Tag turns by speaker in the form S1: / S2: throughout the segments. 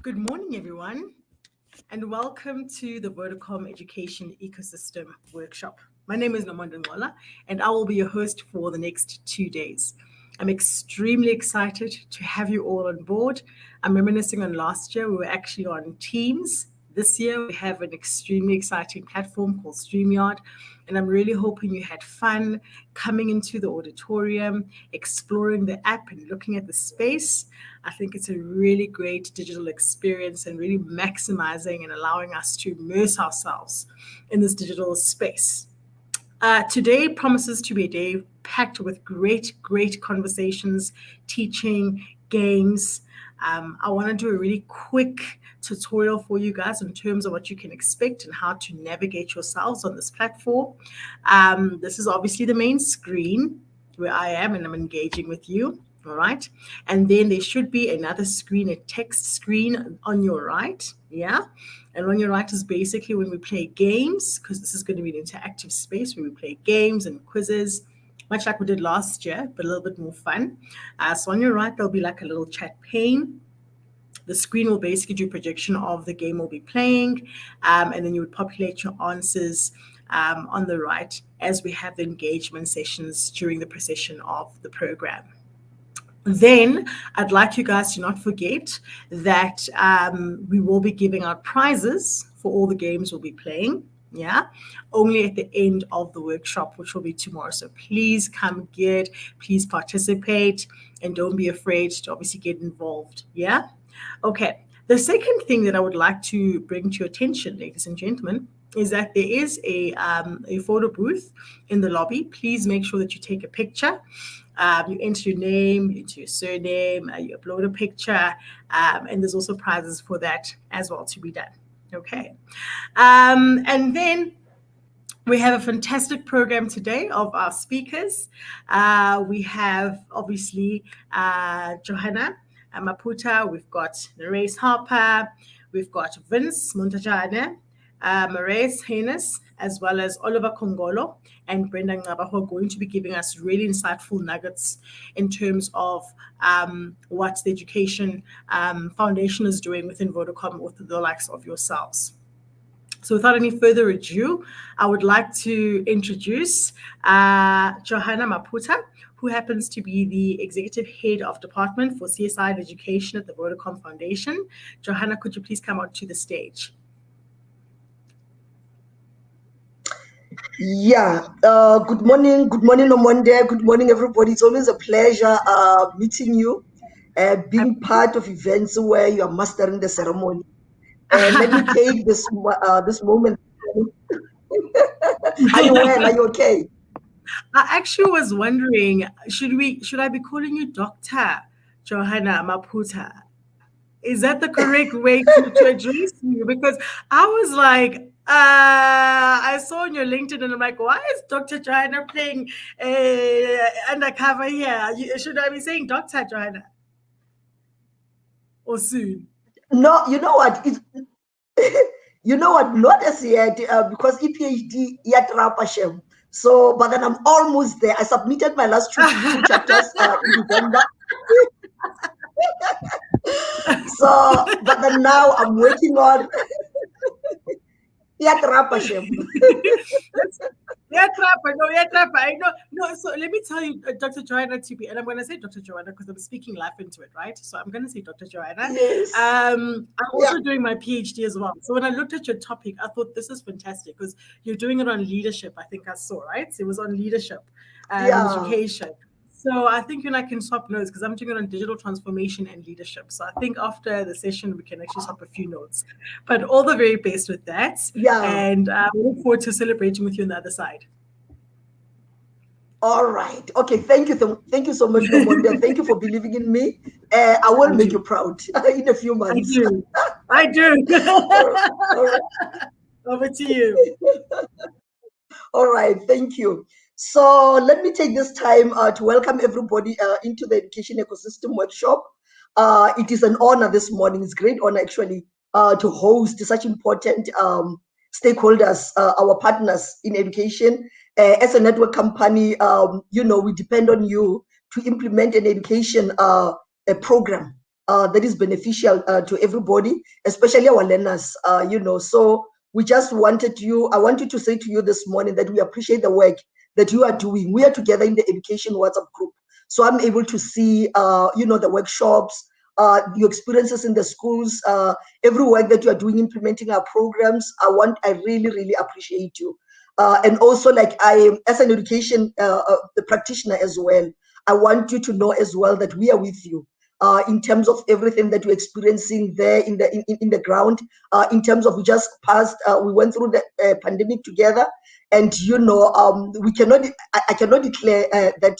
S1: Good morning, everyone, and welcome to the Vodacom Education Ecosystem Workshop. My name is Nomonde Ngola, and I will be your host for the next 2 days. I'm extremely excited to have you all on board. I'm reminiscing on last year, we were actually on Teams. This year, we have an extremely exciting platform called StreamYard, and I'm really hoping you had fun coming into the auditorium, exploring the app, and looking at the space. I think it's a really great digital experience and really maximizing and allowing us to immerse ourselves in this digital space. Today promises to be a day packed with great conversations, teaching, games. I want to do a really quick tutorial for you guys in terms of what you can expect and how to navigate yourselves on this platform. This is obviously the main screen where I am and I'm engaging with you. All right. And then there should be another screen, a text screen on your right. Yeah. And on your right is basically when we play games, because this is going to be an interactive space where we play games and quizzes, much like we did last year, but a little bit more fun. So on your right, there'll be like a little chat pane. The screen will basically do a projection of the game we'll be playing, and then you would populate your answers on the right as we have the engagement sessions during the procession of the program. Then I'd like you guys to not forget that we will be giving out prizes for all the games we'll be playing. Yeah, only at the end of the workshop, which will be tomorrow. So please come get, please participate, and don't be afraid to obviously get involved. Yeah. Okay. The second thing that I would like to bring to your attention, ladies and gentlemen, is that there is a photo booth in the lobby. Please make sure that you take a picture. You enter your name, you enter your surname, you upload a picture, and there's also prizes for that as well to be done. Okay. And then we have a fantastic program today of our speakers. We have obviously Johanna Maputa, we've got Nerese Harper, we've got Vince Montajane, Marais Haynes, as well as Oliver Kongolo and Brenda Ngaba, who are going to be giving us really insightful nuggets in terms of what the Education Foundation is doing within Vodacom with the likes of yourselves. So without any further ado, I would like to introduce Johanna Maputa, who happens to be the Executive Head of Department for CSI and Education at the Vodacom Foundation. Johanna, could you please come onto the stage?
S2: Yeah, good morning, Nomonde, good morning, everybody. It's always a pleasure meeting you, being part of events where you are mastering the ceremony. Let me take this moment. Are you well? Are you okay?
S1: I actually was wondering, should I be calling you Dr. Johanna Maputa? Is that the correct way to address you? Because I was like, I saw on your LinkedIn and I'm like, why is Dr. Johanna playing undercover here? Should I be saying Dr. Johanna? Or soon?
S2: No, you know what? You know what? Not as yet, because PhD yet Rapashem. So, but then I'm almost there. I submitted my last two chapters in November. So, but then now I'm working on yet Rapashem.
S1: I know. No, so let me tell you, Dr. Joanna TB, and I'm going to say Dr. Joanna because I'm speaking life into it, right? So I'm going to say Dr. Joanna.
S2: Yes.
S1: I'm also doing my PhD as well. So when I looked at your topic, I thought this is fantastic because you're doing it on leadership. I think I saw, right? So it was on leadership and education. So I think I can swap notes because I'm doing it on digital transformation and leadership. So I think after the session, we can actually swap a few notes. But all the very best with that.
S2: Yeah.
S1: And I look forward to celebrating with you on the other side.
S2: All right. Okay. Thank you. Thank you so much, Nomonde. Thank you for believing in me. I will make you proud in a few months.
S1: I do.
S2: All right.
S1: Over to you.
S2: All right. Thank you. So let me take this time to welcome everybody into the Education Ecosystem Workshop. It is an honor this morning. It's a great honor, actually, to host such important stakeholders, our partners in education. As a network company, we depend on you to implement an education program that is beneficial to everybody, especially our learners. So we just wanted you. I wanted to say to you this morning that we appreciate the work that you are doing. We are together in the education WhatsApp group, so I'm able to see, the workshops, your experiences in the schools, every work that you are doing implementing our programs. I really, really appreciate you. And also, like I, as an education the practitioner as well, I want you to know as well that we are with you. In terms of everything that you're experiencing there in the ground, in terms of we just passed, we went through the pandemic together, and I cannot declare that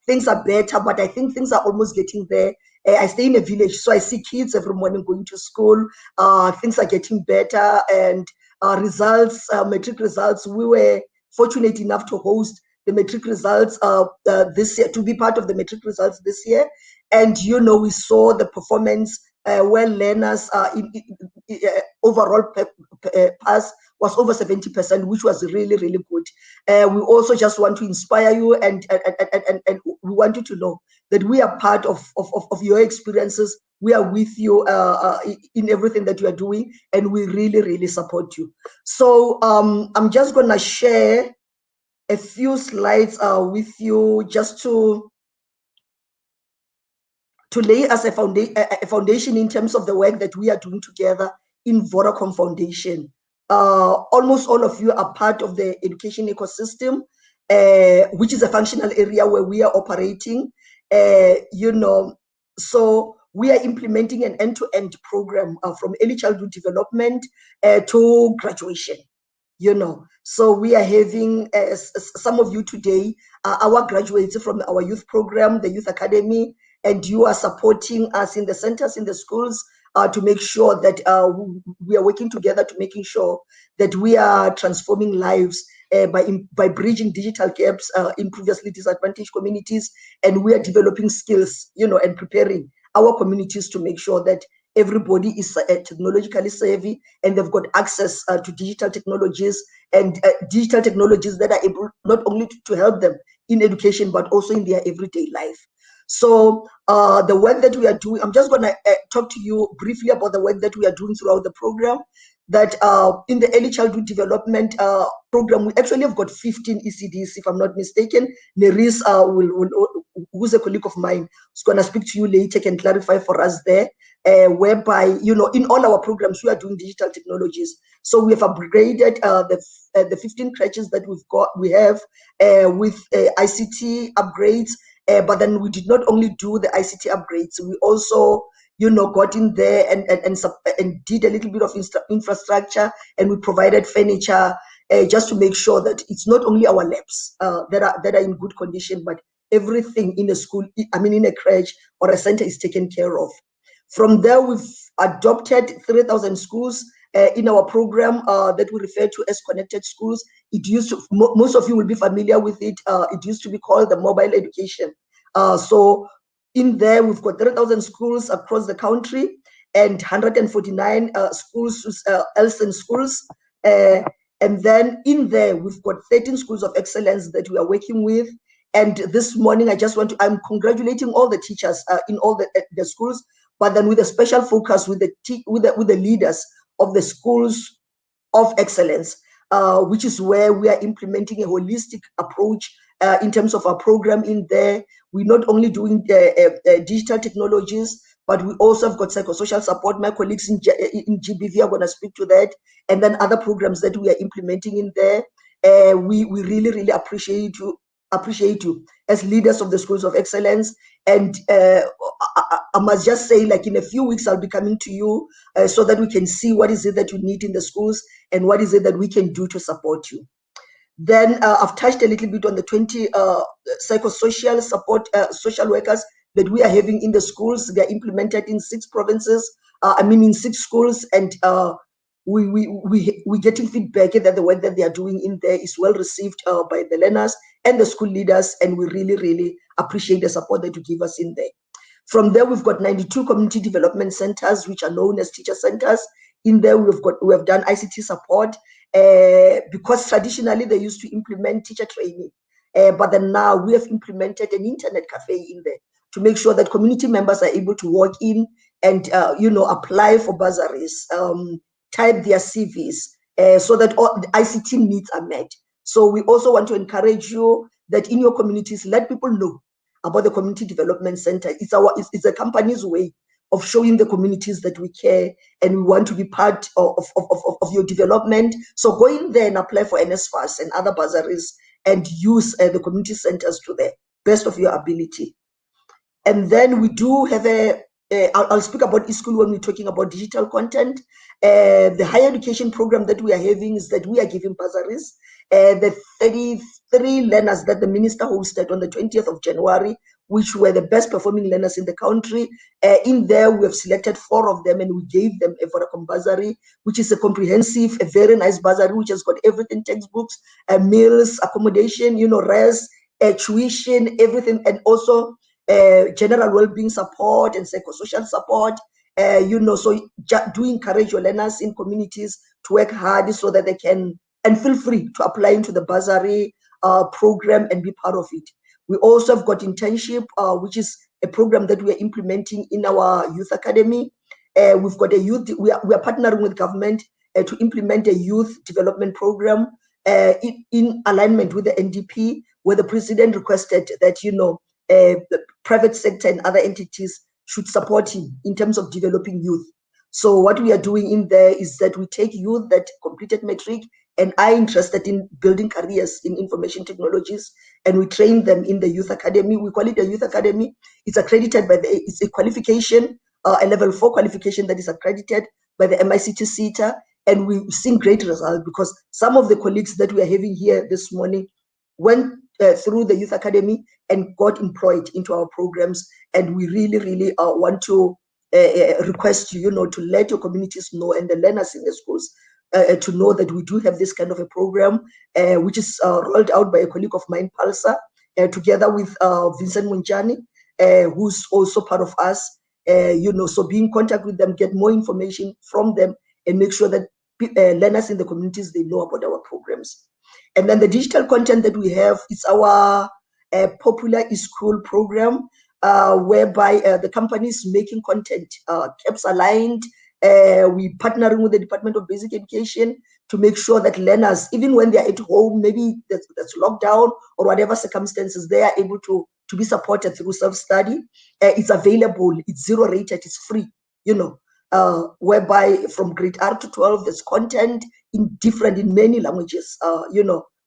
S2: things are better, but I think things are almost getting there. I stay in a village, so I see kids every morning going to school. Things are getting better, and results, matric results. We were fortunate enough to host the matric results this year, to be part of the matric results this year. And we saw the performance where learners overall pass was over 70%, which was really, really good. We also just want to inspire you, and we want you to know that we are part of your experiences. We are with you in everything that you are doing, and we really, really support you. So I'm just going to share a few slides with you, just to lay as a foundation in terms of the work that we are doing together in Vodacom Foundation. Almost all of you are part of the education ecosystem, which is a functional area where we are operating. So we are implementing an end-to-end program from early childhood development to graduation. So we are having some of you today, our graduates from our youth program, the youth academy, and you are supporting us in the centers, in the schools, to make sure that we are working together to making sure that we are transforming lives by bridging digital gaps in previously disadvantaged communities, and we are developing skills, and preparing our communities to make sure that everybody is technologically savvy, and they've got access to digital technologies, and digital technologies that are able not only to help them in education, but also in their everyday life. So the work that we are doing, I'm just going to talk to you briefly about the work that we are doing throughout the program. That in the early childhood development program, we actually have got 15 ECDs, if I'm not mistaken. Neris, who's a colleague of mine, is going to speak to you later, can clarify for us there, whereby, in all our programs, we are doing digital technologies. So we have upgraded the 15 crèches that we have with ICT upgrades. But then we did not only do the ICT upgrades, we also, got in there and did a little bit of infrastructure, and we provided furniture just to make sure that it's not only our labs that are in good condition, but everything in a school, in a crèche or a center, is taken care of. From there, we've adopted 3,000 schools in our program that we refer to as connected schools. It used to, most of you will be familiar with it. It used to be called the mobile education. So in there, we've got 3,000 schools across the country, and 149 schools, Elson schools. And then in there, we've got 13 schools of excellence that we are working with. And this morning, I'm congratulating all the teachers in all the schools, but then with a special focus with the leaders of the schools of excellence, which is where we are implementing a holistic approach in terms of our program in there. We're not only doing digital technologies, but we also have got psychosocial support. My colleagues in GBV are going to speak to that, and then other programs that we are implementing in there. We really, really appreciate you as leaders of the schools of excellence. And I must just say, like, in a few weeks, I'll be coming to you so that we can see what is it that you need in the schools and what is it that we can do to support you. Then I've touched a little bit on the 20 psychosocial support social workers that we are having in the schools. They are implemented in 6 provinces, in 6 schools, and we're getting feedback that the work that they are doing in there is well received by the learners and the school leaders, and we really, really appreciate the support that you give us in there. From there, we've got 92 community development centers, which are known as teacher centers. In there, we have done ICT support because traditionally they used to implement teacher training, but then now we have implemented an internet cafe in there to make sure that community members are able to walk in and apply for bursaries, type their CVs, so that all the ICT needs are met. So we also want to encourage you that in your communities, let people know about the Community Development Center. It's a company's way of showing the communities that we care and we want to be part of your development. So go in there and apply for NSFAS and other bursaries and use the community centers to the best of your ability. And then we do have I'll speak about eSchool when we're talking about digital content. The higher education program that we are having is that we are giving bursaries. The 33 learners that the minister hosted on the 20th of January, which were the best performing learners in the country. In there, we have selected 4 of them and we gave them a Vodacom bursary, which is a comprehensive, a very nice bursary, which has got everything, textbooks, meals, accommodation, res, tuition, everything, and also general well-being support and psychosocial support. So do encourage your learners in communities to work hard so that they can, and feel free to apply into the bursary program and be part of it. We also have got internship, which is a program that we are implementing in our youth academy. We've got we are partnering with government to implement a youth development program in alignment with the NDP, where the president requested that, the private sector and other entities should support him in terms of developing youth. So what we are doing in there is that we take youth that completed matric and are interested in building careers in information technologies, and we train them in the youth academy. We call it a youth academy. It's accredited by it's a qualification, a level 4 qualification that is accredited by the MICT CETA, and we've seen great results because some of the colleagues that we are having here this morning went through the youth academy and got employed into our programs. And we really, really want to request you, to let your communities know and the learners in the schools to know that we do have this kind of a program, which is rolled out by a colleague of mine, Palsa, together with Vincent Munjani, who's also part of us. So be in contact with them, get more information from them, and make sure that learners in the communities, they know about our programs. And then the digital content that we have is our popular eSchool program, whereby the company is making content, CAPS aligned. We partnering with the Department of Basic Education to make sure that learners, even when they're at home, maybe that's lockdown or whatever circumstances, they are able to be supported through self-study. It's available, it's zero rated, it's free, whereby from grade R to 12, there's content in many languages,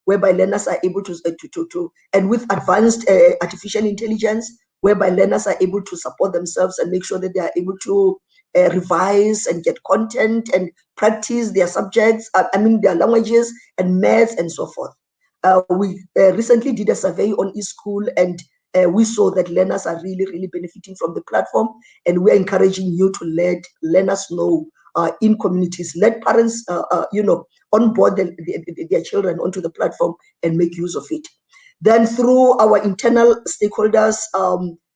S2: whereby learners are able to and with advanced artificial intelligence, whereby learners are able to support themselves and make sure that they are able to revise and get content and practice their subjects, their languages and maths and so forth. We recently did a survey on eSchool, and we saw that learners are really, really benefiting from the platform, and we're encouraging you to let learners know in communities, let parents, onboard their children onto the platform and make use of it. Then through our internal stakeholders,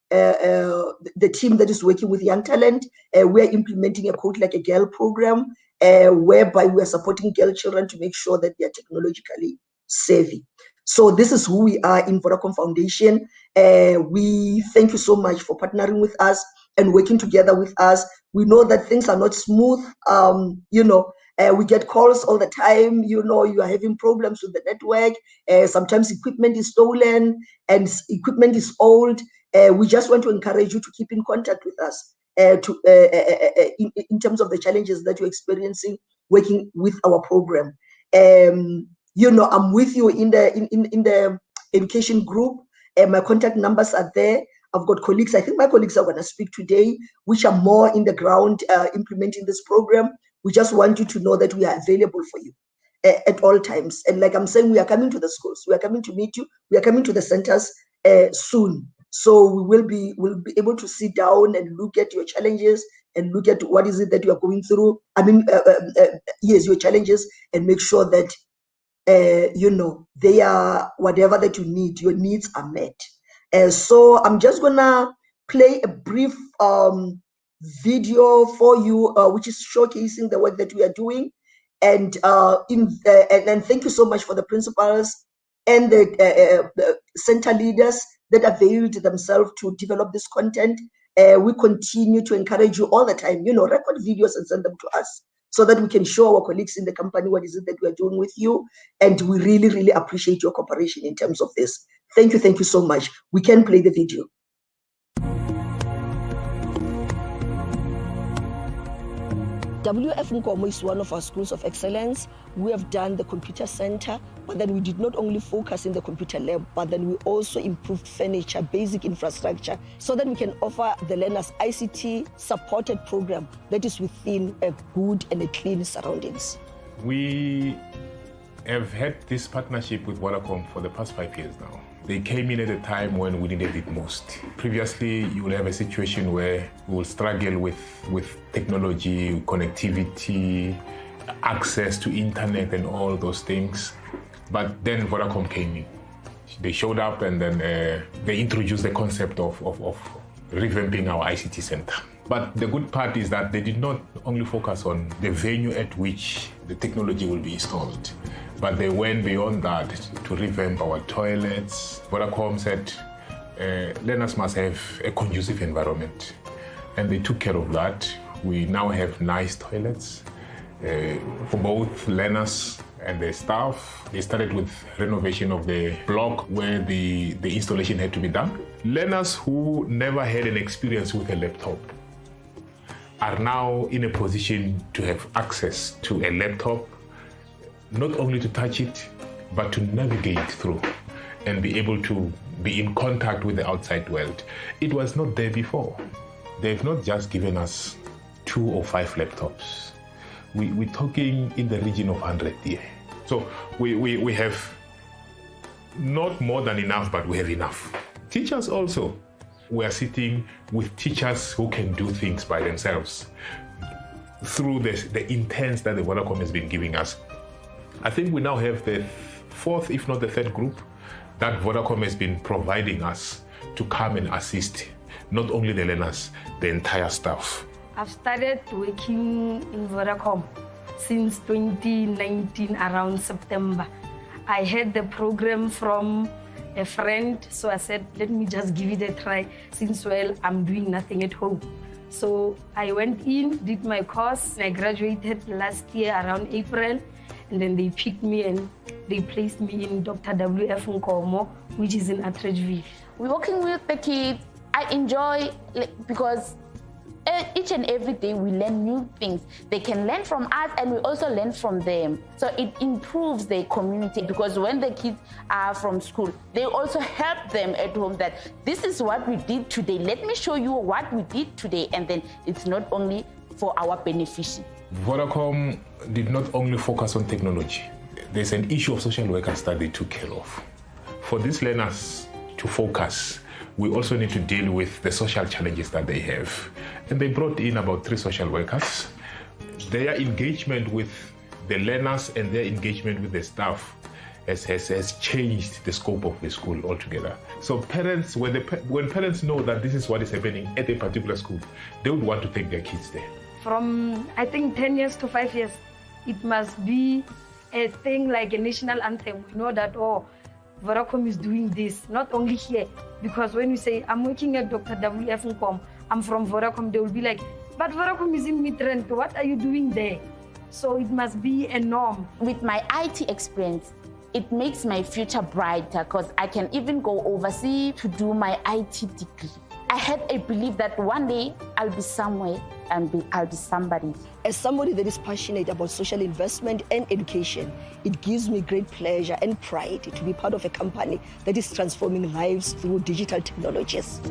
S2: the team that is working with young talent, we are implementing a Code Like a Girl program, whereby we are supporting girl children to make sure that they are technologically savvy. So this is who we are in Vodacom Foundation. We thank you so much for partnering with us and working together with us. We know that things are not smooth. We get calls all the time. You are having problems with the network. Sometimes equipment is stolen and equipment is old. We just want to encourage you to keep in contact with us in terms of the challenges that you're experiencing working with our program. I'm with you in the education group. My contact numbers are there. I've got colleagues. I think my colleagues are going to speak today, which are more in the ground implementing this program. We just want you to know that we are available for you at all times. And like I'm saying, we are coming to the schools. We are coming to meet you. We are coming to the centers soon. So we'll be able to sit down and look at your challenges and look at what is it that you are going through. Yes, your challenges, and make sure that they are whatever that you need, your needs are met. So I'm just gonna play a brief video for you, which is showcasing the work that we are doing. And and thank you so much for the principals and the center leaders that availed themselves to develop this content. We continue to encourage you all the time, record videos and send them to us so that we can show our colleagues in the company what is it that we're doing with you. And we really, really appreciate your cooperation in terms of this. Thank you so much. We can play the video. WF Nkomo is one of our schools of excellence. We have done the computer center, but then we did not only focus in the computer lab, but then we also improved furniture, basic infrastructure, so that we can offer the learners ICT supported program that is within a good and a clean surroundings.
S3: We have had this partnership with Vodacom for the past 5 years now. They came in at a time when we needed it most. Previously, you will have a situation where we will struggle with technology, connectivity, access to internet and all those things. But then Vodacom came in. They showed up and then they introduced the concept of revamping our ICT center. But the good part is that they did not only focus on the venue at which the technology will be installed, but they went beyond that to revamp our toilets. Vodacom said, learners must have a conducive environment. And they took care of that. We now have nice toilets for both learners and the staff. They started with renovation of the block where the installation had to be done. Learners who never had an experience with a laptop are now in a position to have access to a laptop, not only to touch it, but to navigate through and be able to be in contact with the outside world. It was not there before. They've not just given us 2 or 5 laptops. We're talking in the region of 100 here. So we have not more than enough, but we have enough. Teachers also, we are sitting with teachers who can do things by themselves through the intents that the Vodacom has been giving us. I think we now have the 4th, if not the 3rd group that Vodacom has been providing us to come and assist not only the learners, the entire staff.
S4: I've started working in Vodacom since 2019, around September. I had the program from a friend, so I said, let me just give it a try since, well, I'm doing nothing at home. So I went in, did my course. I graduated last year around April, and then they picked me and they placed me in Dr. WF Nkomo, which is in Atteridgeville.
S5: Working with the kids, I enjoy because each and every day we learn new things. They can learn from us and we also learn from them. So it improves the community because when the kids are from school, they also help them at home that this is what we did today. Let me show you what we did today. And then it's not only for our benefit.
S3: Vodacom did not only focus on technology. There's an issue of social workers that they took care of. For these learners to focus, we also need to deal with the social challenges that they have. And they brought in about 3 social workers. Their engagement with the learners and their engagement with the staff has changed the scope of the school altogether. So parents, when parents know that this is what is happening at a particular school, they would want to take their kids there.
S4: From, I think, 10 years to 5 years, it must be a thing like a national anthem. We know that, oh, Vodacom is doing this, not only here, because when you say, I'm working at Dr. WF Nkomo, I'm from Vodacom, they will be like, but Vodacom is in Midrand, what are you doing there? So it must be a norm.
S5: With my IT experience, it makes my future brighter because I can even go overseas to do my IT degree. I had a belief that one day I'll be somewhere and I'll be somebody.
S2: As somebody that is passionate about social investment and education, it gives me great pleasure and pride to be part of a company that is transforming lives through digital technologies.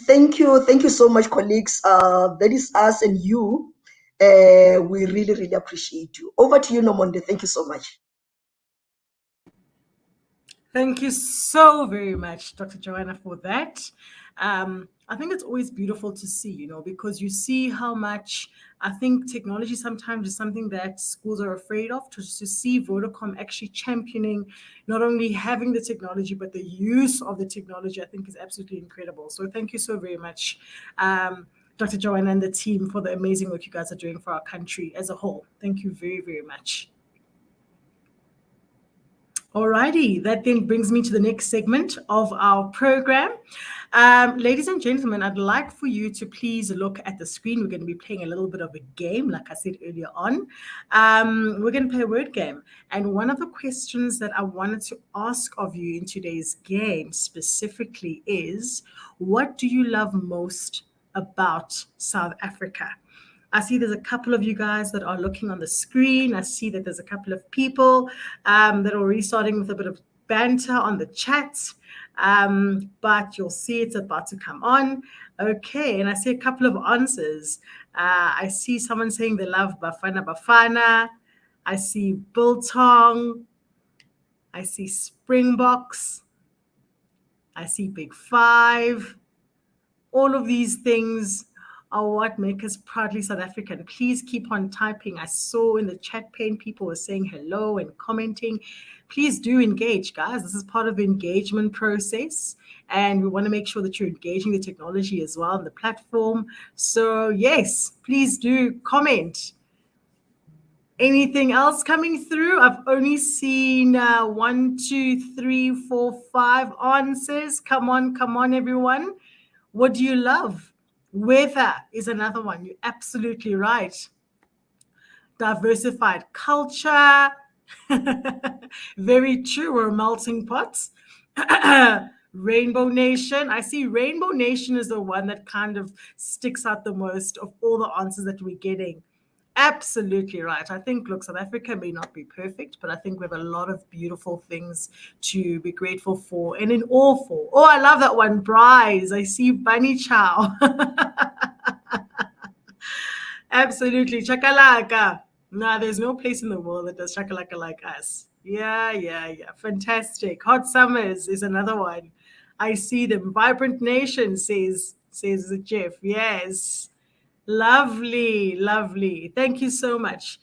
S2: Thank you so much, colleagues. That is us and you. We really appreciate you. Over to you, Nomonde. Thank you so much.
S1: Thank you so very much, Dr. Joanna, for that. I think it's always beautiful to see, because you see how much I think technology sometimes is something that schools are afraid of. To see Vodacom actually championing not only having the technology, but the use of the technology, I think is absolutely incredible. So thank you so very much. Dr. Joanna and the team for the amazing work you guys are doing for our country as a whole. Thank you very, very much. Alrighty, that then brings me to the next segment of our program. Ladies and gentlemen, I'd like for you to please look at the screen. We're going to be playing a little bit of a game, like I said earlier on. We're going to play a word game. And one of the questions that I wanted to ask of you in today's game specifically is, what do you love most about South Africa? I see there's a couple of you guys that are looking on the screen. I see that there's a couple of people that are already starting with a bit of banter on the chat. But you'll see it's about to come on. Okay, and I see a couple of answers. I see someone saying they love Bafana Bafana. I see Biltong. I see Springboks. I see Big Five. All of these things are what make us proudly South African. Please keep on typing. I saw in the chat pane people were saying hello and commenting. Please do engage, guys. This is part of the engagement process. And we want to make sure that you're engaging the technology as well on the platform. So, yes, please do comment. Anything else coming through? I've only seen 1, 2, 3, 4, 5 answers. Come on, everyone. What do you love? Weather is another one. You're absolutely right. Diversified culture. Very true. We're a melting pot. Rainbow Nation. I see Rainbow Nation is the one that kind of sticks out the most of all the answers that we're getting. Absolutely right. I think, look, South Africa may not be perfect, but I think we have a lot of beautiful things to be grateful for and in awe for. Oh, I love that one, Bryce. I see Bunny Chow. Absolutely. Chakalaka. Nah, there's no place in the world that does chakalaka like us. Yeah. Fantastic. Hot Summers is another one. I see them. Vibrant Nation says Jeff. Yes. Lovely. Thank you so much.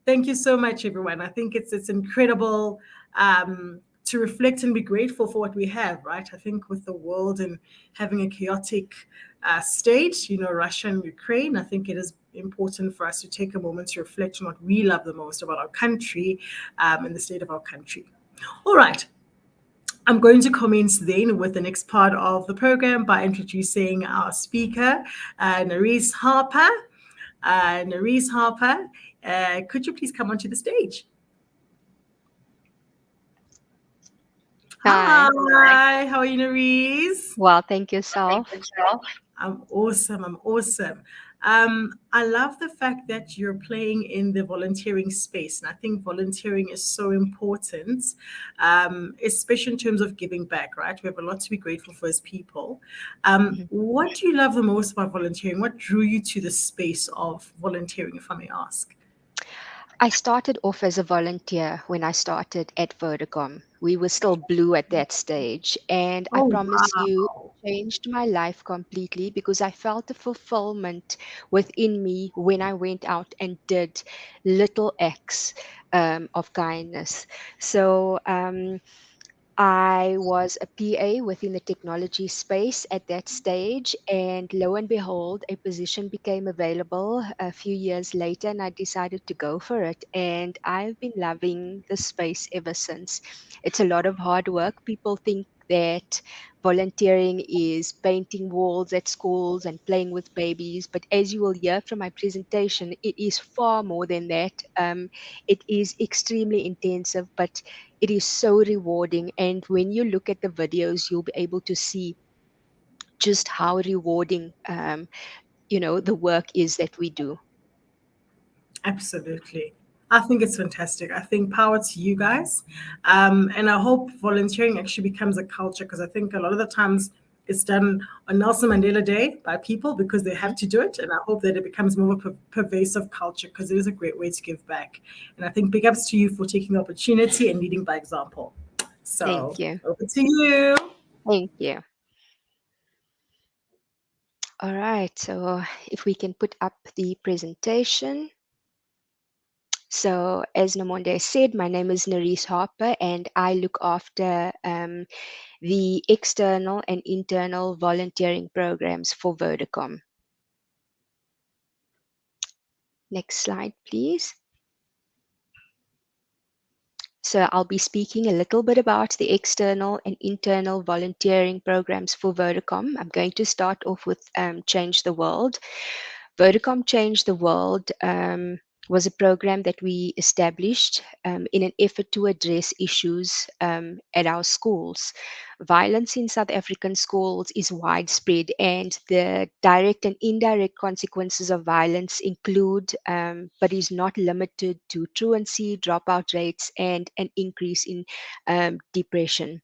S1: Thank you so much, everyone. I think it's incredible to reflect and be grateful for what we have, right? I think with the world and having a chaotic state, Russia and Ukraine, I think it is important for us to take a moment to reflect on what we love the most about our country and the state of our country. All right. I'm going to commence then with the next part of the program by introducing our speaker, Nerys Harper. Nerys Harper, could you please come onto the stage? Hi, how are you, Nerys?
S6: Well, thank you, Sal.
S1: I'm awesome. I love the fact that you're playing in the volunteering space. And I think volunteering is so important, especially in terms of giving back, right? We have a lot to be grateful for as people. What do you love the most about volunteering? What drew you to the space of volunteering, if I may ask?
S6: I started off as a volunteer when I started at Vodacom. We were still blue at that stage. And I promise you, it changed my life completely because I felt a fulfillment within me when I went out and did little acts of kindness. So, I was a PA within the technology space at that stage, and lo and behold, a position became available a few years later, and I decided to go for it. And I've been loving the space ever since. It's a lot of hard work. People think that volunteering is painting walls at schools and playing with babies, but as you will hear from my presentation, it is far more than that. It is extremely intensive, but it is so rewarding. And when you look at the videos, you'll be able to see just how rewarding, the work is that we do.
S1: Absolutely. I think it's fantastic. I think power to you guys. And I hope volunteering actually becomes a culture because I think a lot of the times it's done on Nelson Mandela Day by people because they have to do it. And I hope that it becomes more of a pervasive culture because it is a great way to give back. And I think big ups to you for taking the opportunity and leading by example. So
S6: Thank you.
S1: over to you.
S6: Thank you. All right, so if we can put up the presentation. So as Nomonde said, my name is Nerys Harper and I look after the external and internal volunteering programs for Vodacom. Next slide, please. So I'll be speaking a little bit about the external and internal volunteering programs for Vodacom. I'm going to start off with Change the World. Vodacom Change the World was a program that we established in an effort to address issues at our schools. Violence in South African schools is widespread, and the direct and indirect consequences of violence include, but is not limited to, truancy, dropout rates, and an increase in depression.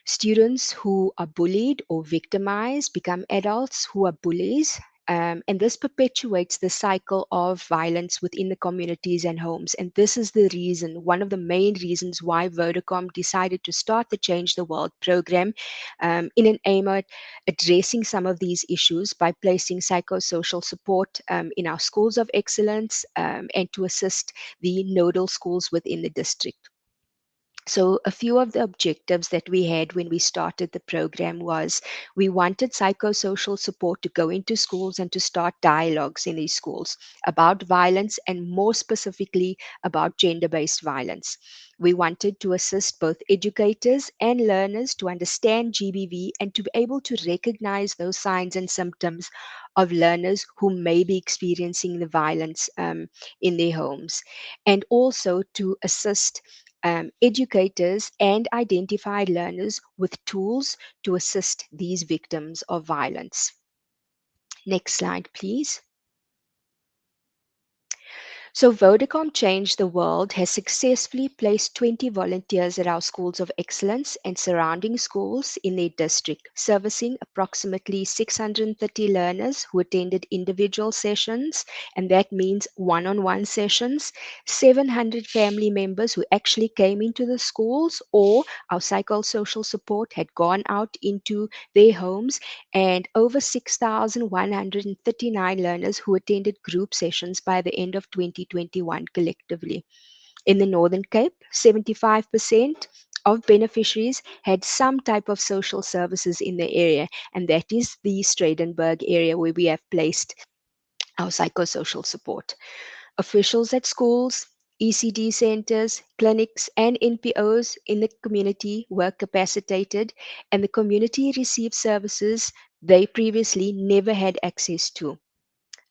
S6: Students who are bullied or victimized become adults who are bullies. And this perpetuates the cycle of violence within the communities and homes. And this is the reason, one of the main reasons why Vodacom decided to start the Change the World program in an aim at addressing some of these issues by placing psychosocial support in our schools of excellence and to assist the nodal schools within the district. So, a few of the objectives that we had when we started the program was we wanted psychosocial support to go into schools and to start dialogues in these schools about violence and more specifically about gender based violence. We wanted to assist both educators and learners to understand GBV and to be able to recognize those signs and symptoms of learners who may be experiencing the violence in their homes, and also to assist educators and identified learners with tools to assist these victims of violence. Next slide, please. So Vodacom Change the World has successfully placed 20 volunteers at our schools of excellence and surrounding schools in their district, servicing approximately 630 learners who attended individual sessions, and that means one-on-one sessions, 700 family members who actually came into the schools, or our psychosocial support had gone out into their homes, and over 6,139 learners who attended group sessions by the end of 2021 collectively. In the Northern Cape, 75% of beneficiaries had some type of social services in the area, and that is the Stradenburg area where we have placed our psychosocial support. Officials at schools, ECD centers, clinics, and NPOs in the community were capacitated, and the community received services they previously never had access to.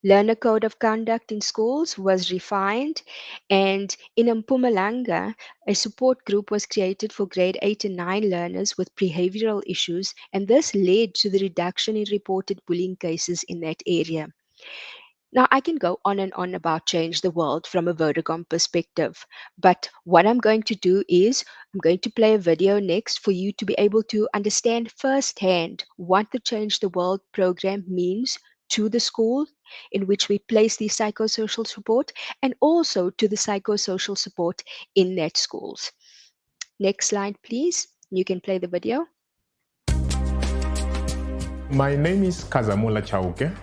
S6: Learner code of conduct in schools was refined, and in Mpumalanga, a support group was created for grade 8 and 9 learners with behavioral issues, and this led to the reduction in reported bullying cases in that area. Now, I can go on and on about Change the World from a Vodacom perspective, but what I'm going to do is I'm going to play a video next for you to be able to understand firsthand what the Change the World program means to the school in which we place the psychosocial support, and also to the psychosocial support in that schools. Next slide, please. You can play the video.
S3: My name is Kazamula Chauke.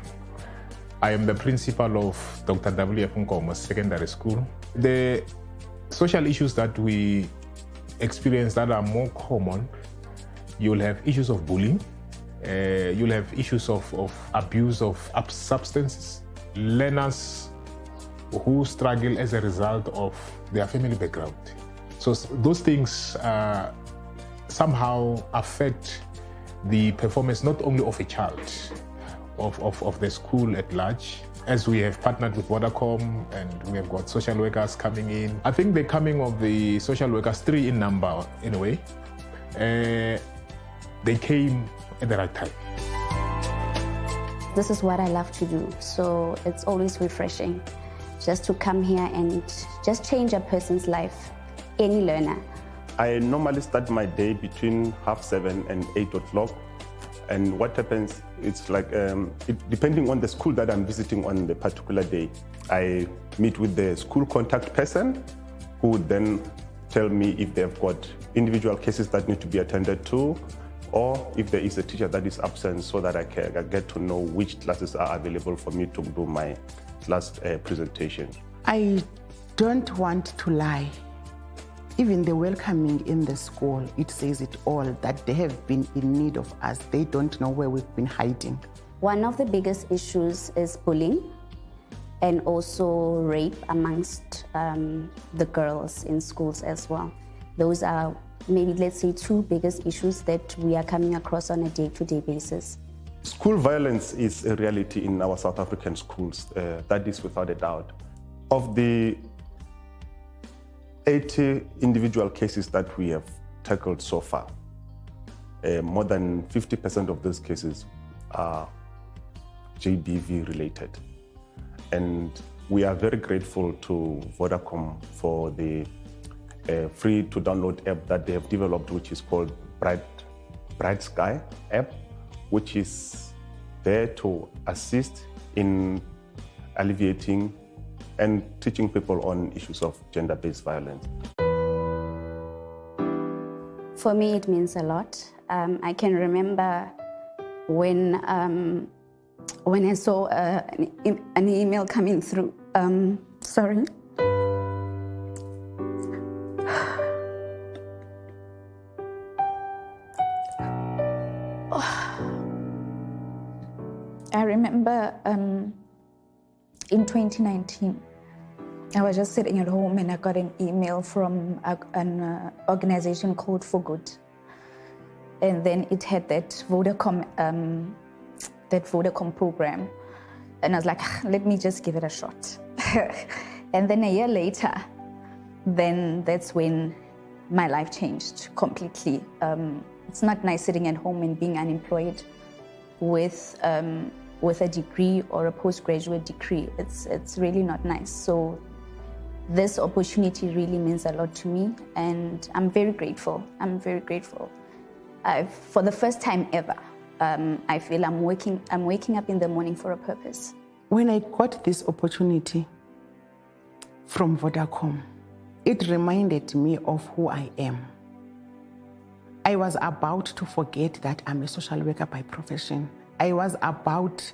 S3: I am the principal of Dr. W.F. Nkomo Secondary School. The social issues that we experience that are more common, you'll have issues of bullying, you'll have issues of abuse of substances, learners who struggle as a result of their family background. So those things somehow affect the performance not only of a child, of the school at large. As we have partnered with Vodacom and we have got social workers coming in. I think the coming of the social workers, 3 in number anyway, they came at the right time.
S7: This is what I love to do, so it's always refreshing just to come here and just change a person's life, any learner.
S8: I normally start my day between 7:30 and 8 o'clock. And what happens, it's like, depending on the school that I'm visiting on the particular day, I meet with the school contact person who would then tell me if they've got individual cases that need to be attended to, or if there is a teacher that is absent, so that I get to know which classes are available for me to do my class presentation.
S9: I don't want to lie. Even the welcoming in the school, it says it all, that they have been in need of us. They don't know where we've been hiding.
S7: One of the biggest issues is bullying, and also rape amongst the girls in schools as well. Those are maybe, let's say, two biggest issues that we are coming across on a day-to-day basis.
S8: School violence is a reality in our South African schools, that is without a doubt. Of the 80 individual cases that we have tackled so far, more than 50% of those cases are GBV related. And we are very grateful to Vodacom for the free to download app that they have developed, which is called Bright Sky app, which is there to assist in alleviating and teaching people on issues of gender-based violence.
S7: For me, it means a lot. I can remember when I saw an email coming through. Sorry.
S10: I remember in 2019, I was just sitting at home and I got an email from an organization called For Good. And then it had that Vodacom program. And I was like, let me just give it a shot. And then a year later, then that's when my life changed completely. It's not nice sitting at home and being unemployed with a degree or a postgraduate degree. It's really not nice. So this opportunity really means a lot to me, and I'm very grateful. I'm very grateful. For the first time ever, I feel I'm waking up in the morning for a purpose.
S9: When I got this opportunity from Vodacom, it reminded me of who I am. I was about to forget that I'm a social worker by profession. I was about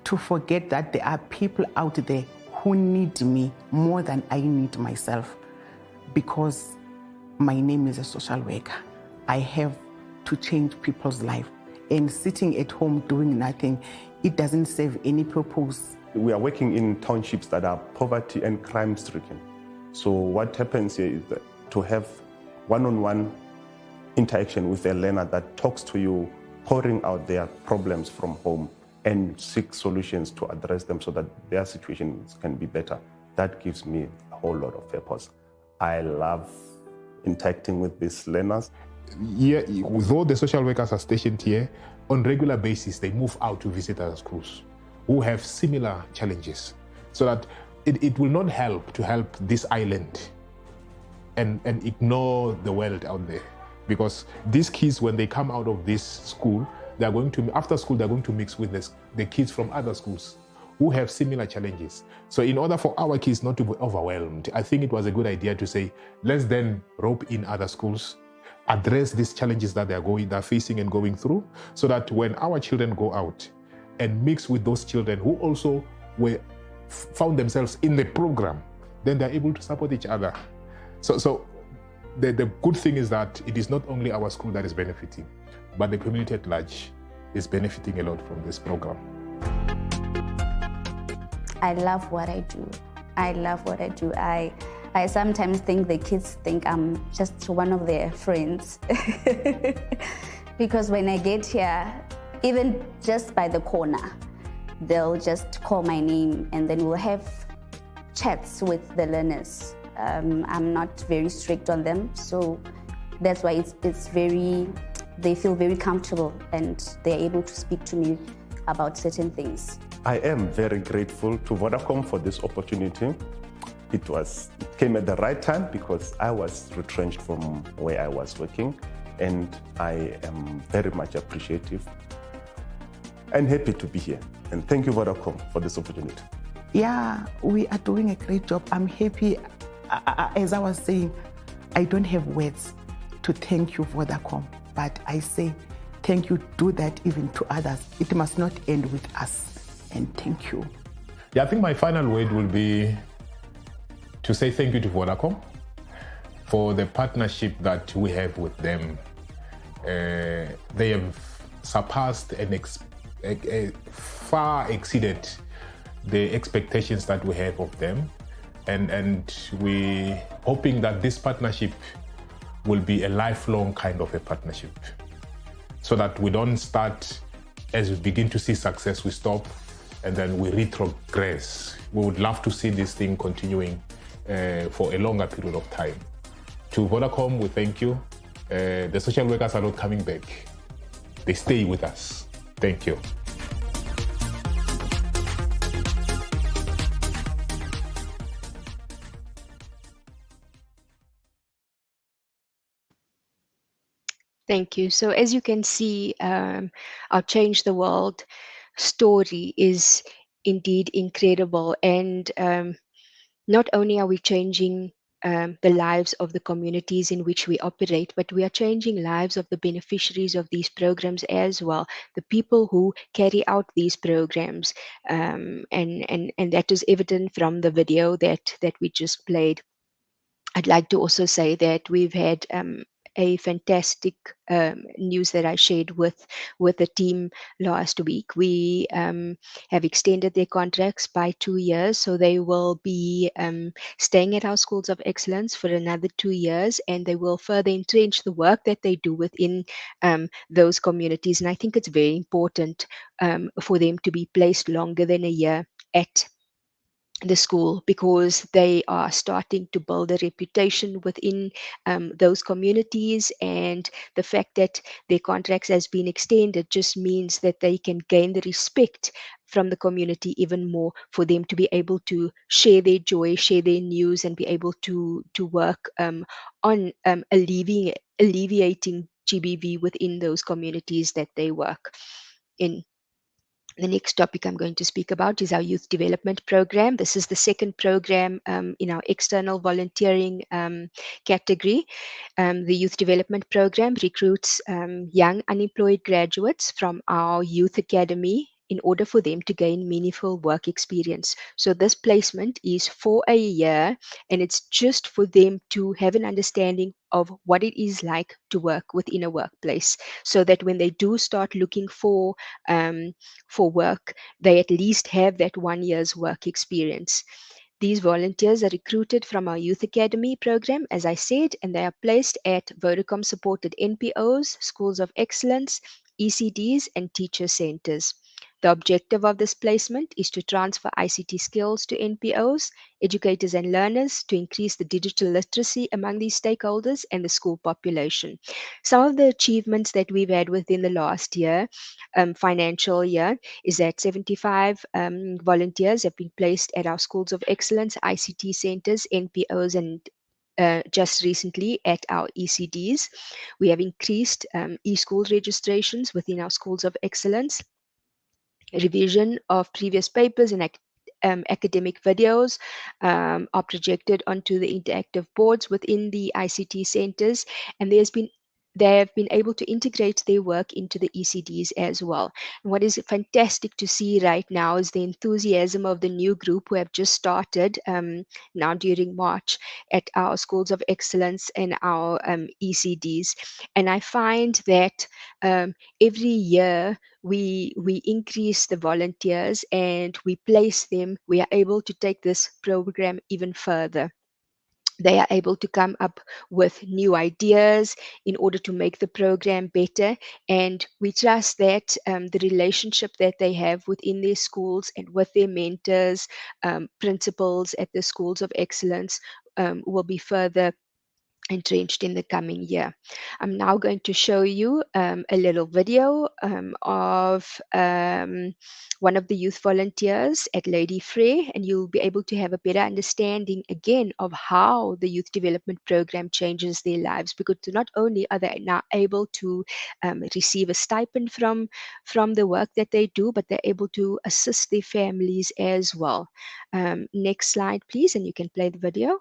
S9: to forget that there are people out there who need me more than I need myself, because my name is a social worker. I have to change people's life. And sitting at home doing nothing, it doesn't serve any purpose.
S8: We are working in townships that are poverty and crime stricken. So what happens here is that to have one-on-one interaction with a learner that talks to you, pouring out their problems from home and seek solutions to address them so that their situations can be better, that gives me a whole lot of purpose. I love interacting with these learners.
S3: Yeah, though the social workers are stationed here, on regular basis they move out to visit other schools who have similar challenges, so that it will not help to help this island and ignore the world out there. Because these kids, when they come out of this school, they are going to, after school, they're going to mix with the kids from other schools who have similar challenges. So in order for our kids not to be overwhelmed, I think it was a good idea to say, let's then rope in other schools, address these challenges that they're facing and going through, so that when our children go out and mix with those children who also found themselves in the program, then they're able to support each other. So the good thing is that it is not only our school that is benefiting, but the community at large is benefiting a lot from this program.
S7: I love what I do. I love what I do. I sometimes think the kids think I'm just one of their friends. Because when I get here, even just by the corner, they'll just call my name and then we'll have chats with the learners. I'm not very strict on them, so that's why they feel very comfortable and they're able to speak to me about certain things.
S8: I am very grateful to Vodacom for this opportunity. It came at the right time because I was retrenched from where I was working, and I am very much appreciative and happy to be here. And thank you, Vodacom, for this opportunity.
S9: Yeah, we are doing a great job. I'm happy. As I was saying, I don't have words to thank you, Vodacom, but I say thank you. Do that even to others. It must not end with us. And thank you.
S3: Yeah, I think my final word will be to say thank you to Vodacom for the partnership that we have with them. They have surpassed and far exceeded the expectations that we have of them. And we're hoping that this partnership will be a lifelong kind of a partnership, so that we don't start, as we begin to see success, we stop and then we retrogress. We would love to see this thing continuing for a longer period of time. To Vodacom, we thank you. The social workers are not coming back. They stay with us. Thank you.
S6: Thank you. So as you can see, our Change the World story is indeed incredible. And not only are we changing the lives of the communities in which we operate, but we are changing lives of the beneficiaries of these programs as well, the people who carry out these programs. And that is evident from the video that we just played. I'd like to also say that we've had a fantastic news that I shared with the team last week. We have extended their contracts by 2 years, so they will be staying at our schools of excellence for another 2 years, and they will further entrench the work that they do within those communities. And I think it's very important for them to be placed longer than a year at the school, because they are starting to build a reputation within those communities, and the fact that their contracts has been extended just means that they can gain the respect from the community even more, for them to be able to share their joy, share their news, and be able to work on alleviating GBV within those communities that they work in. The next topic I'm going to speak about is our youth development program. This is the second program in our external volunteering category. The youth development program recruits young unemployed graduates from our youth academy in order for them to gain meaningful work experience. So this placement is for a year, and it's just for them to have an understanding of what it is like to work within a workplace, so that when they do start looking for work, they at least have that 1 year's work experience. These volunteers are recruited from our Youth Academy program, as I said, and they are placed at Vodacom supported NPOs, schools of excellence, ECDs, and teacher centers. The objective of this placement is to transfer ICT skills to NPOs, educators, and learners to increase the digital literacy among these stakeholders and the school population. Some of the achievements that we've had within the last year, financial year, is that 75 volunteers have been placed at our schools of excellence, ICT centers, NPOs, and just recently at our ECDs. We have increased e-school registrations within our schools of excellence. Revision of previous papers and academic videos are projected onto the interactive boards within the ICT centers, and they have been able to integrate their work into the ECDs as well. And what is fantastic to see right now is the enthusiasm of the new group who have just started now during March at our schools of excellence and our ECDs. And I find that every year we increase the volunteers and we place them, we are able to take this program even further. They are able to come up with new ideas in order to make the program better. And we trust that the relationship that they have within their schools and with their mentors, principals at the schools of excellence will be further entrenched in the coming year. I'm now going to show you a little video of one of the youth volunteers at Lady Frey, and you'll be able to have a better understanding again of how the youth development program changes their lives, because not only are they now able to receive a stipend from the work that they do, but they're able to assist their families as well. Next slide, please, and you can play the video.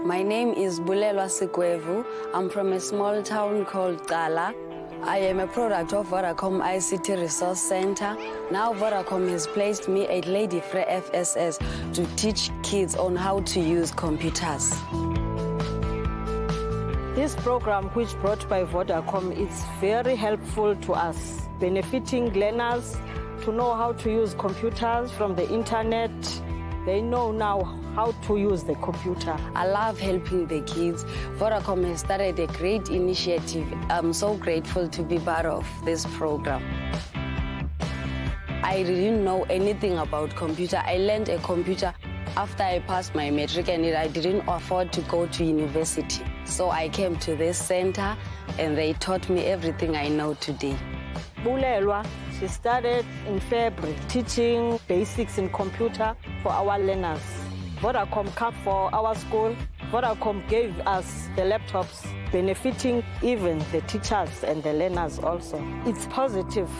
S11: My name is Bulelwa Sikwevu. I'm from a small town called Gala. I am a product of Vodacom ICT Resource Center. Now Vodacom has placed me at Lady Frey FSS to teach kids on how to use computers.
S12: This program, which brought by Vodacom, is very helpful to us, benefiting learners to know how to use computers from the internet. They know now how to use the computer.
S11: I love helping the kids. Vodacom has started a great initiative. I'm so grateful to be part of this program. I didn't know anything about computer. I learned a computer after I passed my matric, and I didn't afford to go to university. So I came to this center and they taught me everything I know today.
S12: Bulelwa, she started in February teaching basics in computer for our learners. Vodacom came for our school. Vodacom gave us the laptops, benefiting even the teachers and the learners also. It's positive.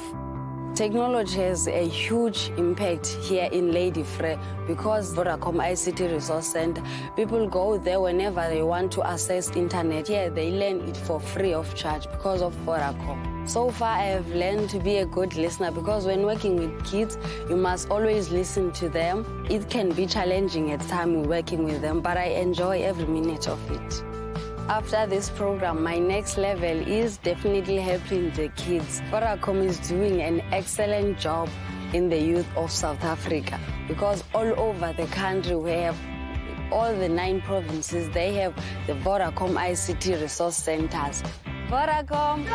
S11: Technology has a huge impact here in Lady Frey because Vodacom ICT Resource Center, people go there whenever they want to access internet. Here they learn it for free of charge because of Vodacom. So far I have learned to be a good listener because when working with kids, you must always listen to them. It can be challenging at times working with them, but I enjoy every minute of it. After this program, my next level is definitely helping the kids. Vodacom is doing an excellent job in the youth of South Africa because all over the country we have all the 9 provinces, they have the Vodacom ICT resource centers. Vodacom!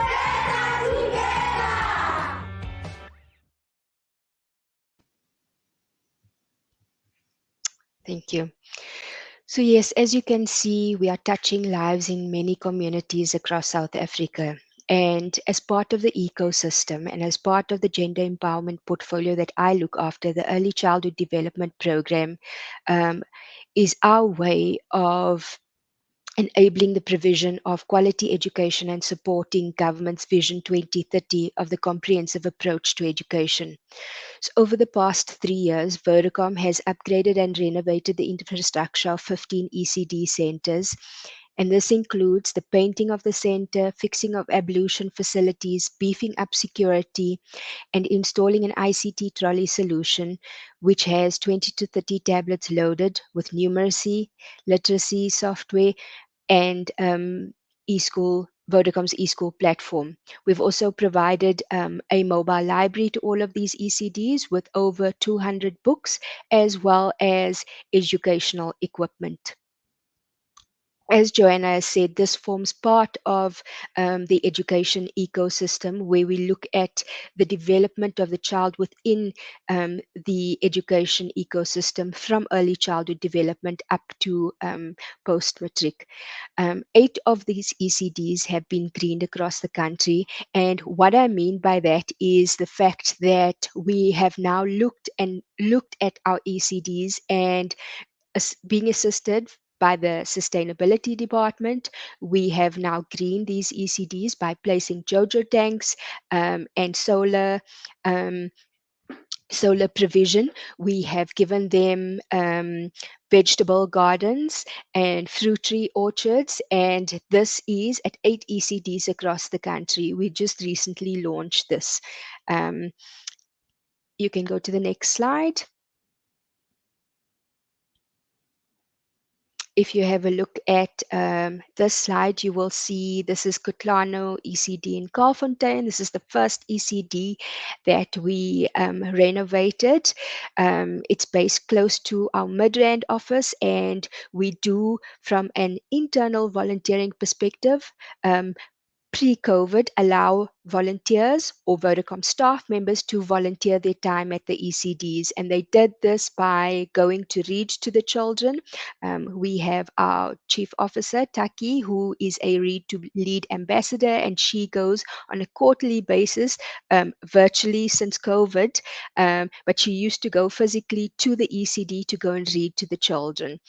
S6: Thank you. So yes, as you can see, we are touching lives in many communities across South Africa. And as part of the ecosystem and as part of the gender empowerment portfolio that I look after, the Early Childhood Development Program is our way of enabling the provision of quality education and supporting government's Vision 2030 of the comprehensive approach to education. So over the past 3 years, Vodacom has upgraded and renovated the infrastructure of 15 ECD centers. And this includes the painting of the center, fixing of ablution facilities, beefing up security, and installing an ICT trolley solution, which has 20 to 30 tablets loaded with numeracy, literacy software, and eSchool, Vodacom's eSchool platform. We've also provided a mobile library to all of these ECDs with over 200 books as well as educational equipment. As Joanna has said, this forms part of the education ecosystem where we look at the development of the child within the education ecosystem from early childhood development up to post-matric. 8 of these ECDs have been greened across the country. And what I mean by that is the fact that we have now looked at our ECDs and being assisted by the sustainability department. We have now greened these ECDs by placing Jojo tanks and solar provision. We have given them vegetable gardens and fruit tree orchards, and this is at 8 ECDs across the country. We just recently launched this. You can go to the next slide. If you have a look at this slide, you will see this is Kutlano ECD in Carlfontein. This is the first ECD that we renovated. It's based close to our Midrand office, and we do, from an internal volunteering perspective, pre-COVID, allow volunteers or Vodacom staff members to volunteer their time at the ECDs. And they did this by going to read to the children. We have our chief officer, Taki, who is a Read to Lead ambassador, and she goes on a quarterly basis, virtually since COVID. But she used to go physically to the ECD to go and read to the children.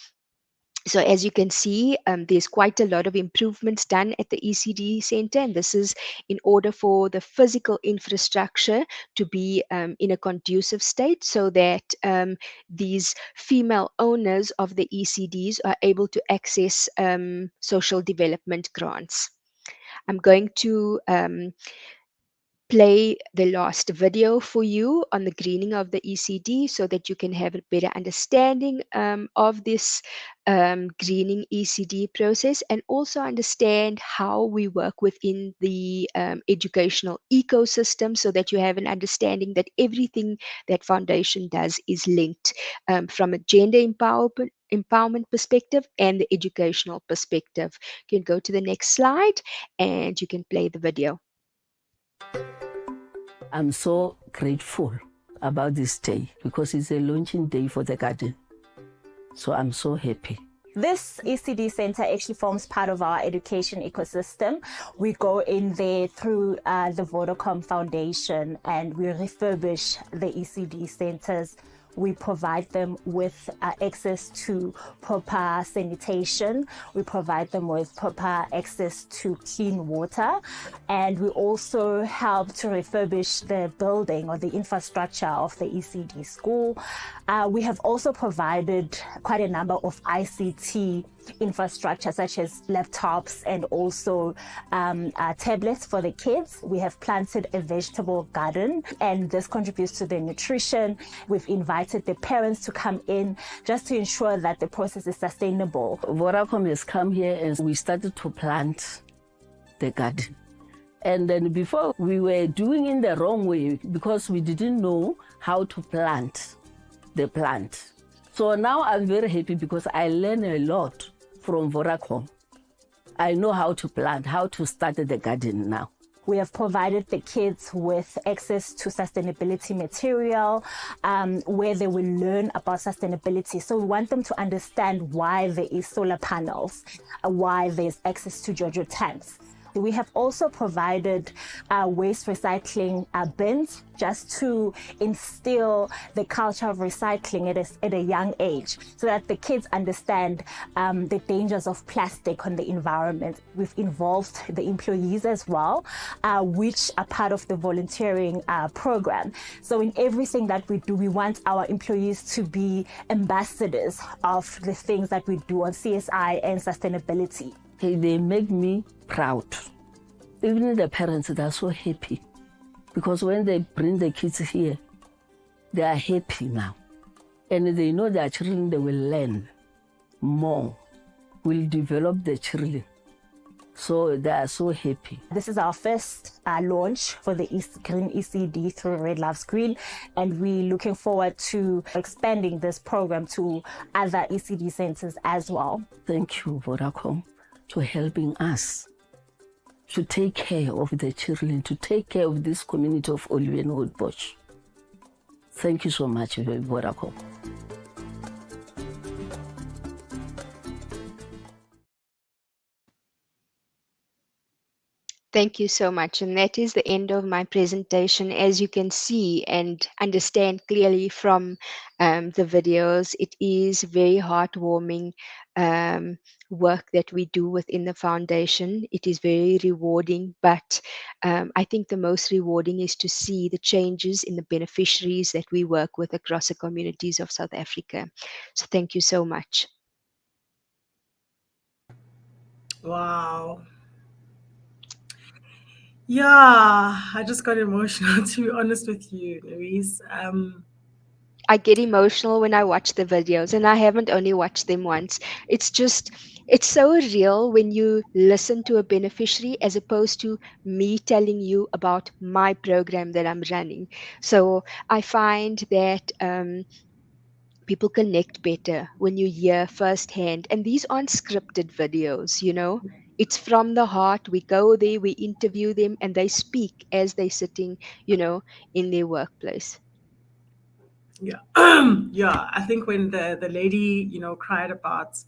S6: So as you can see, there's quite a lot of improvements done at the ECD center, and this is in order for the physical infrastructure to be in a conducive state so that these female owners of the ECDs are able to access social development grants. I'm going to play the last video for you on the greening of the ECD so that you can have a better understanding of this greening ECD process, and also understand how we work within the educational ecosystem, so that you have an understanding that everything that foundation does is linked from a gender empowerment perspective and the educational perspective. You can go to the next slide and you can play the video.
S13: I'm so grateful about this day because it's a launching day for the garden. So I'm so happy.
S14: This ECD center actually forms part of our education ecosystem. We go in there through the Vodacom Foundation and we refurbish the ECD centers. We provide them with access to proper sanitation. We provide them with proper access to clean water. And we also help to refurbish the building or the infrastructure of the ECD school. We have also provided quite a number of ICT infrastructure, such as laptops and also tablets for the kids. We have planted a vegetable garden, and this contributes to the nutrition. We've invited the parents to come in just to ensure that the process is sustainable.
S13: Vodacom has come here and we started to plant the garden. And then before we were doing it the wrong way because we didn't know how to plant the plant. So now I'm very happy because I learned a lot from Vodacom. I know how to plant, how to start the garden now.
S14: We have provided the kids with access to sustainability material where they will learn about sustainability. So we want them to understand why there is solar panels, why there's access to JoJo tanks. We have also provided waste recycling bins just to instill the culture of recycling at a young age so that the kids understand the dangers of plastic on the environment. We've involved the employees as well, which are part of the volunteering program. So in everything that we do, we want our employees to be ambassadors of the things that we do on CSI and sustainability.
S13: They make me proud. Even the parents, they're so happy because when they bring the kids here, they are happy now. And they know their children, they will learn more, will develop the children. So they are so happy.
S14: This is our first launch for the Green ECD through Red Loves Green, and we're looking forward to expanding this program to other ECD centers as well.
S13: Thank you, Vodacom, to helping us to take care of the children, to take care of this community of Olive and Old Bush. Thank you so much, Vodacom.
S6: Thank you so much. And that is the end of my presentation. As you can see and understand clearly from the videos, it is very heartwarming work that we do within the foundation. It is very rewarding, but I think the most rewarding is to see the changes in the beneficiaries that we work with across the communities of South Africa. So thank you so much.
S1: Wow. Yeah, I just got emotional, to be honest with you, Louise.
S6: I get emotional when I watch the videos, and I haven't only watched them once. It's so real when you listen to a beneficiary as opposed to me telling you about my program that I'm running. So I find that people connect better when you hear firsthand. And these aren't scripted videos, It's from the heart. We go there, we interview them, and they speak as they're sitting, in their workplace.
S1: Yeah. Yeah, I think when the lady, cried about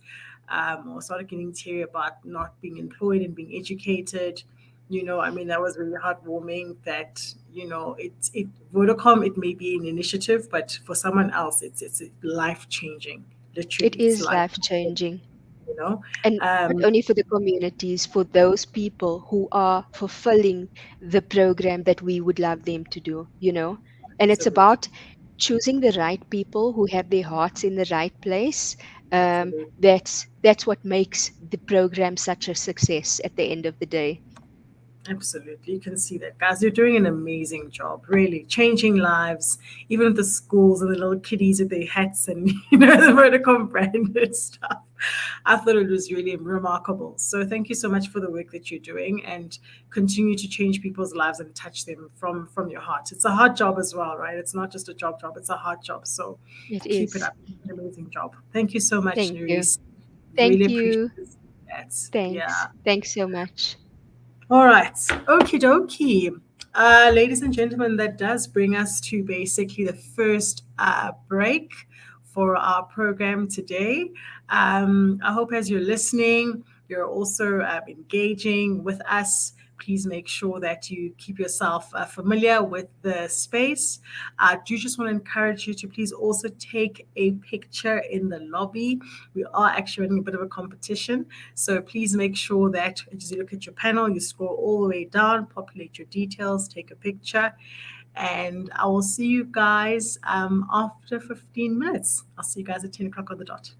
S1: or started getting teary about not being employed and being educated, that was really heartwarming that, Vodacom, it may be an initiative, but for someone else, it's life-changing. Literally.
S6: It is life-changing. And
S1: Um,
S6: not only for the communities, for those people who are fulfilling the program that we would love them to do, And it's about choosing the right people who have their hearts in the right place. That's what makes the program such a success at the end of the day.
S1: Absolutely. You can see that, guys. You're doing an amazing job, really changing lives, even with the schools and the little kiddies with their hats and, the Vodacom branded stuff. I thought it was really remarkable. So thank you so much for the work that you're doing, and continue to change people's lives and touch them from your heart. It's a hard job as well, right? It's not just a job, it's a hard job. So
S6: It
S1: keep it
S6: is.
S1: up. An amazing job. Thank you so much,
S6: Thank you.
S1: Nerys. Really
S6: Thank
S1: appreciate
S6: you.
S1: that.
S6: Thanks.
S1: Yeah.
S6: Thanks so much.
S1: All right. Okie dokie. Ladies and gentlemen, that does bring us to basically the first break for our program today. I hope as you're listening, you're also engaging with us. Please make sure that you keep yourself familiar with the space. I do just want to encourage you to please also take a picture in the lobby. We are actually running a bit of a competition. So please make sure that as you look at your panel, you scroll all the way down, populate your details, take a picture. And I will see you guys after 15 minutes. I'll see you guys at 10 o'clock on the dot.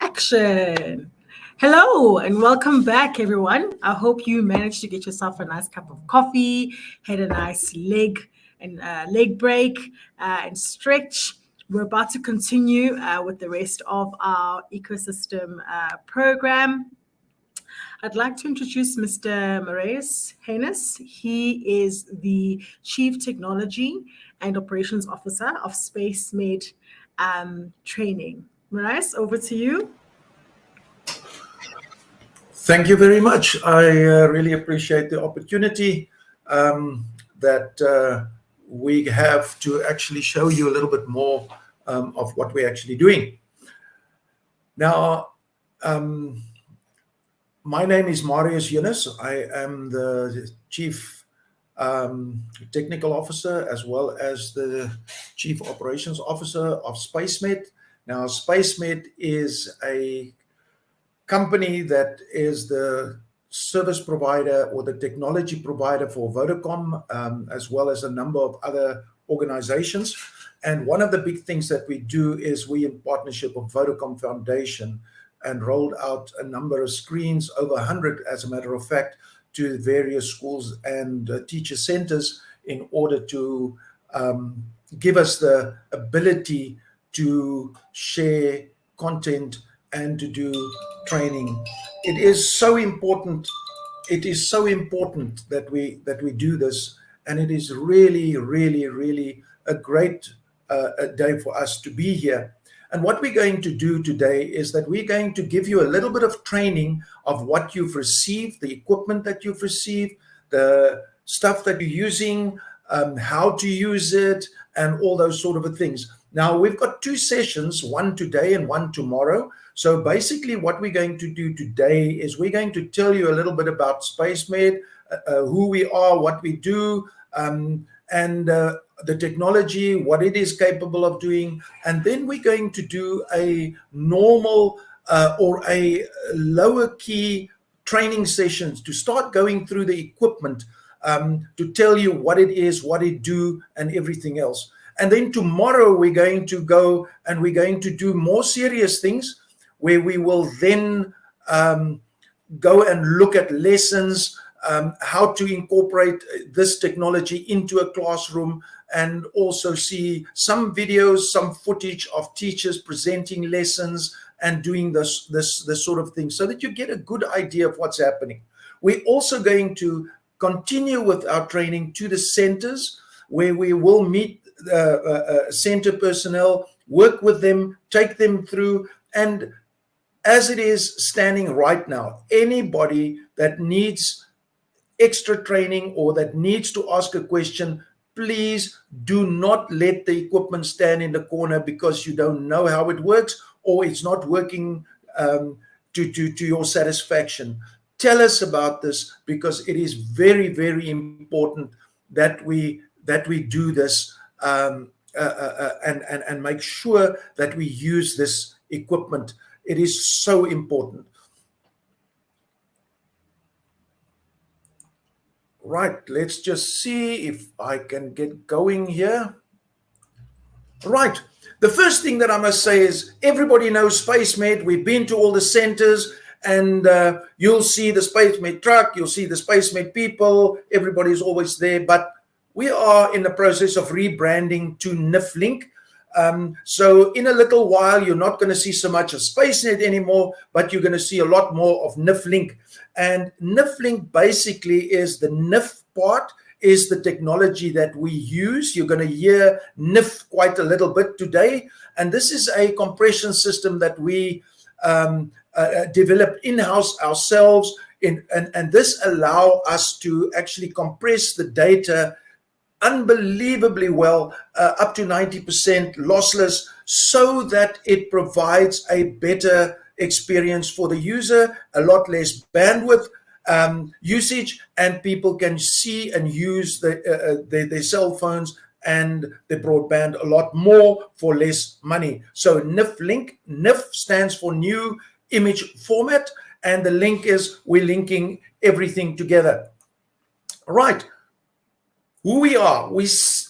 S1: Action. Hello and welcome back, everyone. I hope you managed to get yourself a nice cup of coffee, had a nice leg break and stretch. We're about to continue with the rest of our ecosystem program. I'd like to introduce Mr. Marius Haynes. He is the Chief Technology and Operations Officer of SpaceMed Training. Marius, over to you.
S15: Thank you very much. I really appreciate the opportunity that we have to actually show you a little bit more of what we're actually doing. Now, my name is Marius Yunus. I am the Chief Technical Officer as well as the Chief Operations Officer of SpaceMed. Now, SpaceMed is a company that is the service provider or the technology provider for Vodacom, as well as a number of other organizations. And one of the big things that we do is we, in partnership with Vodacom Foundation, and rolled out a number of screens, over 100 as a matter of fact, to various schools and teacher centers in order to give us the ability to share content and to do training. It is so important. It is so important that we do this, and it is really, really, really a great day for us to be here. And what we're going to do today is that we're going to give you a little bit of training of what you've received, the equipment that you've received, the stuff that you're using, how to use it, and all those sort of things. Now, we've got 2 sessions, one today and one tomorrow. So basically what we're going to do today is we're going to tell you a little bit about SpaceMed, who we are, what we do, and the technology, what it is capable of doing. And then we're going to do a normal or a lower key training sessions to start going through the equipment, to tell you what it is, what it do, and everything else. And then tomorrow we're going to go and we're going to do more serious things where we will then go and look at lessons, how to incorporate this technology into a classroom, and also see some videos, some footage of teachers presenting lessons and doing this sort of thing so that you get a good idea of what's happening. We're also going to continue with our training to the centers where we will meet center personnel, work with them, take them through. And as it is standing right now, anybody that needs extra training or that needs to ask a question, please do not let the equipment stand in the corner because you don't know how it works or it's not working to your satisfaction. Tell us about this because it is very, very important that we do this and make sure that we use this equipment. It is so important. Right, let's just see if I can get going here. Right, the first thing that I must say is everybody knows SpaceMed. We've been to all the centers and you'll see the SpaceMed truck, you'll see the SpaceMed people, everybody's always there, but we are in the process of rebranding to NIFLink. So in a little while, you're not going to see so much of SpaceNet anymore, but you're going to see a lot more of NIFLink. And NIFLink basically is the NIF part, is the technology that we use. You're going to hear NIF quite a little bit today. And this is a compression system that we developed in-house ourselves. And this allows us to actually compress the data unbelievably well, up to 90% lossless, so that it provides a better experience for the user, a lot less bandwidth usage, and people can see and use their cell phones and the broadband a lot more for less money. So NIFLink, NIF stands for New Image Format, and the link is we're linking everything together. Right. Who we are,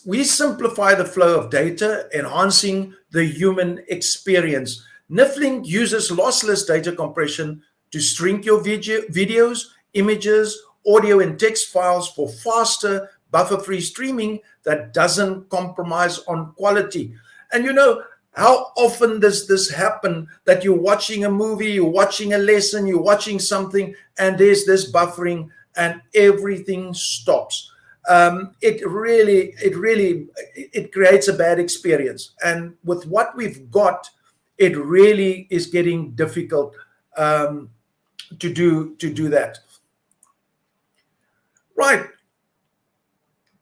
S15: we simplify the flow of data, enhancing the human experience. NIFLink uses lossless data compression to shrink your videos, images, audio, and text files for faster, buffer-free streaming that doesn't compromise on quality. And you know, how often does this happen that you're watching a movie, you're watching a lesson, you're watching something, and there's this buffering and everything stops? It creates a bad experience. And with what we've got, it really is getting difficult to do that. Right.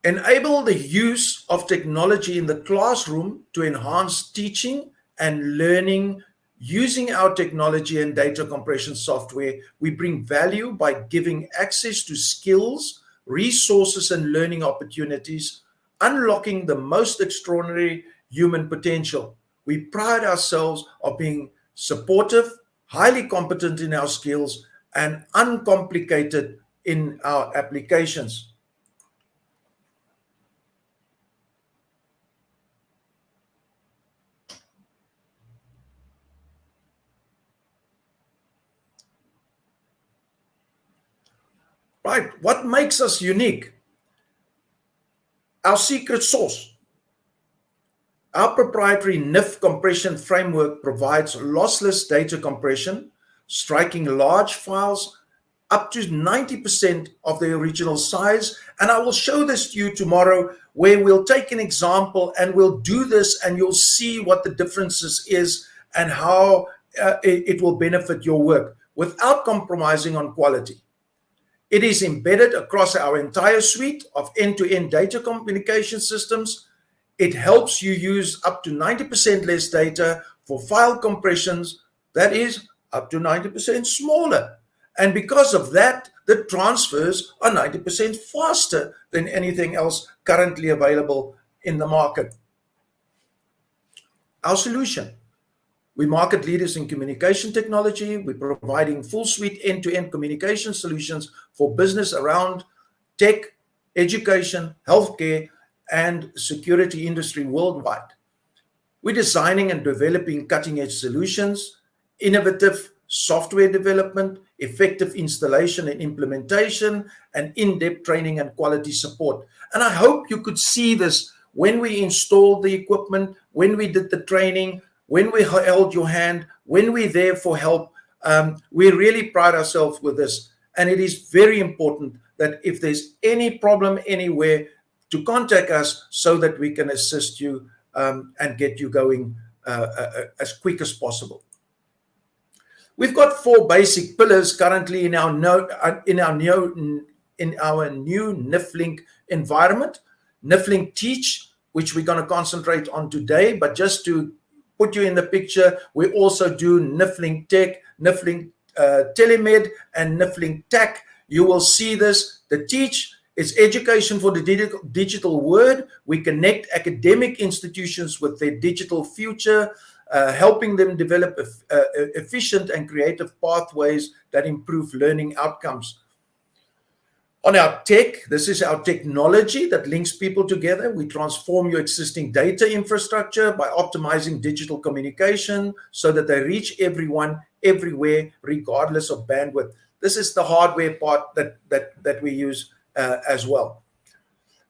S15: Enable the use of technology in the classroom to enhance teaching and learning. Using our technology and data compression software, we bring value by giving access to skills, resources, and learning opportunities, unlocking the most extraordinary human potential. We pride ourselves on being supportive, highly competent in our skills, and uncomplicated in our applications. Right, what makes us unique? Our secret sauce. Our proprietary NIF compression framework provides lossless data compression, striking large files up to 90% of the original size. And I will show this to you tomorrow, where we'll take an example and we'll do this, and you'll see what the differences is and how it will benefit your work without compromising on quality. It is embedded across our entire suite of end-to-end data communication systems. It helps you use up to 90% less data for file compressions, that is up to 90% smaller. And because of that, the transfers are 90% faster than anything else currently available in the market. Our solution. We market leaders in communication technology. We're providing full suite end-to-end communication solutions for business around tech, education, healthcare, and security industry worldwide. We're designing and developing cutting-edge solutions, innovative software development, effective installation and implementation, and in-depth training and quality support. And I hope you could see this when we installed the equipment, when we did the training, when we held your hand, when we're there for help. We really pride ourselves with this. And it is very important that if there's any problem anywhere, to contact us so that we can assist you and get you going as quick as possible. We've got 4 basic pillars currently in our new NIFLink environment. NIFLink Teach, which we're going to concentrate on today, but just to put you in the picture, we also do NIFLink Tech, NIFLink Telemed, and NIFLink TAC. You will see this. The Teach is education for the digital world. We connect academic institutions with their digital future, helping them develop efficient and creative pathways that improve learning outcomes. On our tech, this is our technology that links people together. We transform your existing data infrastructure by optimizing digital communication so that they reach everyone, everywhere, regardless of bandwidth. This is the hardware part that we use as well.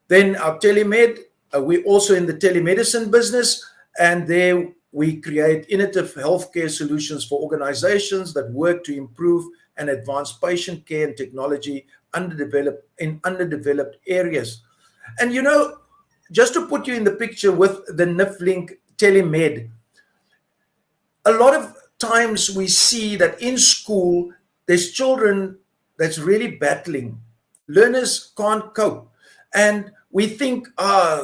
S15: Then our telemed, we're also in the telemedicine business, and there we create innovative healthcare solutions for organizations that work to improve and advance patient care and technology in underdeveloped areas. And you know, just to put you in the picture with the NIFLink Telemed, a lot of times we see that in school, there's children that's really battling. Learners can't cope. And we think,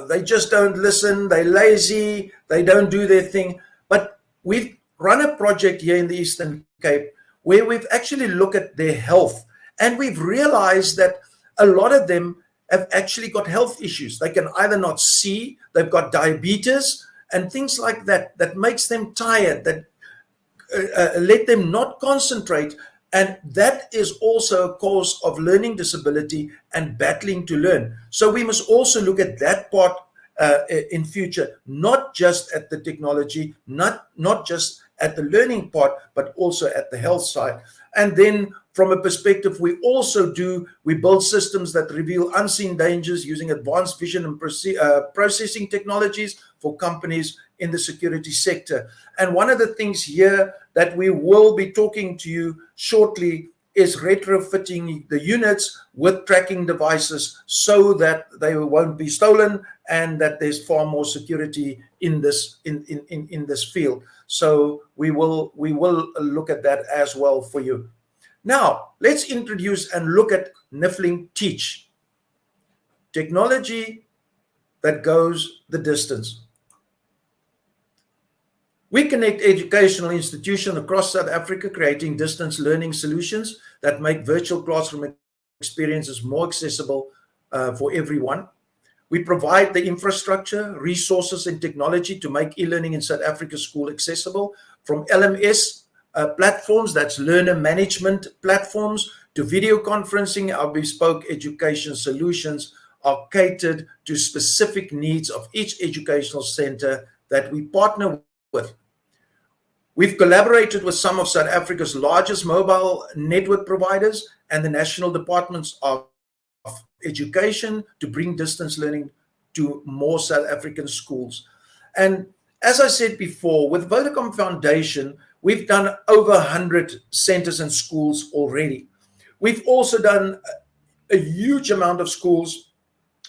S15: they just don't listen, they're lazy, they don't do their thing. But we've run a project here in the Eastern Cape where we've actually looked at their health. And we've realized that a lot of them have actually got health issues. They can either not see, they've got diabetes, and things like that, that makes them tired, that let them not concentrate. And that is also a cause of learning disability and battling to learn. So we must also look at that part in future, not just at the technology, not just at the learning part, but also at the health side. And then from a perspective, we build systems that reveal unseen dangers using advanced vision and processing technologies for companies in the security sector. And one of the things here that we will be talking to you shortly is retrofitting the units with tracking devices so that they won't be stolen and that there's far more security in this in this field. So we will look at that as well for you. Now let's introduce and look at NIFLING Teach, technology that goes the distance. We connect educational institutions across South Africa, creating distance learning solutions that make virtual classroom experiences more accessible for everyone. We provide the infrastructure, resources, and technology to make e-learning in South Africa school accessible, from LMS platforms, that's learner management platforms, to video conferencing. Our bespoke education solutions are catered to specific needs of each educational center that we partner with. We've collaborated with some of South Africa's largest mobile network providers and the national departments of education to bring distance learning to more South African schools. And as I said before, with Vodacom Foundation, we've done over 100 centers and schools already. We've also done a huge amount of schools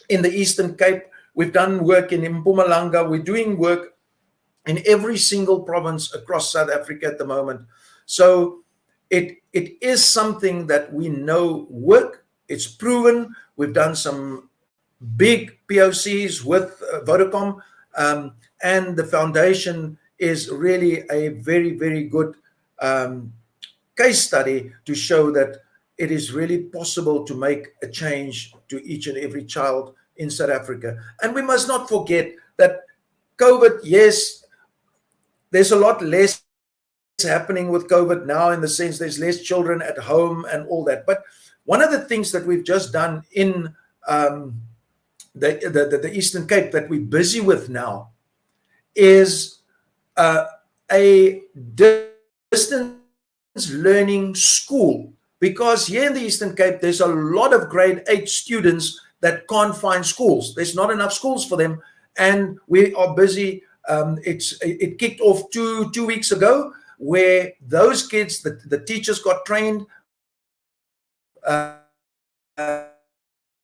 S15: in the Eastern Cape. We've done work in Mpumalanga. We're doing work in every single province across South Africa at the moment. So it is something that we know work. It's proven. We've done some big POCs with Vodacom, and the foundation is really a very, very good case study to show that it is really possible to make a change to each and every child in South Africa. And we must not forget that COVID, yes, there's a lot less happening with COVID now, in the sense there's less children at home and all that. But one of the things that we've just done in the Eastern Cape that we're busy with now is a distance learning school. Because here in the Eastern Cape, there's a lot of grade 8 students that can't find schools. There's not enough schools for them. And we are busy. It kicked off two weeks ago, where those kids, the teachers got trained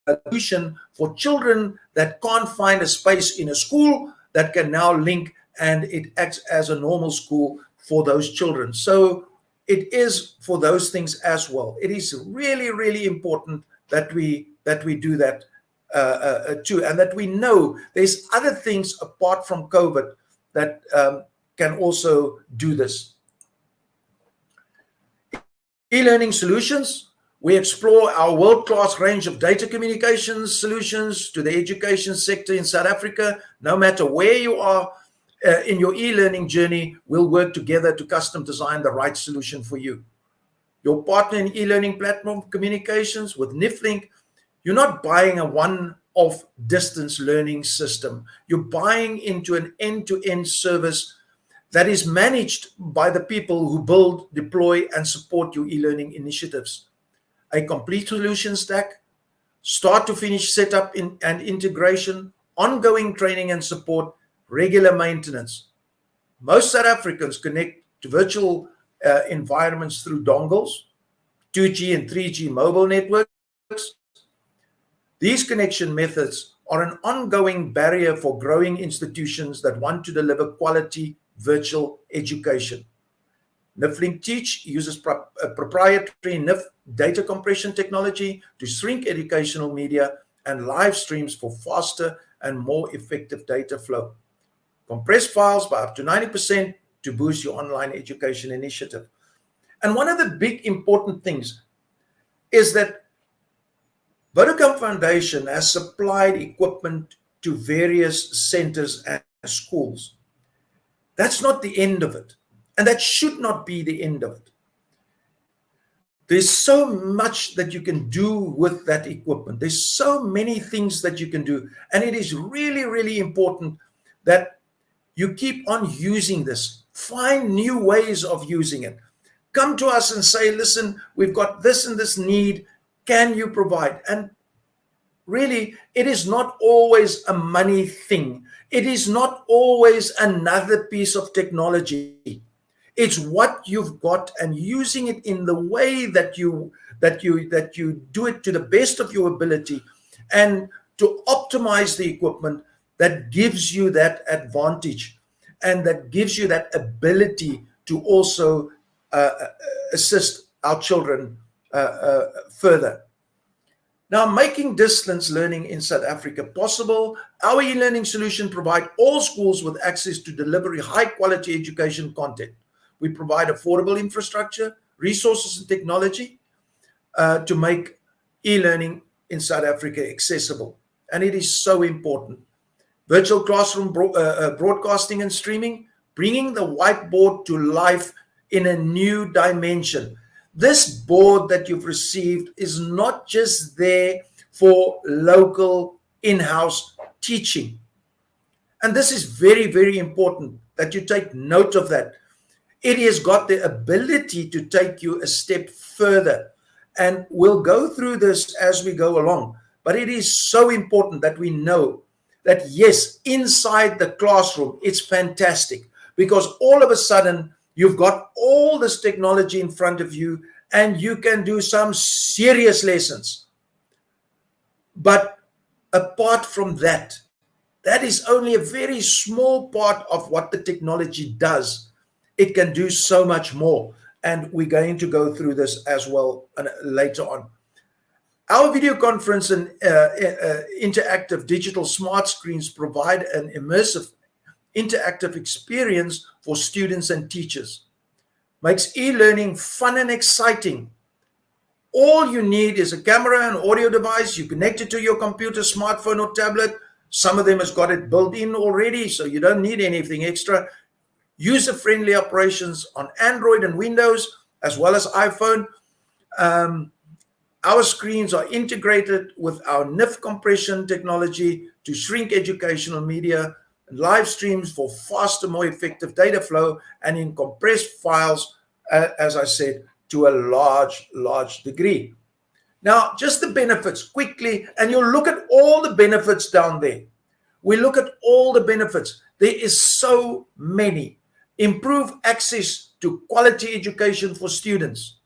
S15: solution for children that can't find a space in a school that can now link, and it acts as a normal school for those children. So it is for those things as well. It is really, really important that we do that too, and that we know there's other things apart from COVID that can also do this. E-learning solutions. We explore our world-class range of data communications solutions to the education sector in South Africa. No matter where you are in your e-learning journey, we'll work together to custom design the right solution for you. Your partner in e-learning platform communications with NIFLING, you're not buying a one-off distance learning system. You're buying into an end-to-end service that is managed by the people who build, deploy, and support your e-learning initiatives. A complete solution stack, start to finish setup and integration, ongoing training and support, regular maintenance. Most South Africans connect to virtual environments through dongles, 2G and 3G mobile networks. These connection methods are an ongoing barrier for growing institutions that want to deliver quality virtual education. NIFLING Teach uses proprietary NIF data compression technology to shrink educational media and live streams for faster and more effective data flow. Compress files by up to 90% to boost your online education initiative. And one of the big important things is that Vodacom Foundation has supplied equipment to various centers and schools. That's not the end of it. And that should not be the end of it. There's so much that you can do with that equipment. There's so many things that you can do. And it is really, really important that you keep on using this. Find new ways of using it. Come to us and say, listen, we've got this and this need. Can you provide? And really, it is not always a money thing. It is not always another piece of technology. It's what you've got and using it in the way that you do it to the best of your ability, and to optimize the equipment that gives you that advantage and that gives you that ability to also assist our children further. Now, making distance learning in South Africa possible, our e-learning solution provides all schools with access to deliver high-quality education content. We provide affordable infrastructure, resources, and technology to make e-learning in South Africa accessible. And it is so important. Virtual classroom broadcasting and streaming, bringing the whiteboard to life in a new dimension. This board that you've received is not just there for local in-house teaching. And this is very, very important that you take note of that. It has got the ability to take you a step further. And we'll go through this as we go along. But it is so important that we know that, yes, inside the classroom, it's fantastic, because all of a sudden, you've got all this technology in front of you and you can do some serious lessons. But apart from that, that is only a very small part of what the technology does. It can do so much more. And we're going to go through this as well later on. Our video conference and interactive digital smart screens provide an immersive interactive experience for students and teachers. Makes e-learning fun and exciting. All you need is a camera and audio device. You connect it to your computer, smartphone, or tablet. Some of them has got it built in already, so you don't need anything extra. User-friendly operations on Android and Windows, as well as iPhone. Our screens are integrated with our NIF compression technology to shrink educational media, live streams for faster, more effective data flow, and in compressed files, as I said, to a large degree. Now, just the benefits quickly, and you'll look at all the benefits down there. We look at all the benefits. There is so many. Improve access to quality education for students.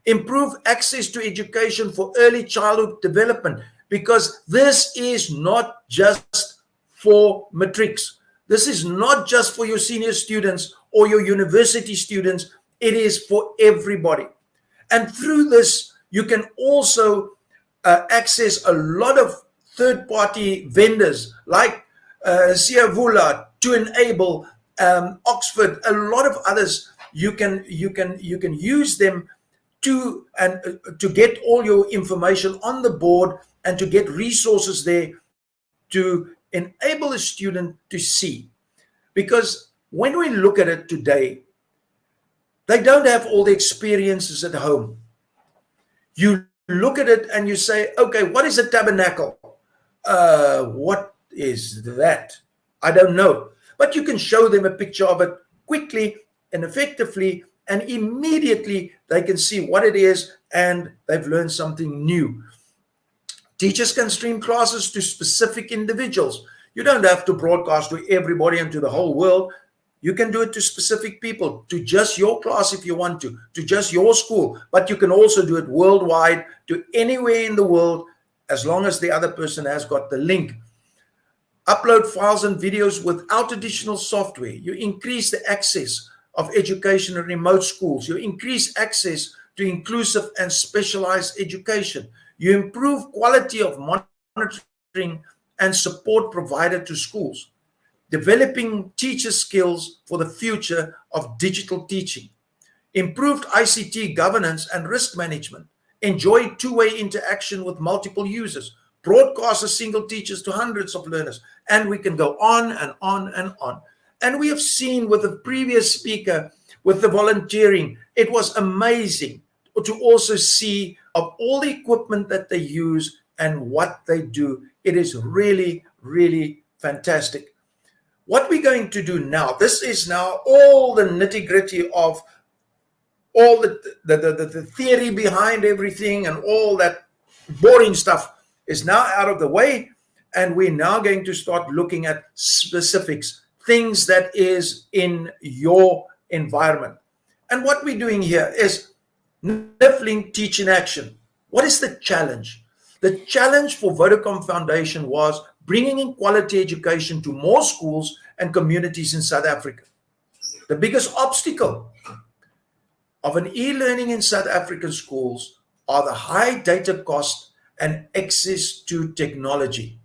S15: Improve access to education for early childhood development, because this is not just for matrics. This is not just for your senior students or your university students. It is for everybody. And through this, you can also access a lot of third-party vendors like Siavula, to enable Oxford, a lot of others. You can use them to get all your information on the board and to get resources there to enable a student to see. Because when we look at it today, they don't have all the experiences at home. You look at it and you say, okay, what is a tabernacle? What is that? I don't know. But you can show them a picture of it quickly and effectively, and immediately they can see what it is and they've learned something new. Teachers can stream classes to specific individuals. You don't have to broadcast to everybody and to the whole world. You can do it to specific people, to just your class if you want to just your school. But you can also do it worldwide, to anywhere in the world, as long as the other person has got the link. Upload files and videos without additional software. You increase the access of education in remote schools. You increase access to inclusive and specialized education. You improve quality of monitoring and support provided to schools. Developing teacher skills for the future of digital teaching. Improved ICT governance and risk management. Enjoy two-way interaction with multiple users. Broadcast a single teachers to hundreds of learners. And we can go on and on and on. And we have seen with the previous speaker, with the volunteering, it was amazing. to also see of all the equipment that they use and what they do. It is really, really fantastic. What we're going to do now, this is now all the nitty-gritty of all the theory behind everything, and all that boring stuff is now out of the way, and we're now going to start looking at specifics, things that is in your environment. And what we're doing here is NIFLING Teach in Action. What is the challenge? The challenge for Vodacom Foundation was bringing in quality education to more schools and communities in South Africa. The biggest obstacle of an e-learning in South African schools are the high data cost and access to technology.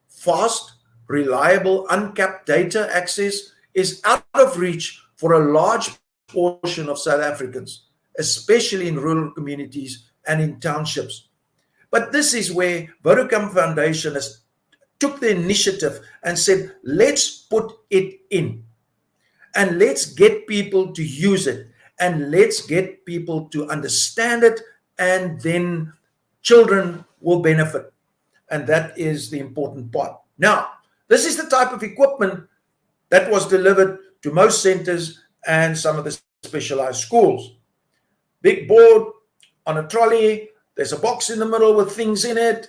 S15: Fast, reliable, uncapped data access is out of reach for a large portion of South Africans, especially in rural communities and in townships. But this is where Vodacom Foundation has took the initiative and said, let's put it in, and let's get people to use it, and let's get people to understand it, and then children will benefit. And that is the important part. Now, this is the type of equipment that was delivered to most centers and some of the specialized schools. Big board on a trolley, there's a box in the middle with things in it,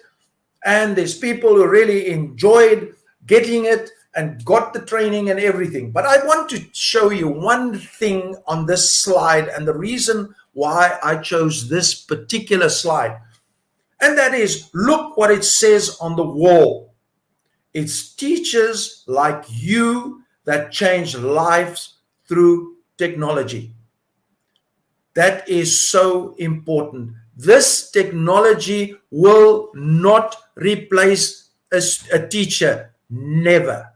S15: and there's people who really enjoyed getting it and got the training and everything. But I want to show you one thing on this slide, and the reason why I chose this particular slide. And that is, look what it says on the wall. It's teachers like you that change lives through technology. That is so important. This technology will not replace a teacher, never.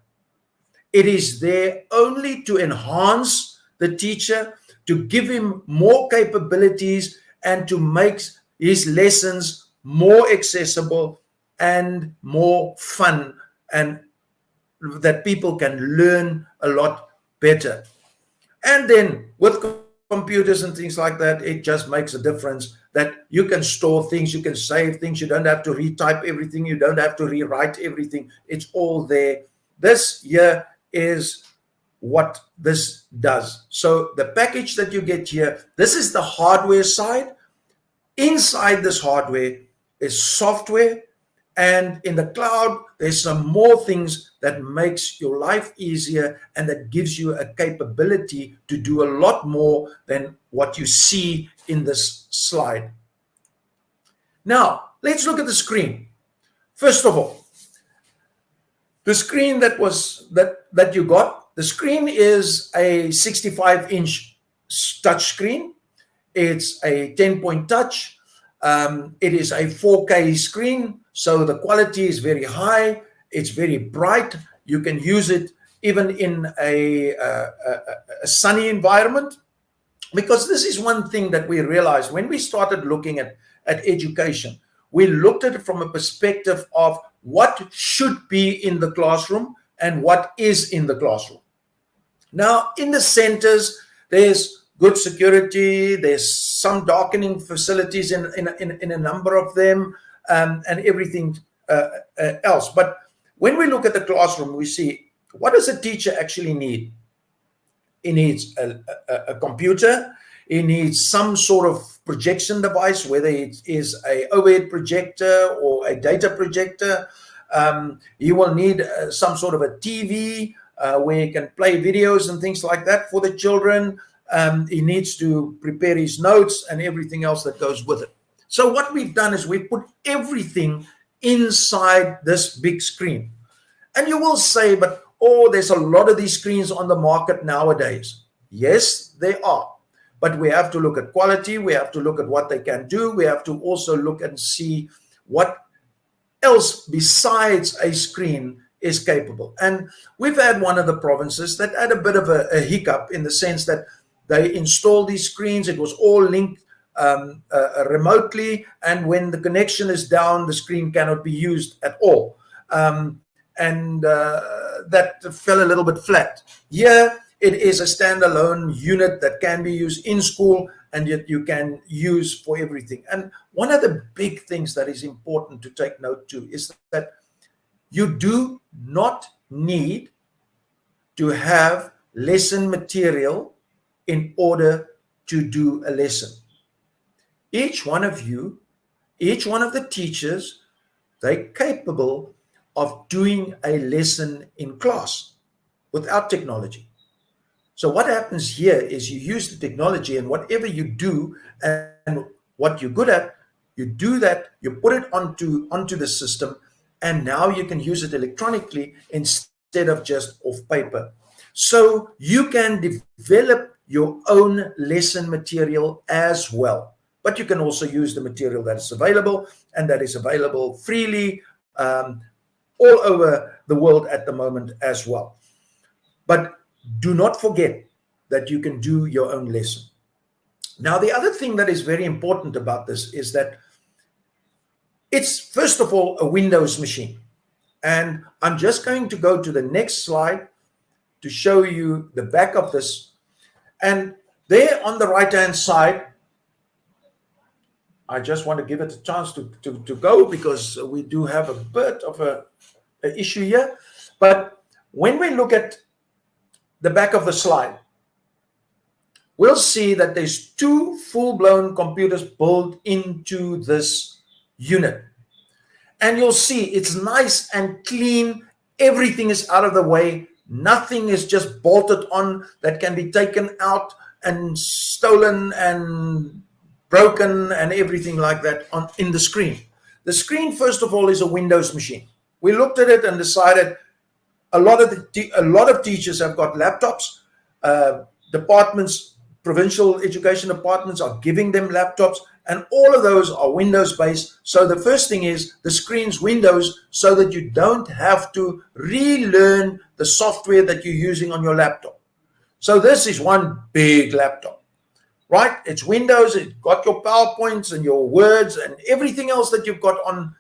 S15: It is there only to enhance the teacher, to give him more capabilities, and to make his lessons more accessible and more fun, and that people can learn a lot better. And then with computers and things like that, it just makes a difference that you can store things, you can save things, you don't have to retype everything, you don't have to rewrite everything. It's all there. This here is what this does. So the package that you get here, this is the hardware side. Inside this hardware is software, and in the cloud there's some more things that makes your life easier, and that gives you a capability to do a lot more than what you see in this slide. Now let's look at the screen. First of all, the screen that you got, the screen is a 65-inch touch screen. It's a 10-point touch. It is a 4K screen, so the quality is very high. It's very bright. You can use it even in a sunny environment, because this is one thing that we realized when we started looking at education. We looked at it from a perspective of what should be in the classroom and what is in the classroom. Now, in the centers, there's good security, there's some darkening facilities in a number of them, and everything else. But when we look at the classroom, we see, what does a teacher actually need? He needs a computer, he needs some sort of projection device, whether it is a overhead projector or a data projector. He will need some sort of a TV where he can play videos and things like that for the children. He needs to prepare his notes and everything else that goes with it. So what we've done is we've put everything inside this big screen. And you will say, but there's a lot of these screens on the market nowadays. Yes, they are. But we have to look at quality. We have to look at what they can do. We have to also look and see what else besides a screen is capable. And we've had one of the provinces that had a bit of a hiccup, in the sense that they installed these screens. It was all linked remotely, and when the connection is down, the screen cannot be used at all. That fell a little bit flat. Here It is a standalone unit that can be used in school, and yet you can use for everything. And one of the big things that is important to take note to is that you do not need to have lesson material in order to do a lesson. Each one of you, each one of the teachers, they're capable of doing a lesson in class without technology. So what happens here is you use the technology, and whatever you do and what you're good at, you do that, you put it onto the system, and now you can use it electronically instead of just off paper. So you can develop your own lesson material as well. But you can also use the material that is available, and that is available freely all over the world at the moment as well. But do not forget that you can do your own lesson. Now, the other thing that is very important about this is that it's, first of all, a Windows machine. And I'm just going to go to the next slide to show you the back of this. And there on the right-hand side, I just want to give it a chance to go, because we do have a bit of an issue here. But when we look at the back of the slide, we'll see that there's two full-blown computers built into this unit. And you'll see it's nice and clean. Everything is out of the way. Nothing is just bolted on that can be taken out and stolen and broken and everything like that in the screen. The screen, first of all, is a Windows machine. We looked at it and decided a lot of teachers have got laptops. Departments, provincial education departments are giving them laptops, and all of those are Windows based. So the first thing is the screen's Windows, so that you don't have to relearn the software that you're using on your laptop. So this is one big laptop, right? It's Windows. It's got your PowerPoints and your Words and everything else that you've got on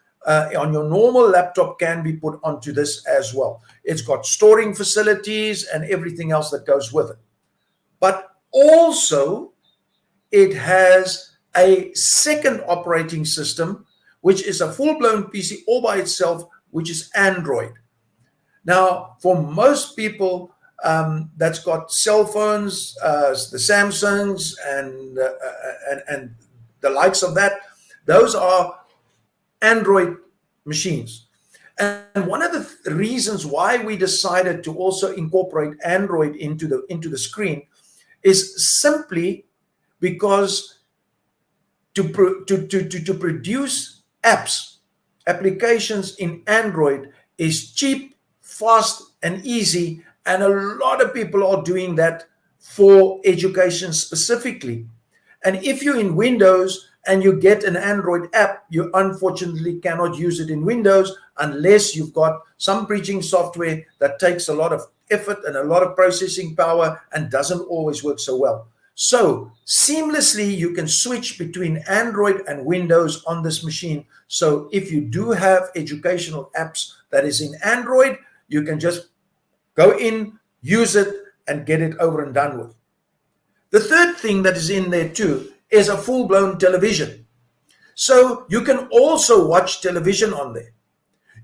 S15: your normal laptop can be put onto this as well. It's got storing facilities and everything else that goes with it. But also it has a second operating system, which is a full-blown PC all by itself, which is Android. Now, for most people that's got cell phones, the Samsungs and the likes of that, those are Android machines. And one of the reasons why we decided to also incorporate Android into the screen is simply because to produce applications in Android is cheap, fast, and easy, and a lot of people are doing that for education specifically. And if you're in Windows and you get an Android app, you unfortunately cannot use it in Windows unless you've got some bridging software that takes a lot of effort and a lot of processing power and doesn't always work so well. So seamlessly, you can switch between Android and Windows on this machine. So if you do have educational apps that is in Android, you can just go in, use it, and get it over and done with. The third thing that is in there too is a full-blown television. So you can also watch television on there.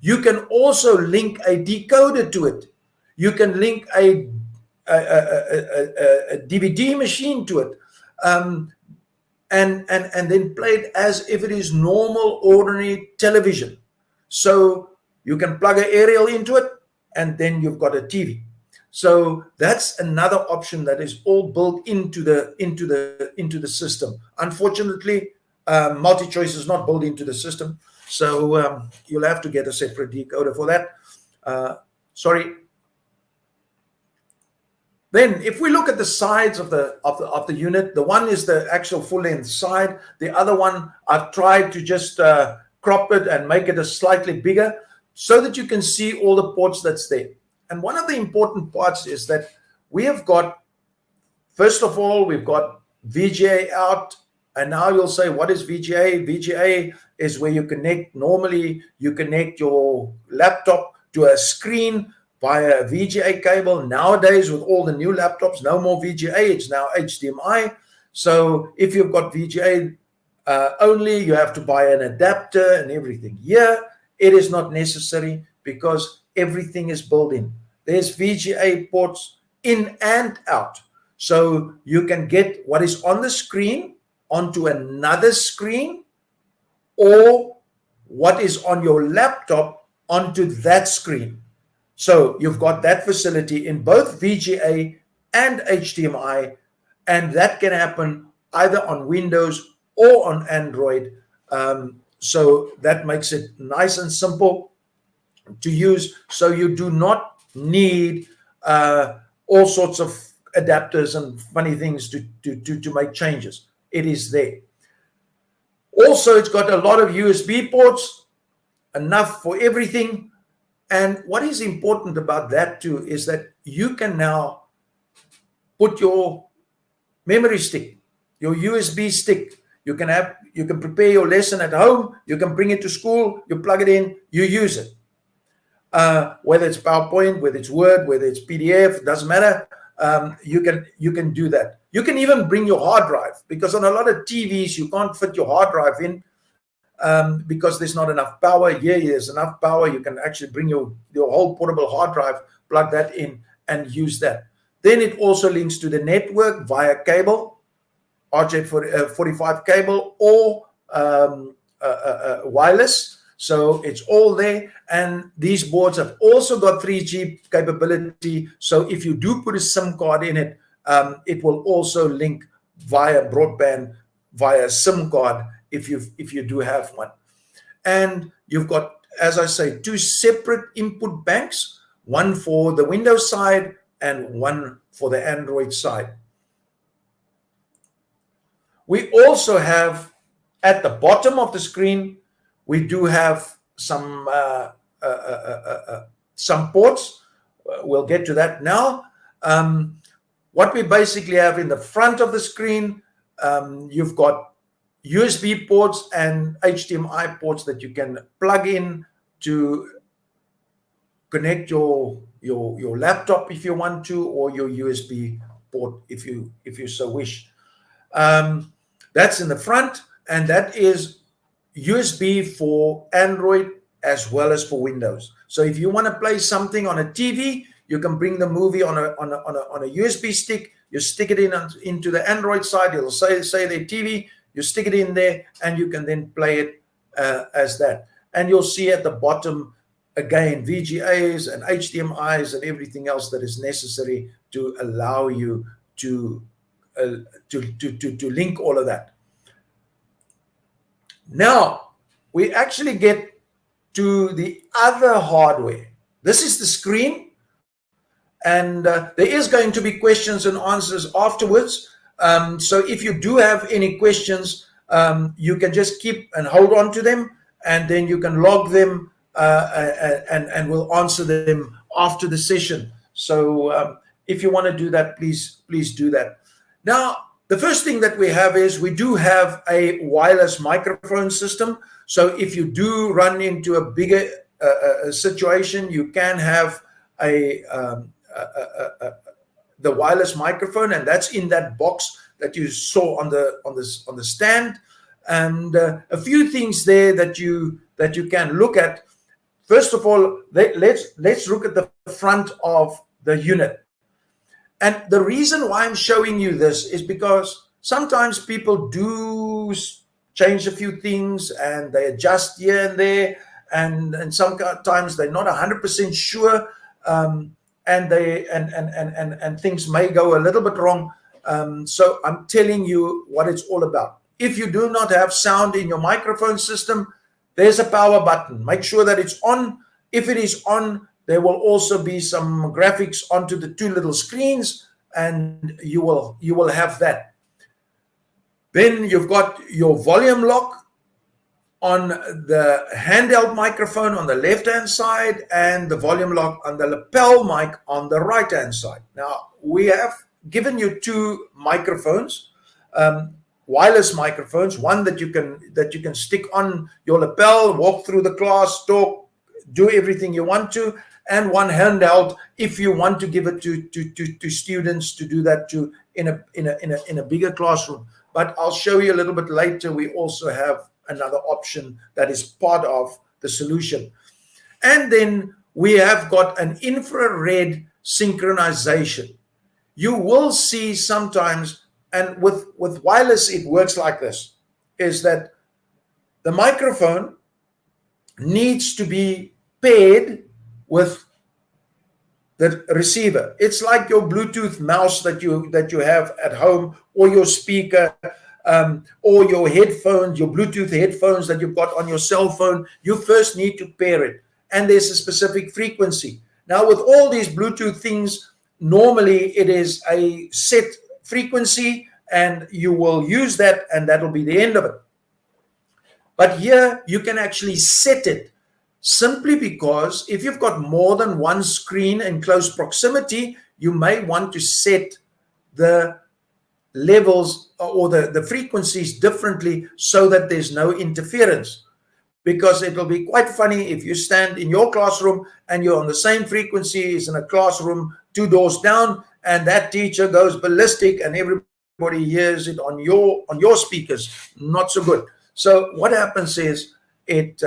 S15: You can also link a decoder to it. You can link a DVD machine to it, and then play it as if it is normal, ordinary television. So you can plug an aerial into it, and then you've got a TV. So that's another option that is all built into the system. Unfortunately, multi-choice is not built into the system, so you'll have to get a separate decoder for that. Sorry. Then, if we look at the sides of the unit, the one is the actual full-length side. The other one, I've tried to just crop it and make it a slightly bigger so that you can see all the ports that's there. And one of the important parts is that we have got, first of all, we've got VGA out. And now you'll say, what is VGA? VGA is where you connect, normally you connect your laptop to a screen via a VGA cable. Nowadays, with all the new laptops, no more VGA, it's now HDMI. So if you've got VGA only, you have to buy an adapter and everything. Here, it is not necessary because everything is built in. There's VGA ports in and out. So you can get what is on the screen onto another screen, or what is on your laptop onto that screen. So you've got that facility in both VGA and HDMI, and that can happen either on Windows or on Android. So that makes it nice and simple to use. So you do not need all sorts of adapters and funny things to make changes. It is there. Also, it's got a lot of USB ports, enough for everything. And what is important about that too is that you can now put your memory stick, your USB stick. You can prepare your lesson at home. You can bring it to school. You plug it in. You use it. Whether it's PowerPoint, whether it's Word, whether it's PDF, doesn't matter. You can do that. You can even bring your hard drive, because on a lot of TVs you can't fit your hard drive in because there's not enough power. Here there's enough power. You can actually bring your whole portable hard drive, plug that in, and use that. Then it also links to the network via cable, RJ45 cable, or wireless. So it's all there. And these boards have also got 3G capability. So if you do put a SIM card in it, it will also link via broadband, via SIM card, if you do have one. And you've got, as I say, two separate input banks, one for the Windows side and one for the Android side. We also have, at the bottom of the screen, we do have some ports. We'll get to that now. What we basically have in the front of the screen, you've got USB ports and HDMI ports that you can plug in to connect your laptop if you want to, or your USB port if you so wish. That's in the front, and that is USB for Android as well as for Windows. So if you want to play something on a TV, you can bring the movie on a USB stick. You stick it into the Android side. It'll say the TV. You stick it in there, and you can then play it as that. And you'll see at the bottom again VGAs and HDMIs and everything else that is necessary to allow you to link all of that. Now we actually get to the other hardware. This is the screen, and there is going to be questions and answers afterwards. So if you do have any questions, you can just keep and hold on to them, and then you can log them and we'll answer them after the session. So if you want to do that, please do that. Now, the first thing that we have is we do have a wireless microphone system. So if you do run into a bigger situation, you can have the wireless microphone, and that's in that box that you saw on the stand. And a few things there that you can look at. First of all, let's look at the front of the unit. And the reason why I'm showing you this is because sometimes people do change a few things and they adjust here and there, and sometimes they're not 100% sure, and things may go a little bit wrong. So I'm telling you what it's all about. If you do not have sound in your microphone system, there's a power button. Make sure that it's on. If it is on, there will also be some graphics onto the two little screens, and you will have that. Then you've got your volume lock on the handheld microphone on the left-hand side, and the volume lock on the lapel mic on the right-hand side. Now, we have given you two microphones, wireless microphones, one that you can stick on your lapel, walk through the class, talk, do everything you want to, and one handheld if you want to give it to students to do that in a bigger classroom. But I'll show you a little bit later. We also have another option that is part of the solution. And then we have got an infrared synchronization. You will see sometimes, and with wireless it works like this, is that the microphone needs to be paired with the receiver. It's like your Bluetooth mouse that you have at home, or your speaker, or your headphones, your Bluetooth headphones that you've got on your cell phone. You first need to pair it, and there's a specific frequency. Now, with all these Bluetooth things, normally it is a set frequency, and you will use that, and that'll be the end of it. But here you can actually set it, simply because if you've got more than one screen in close proximity, you may want to set the levels or the frequencies differently so that there's no interference. Because it'll be quite funny if you stand in your classroom and you're on the same frequency as in a classroom 2 doors down, and that teacher goes ballistic and everybody hears it on your speakers. Not so good. So what happens is it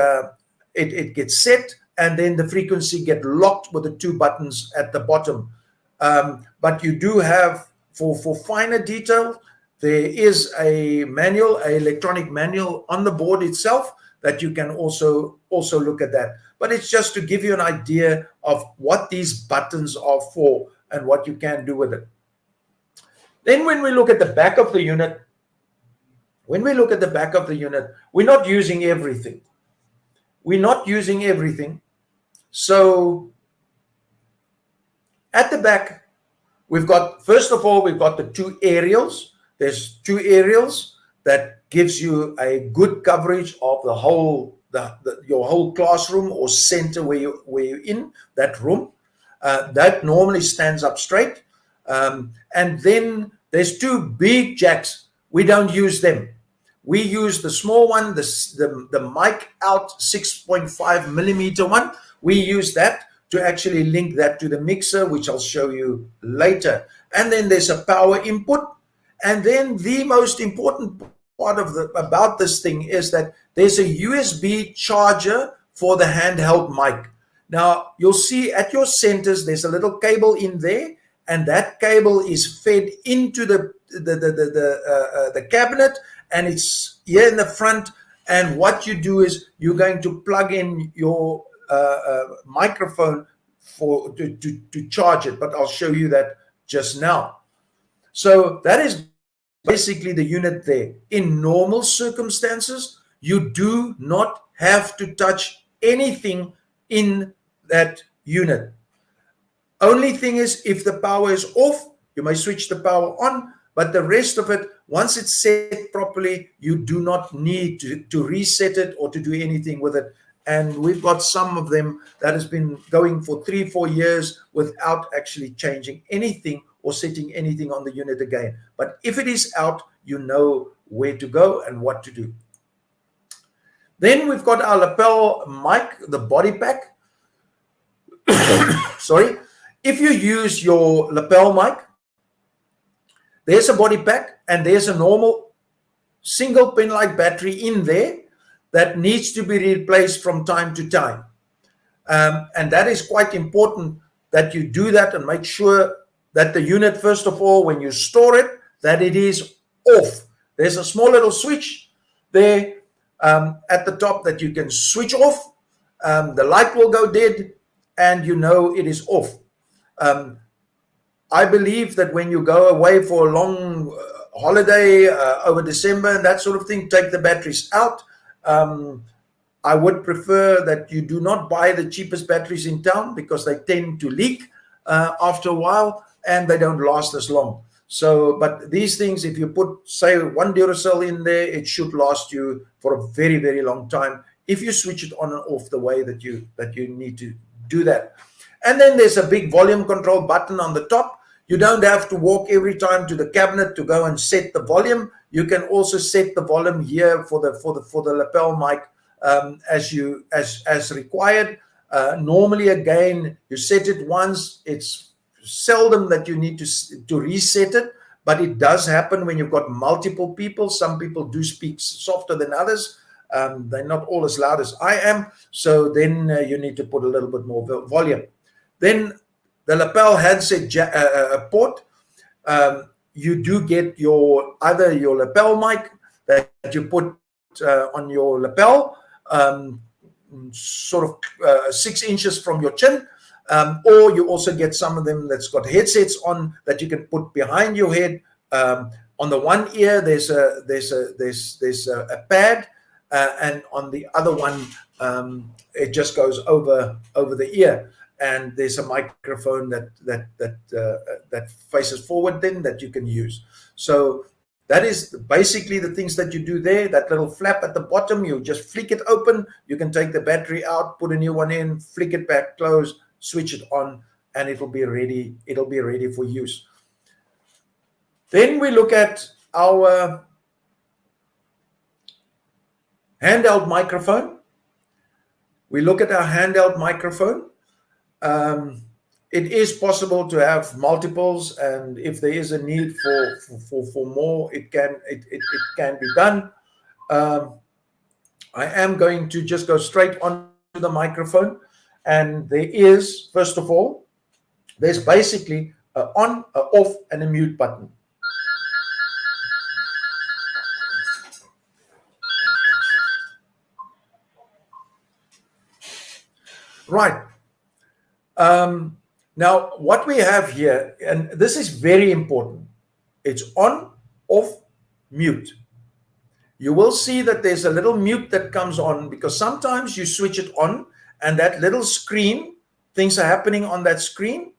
S15: gets set, and then the frequency get locked with the 2 buttons at the bottom. But you do have, for finer detail, there is a manual, an electronic manual on the board itself, that you can also look at that. But it's just to give you an idea of what these buttons are for and what you can do with it. Then when we look at the back of the unit, we're not using everything. So at the back, first of all, we've got the 2 aerials. There's 2 aerials that gives you a good coverage of the whole, your whole classroom or center where you're in that room. That normally stands up straight. And then there's 2 big jacks. We don't use them. We use the small one, the mic out 6.5 millimeter one. We use that to actually link that to the mixer, which I'll show you later. And then there's a power input. And then the most important part about this thing is that there's a USB charger for the handheld mic. Now you'll see at your centers there's a little cable in there, and that cable is fed into the cabinet, and it's here in the front. And what you do is you're going to plug in your microphone to charge it, but I'll show you that just now. So that is basically the unit there. In normal circumstances, you do not have to touch anything in that unit. Only thing is, if the power is off, you may switch the power on, but the rest of it, once it's set properly, you do not need to reset it or to do anything with it. And we've got some of them that has been going for 3-4 years without actually changing anything or setting anything on the unit again. But if it is out, you know where to go and what to do. Then we've got our lapel mic, the body pack. Sorry. If you use your lapel mic, there's a body pack and there's a normal single pin-like battery in there that needs to be replaced from time to time. And that is quite important that you do that and make sure that the unit, first of all, when you store it, that it is off. There's a small little switch there at the top that you can switch off. The light will go dead and you know it is off. I believe that when you go away for a long holiday over December and that sort of thing, take the batteries out. I would prefer that you do not buy the cheapest batteries in town because they tend to leak after a while and they don't last as long. So, but these things, if you put, say, 1 Duracell in there, it should last you for a very, very long time if you switch it on and off the way that you need to do that. And then there's a big volume control button on the top. You don't have to walk every time to the cabinet to go and set the volume. You can also set the volume here for the lapel mic as required. Normally, again, you set it once. It's seldom that you need to reset it, but it does happen when you've got multiple people. Some people do speak softer than others. They're not all as loud as I am. So then you need to put a little bit more volume. Then the lapel handset port, you do get either your lapel mic that you put on your lapel, sort of 6 inches from your chin, or you also get some of them that's got headsets on that you can put behind your head. On the one ear, there's a pad, and on the other one, it just goes over the ear. And there's a microphone that faces forward then that you can use. So that is basically the things that you do there. That little flap at the bottom, you just flick it open. You can take the battery out, put a new one in, flick it back, close, switch it on, and it'll be ready. It'll be ready for use. Then we look at our handheld microphone. We look at our handheld microphone. It is possible to have multiples, and if there is a need for more, it can be done. I am going to just go straight on to the microphone, and there is, first of all, there's basically an on, an off, and a mute button. Right. Now, what we have here, and this is very important, it's on, off, mute. You will see that there's a little mute that comes on because sometimes you switch it on and that little screen, things are happening on that screen,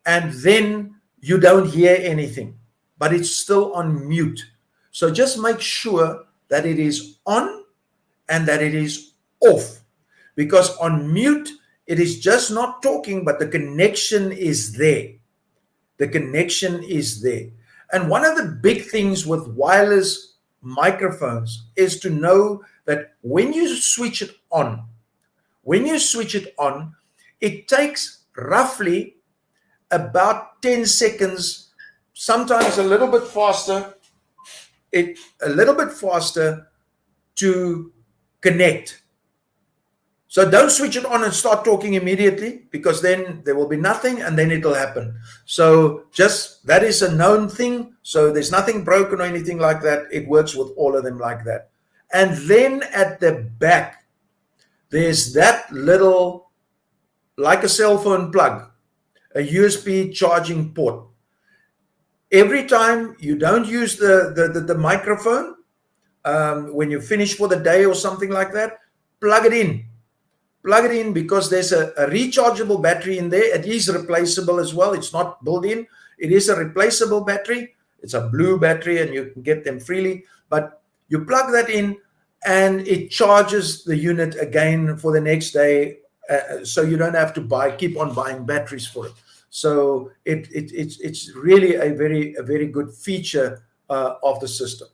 S15: and then you don't hear anything, but it's still on mute. So just make sure that it is on and that it is off, because on mute, it is just not talking, but the connection is there. The connection is there. And one of the big things with wireless microphones is to know that when you switch it on, it takes roughly about 10 seconds, sometimes a little bit faster, to connect. So don't switch it on and start talking immediately, because then there will be nothing and then it'll happen. So just, that is a known thing. So there's nothing broken or anything like that. It works with all of them like that. And then at the back, there's that little, like a cell phone plug, a USB charging port. Every time you don't use the microphone, when you finish for the day or something like that, plug it in. Plug it in, because there's a rechargeable battery in there. It is replaceable as well. It's not built in. It is a replaceable battery. It's a blue battery and you can get them freely. But you plug that in and it charges the unit again for the next day. So you don't have to keep on buying batteries for it. So it's really a very good feature of the system.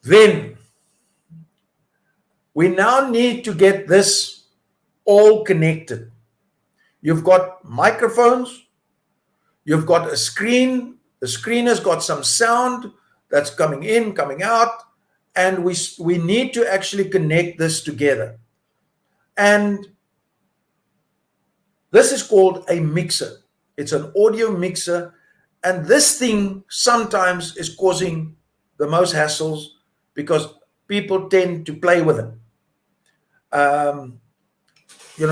S15: Then we now need to get this all connected. You've got microphones, you've got a screen, the screen has got some sound that's coming in, coming out, and we need to actually connect this together. And this is called a mixer. It's an audio mixer, and this thing sometimes is causing the most hassles because people tend to play with them.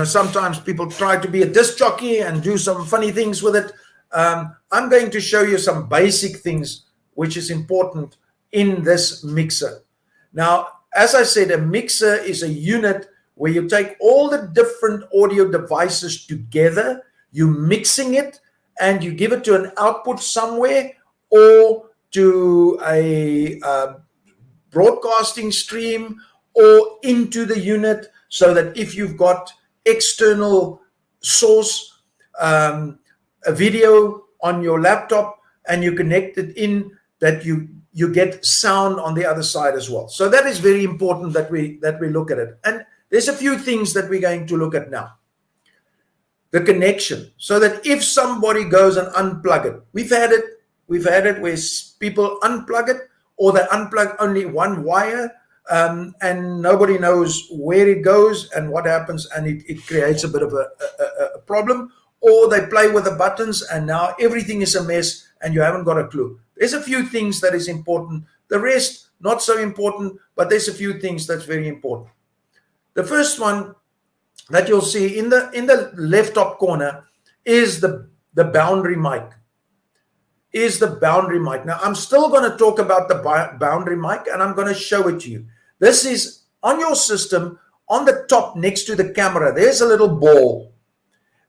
S15: Sometimes people try to be a disc jockey and do some funny things with it. I'm going to show you some basic things which is important in this mixer. Now, as I said, a mixer is a unit where you take all the different audio devices together, you're mixing it, and you give it to an output somewhere or to a broadcasting stream or into the unit, so that if you've got external source, a video on your laptop and you connect it in, that you get sound on the other side as well. So that is very important that we look at it. And There's a few things that we're going to look at now. The connection, so that if somebody goes and unplug it, we've had it where people unplug it, or they unplug only one wire, and nobody knows where it goes and what happens, and it creates a bit of a problem. Or they play with the buttons and now everything is a mess and you haven't got a clue. There's a few things that is important. The rest, not so important, but there's a few things that's very important. The first one that you'll see in the left top corner is the boundary mic. Now, I'm still going to talk about the boundary mic and I'm going to show it to you. This is on your system, on the top next to the camera. There's a little ball,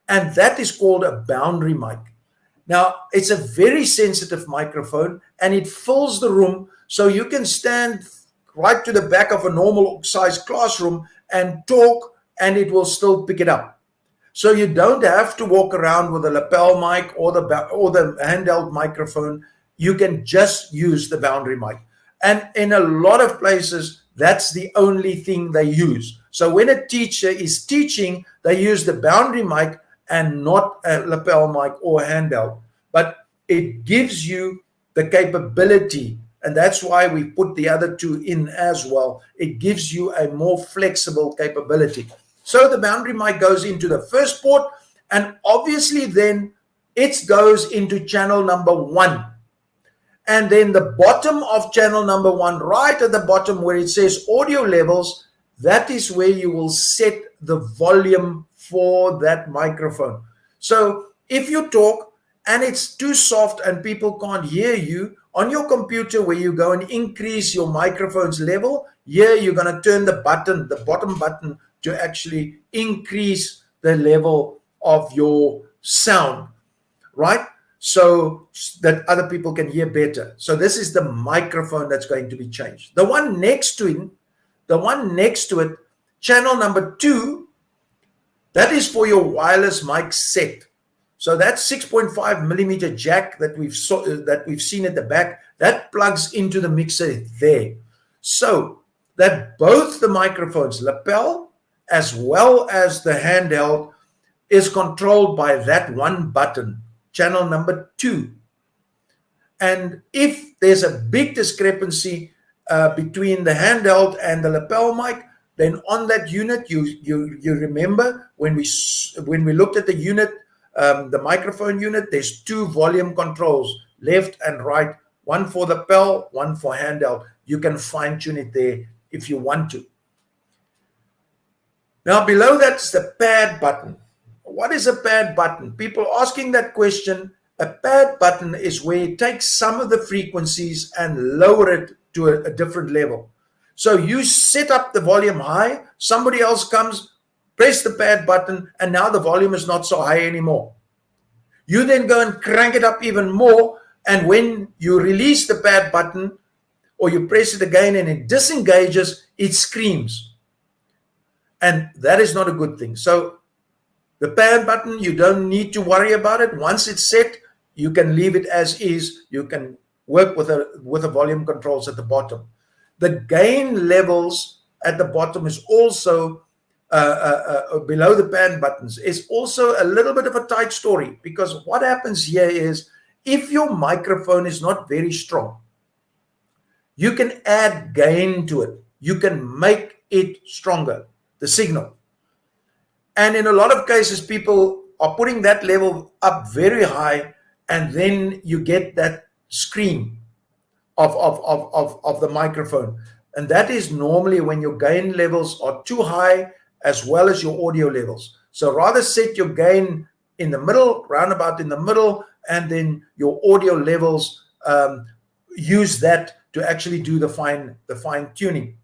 S15: and that is called a boundary mic. Now, it's a very sensitive microphone and it fills the room, so you can stand right to the back of a normal sized classroom and talk and it will still pick it up. So you don't have to walk around with a lapel mic or the handheld microphone. You can just use the boundary mic. And in a lot of places, that's the only thing they use. So when a teacher is teaching, they use the boundary mic and not a lapel mic or handheld. But it gives you the capability, and that's why we put the other two in as well. It gives you a more flexible capability. So the boundary mic goes into the first port, and obviously then it goes into channel number 1. And then the bottom of channel number 1, right at the bottom where it says audio levels, that is where you will set the volume for that microphone. So if you talk and it's too soft and people can't hear you, on your computer where you go and increase your microphone's level, here you're going to turn the button, the bottom button, to actually increase the level of your sound, right? So that other people can hear better. So this is the microphone that's going to be changed. The one next to it, channel number 2, that is for your wireless mic set. So that 6.5 millimeter jack that we've seen at the back, that plugs into the mixer there. So that both the microphones, lapel as well as the handheld, is controlled by that one button, channel number 2. And if there's a big discrepancy between the handheld and the lapel mic, then on that unit, you remember when we looked at the unit, the microphone unit, there's 2 volume controls, left and right, one for the lapel, one for handheld. You can fine tune it there if you want to. Now below that's the pad button. What is a pad button? People asking that question. A pad button is where you take some of the frequencies and lower it to a different level. So you set up the volume high, somebody else comes, press the pad button, and now the volume is not so high anymore. You then go and crank it up even more, and when you release the pad button or you press it again and it disengages, it screams. And that is not a good thing. So the pad button, you don't need to worry about it. Once it's set, you can leave it as is. You can work with the volume controls at the bottom. The gain levels at the bottom is also below the pad buttons is also a little bit of a tight story, because what happens here is if your microphone is not very strong, you can add gain to it. You can make it stronger, the signal. And in a lot of cases, people are putting that level up very high, and then you get that scream of the microphone. And that is normally when your gain levels are too high as well as your audio levels. So rather set your gain in the middle, roundabout in the middle, and then your audio levels, use that to actually do the fine tuning.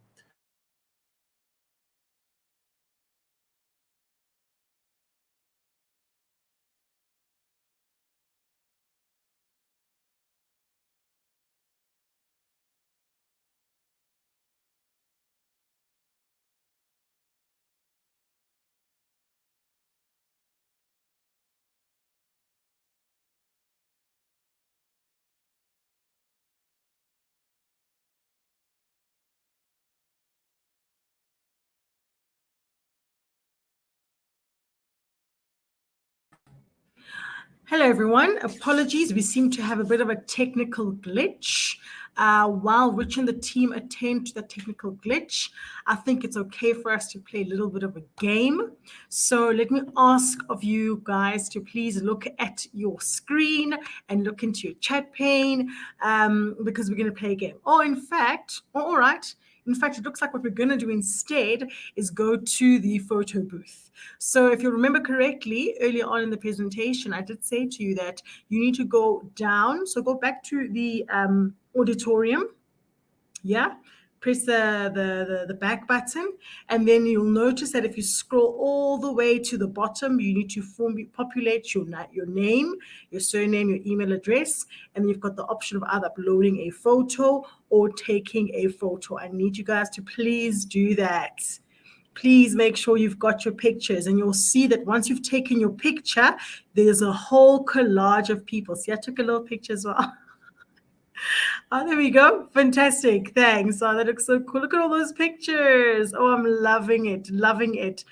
S1: Hello, everyone. Apologies. We seem to have a bit of a technical glitch. While Rich and the team attend to the technical glitch, I think it's okay for us to play a little bit of a game. So let me ask of you guys to please look at your screen and look into your chat pane because we're going to play a game. Or in fact, all right. In fact, it looks like what we're going to do instead is go to the photo booth. So if you remember correctly, earlier on in the presentation, I did say to you that you need to go down. So go back to the auditorium. Yeah. Press the back button, and then you'll notice that if you scroll all the way to the bottom, you need to populate your name, your surname, your email address, and you've got the option of either uploading a photo or taking a photo. I need you guys to please do that. Please make sure you've got your pictures, and you'll see that once you've taken your picture, there's a whole collage of people. See, I took a little picture as well. Oh, there we go. Fantastic. Thanks. Oh, that looks so cool. Look at all those pictures. Oh, I'm loving it. Loving it.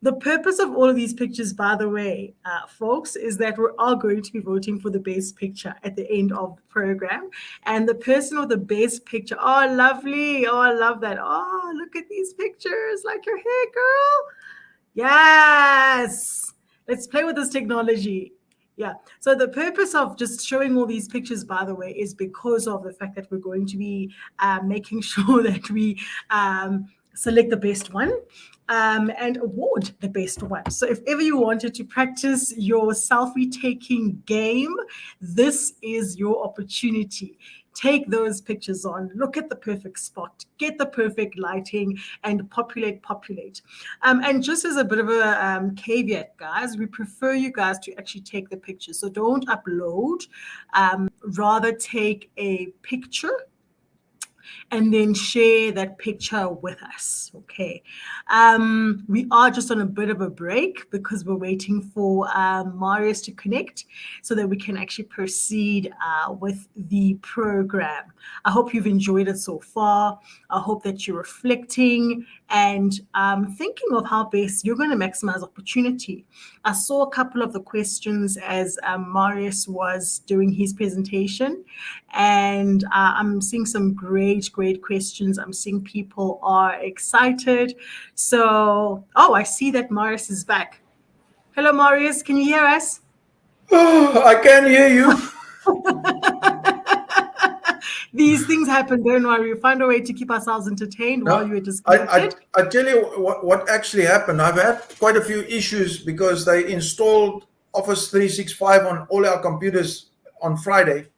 S1: The purpose of all of these pictures, by the way, folks, is that we're all going to be voting for the best picture at the end of the program. And the person with the best picture, oh, lovely. Oh, I love that. Oh, look at these pictures. Like your hair, girl. Yes. Let's play with this technology. Yeah. So the purpose of just showing all these pictures, by the way, is because of the fact that we're going to be making sure that we select the best one and award the best one. So if ever you wanted to practice your selfie-taking game, this is your opportunity. Take those pictures on, look at the perfect spot, get the perfect lighting, and populate. And just as a bit of a caveat, guys, we prefer you guys to actually take the pictures. So don't upload, rather take a picture and then share that picture with us. Okay. We are just on a bit of a break because we're waiting for Marius to connect so that we can actually proceed with the program. I hope you've enjoyed it so far. I hope that you're reflecting and thinking of how best you're going to maximize opportunity. I saw a couple of the questions as Marius was doing his presentation, and I'm seeing some great questions. I'm seeing people are excited. So, oh, I see that Marius is back. Hello, Marius. Can you hear us?
S15: Oh, I can hear you.
S1: These things happen. Don't worry. We find a way to keep ourselves entertained while you were disconnected.
S15: I tell you what actually happened. I've had quite a few issues because they installed Office 365 on all our computers on Friday.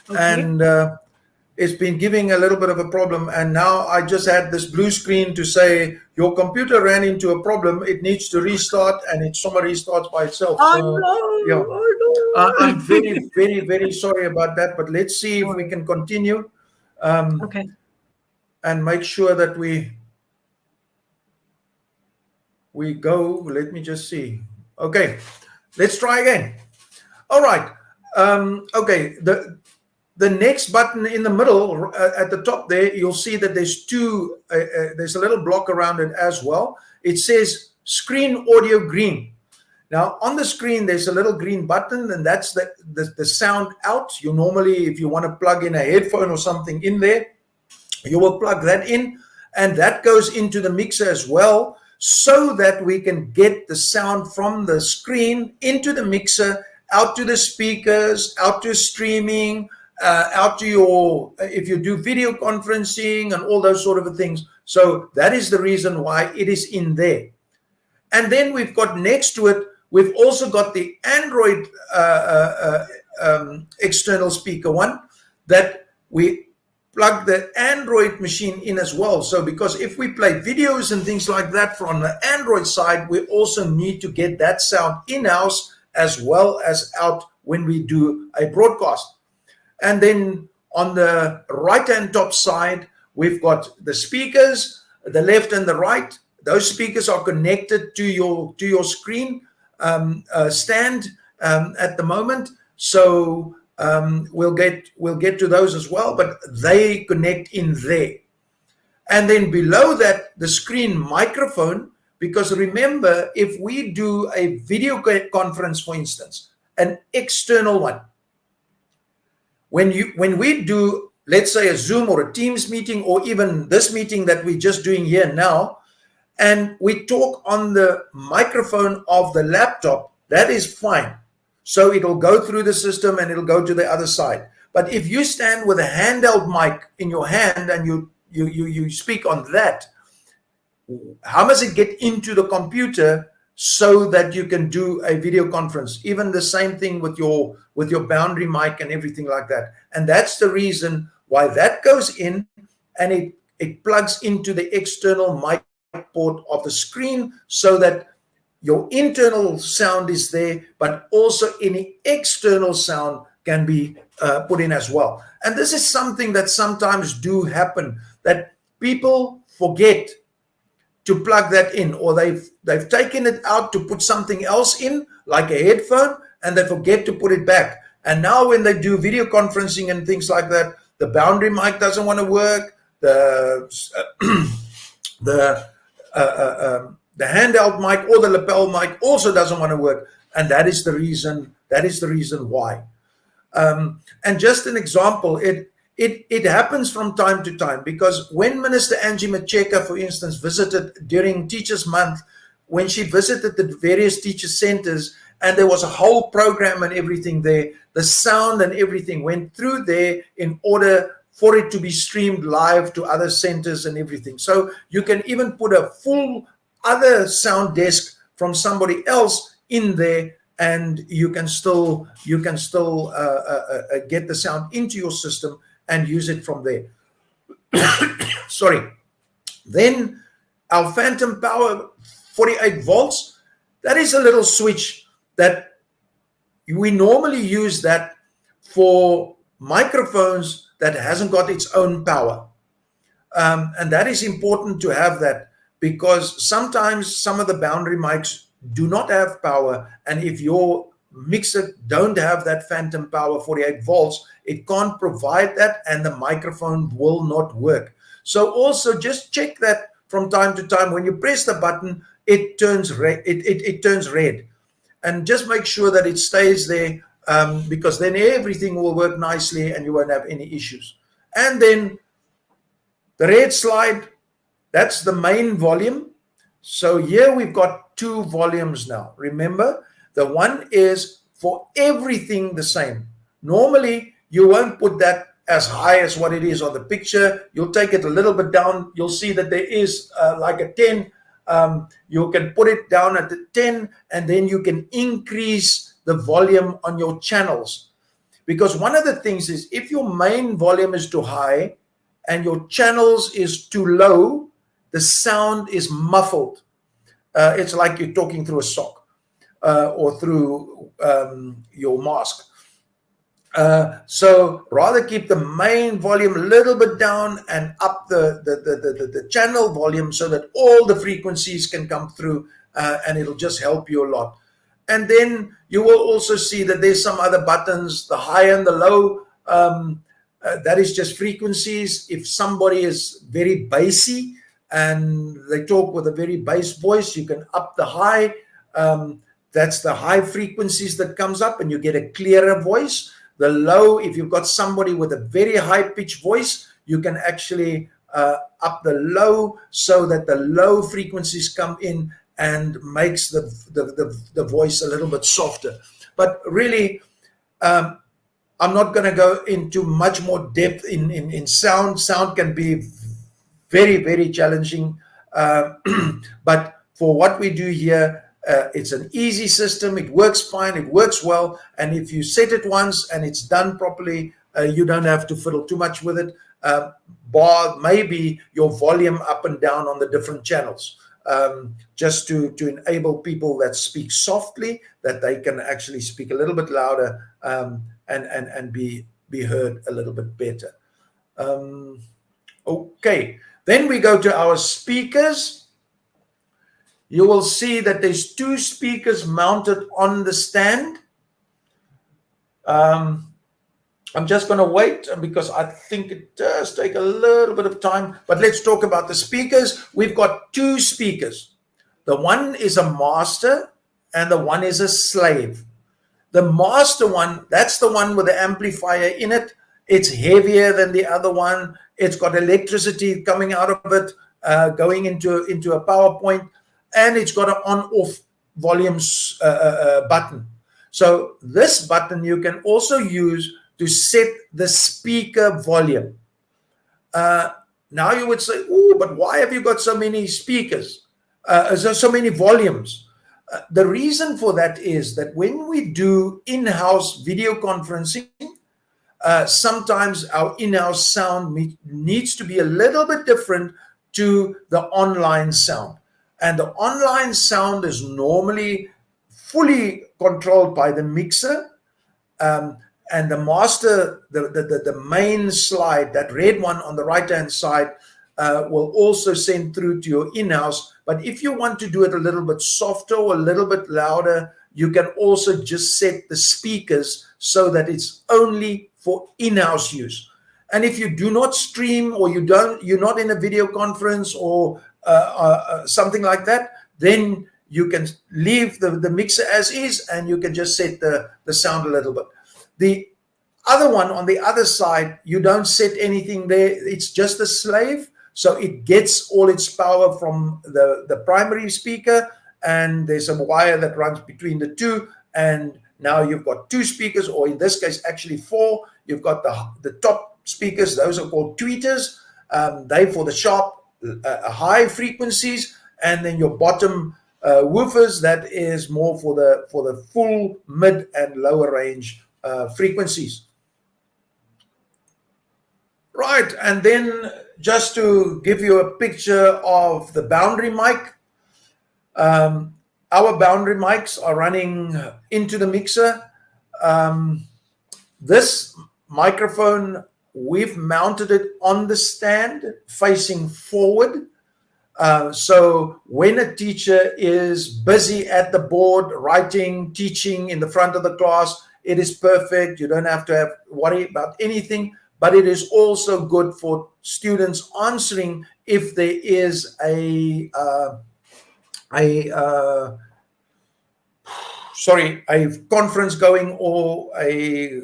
S15: Okay. And it's been giving a little bit of a problem. And now I just had this blue screen to say, your computer ran into a problem. It needs to restart, and it somebody restarts by itself.
S1: Oh,
S15: so,
S1: no.
S15: Yeah.
S1: Oh, no.
S15: I'm very sorry about that. But let's see if we can continue.
S1: Okay.
S15: And make sure that we go. Let me just see. Okay. Let's try again. All right. Okay. The next button in the middle at the top there, you'll see that there's there's a little block around it as well. It says screen audio green. Now on the screen, there's a little green button, and that's the sound out. You normally, if you want to plug in a headphone or something in there, you will plug that in, and that goes into the mixer as well, so that we can get the sound from the screen into the mixer, out to the speakers, out to streaming, out to your, if you do video conferencing and all those sort of things. So that is the reason why it is in there. And then we've got next to it, we've also got the Android external speaker one that we plug the Android machine in as well. So because if we play videos and things like that from the Android side, we also need to get that sound in-house as well as out when we do a broadcast. And then on the right-hand top side, we've got the speakers, the left and the right. Those speakers are connected to your screen stand at the moment. So we'll get to those as well, but they connect in there. And then below that, the screen microphone, because remember, if we do a video conference, for instance, an external one. When we do, let's say, a Zoom or a Teams meeting, or even this meeting that we're just doing here now, and we talk on the microphone of the laptop, that is fine. So it'll go through the system and it'll go to the other side. But if you stand with a handheld mic in your hand and you speak on that, how does it get into the computer so that you can do a video conference? Even the same thing with your boundary mic and everything like that. And that's the reason why that goes in, and it plugs into the external mic port of the screen, so that your internal sound is there, but also any external sound can be put in as well. And this is something that sometimes do happen, that people forget to plug that in, or they've taken it out to put something else in, like a headphone, and they forget to put it back. And now when they do video conferencing and things like that, the boundary mic doesn't want to work, the handheld mic or the lapel mic also doesn't want to work, and that is the reason why. And just an example, it happens from time to time, because when Minister Angie Macheka, for instance, visited during Teachers Month, when she visited the various teacher centers, and there was a whole program and everything there, the sound and everything went through there in order for it to be streamed live to other centers and everything. So you can even put a full other sound desk from somebody else in there, and you can still get the sound into your system and use it from there. Sorry. Then our phantom power 48 volts, that is a little switch that we normally use that for microphones that hasn't got its own power. And that is important to have that, because sometimes some of the boundary mics do not have power, and if your mixer don't have that phantom power 48 volts, it can't provide that, and the microphone will not work. So also just check that from time to time. When you press the button, it turns red. It turns red, and just make sure that it stays there, because then everything will work nicely and you won't have any issues. And then the red slide, that's the main volume. So here we've got two volumes now. Remember, the one is for everything the same. Normally, you won't put that as high as what it is on the picture. You'll take it a little bit down. You'll see that there is like a 10. You can put it down at the 10, and then you can increase the volume on your channels. Because one of the things is, if your main volume is too high and your channels is too low, the sound is muffled. It's like you're talking through a sock or through your mask. So rather keep the main volume a little bit down and up the channel volume, so that all the frequencies can come through, and it'll just help you a lot. And then you will also see that there's some other buttons, the high and the low. That is just frequencies. If somebody is very bassy and they talk with a very bass voice, you can up the high. That's the high frequencies that comes up, and you get a clearer voice. The low, if you've got somebody with a very high pitched voice, you can actually up the low, so that the low frequencies come in and makes the voice a little bit softer. But really, I'm not going to go into much more depth in sound. Sound can be very, very challenging. But for what we do here, it's an easy system. It works fine. It works well. And if you set it once and it's done properly, you don't have to fiddle too much with it. Bar maybe your volume up and down on the different channels, just to enable people that speak softly, that they can actually speak a little bit louder, and be heard a little bit better. Okay, then we go to our speakers. You will see that there's two speakers mounted on the stand. I'm just going to wait, because I think it does take a little bit of time. But let's talk about the speakers. We've got two speakers. The one is a master and the one is a slave. The master one, that's the one with the amplifier in it. It's heavier than the other one. It's got electricity coming out of it, going into a PowerPoint, and it's got an on-off volumes button. So this button you can also use to set the speaker volume. Now you would say, oh, but why have you got so many speakers, so many volumes? The reason for that is that when we do in-house video conferencing, sometimes our in-house sound needs to be a little bit different to the online sound. And the online sound is normally fully controlled by the mixer. And the master, the main slide, that red one on the right-hand side, will also send through to your in-house. But if you want to do it a little bit softer or a little bit louder, you can also just set the speakers so that it's only for in-house use. And if you do not stream, or you're not in a video conference or something like that, then you can leave the mixer as is, and you can just set the sound a little bit. The other one on the other side, you don't set anything there. It's just a slave. So it gets all its power from the primary speaker, and there's a wire that runs between the two. And now you've got two speakers, or in this case, actually four. You've got the top speakers. Those are called tweeters. They for the sharp, high frequencies. And then your bottom woofers, that is more for the full, mid, and lower range frequencies. Right, and then just to give you a picture of the boundary mic, our boundary mics are running into the mixer. This microphone, we've mounted it on the stand facing forward. So when a teacher is busy at the board, writing, teaching in the front of the class, it is perfect. You don't have to worry about anything. But it is also good for students answering if there is a conference going, or a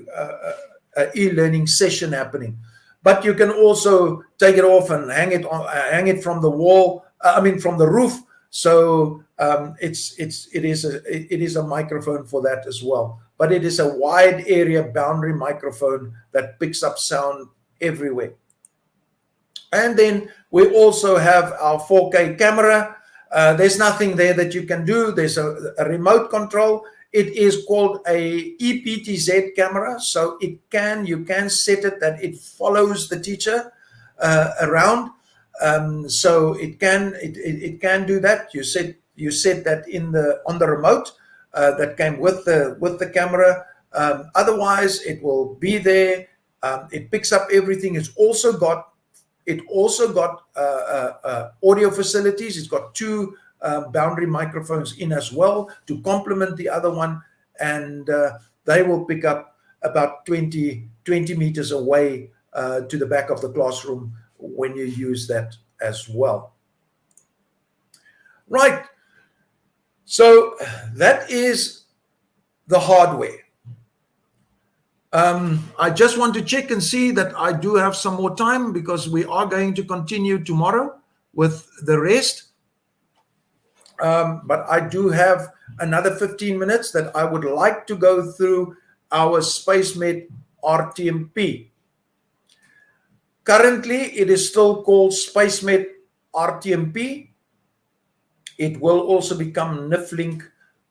S15: e-learning session happening. But you can also take it off and hang it from the wall. From the roof. So it is a microphone for that as well. But it is a wide area boundary microphone that picks up sound everywhere. And then we also have our 4K camera. There's nothing there that you can do. There's a remote control. It is called a EPTZ camera. So you can set it that it follows the teacher around. So it can do that. You set that on the remote that came with the camera. Otherwise, it will be there. It picks up everything. It also got audio facilities. It's got two boundary microphones in as well to complement the other one, and they will pick up about 20 meters away to the back of the classroom when you use that as well. Right. So that is the hardware. I just want to check and see that I do have some more time, because we are going to continue tomorrow with the rest. But I do have another 15 minutes that I would like to go through our SpaceMed RTMP. Currently, it is still called SpaceMed RTMP. It will also become NIFLink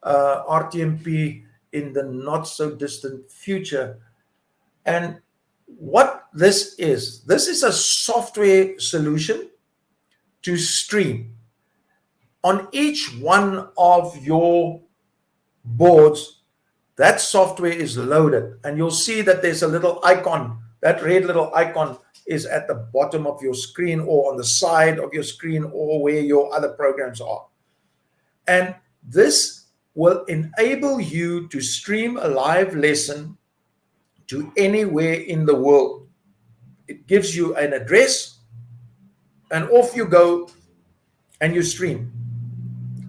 S15: RTMP in the not so distant future. And what this is a software solution to stream. On each one of your boards, that software is loaded, and you'll see that there's a little icon. That red little icon is at the bottom of your screen, or on the side of your screen, or where your other programs are. And this will enable you to stream a live lesson to anywhere in the world. It gives you an address, and off you go, and you stream.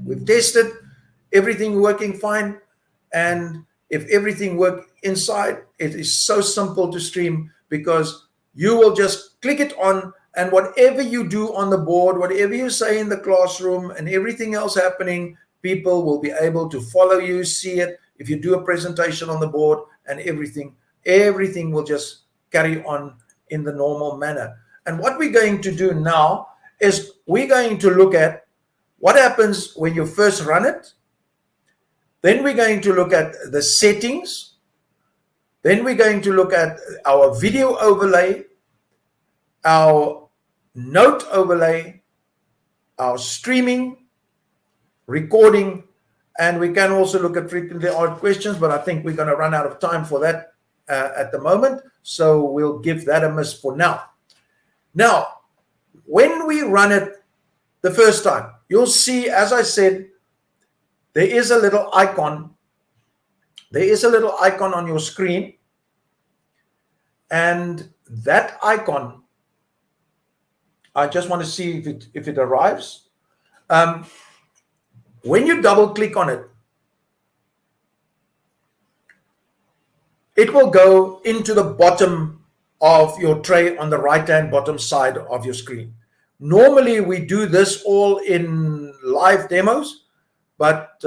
S15: We've tested everything working fine, and if everything works inside, it is so simple to stream because you will just click it on, and whatever you do on the board, whatever you say in the classroom and everything else happening, people will be able to follow you, see it. If you do a presentation on the board and everything will just carry on in the normal manner. And what we're going to do now is we're going to look at what happens when you first run it. Then we're going to look at the settings. Then we're going to look at our video overlay, our note overlay, our streaming, recording, and we can also look at frequently asked questions, but I think we're going to run out of time for that at the moment, so we'll give that a miss for now. Now, when we run it the first time, you'll see, as I said, there is a little icon. There is a little icon on your screen, and that icon, I just want to see if it arrives. When you double click on it, it will go into the bottom of your tray on the right-hand bottom side of your screen. Normally, we do this all in live demos, but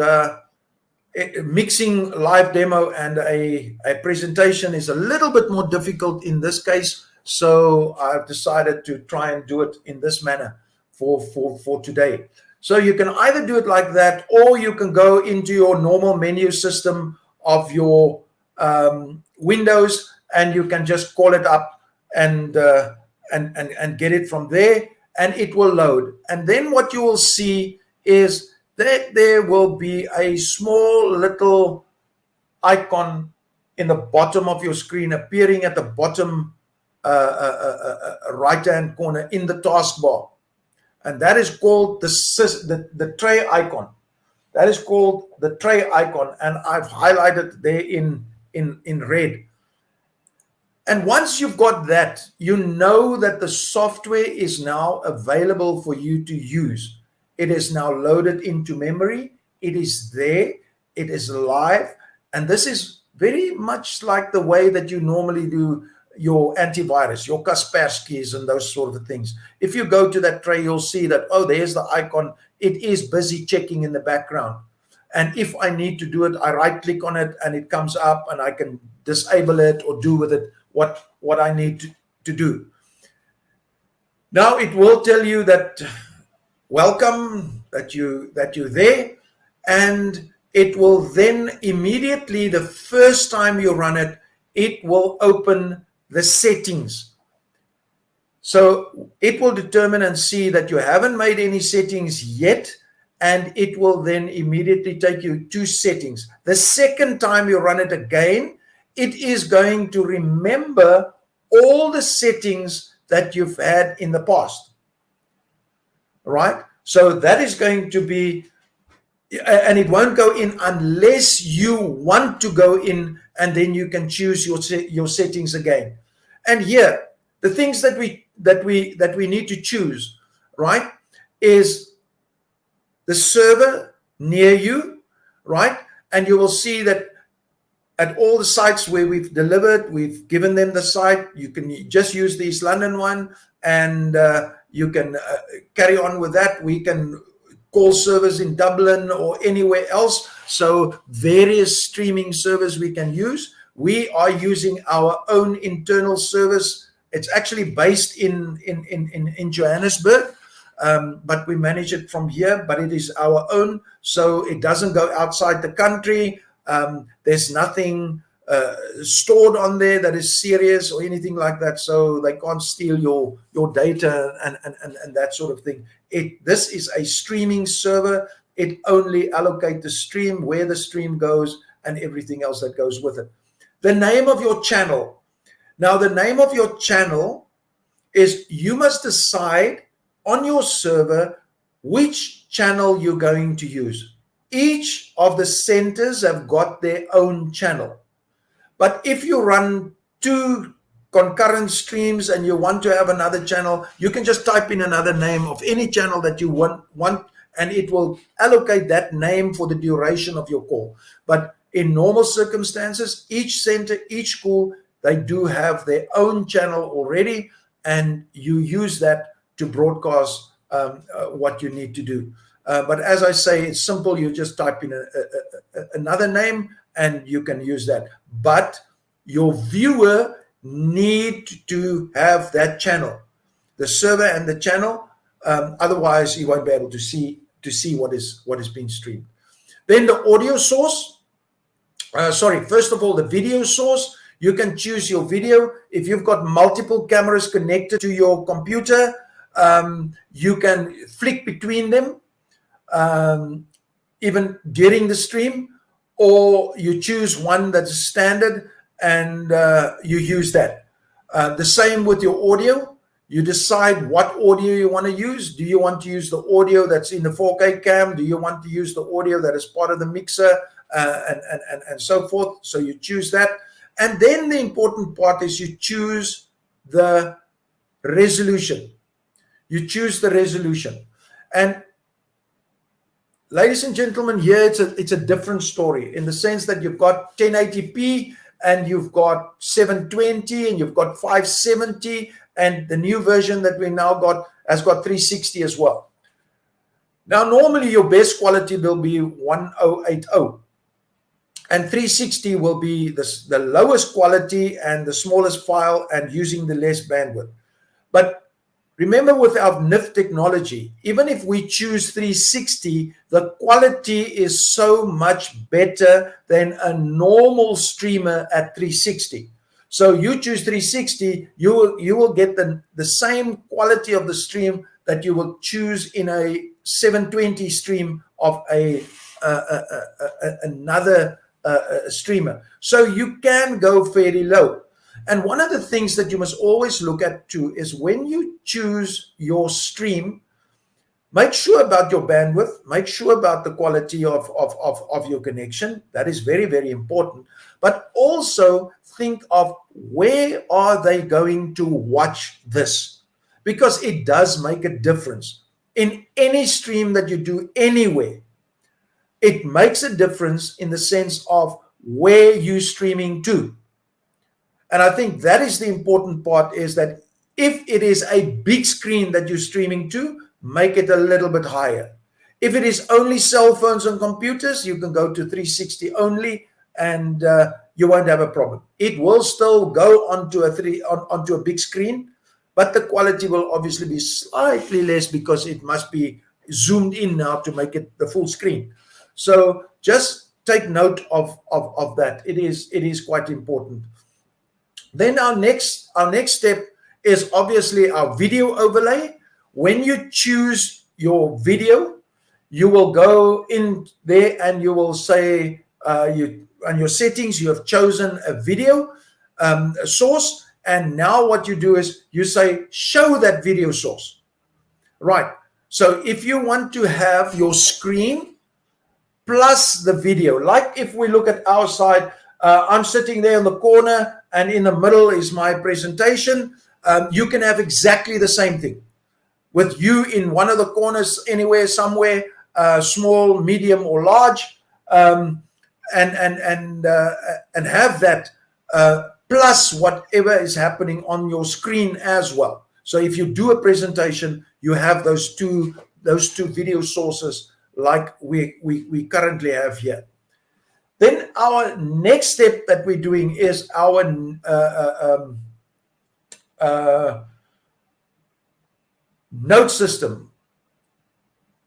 S15: mixing live demo and a presentation is a little bit more difficult in this case. So I've decided to try and do it in this manner for today. So you can either do it like that, or you can go into your normal menu system of your Windows, and you can just call it up and get it from there, and it will load. And then what you will see is that there will be a small little icon in the bottom of your screen appearing at the bottom right-hand corner in the taskbar. And that is called the tray icon. That is called the tray icon, and I've highlighted there in red. And once you've got that, you know that the software is now available for you to use. It is now loaded into memory. It is there. It is live. And this is very much like the way that you normally do your antivirus, your Kaspersky's and those sort of things. If you go to that tray, you'll see that, oh, there's the icon. It is busy checking in the background. And if I need to do it, I right click on it and it comes up, and I can disable it or do with it what I need to do. Now it will tell you that welcome, that you're there, and it will then immediately, the first time you run it, it will open the settings. So it will determine and see that you haven't made any settings yet, and it will then immediately take you to settings. The second time you run it again, it is going to remember all the settings that you've had in the past. Right? So that is going to be, and it won't go in unless you want to go in, and then you can choose your settings again. And here, the things that we need to choose, right, is the server near you, right? And you will see that at all the sites where we've delivered, we've given them the site. You can just use the East London one, and you can carry on with that. We can call servers in Dublin or anywhere else. So various streaming servers we can use. We are using our own internal service. It's actually based in Johannesburg, but we manage it from here, but it is our own. So it doesn't go outside the country. There's nothing stored on there that is serious or anything like that, so they can't steal your data and that sort of thing. This is a streaming server. It only allocates the stream, where the stream goes, and everything else that goes with it. The name of your channel. Now, the name of your channel is, you must decide on your server which channel you're going to use. Each of the centers have got their own channel. But if you run 2 concurrent streams and you want to have another channel, you can just type in another name of any channel that you want, and it will allocate that name for the duration of your call. But in normal circumstances, each center, each school, they do have their own channel already, and you use that to broadcast what you need to do. But as I say, it's simple. You just type in another name and you can use that. But your viewer need to have that channel, the server and the channel. Otherwise, you won't be able to see what is being streamed. Then the audio source. First of all, the video source. You can choose your video. If you've got multiple cameras connected to your computer, you can flick between them even during the stream, or you choose one that is standard and you use that. The same with your audio. You decide what audio you want to use. Do you want to use the audio that's in the 4K cam? Do you want to use the audio that is part of the mixer and so forth? So you choose that. And then the important part is you choose the resolution. You choose the resolution. And ladies and gentlemen, here it's a different story in the sense that you've got 1080p and you've got 720 and you've got 570, and the new version that we now got has got 360 as well. Now, normally your best quality will be 1080, and 360 will be the lowest quality and the smallest file and using the less bandwidth. But remember, with our NIF technology, even if we choose 360, the quality is so much better than a normal streamer at 360. So you choose 360, you will get the same quality of the stream that you will choose in a 720 stream of another streamer. So you can go fairly low. And one of the things that you must always look at too is when you choose your stream, make sure about your bandwidth, make sure about the quality of your connection. That is very, very important. But also think of where are they going to watch this? Because it does make a difference. In any stream that you do anywhere, it makes a difference in the sense of where you're streaming to. And I think that is the important part, is that if it is a big screen that you're streaming to, make it a little bit higher. If it is only cell phones and computers, you can go to 360 only, and you won't have a problem. It will still go onto a big screen, but the quality will obviously be slightly less because it must be zoomed in now to make it the full screen. So just take note of that. It is quite important. Then our next step is obviously our video overlay. When you choose your video, you will go in there and you will say on your settings, you have chosen a video source. And now what you do is you say, show that video source. Right. So if you want to have your screen plus the video, like if we look at our side, I'm sitting there in the corner and in the middle is my presentation. You can have exactly the same thing with you in one of the corners, anywhere, somewhere, small, medium, or large, and have that plus whatever is happening on your screen as well. So if you do a presentation, you have those two video sources like we currently have here. Then our next step that we're doing is our note system.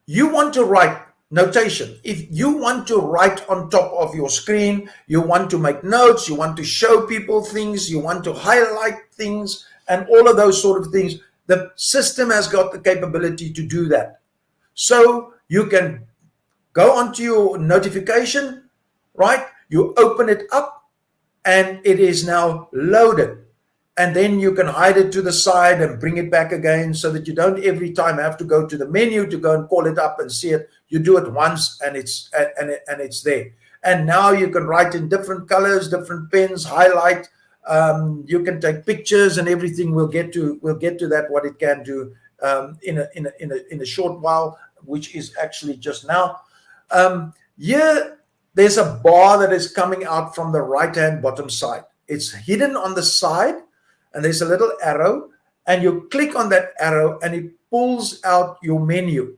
S15: You want to write notation. If you want to write on top of your screen, you want to make notes, you want to show people things, you want to highlight things, and all of those sort of things, the system has got the capability to do that. So you can go onto your notification, right? You open it up and it is now loaded. And then you can hide it to the side and bring it back again so that you don't every time have to go to the menu to go and call it up and see it. You do it once and it's there. And now you can write in different colors, different pens, highlight. You can take pictures and everything. We'll get to that, what it can do in a short while, which is actually just now. Here, there's a bar that is coming out from the right-hand bottom side. It's hidden on the side, and there's a little arrow, and you click on that arrow and it pulls out your menu.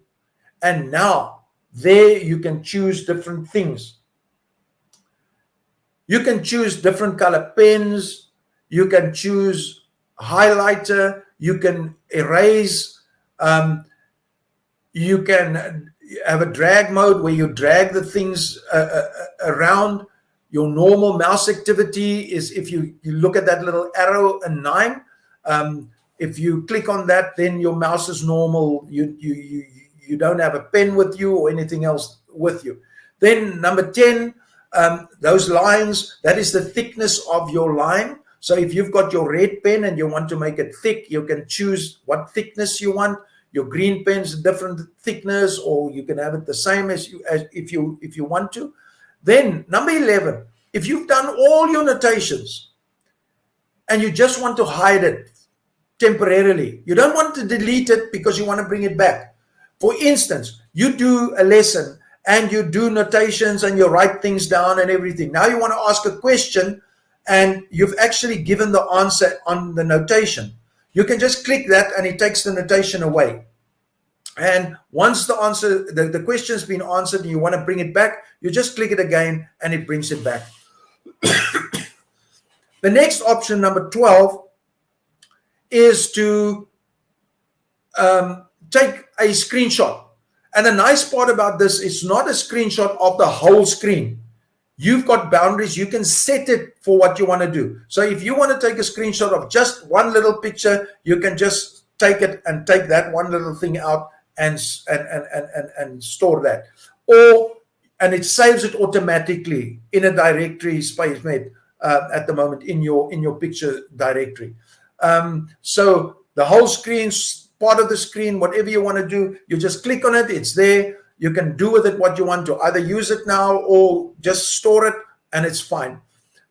S15: And now there you can choose different things. You can choose different color pens. You can choose highlighter. You can erase. You can have a drag mode where you drag the things around. Your normal mouse activity is if you look at that little arrow and 9. If you click on that, then your mouse is normal. You don't have a pen with you or anything else with you. Then number 10, those lines, that is the thickness of your line. So if you've got your red pen and you want to make it thick, you can choose what thickness you want. Your green pen's different thickness, or you can have it the same as if you want to. Then number 11, if you've done all your notations and you just want to hide it temporarily, you don't want to delete it because you want to bring it back. For instance, you do a lesson and you do notations and you write things down and everything. Now you want to ask a question and you've actually given the answer on the notation. You can just click that and it takes the notation away. And once the answer, the question's been answered and you want to bring it back, you just click it again and it brings it back. The next option, number 12, is to take a screenshot. And the nice part about this, it's not a screenshot of the whole screen. You've got boundaries. You can set it for what you want to do. So if you want to take a screenshot of just one little picture, you can just take it and take that one little thing out and store that. And it saves it automatically in a directory SpaceMate at the moment in your picture directory. So the whole screen, part of the screen, whatever you want to do, you just click on it. It's there. You can do with it what you want to. Either use it now or just store it, and it's fine.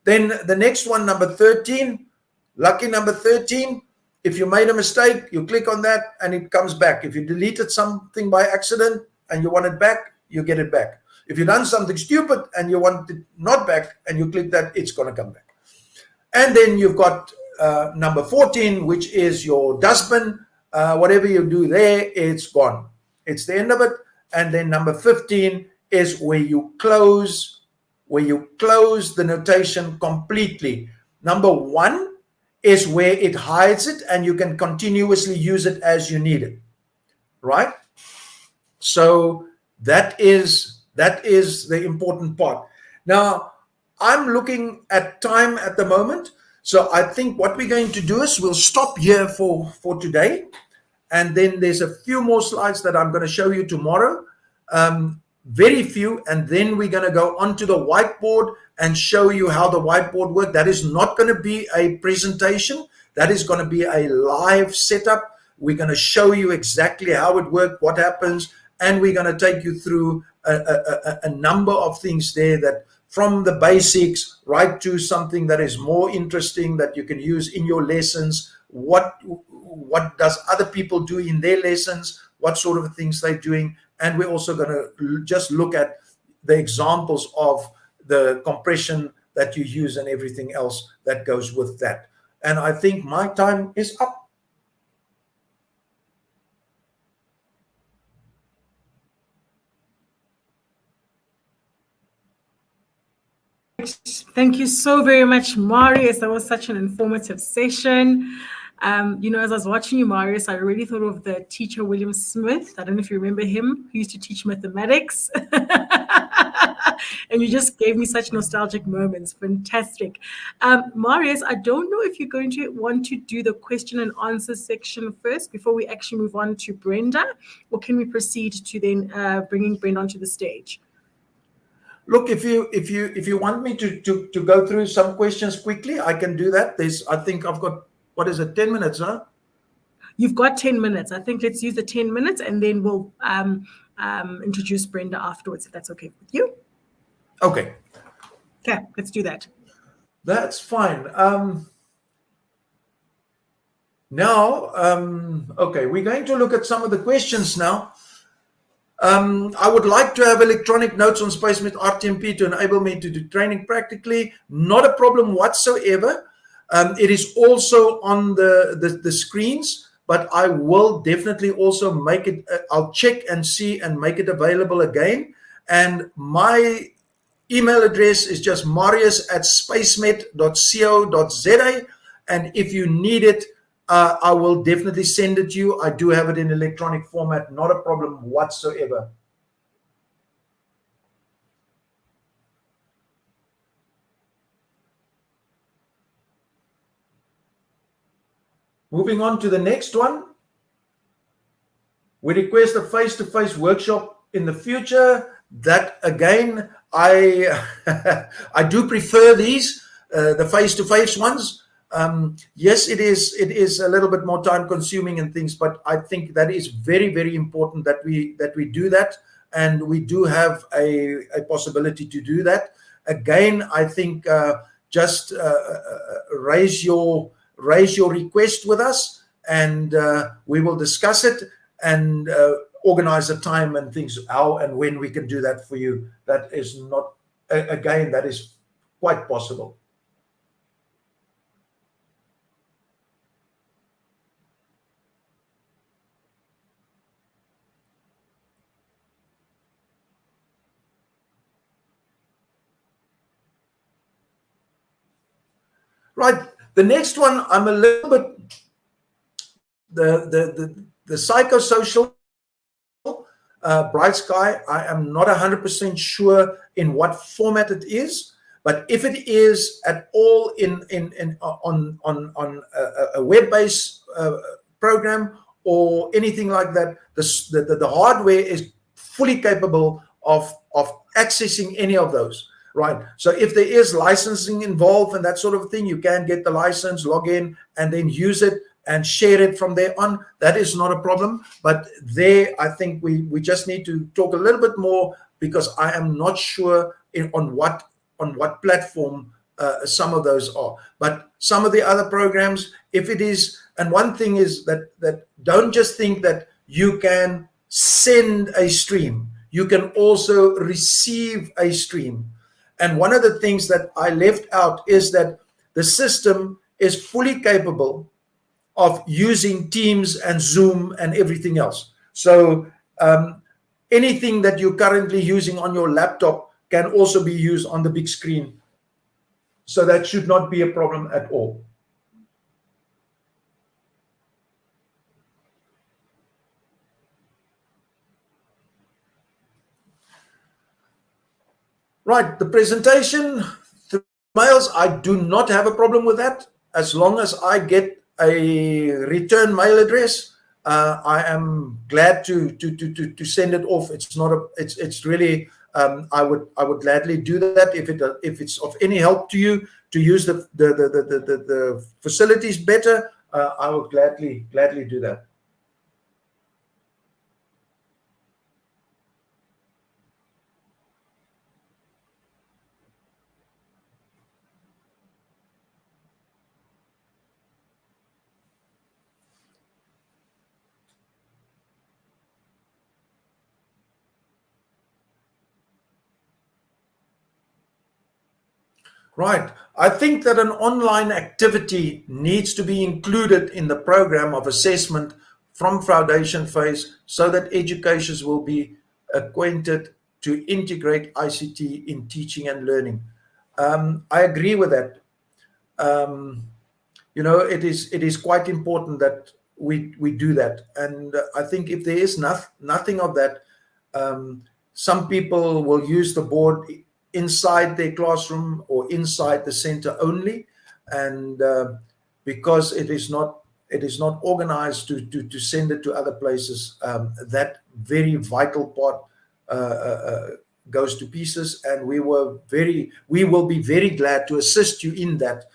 S15: Then the next one, number 13, lucky number 13. If you made a mistake, you click on that and it comes back. If you deleted something by accident and you want it back, you get it back. If you've done something stupid and you want it not back and you click that, it's going to come back. And then you've got number 14, which is your dustbin. Whatever you do there, it's gone. It's the end of it. And then number 15 is where you close the notation completely. Number 1 is where it hides it and you can continuously use it as you need it, right? So that is the important part. Now, I'm looking at time at the moment. So I think what we're going to do is we'll stop here for today. And then there's a few more slides that I'm going to show you tomorrow. Very few. And then we're going to go onto the whiteboard and show you how the whiteboard works. That is not going to be a presentation. That is going to be a live setup. We're going to show you exactly how it works, what happens. And we're going to take you through a number of things there, that from the basics right to something that is more interesting that you can use in your lessons. What does other people do in their lessons? What sort of things they're doing? And we're also going to just look at the examples of the compression that you use and everything else that goes with that. And I think my time is up.
S1: Thank you so very much, Marius. That was such an informative session. As I was watching you, Marius, I already thought of the teacher, William Smith. I don't know if you remember him, who used to teach mathematics. And you just gave me such nostalgic moments. Fantastic. Marius, I don't know if you're going to want to do the question and answer section first before we actually move on to Brenda, or can we proceed to then bringing Brenda onto the stage?
S15: Look, if you want me to go through some questions quickly, I can do that. I think I've got, 10 minutes, huh?
S1: You've got 10 minutes. I think let's use the 10 minutes and then we'll introduce Brenda afterwards, if that's okay with you.
S15: Okay.
S1: Okay, let's do that.
S15: That's fine. Okay, we're going to look at some of the questions now. I would like to have electronic notes on SpaceMate RTMP to enable me to do training practically. Not a problem whatsoever. It is also on the screens, but I will definitely also make it, I'll check and see and make it available again. And my email address is just marius@spacemet.co.za. And if you need it, I will definitely send it to you. I do have it in electronic format, not a problem whatsoever. Moving on to the next one. We request a face-to-face workshop in the future. That again, I I do prefer these, the face-to-face ones. Yes, it is a little bit more time consuming and things, but I think that is very, very important that we do that, and we do have a possibility to do that. Again, I think just raise your request with us, and we will discuss it and organize a time and things, how and when we can do that for you. That is not, again, that is quite possible. Right, the next one, I'm a little bit, the psychosocial Bright Sky, I am not 100% sure in what format it is, but if it is at all on a web-based program or anything like that, the hardware is fully capable of accessing any of those. Right. So if there is licensing involved and that sort of thing, you can get the license, log in, and then use it and share it from there on. That is not a problem. But there, I think we just need to talk a little bit more, because I am not sure on what platform some of those are. But some of the other programs, if it is, and one thing is that don't just think that you can send a stream. You can also receive a stream. And one of the things that I left out is that the system is fully capable of using Teams and Zoom and everything else. So anything that you're currently using on your laptop can also be used on the big screen. So that should not be a problem at all. Right, the presentation through mails, I do not have a problem with that. As long as I get a return mail address, I am glad to send it off. It's not a, it's really, I would gladly do that if it's of any help to you to use the facilities better. I would gladly do that. Right. I think that an online activity needs to be included in the program of assessment from foundation phase, so that educators will be acquainted to integrate ICT in teaching and learning. I agree with that. You know, it is quite important that we do that. And I think if there is nothing of that, some people will use the board inside their classroom or inside the center only, and because it is not organized to send it to other places, that very vital part goes to pieces. And we will be very glad to assist you in that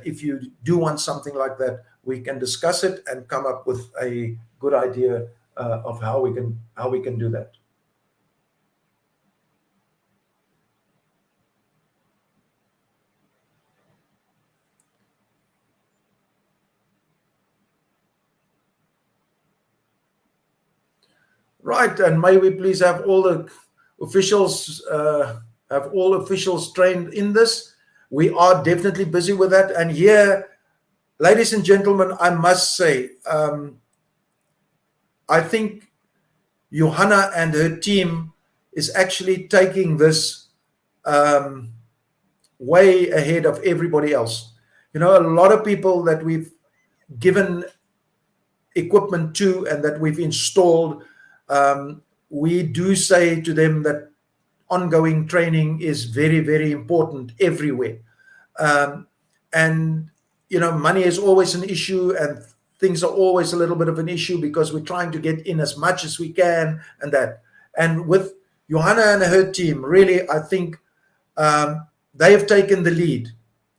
S15: if you do want something like that, we can discuss it and come up with a good idea of how we can do that. Right, and may we please have all the officials trained in this. We are definitely busy with that. And here, ladies and gentlemen, I must say, I think Johanna and her team is actually taking this way ahead of everybody else. You know, a lot of people that we've given equipment to and that we've installed, we do say to them that ongoing training is very, very important everywhere. And, you know, money is always an issue and things are always a little bit of an issue because we're trying to get in as much as we can and that. And with Johanna and her team, really, I think they have taken the lead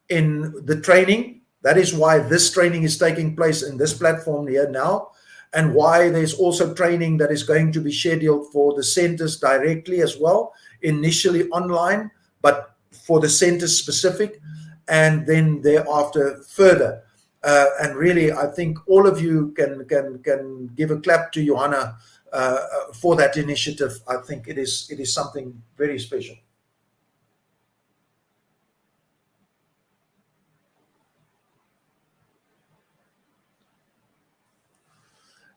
S15: in the training. That is why this training is taking place in this platform here now, and why there's also training that is going to be scheduled for the centers directly as well, initially online, but for the centers specific, and then thereafter further. And really, I think all of you can give a clap to Johanna for that initiative. I think it is something very special.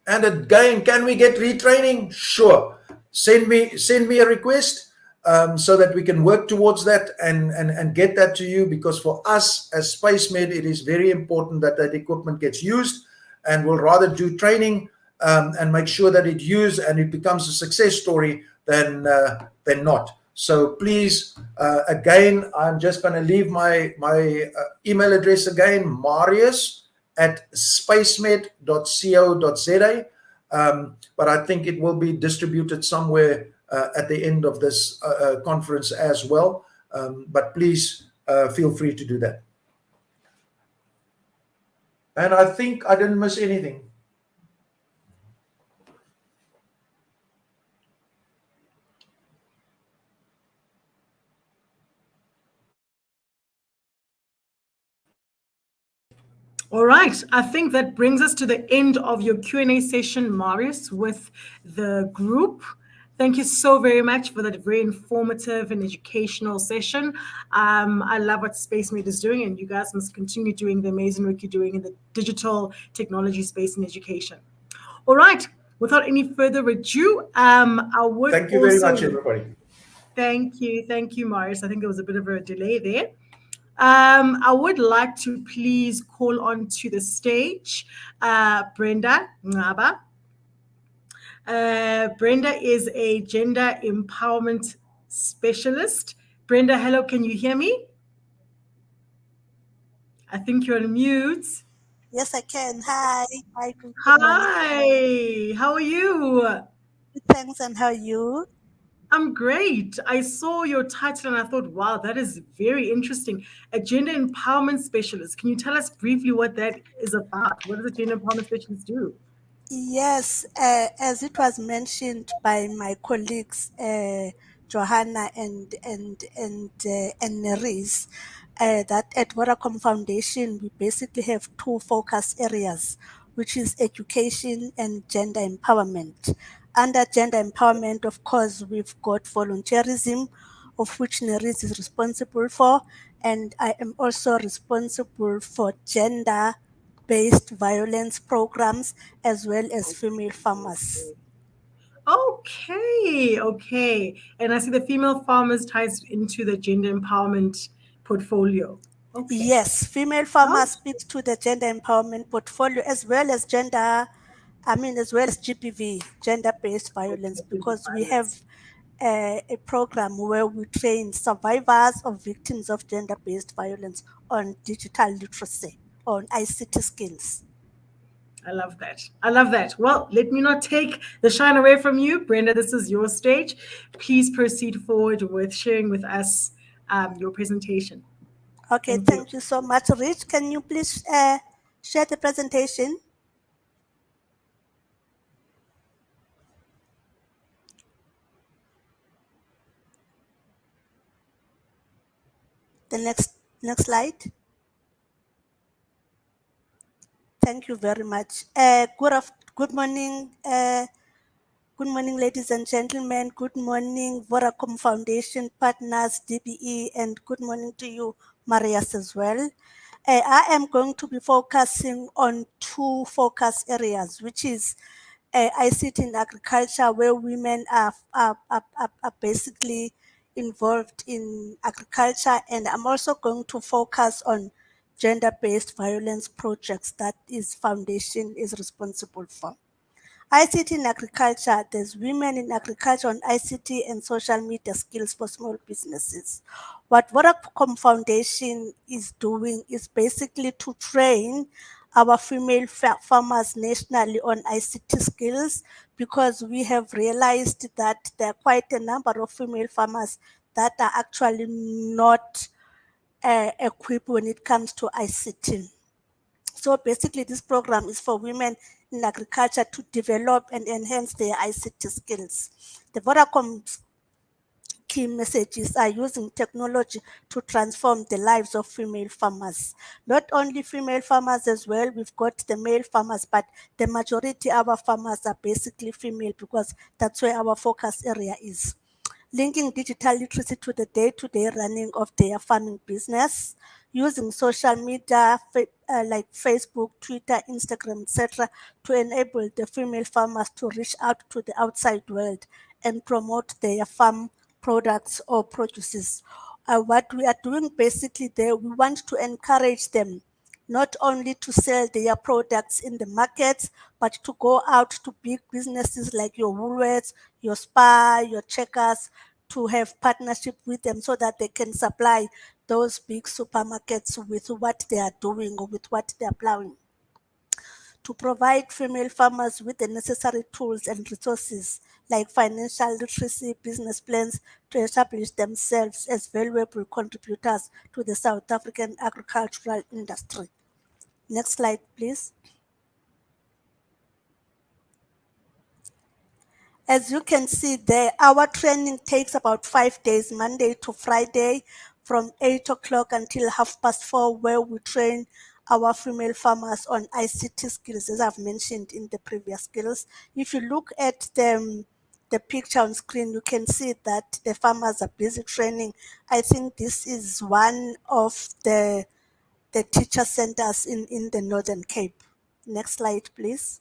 S15: And again, can we get retraining? Sure. Send me a request so that we can work towards that and get that to you, because for us as SpaceMed, it is very important that that equipment gets used, and we'll rather do training and make sure that it used and it becomes a success story than not. So please, again, I'm just going to leave my email address again, marius@spacemed.co.za. But I think it will be distributed somewhere at the end of this conference as well. But please feel free to do that. And I think I didn't miss anything.
S1: All right. I think that brings us to the end of your Q&A session, Marius, with the group. Thank you so very much for that very informative and educational session. I love what SpaceMed is doing, and you guys must continue doing the amazing work you're doing in the digital technology space and education. All right. Without any further ado, I would
S15: Thank you very much, everybody.
S1: Thank you, Marius. I think there was a bit of a delay there. I would like to please call on to the stage Brenda Ngaba. Brenda is a gender empowerment specialist. Brenda, hello, can you hear me? I think you're on mute.
S16: Yes, I can. Hi. Hi.
S1: Hi. How are you?
S16: Good, thanks. And how are you?
S1: I'm great. I saw your title and I thought, wow, that is very interesting. A gender empowerment specialist. Can you tell us briefly what that is about? What does a gender empowerment specialist do?
S16: Yes, as it was mentioned by my colleagues, Johanna and Nerys, that at Vodacom Foundation we basically have two focus areas, which is education and gender empowerment. Under gender empowerment, of course, we've got volunteerism, of which Nerys is responsible for, and I am also responsible for gender-based violence programs as well as female farmers.
S1: Okay. And I see the female farmers ties into the gender empowerment portfolio. Okay.
S16: Yes, female farmers speaks to the gender empowerment portfolio as well as GBV, gender-based violence, because we have a program where we train survivors of victims of gender-based violence on digital literacy, on ICT skills.
S1: I love that. Well, let me not take the shine away from you. Brenda, this is your stage. Please proceed forward with sharing with us your presentation.
S16: Okay, thank you so much. Rich, can you please share the presentation? The next slide. Thank you very much. Good morning, Good morning, ladies and gentlemen. Good morning, Vodacom Foundation partners, DBE, and good morning to you, Marias, as well. I am going to be focusing on two focus areas, which is ICT in agriculture, where women are basically involved in agriculture, and I'm also going to focus on gender-based violence projects that is foundation is responsible for. ICT in agriculture, there's women in agriculture on ICT and social media skills for small businesses. What Vodacom Foundation is doing is basically to train our female farmers nationally on ICT skills, because we have realized that there are quite a number of female farmers that are actually not equipped when it comes to ICT. So basically, this program is for women in agriculture to develop and enhance their ICT skills. The Vodacom key messages are using technology to transform the lives of female farmers. Not only female farmers as well, we've got the male farmers, but the majority of our farmers are basically female, because that's where our focus area is. Linking digital literacy to the day-to-day running of their farming business, using social media like Facebook, Twitter, Instagram, etc., to enable the female farmers to reach out to the outside world and promote their farm products or produces. What we are doing basically there, we want to encourage them not only to sell their products in the markets, but to go out to big businesses like your Woolworths, your Spar, your Checkers, to have partnership with them so that they can supply those big supermarkets with what they are doing or with what they are plowing. To provide female farmers with the necessary tools and resources like financial literacy, business plans, to establish themselves as valuable contributors to the South African agricultural industry. Next slide, please. As you can see there, our training takes about 5 days, Monday to Friday, from 8 o'clock until 4:30, where we train our female farmers on ICT skills, as I've mentioned in the previous skills. If you look at the picture on screen, you can see that the farmers are busy training. I think this is one of the teacher centers in the Northern Cape. Next slide, please.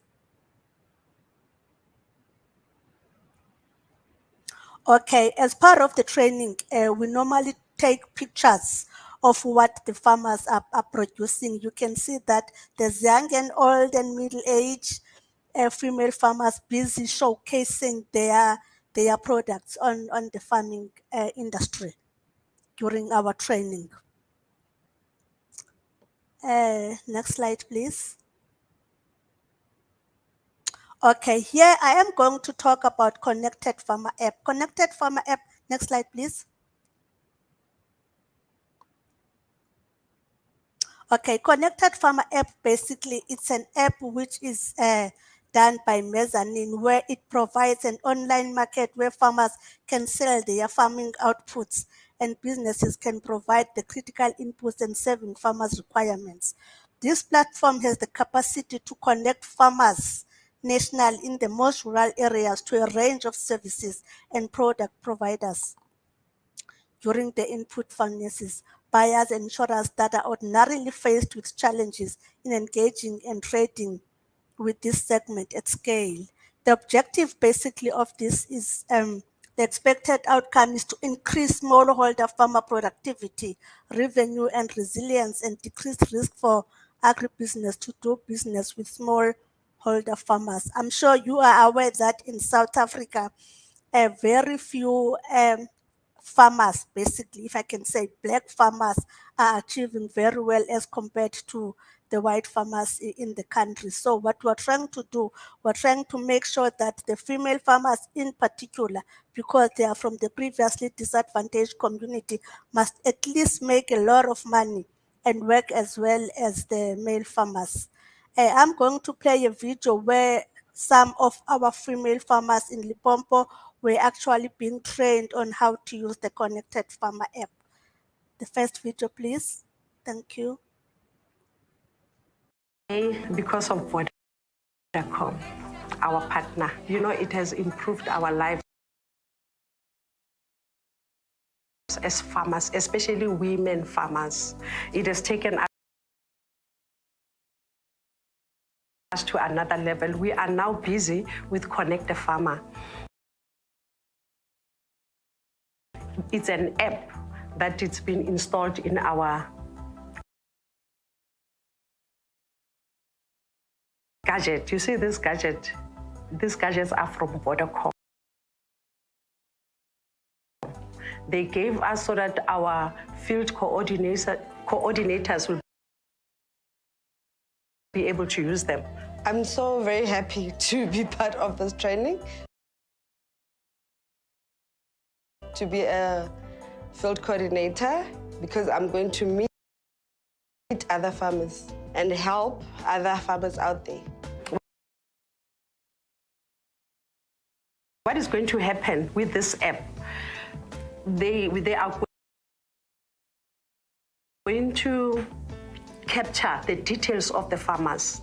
S16: Okay, as part of the training, we normally take pictures of what the farmers are producing. You can see that there's young and old and middle age female farmers busy showcasing their products on the farming industry during our training. Next slide, please. Okay, here I am going to talk about Connected Farmer app. Connected Farmer app, next slide, please. Okay, Connected Farmer app, basically it's an app which is done by Mezzanine, where it provides an online market where farmers can sell their farming outputs and businesses can provide the critical inputs and serving farmers' requirements. This platform has the capacity to connect farmers nationally in the most rural areas to a range of services and product providers. During the input furnaces, buyers and insurers that are ordinarily faced with challenges in engaging and trading with this segment at scale. The objective basically of this is the expected outcome is to increase smallholder farmer productivity, revenue and resilience, and decrease risk for agribusiness to do business with smallholder farmers. I'm sure you are aware that in South Africa, very few farmers, basically, if I can say, black farmers are achieving very well as compared to the white farmers in the country. So what we're trying to do, we're trying to make sure that the female farmers in particular, because they are from the previously disadvantaged community, must at least make a lot of money and work as well as the male farmers. I'm going to play a video where some of our female farmers in Limpopo were actually being trained on how to use the Connected Farmer app. The first video, please. Thank you.
S17: Because of Vodacom, our partner. You know, it has improved our lives as farmers, especially women farmers. It has taken us to another level. We are now busy with Connect the Farmer. It's an app that it's been installed in our gadget. You see this gadget? These gadgets are from Vodacom. They gave us so that our field coordinators will be able to use them.
S18: I'm so very happy to be part of this training, to be a field coordinator, because I'm going to meet other farmers and help other farmers out there.
S17: What is going to happen with this app? They are going to capture the details of the farmers.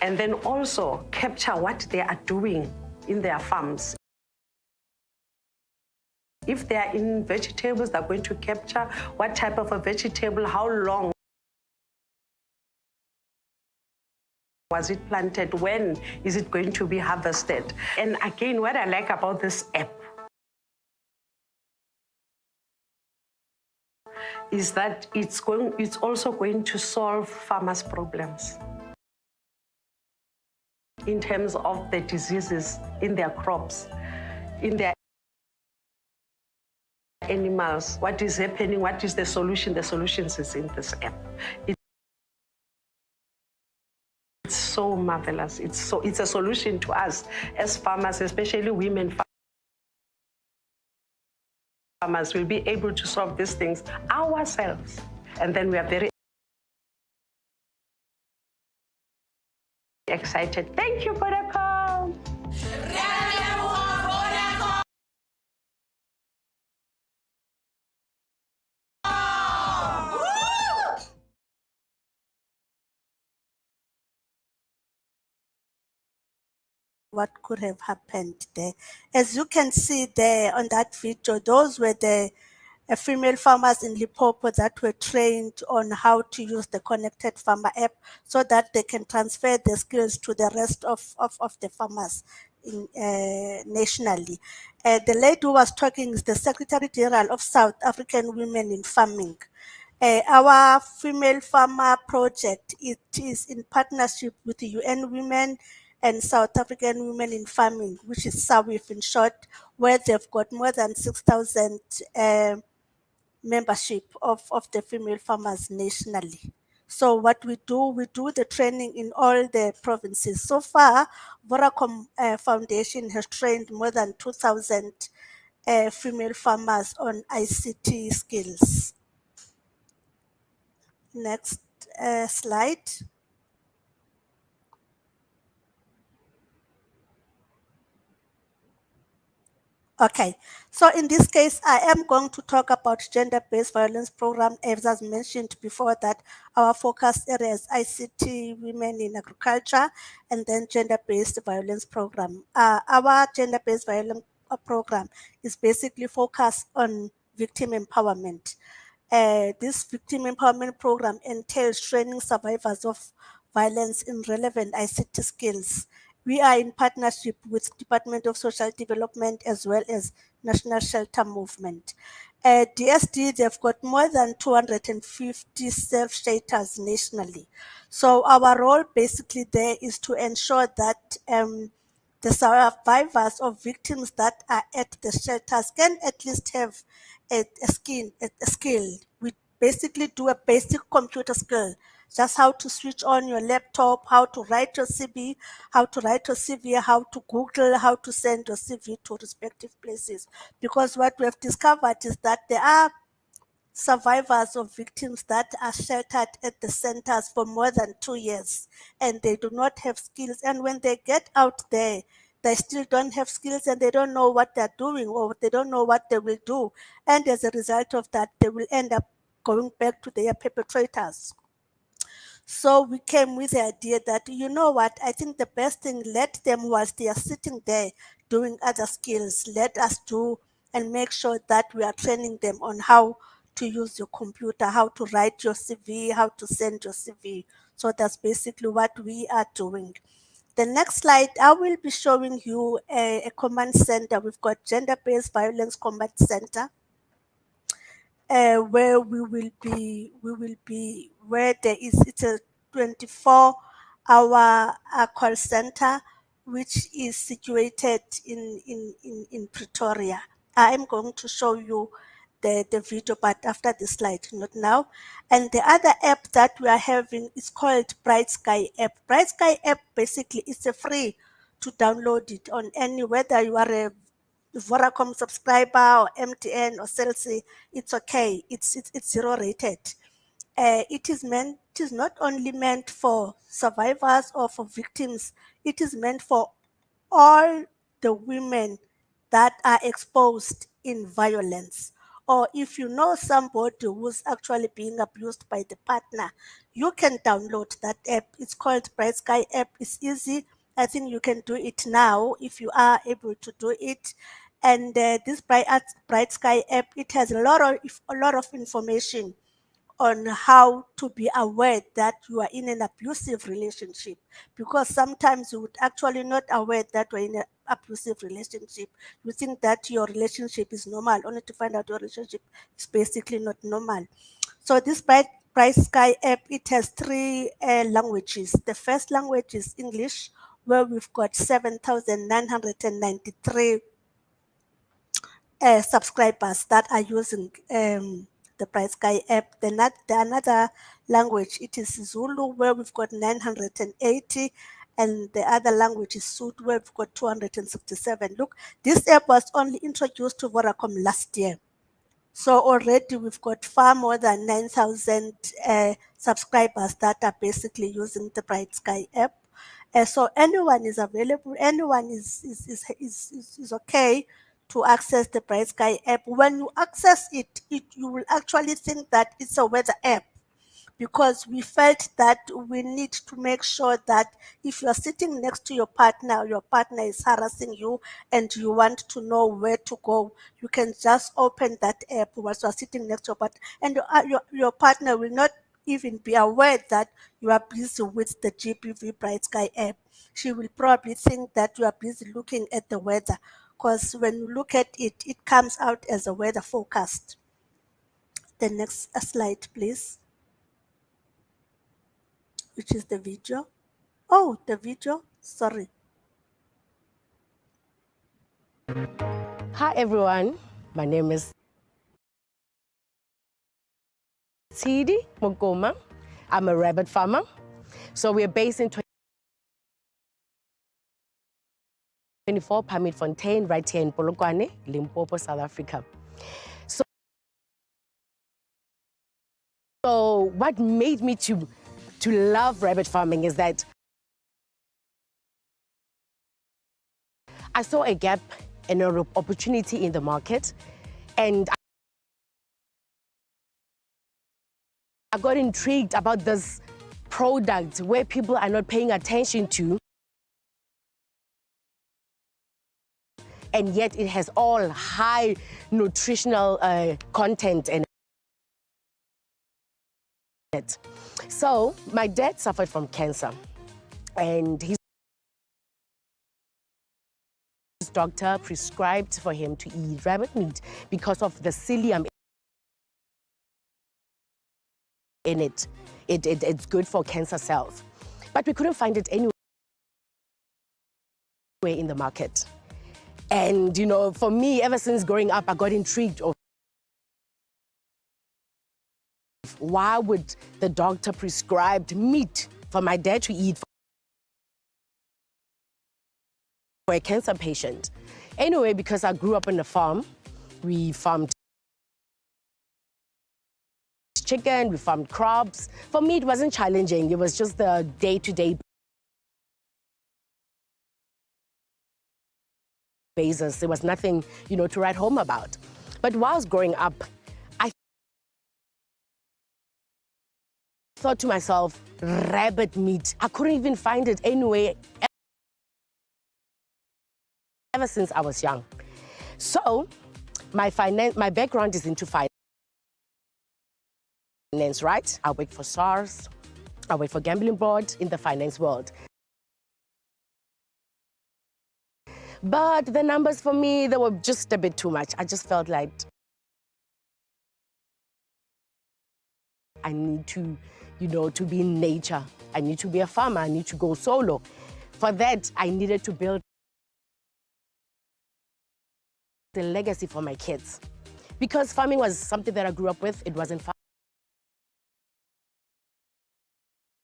S17: And then also capture what they are doing in their farms. If they are in vegetables, they're going to capture what type of a vegetable, how long was it planted, when is it going to be harvested. And again, what I like about this app is that it's also going to solve farmers' problems in terms of the diseases in their crops, in their animals. What is happening? What is the solution? The solutions is in this app. It's so marvelous. It's a solution to us as farmers, especially women farmers. Will be able to solve these things ourselves, and then we are very excited. Thank you, Vodacom.
S16: What could have happened there. As you can see there on that video, those were the female farmers in Limpopo that were trained on how to use the Connected Farmer app so that they can transfer the skills to the rest of the farmers nationally. The lady who was talking is the Secretary General of South African Women in Farming. Our female farmer project, it is in partnership with the UN Women and South African Women in Farming, which is SAWIF in short, where they've got more than 6,000 membership of the female farmers nationally. So what we do the training in all the provinces. So far, Vodacom Foundation has trained more than 2,000 female farmers on ICT skills. Next slide. Okay, so in this case, I am going to talk about gender-based violence program. As I mentioned before, that our focus areas ICT, women in agriculture, and then gender-based violence program. Our gender-based violence program is basically focused on victim empowerment. This victim empowerment program entails training survivors of violence in relevant ICT skills. We are in partnership with Department of Social Development as well as National Shelter Movement. DSD, they've got more than 250 self-shelters nationally. So our role basically there is to ensure that the survivors of victims that are at the shelters can at least have a skill. We basically do a basic computer skill, just how to switch on your laptop, how to write your CV, how to Google, how to send your CV to respective places. Because what we have discovered is that there are survivors of victims that are sheltered at the centers for more than 2 years and they do not have skills. And when they get out there, they still don't have skills and they don't know what they're doing or they don't know what they will do. And as a result of that, they will end up going back to their perpetrators. So we came with the idea that, you know what, I think the best thing, let them, whilst they are sitting there doing other skills, let us do and make sure that we are training them on how to use your computer, how to write your CV, how to send your CV. So that's basically what we are doing. The next slide, I will be showing you a command center. We've got Gender-Based Violence Command Center. Where where it's a 24-hour call center, which is situated in Pretoria. I am going to show you the video, but after the slide, not now. And the other app that we are having is called Bright Sky app. Bright Sky app basically is a free to download it on any, whether you are a Vodacom subscriber or MTN or Cell C, it's okay. It's zero rated. It is not only meant for survivors or for victims. It is meant for all the women that are exposed in violence. Or if you know somebody who's actually being abused by the partner, you can download that app. It's called Bright Sky app. It's easy. I think you can do it now if you are able to do it. And this Bright Sky app, it has a lot of information on how to be aware that you are in an abusive relationship, because sometimes you would actually not aware that you're in an abusive relationship. You think that your relationship is normal, only to find out your relationship is basically not normal. So this Bright Sky app, it has three languages. The first language is English, where we've got 7,993 subscribers that are using the Bright Sky app. The another language, it is Zulu, where we've got 980, and the other language is Sotho, where we've got 267. Look, this app was only introduced to Vodacom last year. So already we've got far more than 9,000 subscribers that are basically using the Bright Sky app. So anyone is available, anyone is okay to access the Bright Sky app. When you access it, you will actually think that it's a weather app, because we felt that we need to make sure that if you're sitting next to your partner is harassing you and you want to know where to go, you can just open that app while you're sitting next to your partner, and your partner will not even be aware that you are busy with the GBV Bright Sky app. She will probably think that you are busy looking at the weather, because when you look at it, it comes out as a weather forecast. The next slide, please, which is the video. Oh, the video, sorry.
S19: Hi everyone, my name is Tidi Mugoma. I'm a rabbit farmer. So we're based in 24 Pamitfontein, right here in Polokwane, Limpopo, South Africa. So what made me to love rabbit farming is that I saw a gap and an opportunity in the market, and I got intrigued about this product where people are not paying attention to, and yet it has all high nutritional content in it. So my dad suffered from cancer, and his doctor prescribed for him to eat rabbit meat because of the psyllium in it. It's good for cancer cells. But we couldn't find it anywhere in the market. And, you know, for me, ever since growing up, I got intrigued of why would the doctor prescribe meat for my dad to eat for a cancer patient. Anyway, because I grew up on a farm, we farmed chicken, we farmed crops. For me, it wasn't challenging. It was just the day-to-day basis. There was nothing, you know, to write home about. But whilst growing up, I thought to myself, rabbit meat. I couldn't even find it anywhere ever since I was young. So my background is into finance, right? I work for SARS, I work for Gambling Board in the finance world. But the numbers for me, they were just a bit too much. I just felt like I need to, to be in nature. I need to be a farmer. I need to go solo. For that, I needed to build the legacy for my kids. Because farming was something that I grew up with, it wasn't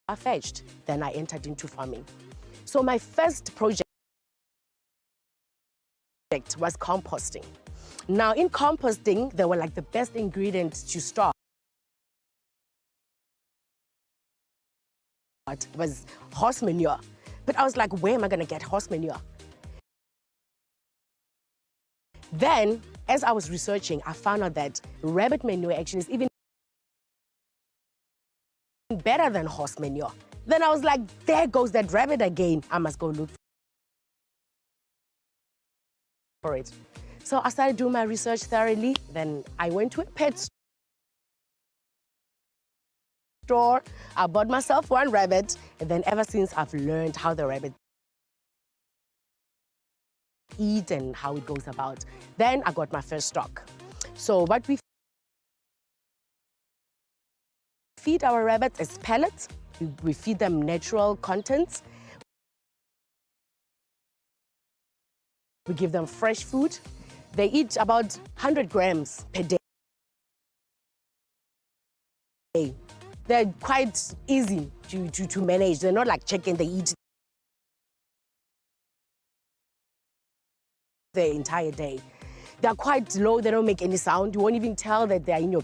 S19: far-fetched. Then I entered into farming. So my first project was composting. Now in composting, there were like the best ingredients to start. It was horse manure. But I was like, where am I gonna get horse manure? Then, as I was researching, I found out that rabbit manure actually is even better than horse manure. Then I was like, there goes that rabbit again. I must go look for it. So I started doing my research thoroughly. Then I went to a pet store. I bought myself one rabbit. And then ever since, I've learned how the rabbit eat and how it goes about. Then I got my first stock. So what we feed our rabbits is pellets. We feed them natural contents. We give them fresh food. They eat about 100 grams per day. They're quite easy to manage. They're not like chicken, they eat the entire day. They're quite low, they don't make any sound. You won't even tell that they're in your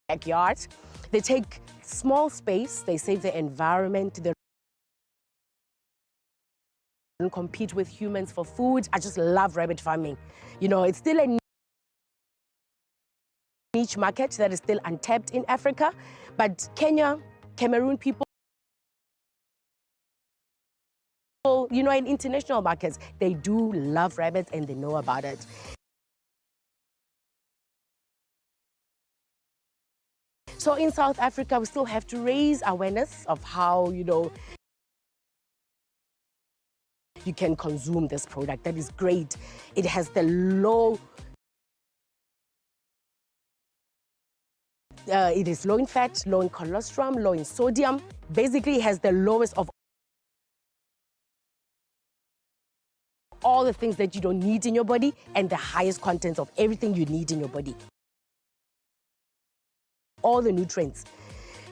S19: backyard. They take small space, they save the environment, they don't compete with humans for food. I just love rabbit farming. It's still a niche market that is still untapped in Africa, but Kenya, Cameroon people, in international markets, they do love rabbits and they know about it. So in South Africa, we still have to raise awareness of how, you can consume this product. That is great. It has the it is low in fat, low in cholesterol, low in sodium. Basically, it has the lowest of all the things that you don't need in your body and the highest contents of everything you need in your body. All the nutrients.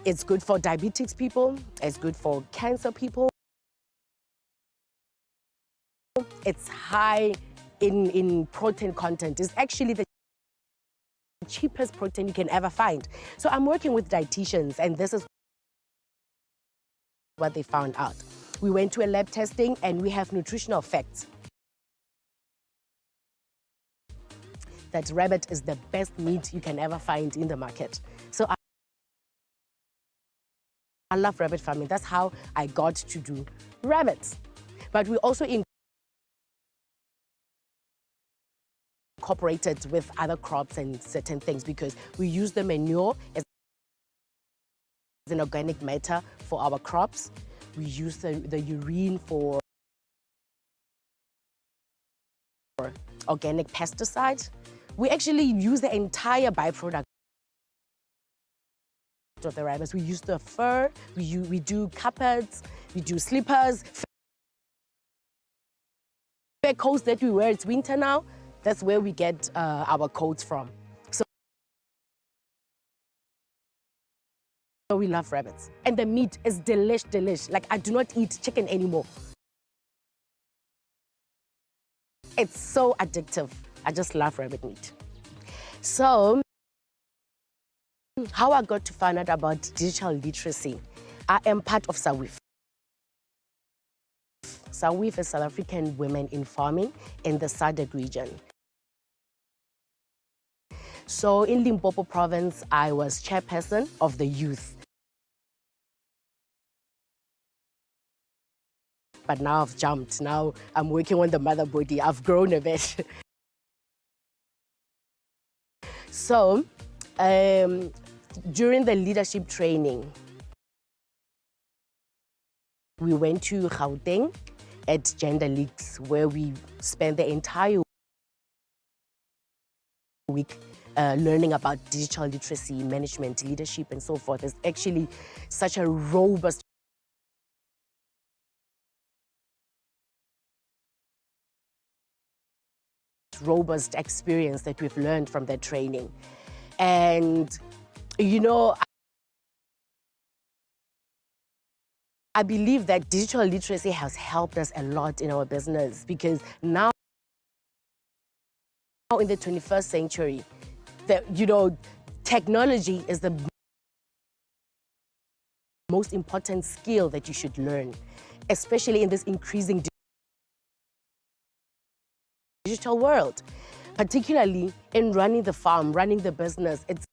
S19: It's good for diabetics people. It's good for cancer people. It's high in protein content. It's actually the cheapest protein you can ever find. So I'm working with dietitians, and this is what they found out. We went to a lab testing, and we have nutritional facts that rabbit is the best meat you can ever find in the market. So I love rabbit farming. That's how I got to do rabbits. But we also incorporated with other crops and certain things because we use the manure as an organic matter for our crops. We use the urine for organic pesticide. We actually use the entire byproduct of the rabbits. We use the fur, we do carpets, we do slippers, fur coats that we wear. It's winter now. That's where we get our coats from. So we love rabbits. And the meat is delish. Like, I do not eat chicken anymore. It's so addictive. I just love rabbit meat. So, how I got to find out about digital literacy. I am part of SAWIF. SAWIF is South African Women in Farming in the SADC region. So in Limpopo province, I was chairperson of the youth. But now I've jumped. Now I'm working on the mother body. I've grown a bit. So during the leadership training, we went to Gauteng at Gender Leagues, where we spent the entire week learning about digital literacy, management, leadership, and so forth. It's actually such a robust experience that we've learned from that training. And, you know, I believe that digital literacy has helped us a lot in our business, because now in the 21st century, technology is the most important skill that you should learn, especially in this increasing digital world, particularly in running the farm, running the business. It's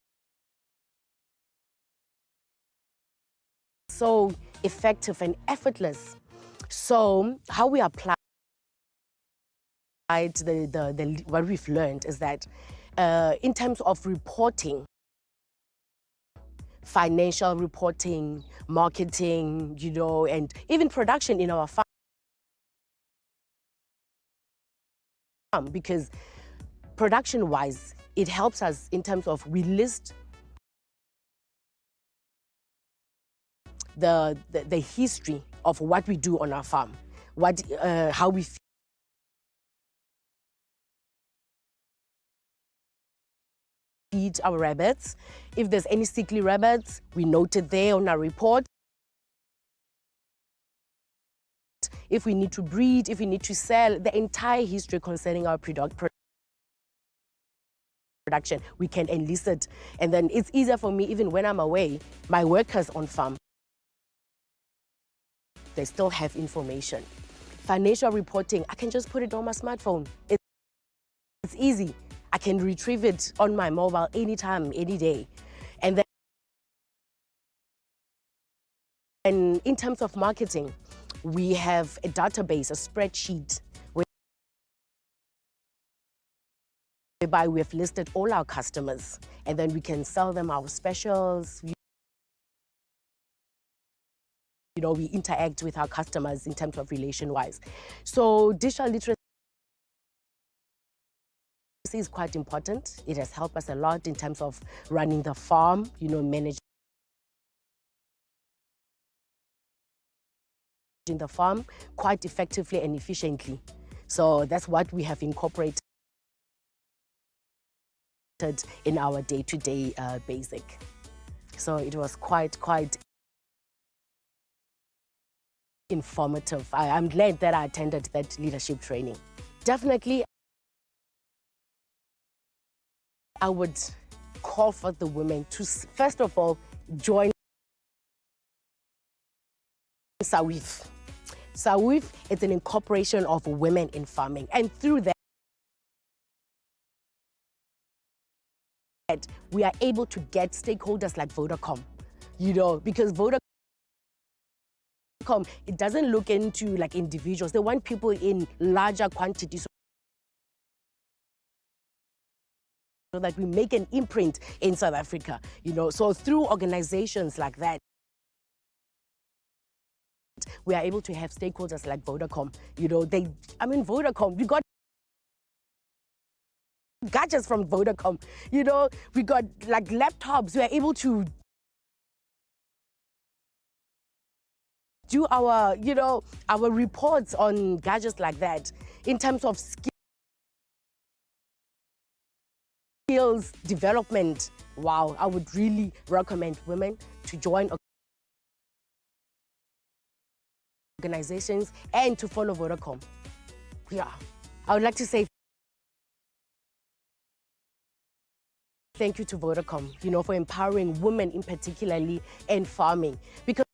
S19: so effective and effortless. So how we apply what we've learned is that in terms of reporting, financial reporting, marketing, and even production in our farm, because production-wise, it helps us in terms of we list the history of what we do on our farm, how we feed our rabbits. If there's any sickly rabbits, we note it there on our report. If we need to breed, if we need to sell, the entire history concerning our production, we can enlist it. And then it's easier for me, even when I'm away, my workers on farm, they still have information. Financial reporting, I can just put it on my smartphone. It's easy. I can retrieve it on my mobile anytime, any day. And then in terms of marketing, we have a database, a spreadsheet, whereby we have listed all our customers, and then we can sell them our specials. We interact with our customers in terms of relation-wise. So digital literacy is quite important. It has helped us a lot in terms of running the farm, managing the farm quite effectively and efficiently. So that's what we have incorporated in our day-to-day basic. So it was quite informative. I'm glad that I attended that leadership training. Definitely, I would call for the women to, first of all, join SAWIF. SAWIF is an incorporation of women in farming, and through that, we are able to get stakeholders like Vodacom, because Vodacom, it doesn't look into like individuals. They want people in larger quantities so that we make an imprint in South Africa, So through organizations like that, we are able to have stakeholders like Vodacom. Vodacom, we got gadgets from Vodacom. We got like laptops. We are able to do our, our reports on gadgets like that in terms of skills development. Wow, I would really recommend women to join organizations and to follow Vodacom. Yeah, I would like to say thank you to Vodacom, for empowering women in particularly in farming, because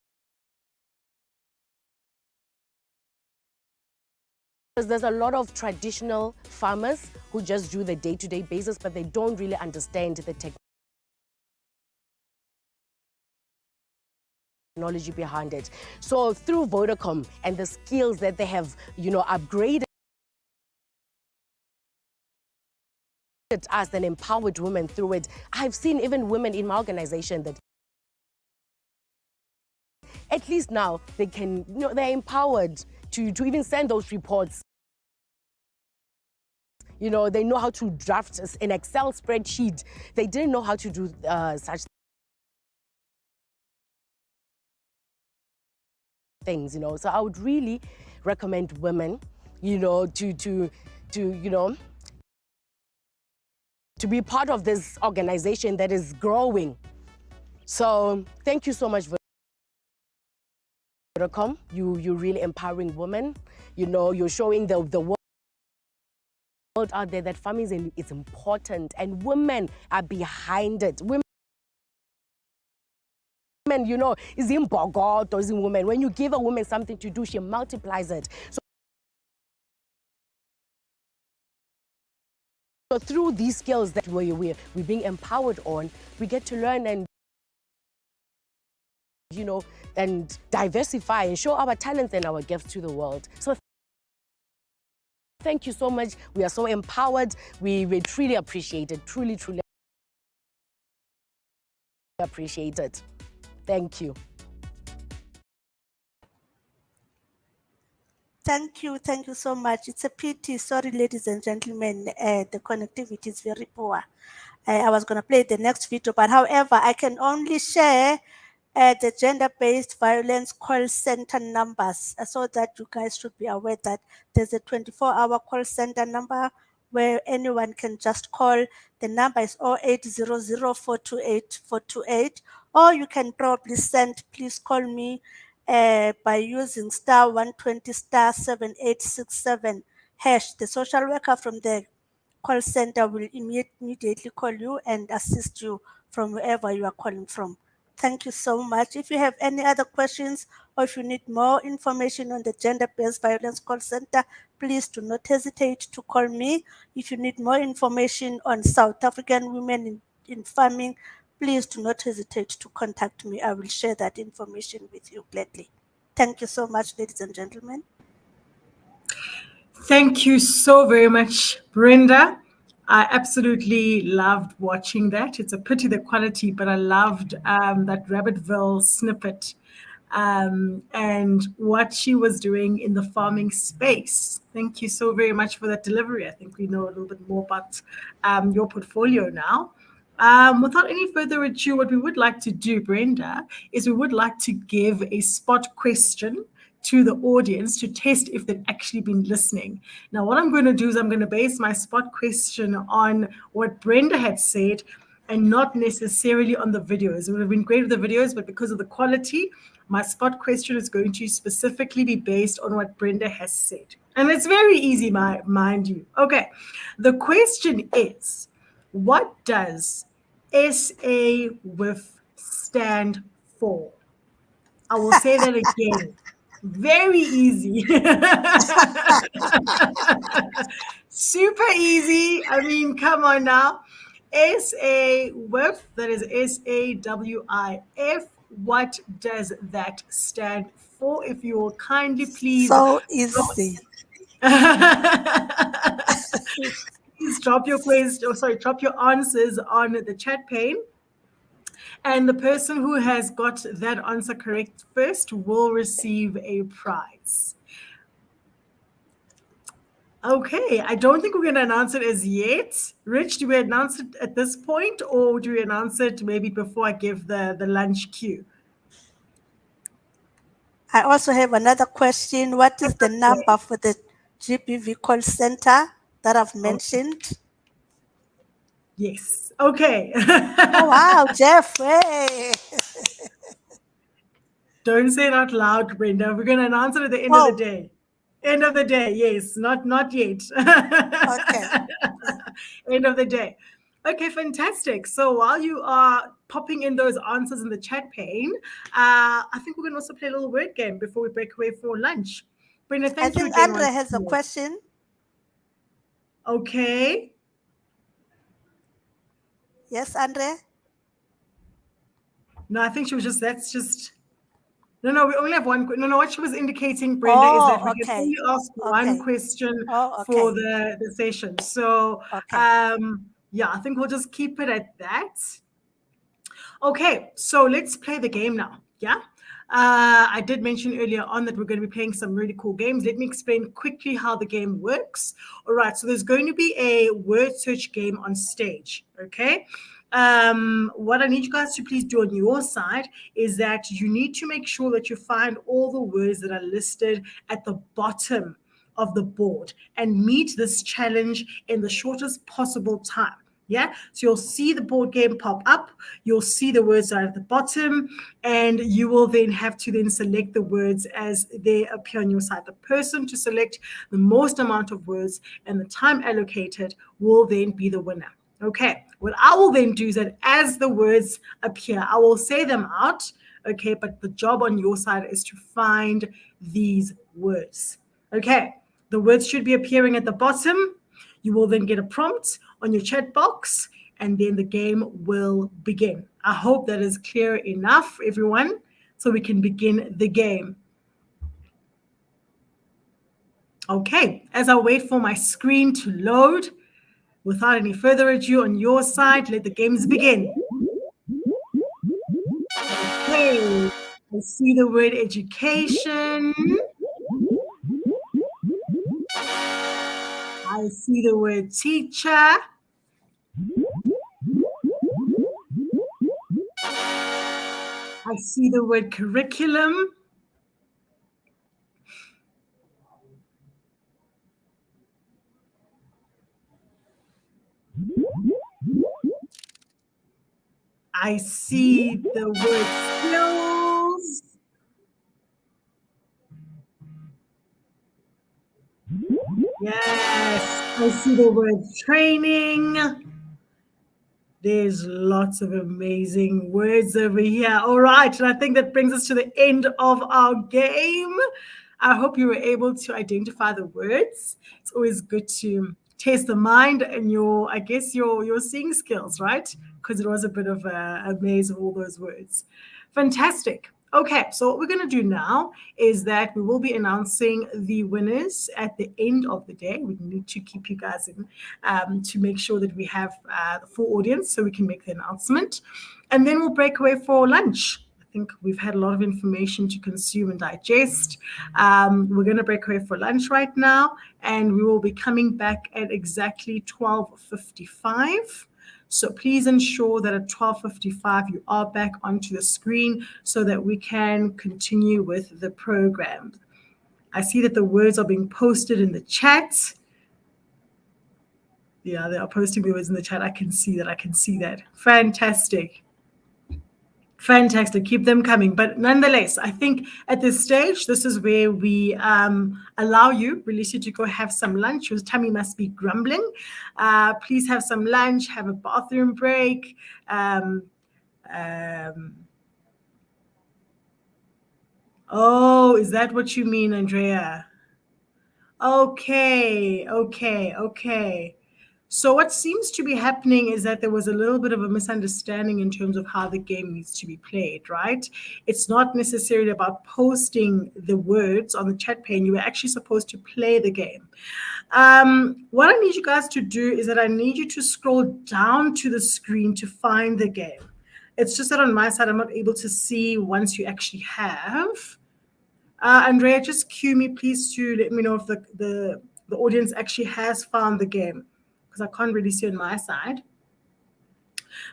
S19: Because there's a lot of traditional farmers who just do the day-to-day basis, but they don't really understand the technology behind it. So through Vodacom and the skills that they have, upgraded us and empowered women through it, I've seen even women in my organization that at least now they can, they're empowered to even send those reports. They know how to draft an Excel spreadsheet. They didn't know how to do such things, So I would really recommend women, to be part of this organization that is growing. So thank you so much, Vodacom. You're really empowering women. You're showing the world out there that farming is important and women are behind it. Women, is in Bogot or is in women. When you give a woman something to do, she multiplies it. So through these skills that we're being empowered on, we get to learn and and diversify and show our talents and our gifts to the world. So thank you so much. We are so empowered. We truly appreciate it. Truly appreciate it. Thank you.
S16: Thank you so much. It's a pity. Sorry, ladies and gentlemen, the connectivity is very poor. I was going to play the next video, but however, I can only share the gender-based violence call center numbers so that you guys should be aware that there's a 24-hour call center number where anyone can just call. The number is 0800-428-428, or you can probably send please call me by using *120 *7867 #. The social worker from the call center will immediately call you and assist you from wherever you are calling from. Thank you so much. If you have any other questions or if you need more information on the gender-based violence call center, please do not hesitate to call me. If you need more information on South African women in farming, please do not hesitate to contact me. I will share that information with you gladly. Thank you so much, ladies and gentlemen.
S1: Thank you so very much, Brenda. I absolutely loved watching that. It's a pity the quality, but I loved that Rabbitville snippet and what she was doing in the farming space. Thank you so very much for that delivery. I think we know a little bit more about your portfolio now. Without any further ado, what we would like to do, Brenda, is we would like to give a spot question to the audience to test if they've actually been listening. Now, what I'm going to do is I'm going to base my spot question on what Brenda had said and not necessarily on the videos. It would have been great with the videos, but because of the quality, my spot question is going to specifically be based on what Brenda has said. And it's very easy, mind you. Okay, the question is, what does SA WIF stand for? I will say that again. Very easy. Super easy. I mean, come on now. SA-WIF, that is SAWIF. What does that stand for? If you will kindly please.
S16: So easy.
S1: Please drop your drop your answers on the chat pane. And the person who has got that answer correct first will receive a prize. Okay, I don't think we're going to announce it as yet. Rich, do we announce it at this point or do we announce it maybe before I give the lunch cue?
S16: I also have another question. What is the number for the GBV call center that I've mentioned?
S1: Yes. Okay.
S16: Oh, wow, Jeff. Hey.
S1: Don't say it out loud, Brenda. We're going to announce it at the end of the day. End of the day, yes. Not yet.
S16: Okay.
S1: End of the day. Okay, fantastic. So while you are popping in those answers in the chat pane, I think we're going to also play a little word game before we break away for lunch. Brenda,
S16: I
S1: thank you
S16: think
S1: again.
S16: Andre
S1: once
S16: has a
S1: more.
S16: question.
S1: Okay.
S16: Yes, Andre?
S1: No, I think she was just, that's just, no, we only have one. No, what she was indicating, Brenda, is that we can only ask one question for the session. So, yeah, I think we'll just keep it at that. Okay, so let's play the game now. Yeah. I did mention earlier on that we're going to be playing some really cool games. Let me explain quickly how the game works. All right, so there's going to be a word search game on stage. Okay. What I need you guys to please do on your side is that you need to make sure that you find all the words that are listed at the bottom of the board and meet this challenge in the shortest possible time. Yeah, so you'll see the board game pop up, you'll see the words are at the bottom, and you will then have to then select the words as they appear on your side. The person to select the most amount of words and the time allocated will then be the winner. Okay, what I will then do is that as the words appear, I will say them out. Okay, but the job on your side is to find these words. Okay, the words should be appearing at the bottom. You will then get a prompt on your chat box, and then the game will begin. I hope that is clear enough, everyone, so we can begin the game. Okay, as I wait for my screen to load, without any further ado, on your side, let the games begin. Okay, I see the word education. I see the word teacher. I see the word curriculum. I see the word skills. Yes, I see the word training. There's lots of amazing words over here. All right, and I think that brings us to the end of our game. I hope you were able to identify the words. It's always good to test the mind and your, I guess, your seeing skills, right? Because it was a bit of a maze of all those words. Fantastic. Okay, so what we're going to do now is that we will be announcing the winners at the end of the day. We need to keep you guys in to make sure that we have the full audience so we can make the announcement. And then we'll break away for lunch. I think we've had a lot of information to consume and digest. We're going to break away for lunch right now, and we will be coming back at exactly 12:55. So please ensure that at 12:55 you are back onto the screen so that we can continue with the program. I see that the words are being posted in the chat. Yeah, they are posting the words in the chat. I can see that. Fantastic. Fantastic. Keep them coming. But nonetheless, I think at this stage, this is where we allow you, release you to go have some lunch. Your tummy must be grumbling. Please have some lunch, have a bathroom break. Oh, is that what you mean, Andrea? Okay. So what seems to be happening is that there was a little bit of a misunderstanding in terms of how the game needs to be played, right? It's not necessarily about posting the words on the chat pane. You were actually supposed to play the game. What I need you guys to do is that I need you to scroll down to the screen to find the game. It's just that on my side, I'm not able to see once you actually have. Andrea, just cue me, please, to let me know if the audience actually has found the game, because I can't really see on my side.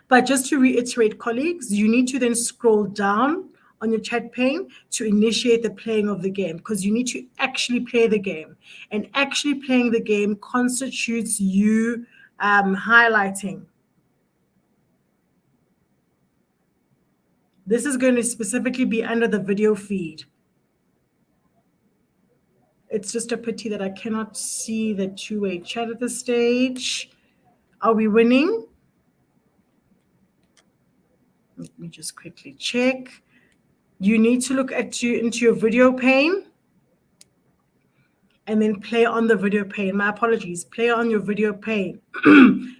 S1: But just to reiterate, colleagues, you need to then scroll down on your chat pane to initiate the playing of the game, because you need to actually play the game. And actually playing the game constitutes you highlighting. This is going to specifically be under the video feed. It's just a pity that I cannot see the two-way chat at this stage. Are we winning? Let me just quickly check. You need to look into your video pane. and then play on the video pane. My apologies, play on your video pane.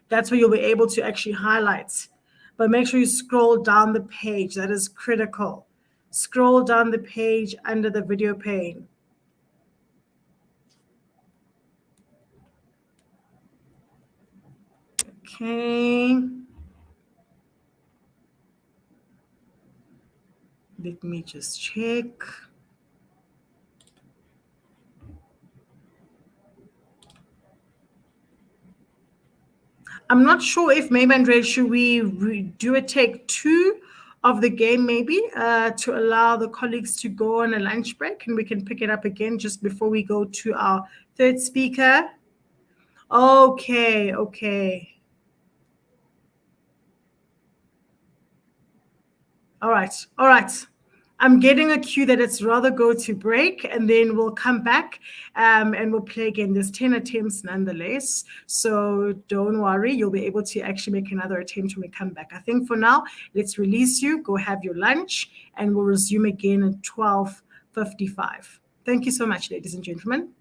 S1: That's where you'll be able to actually highlight. But make sure you scroll down the page. That is critical. Scroll down the page under the video pane. Okay. Let me just check. I'm not sure if maybe, Andre, should we do a take 2 of the game maybe to allow the colleagues to go on a lunch break, and we can pick it up again just before we go to our third speaker. Okay. All right. I'm getting a cue that it's rather go to break, and then we'll come back and we'll play again. There's 10 attempts nonetheless, so don't worry. You'll be able to actually make another attempt when we come back. I think for now, let's release you. Go have your lunch, and we'll resume again at 12:55. Thank you so much, ladies and gentlemen.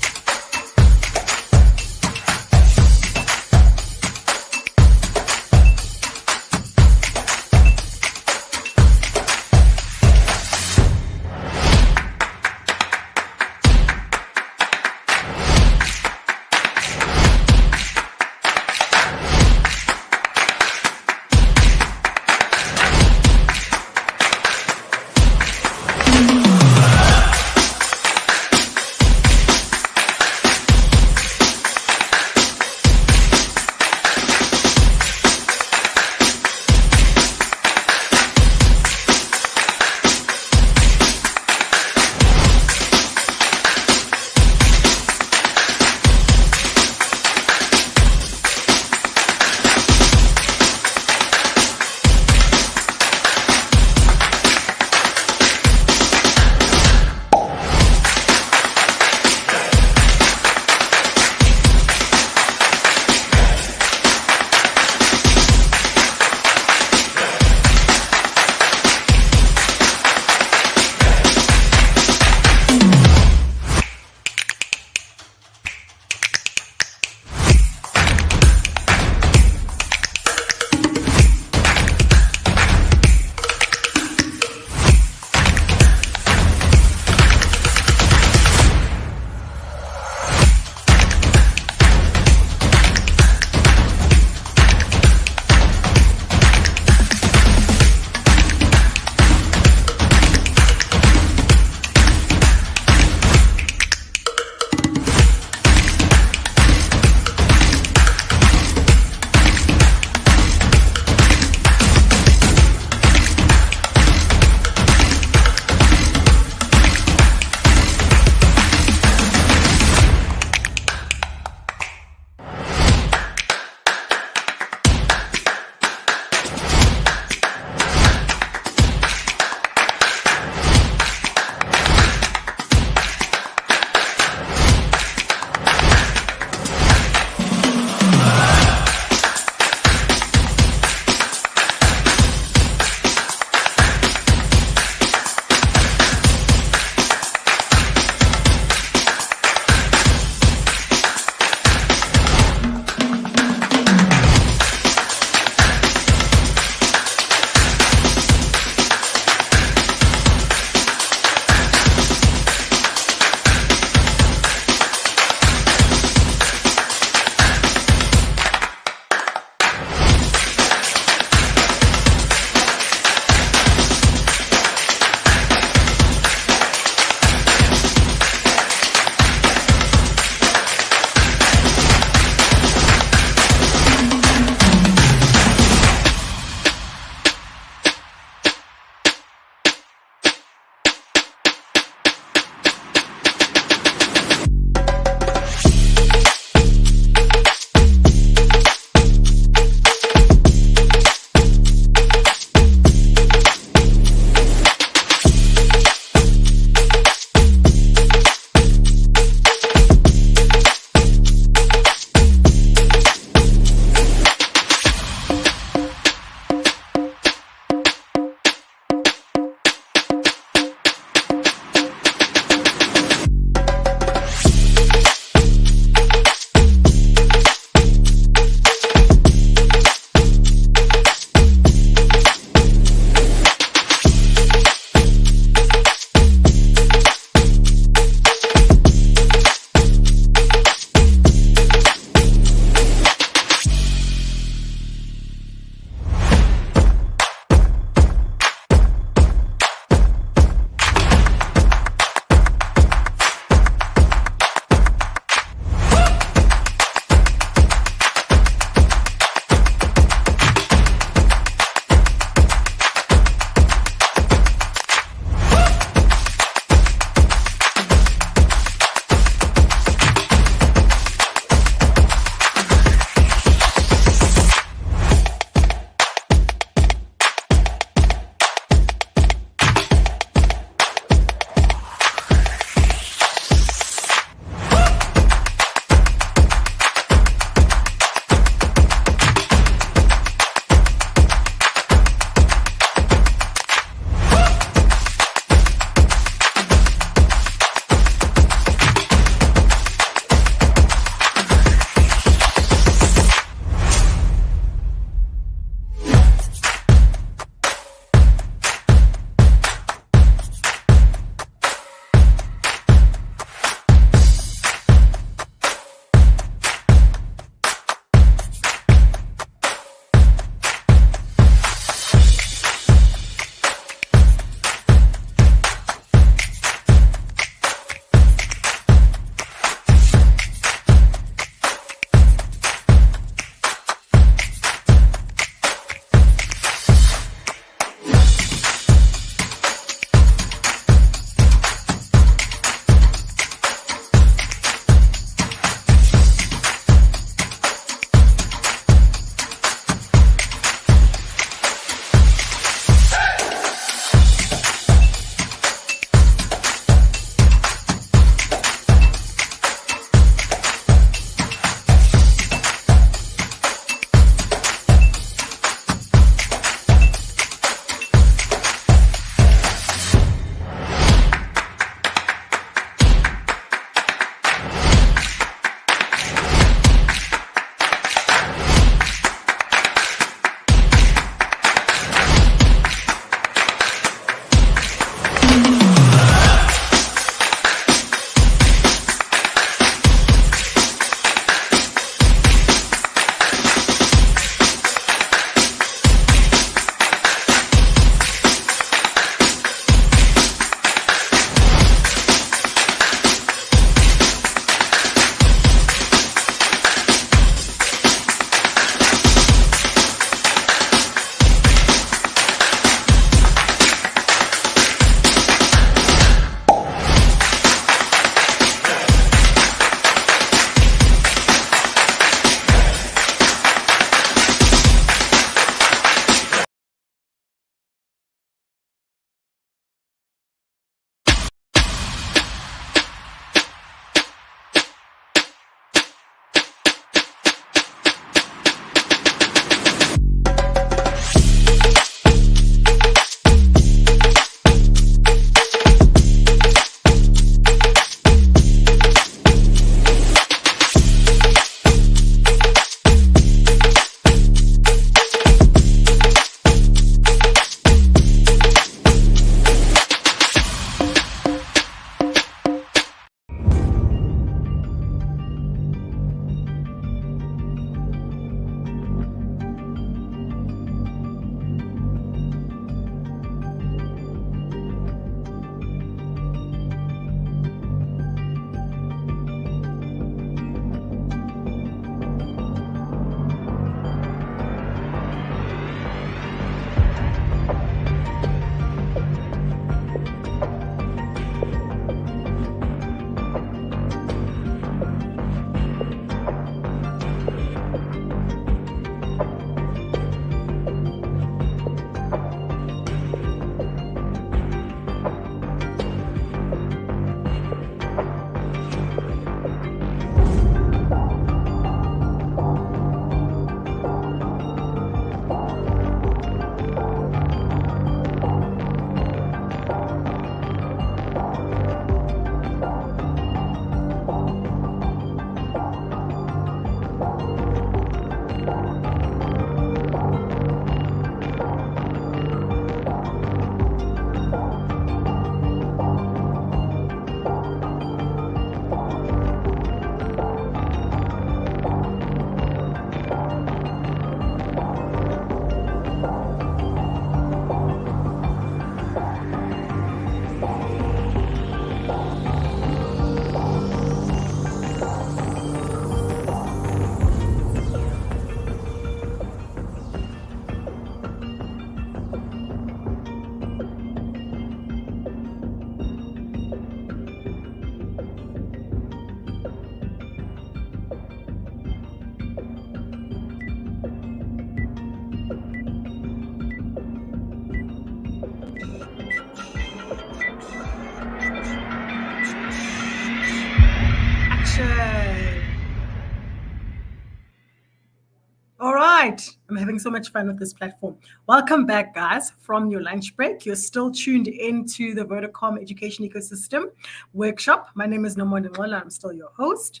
S1: right. I'm having so much fun with this platform. Welcome back, guys, from your lunch break. You're still tuned into the Vodacom Education Ecosystem Workshop. My name is Nomonde Ngola. I'm still your host.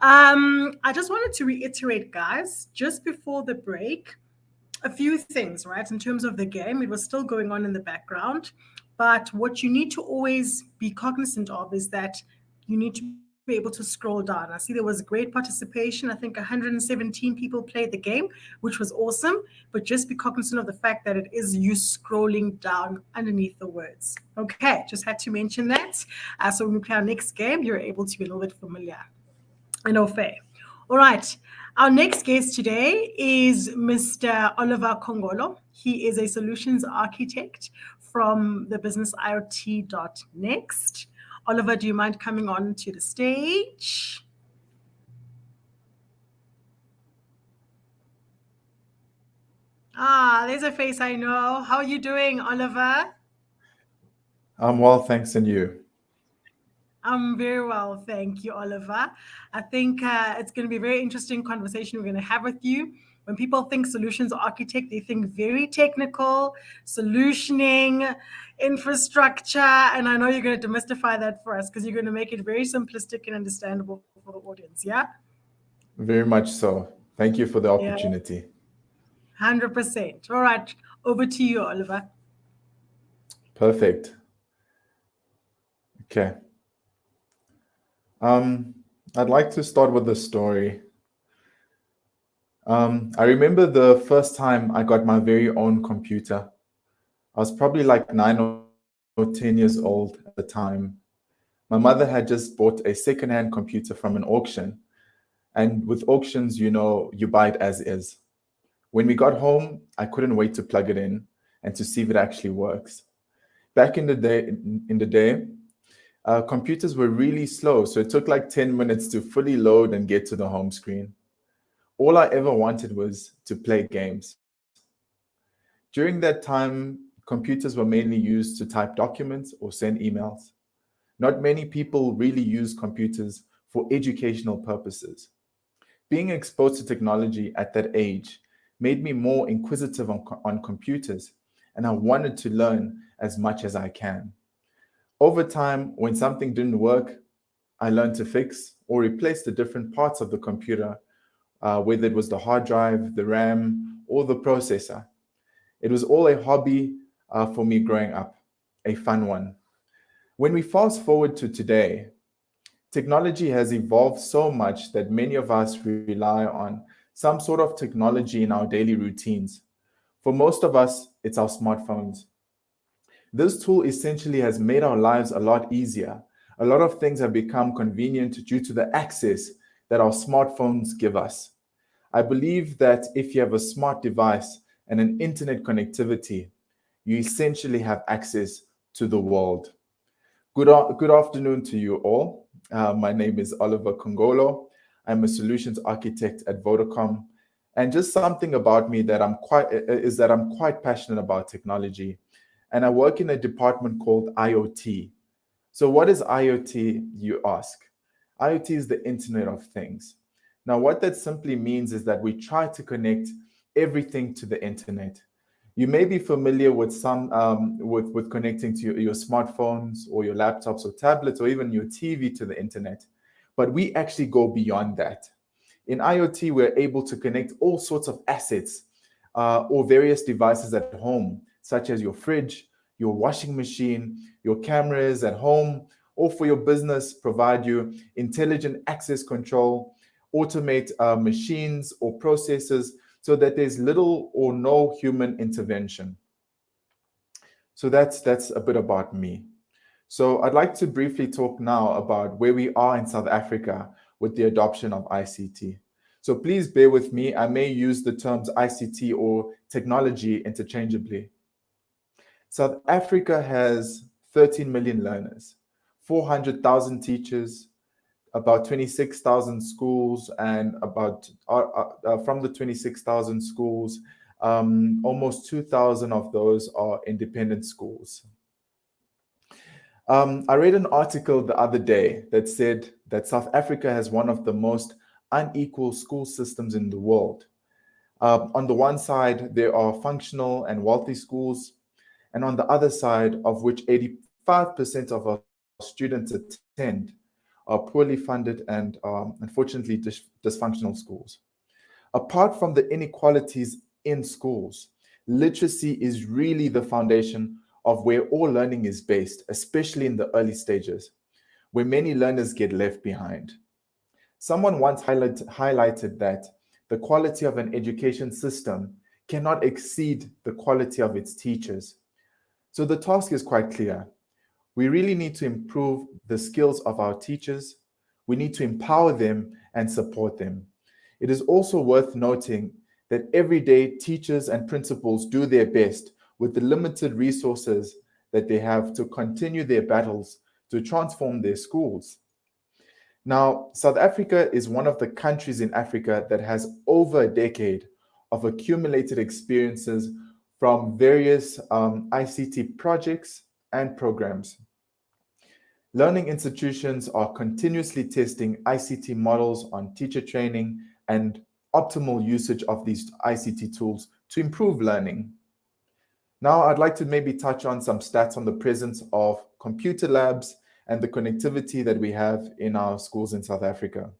S1: I just wanted to reiterate, guys, just before the break, a few things, right? In terms of the game, it was still going on in the background. But what you need to always be cognizant of is that you need to be able to scroll down. I see there was great participation. I think 117 people played the game, which was awesome. But just be cognizant of the fact that it is you scrolling down underneath the words. Okay, just had to mention that. So when we play our next game, you're able to be a little bit familiar. I know, fair. All right. Our next guest today is Mr. Oliver Kongolo. He is a solutions architect from the business IoT.next. Oliver, do you mind coming on to the stage? There's a face I know. How are you doing, Oliver?
S20: I'm well, thanks, and you?
S1: I'm very well, thank you, Oliver. I think it's going to be a very interesting conversation we're going to have with you. When people think solutions architect, they think very technical, solutioning, infrastructure, and I know you're going to demystify that for us because you're going to make it very simplistic and understandable for the audience, yeah?
S20: Very much so. Thank you for the opportunity.
S1: 100%. All right, over to you, Oliver.
S20: Perfect. Okay. I'd like to start with a story. I remember the first time I got my very own computer. I was probably like 9 or 10 years old at the time. My mother had just bought a secondhand computer from an auction. And with auctions, you know, you buy it as is. When we got home, I couldn't wait to plug it in and to see if it actually works. Back in the day, computers were really slow, so it took like 10 minutes to fully load and get to the home screen. All I ever wanted was to play games. During that time, computers were mainly used to type documents or send emails. Not many people really use computers for educational purposes. Being exposed to technology at that age made me more inquisitive on computers, and I wanted to learn as much as I can. Over time, when something didn't work, I learned to fix or replace the different parts of the computer, whether it was the hard drive, the RAM, or the processor. It was all a hobby for me growing up, a fun one. When we fast forward to today, technology has evolved so much that many of us rely on some sort of technology in our daily routines. For most of us, it's our smartphones. This tool essentially has made our lives a lot easier. A lot of things have become convenient due to the access that our smartphones give us. I believe that if you have a smart device and an internet connectivity, you essentially have access to the world. Good afternoon to you all. My name is Oliver Kongolo. I'm a solutions architect at Vodacom. And just something about me that I'm quite passionate about technology. And I work in a department called IoT. So what is IoT, you ask? IoT is the Internet of Things. Now, what that simply means is that we try to connect everything to the internet. You may be familiar with with connecting to your smartphones or your laptops or tablets or even your TV to the internet, but we actually go beyond that. In IoT, we're able to connect all sorts of assets or various devices at home, such as your fridge, your washing machine, your cameras at home, or for your business, provide you intelligent access control, automate machines or processes so that there's little or no human intervention. So that's a bit about me. So I'd like to briefly talk now about where we are in South Africa with the adoption of ICT. So please bear with me. I may use the terms ICT or technology interchangeably. South Africa has 13 million learners, 400,000 teachers, about 26,000 schools, and about from the 26,000 schools, almost 2,000 of those are independent schools. I read an article the other day that said that South Africa has one of the most unequal school systems in the world. On the one side, there are functional and wealthy schools, and on the other side, of which 85% of our students attend, are poorly funded and unfortunately dysfunctional schools. Apart from the inequalities in schools, literacy is really the foundation of where all learning is based, especially in the early stages, where many learners get left behind. Someone once highlighted that the quality of an education system cannot exceed the quality of its teachers. So the task is quite clear. We really need to improve the skills of our teachers. We need to empower them and support them. It is also worth noting that every day teachers and principals do their best with the limited resources that they have to continue their battles to transform their schools. Now, South Africa is one of the countries in Africa that has over a decade of accumulated experiences from various ICT projects and programs. Learning institutions are continuously testing ICT models on teacher training and optimal usage of these ICT tools to improve learning. Now, I'd like to maybe touch on some stats on the presence of computer labs and the connectivity that we have in our schools in South Africa.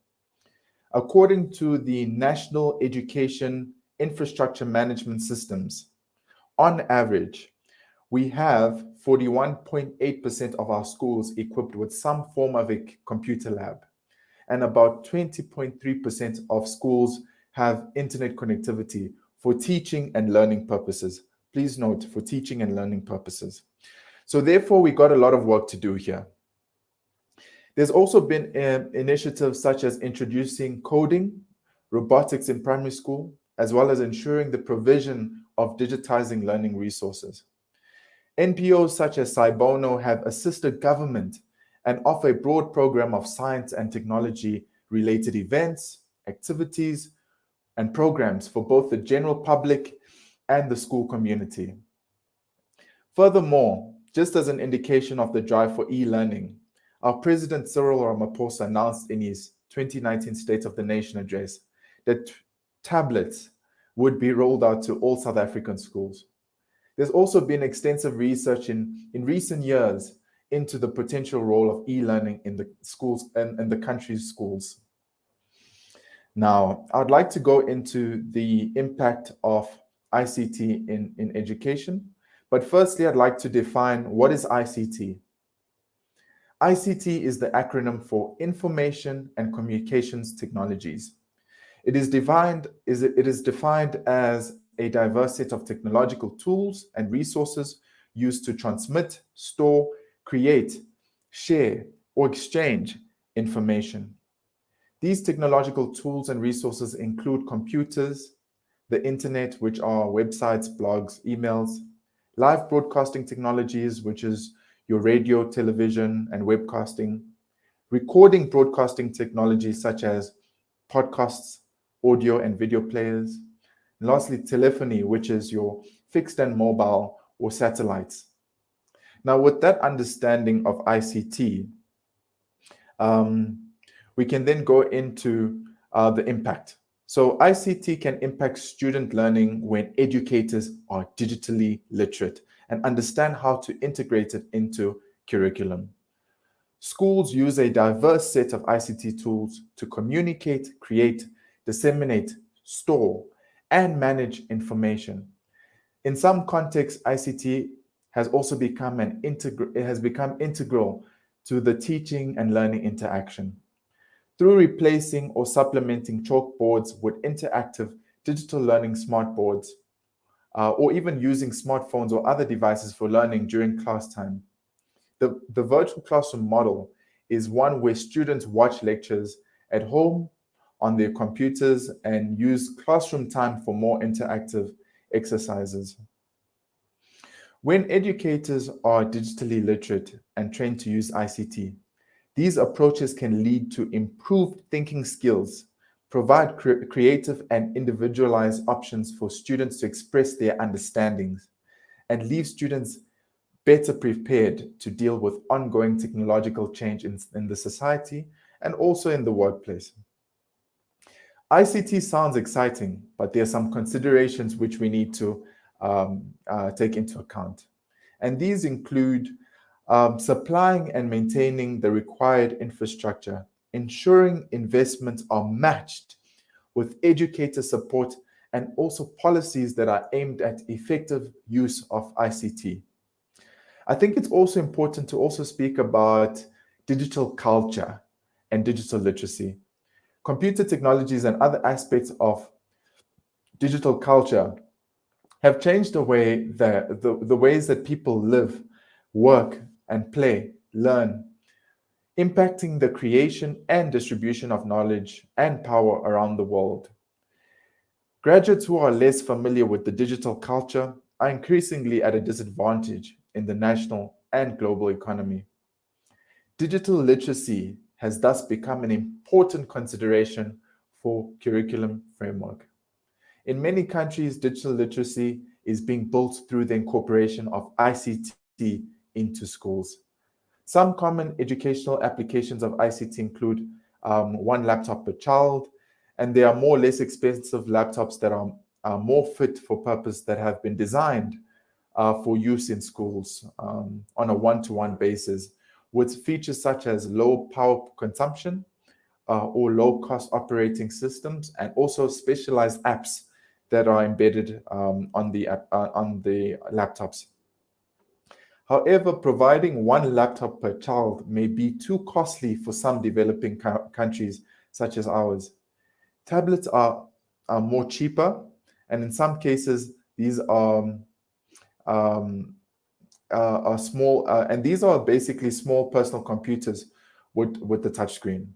S20: According to the National Education Infrastructure Management Systems, on average, we have 41.8% of our schools equipped with some form of a computer lab, and about 20.3% of schools have internet connectivity for teaching and learning purposes. Please note, for teaching and learning purposes. So therefore, we got a lot of work to do here. There's also been initiatives such as introducing coding, robotics in primary school, as well as ensuring the provision of digitizing learning resources. NPOs such as Cybono have assisted government and offer a broad program of science and technology-related events, activities, and programs for both the general public and the school community. Furthermore, just as an indication of the drive for e-learning, our President Cyril Ramaphosa announced in his 2019 State of the Nation address that tablets would be rolled out to all South African schools. There's also been extensive research in recent years into the potential role of e-learning in the schools and the country's schools. Now, I'd like to go into the impact of ICT in education, but firstly, I'd like to define what is ICT. ICT is the acronym for Information and Communications Technologies. It is defined as a diverse set of technological tools and resources used to transmit, store, create, share, or exchange information. These technological tools and resources include computers, the internet, which are websites, blogs, emails, live broadcasting technologies, which is your radio, television, and webcasting, recording broadcasting technologies such as podcasts, audio and video players, and lastly, telephony, which is your fixed and mobile or satellites. Now, with that understanding of ICT, we can then go into the impact. So ICT can impact student learning when educators are digitally literate and understand how to integrate it into curriculum. Schools use a diverse set of ICT tools to communicate, create, disseminate, store, and manage information. In some contexts, ICT has also become integral to the teaching and learning interaction. Through replacing or supplementing chalkboards with interactive digital learning smartboards, or even using smartphones or other devices for learning during class time. The virtual classroom model is one where students watch lectures at home on their computers and use classroom time for more interactive exercises. When educators are digitally literate and trained to use ICT, these approaches can lead to improved thinking skills, provide creative and individualized options for students to express their understandings, and leave students better prepared to deal with ongoing technological change in the society and also in the workplace. ICT sounds exciting, but there are some considerations which we need to take into account. And these include supplying and maintaining the required infrastructure, ensuring investments are matched with educator support, and also policies that are aimed at effective use of ICT. I think it's also important to also speak about digital culture and digital literacy. Computer technologies and other aspects of digital culture have changed the ways that people live, work, and play, learn, impacting the creation and distribution of knowledge and power around the world. Graduates who are less familiar with the digital culture are increasingly at a disadvantage in the national and global economy. Digital literacy has thus become an important consideration for curriculum framework. In many countries, digital literacy is being built through the incorporation of ICT into schools. Some common educational applications of ICT include one laptop per child, and there are more or less expensive laptops that are more fit for purpose that have been designed for use in schools on a one-to-one basis, with features such as low power consumption or low-cost operating systems, and also specialized apps that are embedded on the laptops. However, providing one laptop per child may be too costly for some developing countries such as ours. Tablets are more cheaper, and in some cases, these are small, and these are basically small personal computers with the touchscreen.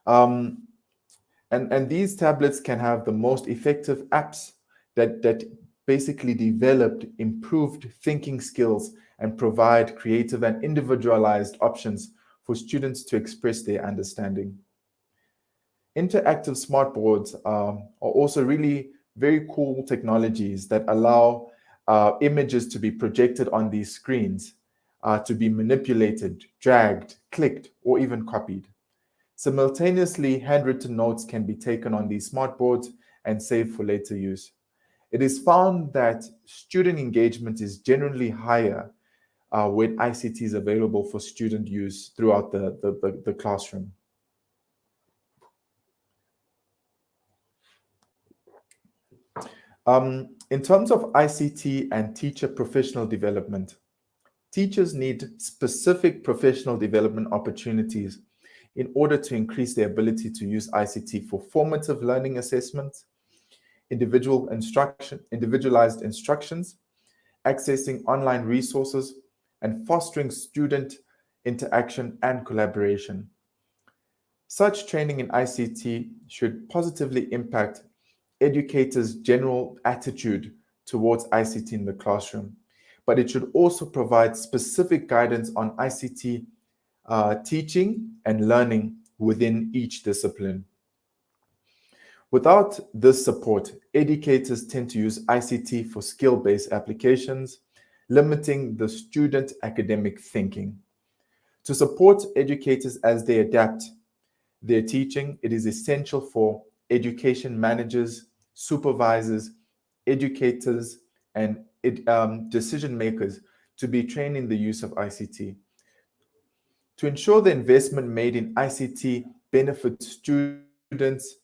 S20: And these tablets can have the most effective apps that basically developed improved thinking skills and provide creative and individualized options for students to express their understanding. Interactive smartboards are also really very cool technologies that allow images to be projected on these screens, to be manipulated, dragged, clicked, or even copied. Simultaneously, handwritten notes can be taken on these smartboards and saved for later use. It is found that student engagement is generally higher when ICT is available for student use throughout the classroom. In terms of ICT and teacher professional development, teachers need specific professional development opportunities in order to increase their ability to use ICT for formative learning assessments, individualized instructions, accessing online resources, and fostering student interaction and collaboration. Such training in ICT should positively impact educators' general attitude towards ICT in the classroom, but it should also provide specific guidance on ICT teaching and learning within each discipline. Without this support, educators tend to use ICT for skill-based applications, limiting the student academic thinking. To support educators as they adapt their teaching, it is essential for education managers, supervisors, educators, and decision makers to be trained in the use of ICT. To ensure the investment made in ICT benefits students,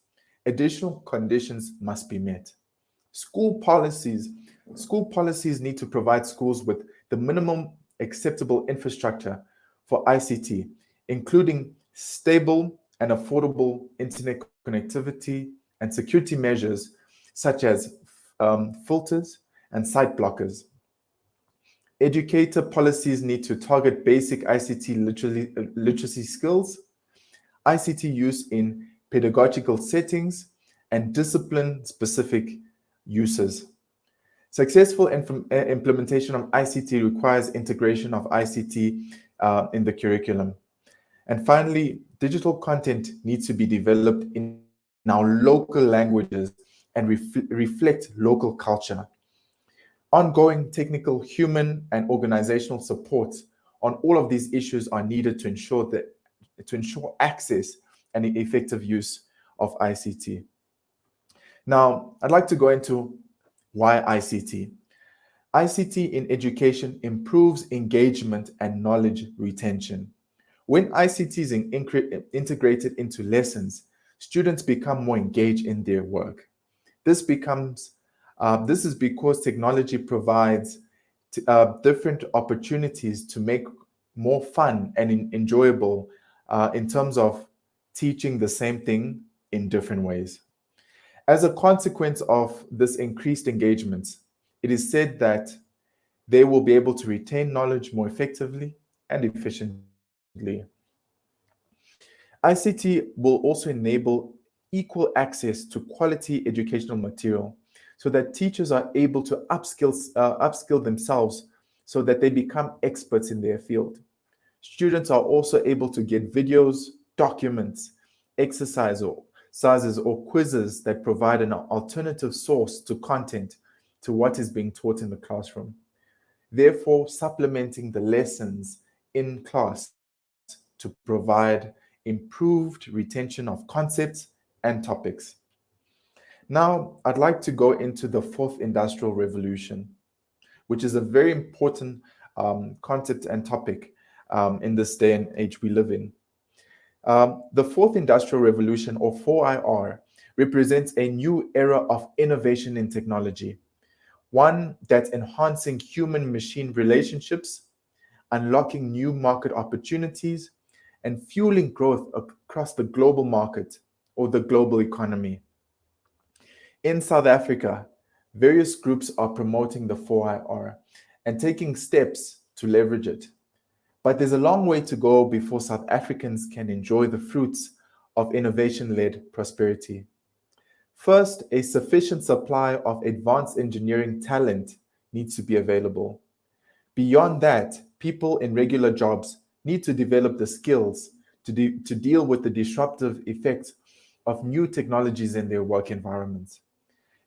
S20: additional conditions must be met. School policies need to provide schools with the minimum acceptable infrastructure for ICT, including stable and affordable internet connectivity and security measures such as filters and site blockers. Educator policies need to target basic ICT literacy skills, ICT use in pedagogical settings, and discipline-specific uses. Successful implementation of ICT requires integration of ICT in the curriculum. And finally, digital content needs to be developed in our local languages and reflect local culture. Ongoing technical, human, and organizational support on all of these issues are needed to ensure access and effective use of ICT. Now, I'd like to go into why ICT. ICT in education improves engagement and knowledge retention. When ICT is integrated into lessons, students become more engaged in their work. This is because technology provides different opportunities to make more fun and enjoyable in terms of teaching the same thing in different ways. As a consequence of this increased engagement, it is said that they will be able to retain knowledge more effectively and efficiently. ICT will also enable equal access to quality educational material so that teachers are able to upskill themselves so that they become experts in their field. Students are also able to get videos, documents, exercises, or quizzes that provide an alternative source to content to what is being taught in the classroom, therefore supplementing the lessons in class to provide improved retention of concepts and topics. Now, I'd like to go into the fourth industrial revolution, which is a very important concept and topic in this day and age we live in. The fourth industrial revolution, or 4IR, represents a new era of innovation in technology, one that's enhancing human-machine relationships, unlocking new market opportunities, and fueling growth across the global market or the global economy. In South Africa, various groups are promoting the 4IR and taking steps to leverage it. But there's a long way to go before South Africans can enjoy the fruits of innovation-led prosperity. First, a sufficient supply of advanced engineering talent needs to be available. Beyond that, people in regular jobs need to develop the skills to deal with the disruptive effects of new technologies in their work environments.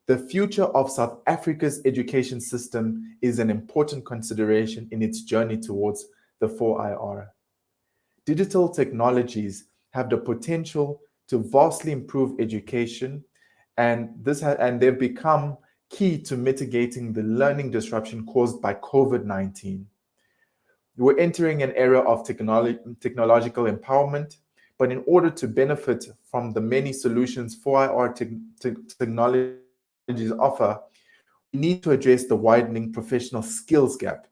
S20: The future of South Africa's education system is an important consideration in its journey towards the 4IR. Digital technologies have the potential to vastly improve education, and they've become key to mitigating the learning disruption caused by COVID-19. We're entering an era of technological empowerment, but in order to benefit from the many solutions 4IR technologies offer, we need to address the widening professional skills gap.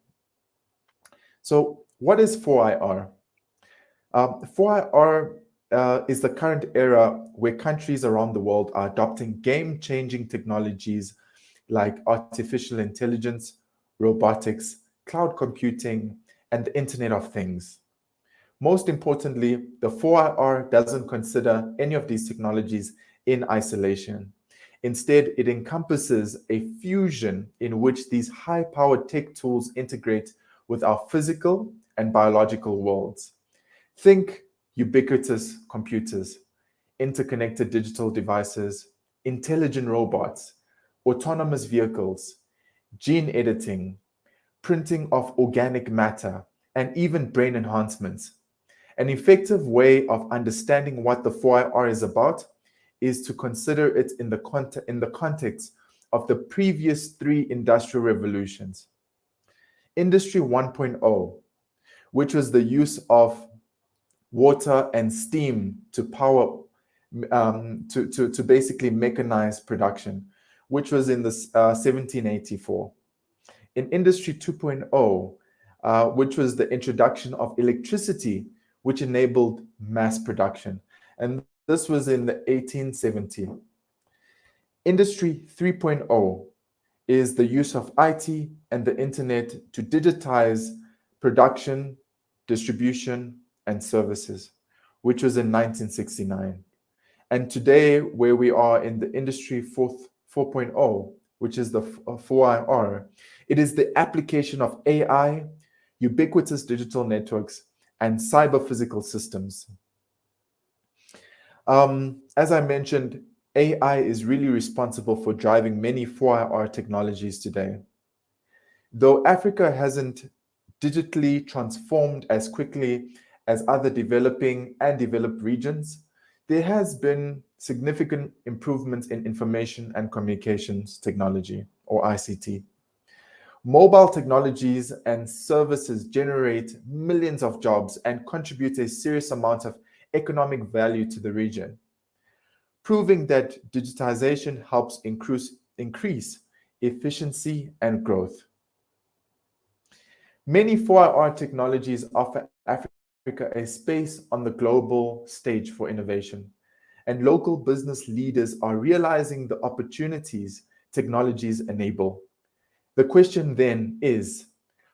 S20: So what is 4IR? 4IR is the current era where countries around the world are adopting game-changing technologies like artificial intelligence, robotics, cloud computing, and the Internet of Things. Most importantly, the 4IR doesn't consider any of these technologies in isolation. Instead, it encompasses a fusion in which these high-powered tech tools integrate with our physical and biological worlds. Think ubiquitous computers, interconnected digital devices, intelligent robots, autonomous vehicles, gene editing, printing of organic matter, and even brain enhancements. An effective way of understanding what the 4IR is about is to consider it in the context of the previous three industrial revolutions. Industry 1.0, which was the use of water and steam to power, to basically mechanize production, which was in the 1784. In Industry 2.0, which was the introduction of electricity, which enabled mass production. And this was in the 1870. Industry 3.0 is the use of IT and the internet to digitize production, distribution, and services, which was in 1969. And today, where we are in the Industry 4.0, which is the 4IR, it is the application of AI, ubiquitous digital networks, and cyber-physical systems. As I mentioned, AI is really responsible for driving many 4IR technologies today. Though Africa hasn't digitally transformed as quickly as other developing and developed regions, there has been significant improvements in information and communications technology, or ICT. Mobile technologies and services generate millions of jobs and contribute a serious amount of economic value to the region, proving that digitization helps increase efficiency and growth. Many 4IR technologies offer Africa a space on the global stage for innovation, and local business leaders are realizing the opportunities technologies enable. The question then is,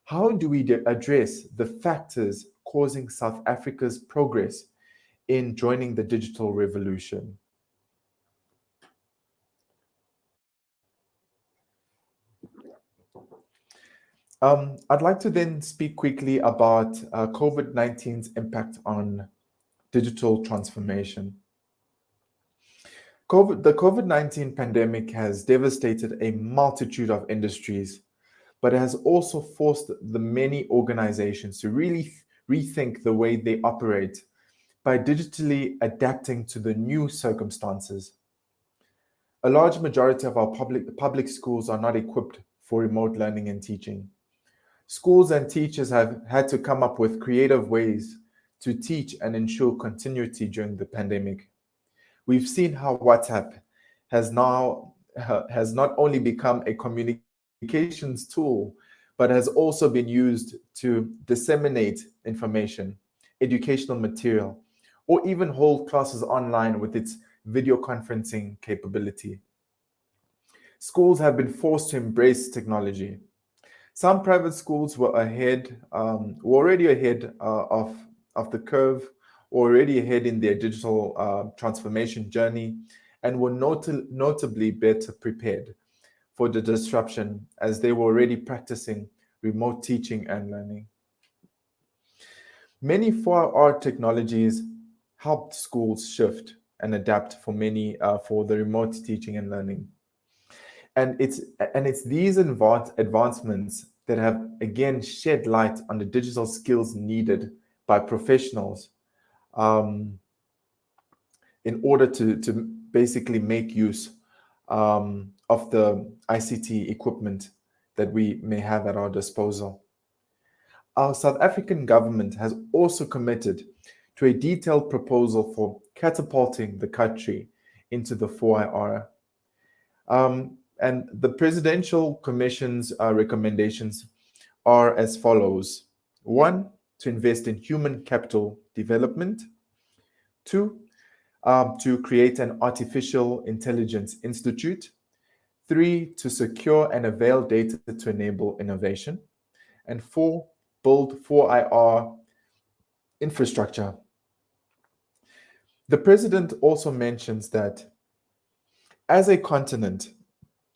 S20: how do we address the factors causing South Africa's progress in joining the digital revolution? I'd like to then speak quickly about COVID-19's impact on digital transformation. The COVID-19 pandemic has devastated a multitude of industries, but it has also forced the many organizations to really rethink the way they operate by digitally adapting to the new circumstances. A large majority of our public schools are not equipped for remote learning and teaching. Schools and teachers have had to come up with creative ways to teach and ensure continuity during the pandemic. We've seen how WhatsApp has not only become a communications tool, but has also been used to disseminate information, educational material, or even hold classes online with its video conferencing capability. Schools have been forced to embrace technology. Some private schools were already ahead of the curve, already ahead in their digital transformation journey, and were notably better prepared for the disruption as they were already practicing remote teaching and learning. Many 4IR technologies helped schools shift and adapt for the remote teaching and learning. And it's these advancements that have again shed light on the digital skills needed by professionals in order to basically make use of the ICT equipment that we may have at our disposal. Our South African government has also committed to a detailed proposal for catapulting the country into the 4IR. And the Presidential Commission's recommendations are as follows. 1, to invest in human capital development. 2, to create an artificial intelligence institute. 3, to secure and avail data to enable innovation. And 4, build 4IR infrastructure. The president also mentions that as a continent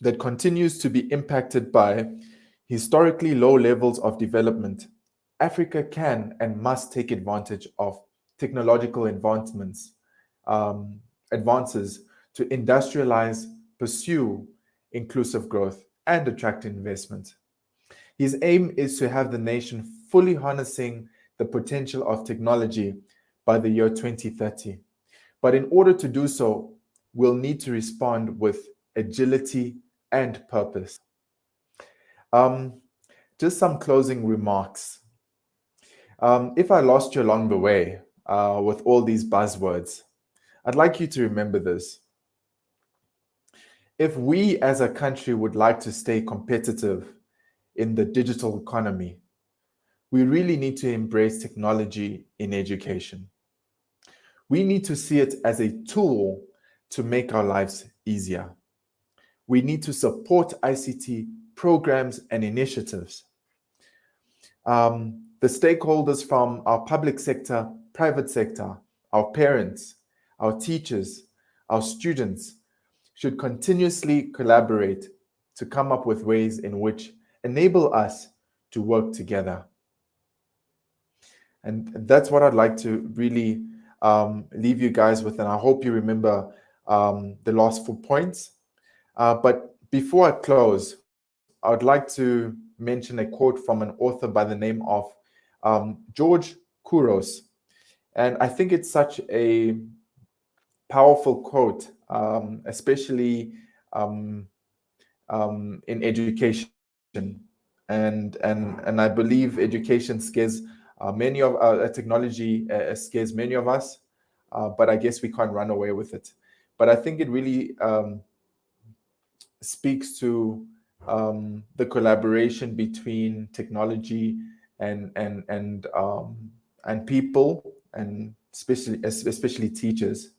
S20: that continues to be impacted by historically low levels of development, Africa can and must take advantage of technological advances to industrialize, pursue inclusive growth, and attract investment. His aim is to have the nation fully harnessing the potential of technology by the year 2030. But in order to do so, we'll need to respond with agility and purpose. Just some closing remarks. If I lost you along the way with all these buzzwords, I'd like you to remember this. If we as a country would like to stay competitive in the digital economy, we really need to embrace technology in education. We need to see it as a tool to make our lives easier. We need to support ICT programs and initiatives. The stakeholders from our public sector, private sector, our parents, our teachers, our students should continuously collaborate to come up with ways in which enable us to work together. And that's what I'd like to really leave you guys with, and I hope you remember the last 4 points. But before I close, I would like to mention a quote from an author by the name of George Couros. And I think it's such a powerful quote, especially in education, and I believe education scares many of technology scares many of us, but I guess we can't run away with it. But I think it really speaks to the collaboration between technology and people, and especially teachers.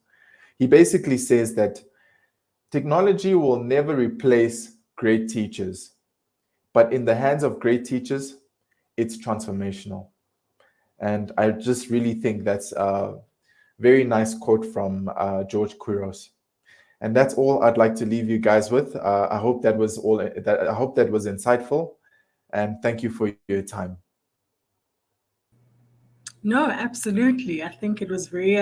S20: He basically says that technology will never replace great teachers, but in the hands of great teachers, it's transformational. And I just really think that's a very nice quote from George Quiros. And that's all I'd like to leave you guys with. I hope that was all. I hope that was insightful, and thank you for your time.
S1: No, absolutely. I think it was very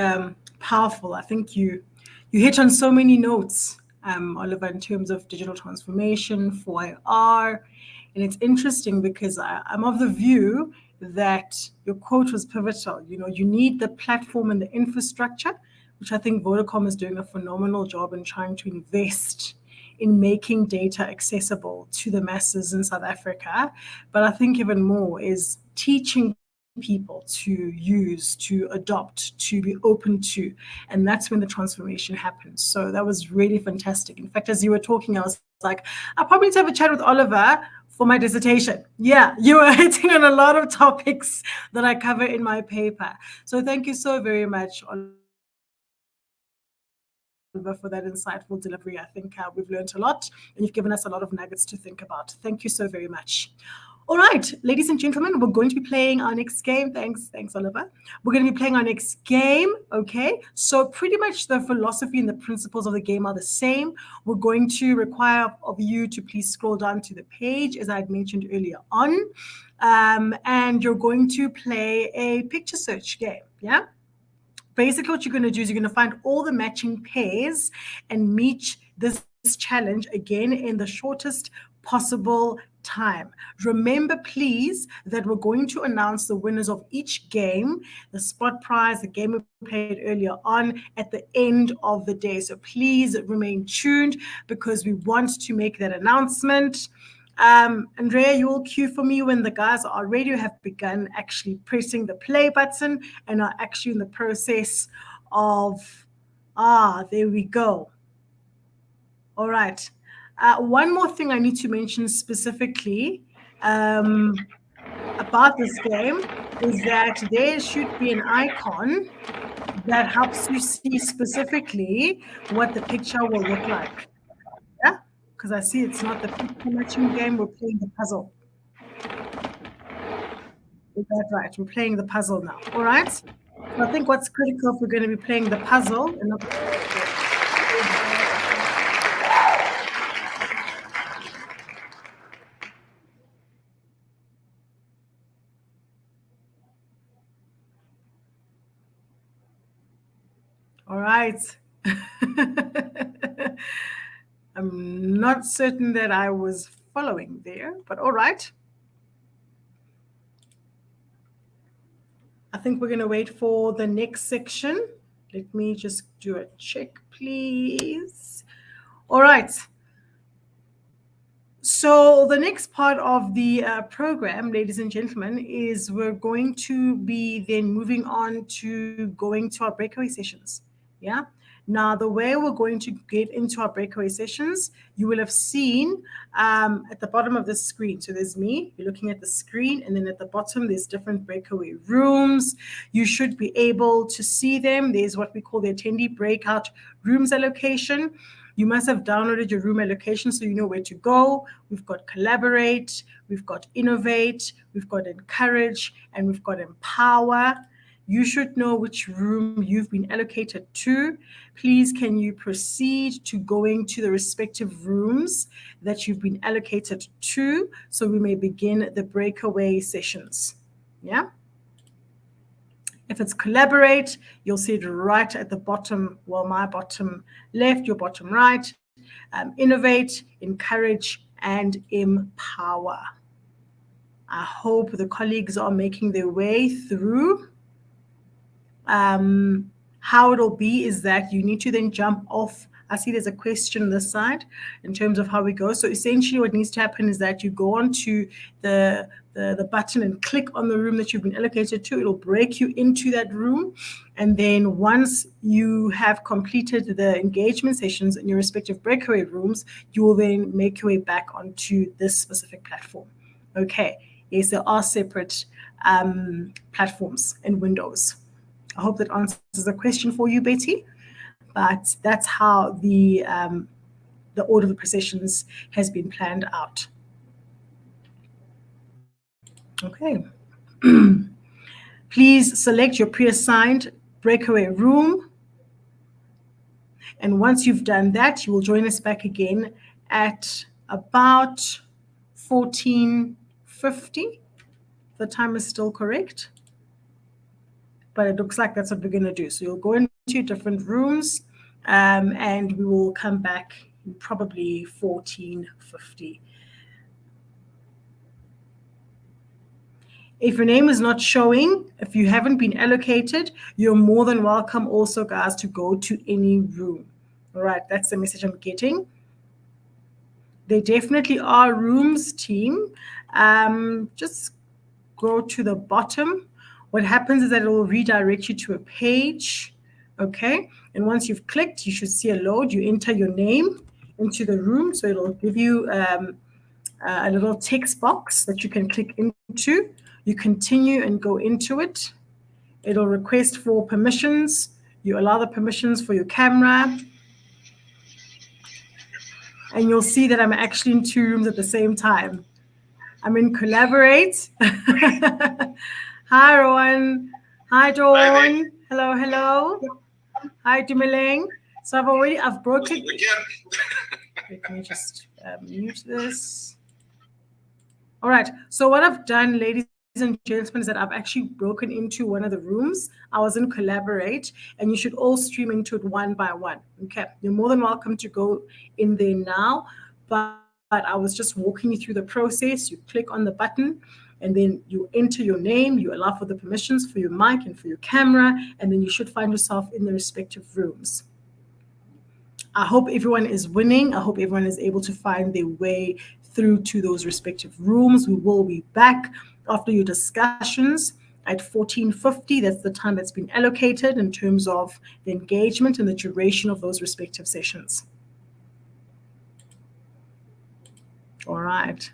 S1: powerful. I think you hit on so many notes, Oliver, in terms of digital transformation, 4IR. And it's interesting because I'm of the view that your quote was pivotal. You know, you need the platform and the infrastructure, which I think Vodacom is doing a phenomenal job in trying to invest in making data accessible to the masses in South Africa. But I think even more is teaching people to use, to adopt, to be open to. And that's when the transformation happens. So that was really fantastic. In fact, as you were talking, I was like, I'll probably need to have a chat with Oliver for my dissertation. Yeah, you were hitting on a lot of topics that I cover in my paper. So thank you so very much, Oliver, for that insightful delivery. I think we've learned a lot, and you've given us a lot of nuggets to think about. Thank you so very much. All right, ladies and gentlemen, we're going to be playing our next game. Thanks, Oliver. We're going to be playing our next game, okay? So pretty much the philosophy and the principles of the game are the same. We're going to require of you to please scroll down to the page, as I had mentioned earlier on, and you're going to play a picture search game, yeah? Basically, what you're going to do is you're going to find all the matching pairs and meet this challenge again in the shortest possible time. Remember, please, that we're going to announce the winners of each game, the spot prize, the game we played earlier on, at the end of the day. So please remain tuned because we want to make that announcement. Andrea, you will cue for me when the guys are ready, have begun actually pressing the play button and are actually in the process of, there we go. All right. One more thing I need to mention specifically about this game is that there should be an icon that helps you see specifically what the picture will look like. Yeah, because I see it's not the picture matching game, we're playing the puzzle. Is that right? We're playing the puzzle now. All right. So I think what's critical if we're going to be playing the puzzle and not all right. I'm not certain that I was following there, but all right. I think we're going to wait for the next section. Let me just do a check, please. All right. So the next part of the program, ladies and gentlemen, is we're going to be then moving on to going to our breakaway sessions. Yeah. Now, the way we're going to get into our breakaway sessions, you will have seen at the bottom of the screen. So there's me, you're looking at the screen, and then at the bottom, there's different breakaway rooms. You should be able to see them. There's what we call the attendee breakout rooms allocation. You must have downloaded your room allocation so you know where to go. We've got collaborate, we've got innovate, we've got encourage, and we've got empower. You should know which room you've been allocated to. Please, can you proceed to going to the respective rooms that you've been allocated to so we may begin the breakaway sessions? Yeah. If it's collaborate, you'll see it right at the bottom, well, my bottom left, your bottom right. Innovate, encourage, and empower. I hope the colleagues are making their way through. how it'll be is that you need to then jump off. I see there's a question on this side in terms of how we go. So essentially what needs to happen is that you go onto the button and click on the room that you've been allocated to. It'll break you into that room. And then once you have completed the engagement sessions in your respective breakaway rooms, you will then make your way back onto this specific platform. Okay. Yes, there are separate platforms and windows. I hope that answers the question for you, Betty. But that's how the order of the processions has been planned out. Okay. Please select your pre-assigned breakaway room. And once you've done that, you will join us back again at about 14:50. The time is still correct. But it looks like that's what we're going to do. So you'll go into different rooms and we will come back in probably 14:50. If your name is not showing, if you haven't been allocated, you're more than welcome also, guys, to go to any room. All right, that's the message I'm getting. There definitely are rooms, team. Just go to the bottom. What happens is that it will redirect you to a page, okay? And once you've clicked, you should see a load. You enter your name into the room, so it'll give you a little text box that you can click into. You continue and go into it. It'll request for permissions. You allow the permissions for your camera. And you'll see that I'm actually in two rooms at the same time. I'm in Collaborate. Hi, Rowan. Hi, Dawn. Hello, hello. Hi, Dumeleng. So I've broken. Let me just mute this. All right. So what I've done, ladies and gentlemen, is that I've actually broken into one of the rooms. I was in Collaborate, and you should all stream into it one by one. Okay. You're more than welcome to go in there now, but I was just walking you through the process. You click on the button, and then you enter your name. You allow for the permissions for your mic and for your camera, and then you should find yourself in the respective rooms. I hope everyone is winning. I hope everyone is able to find their way through to those respective rooms. We will be back after your discussions at 14:50. That's the time that's been allocated in terms of the engagement and the duration of those respective sessions. All right.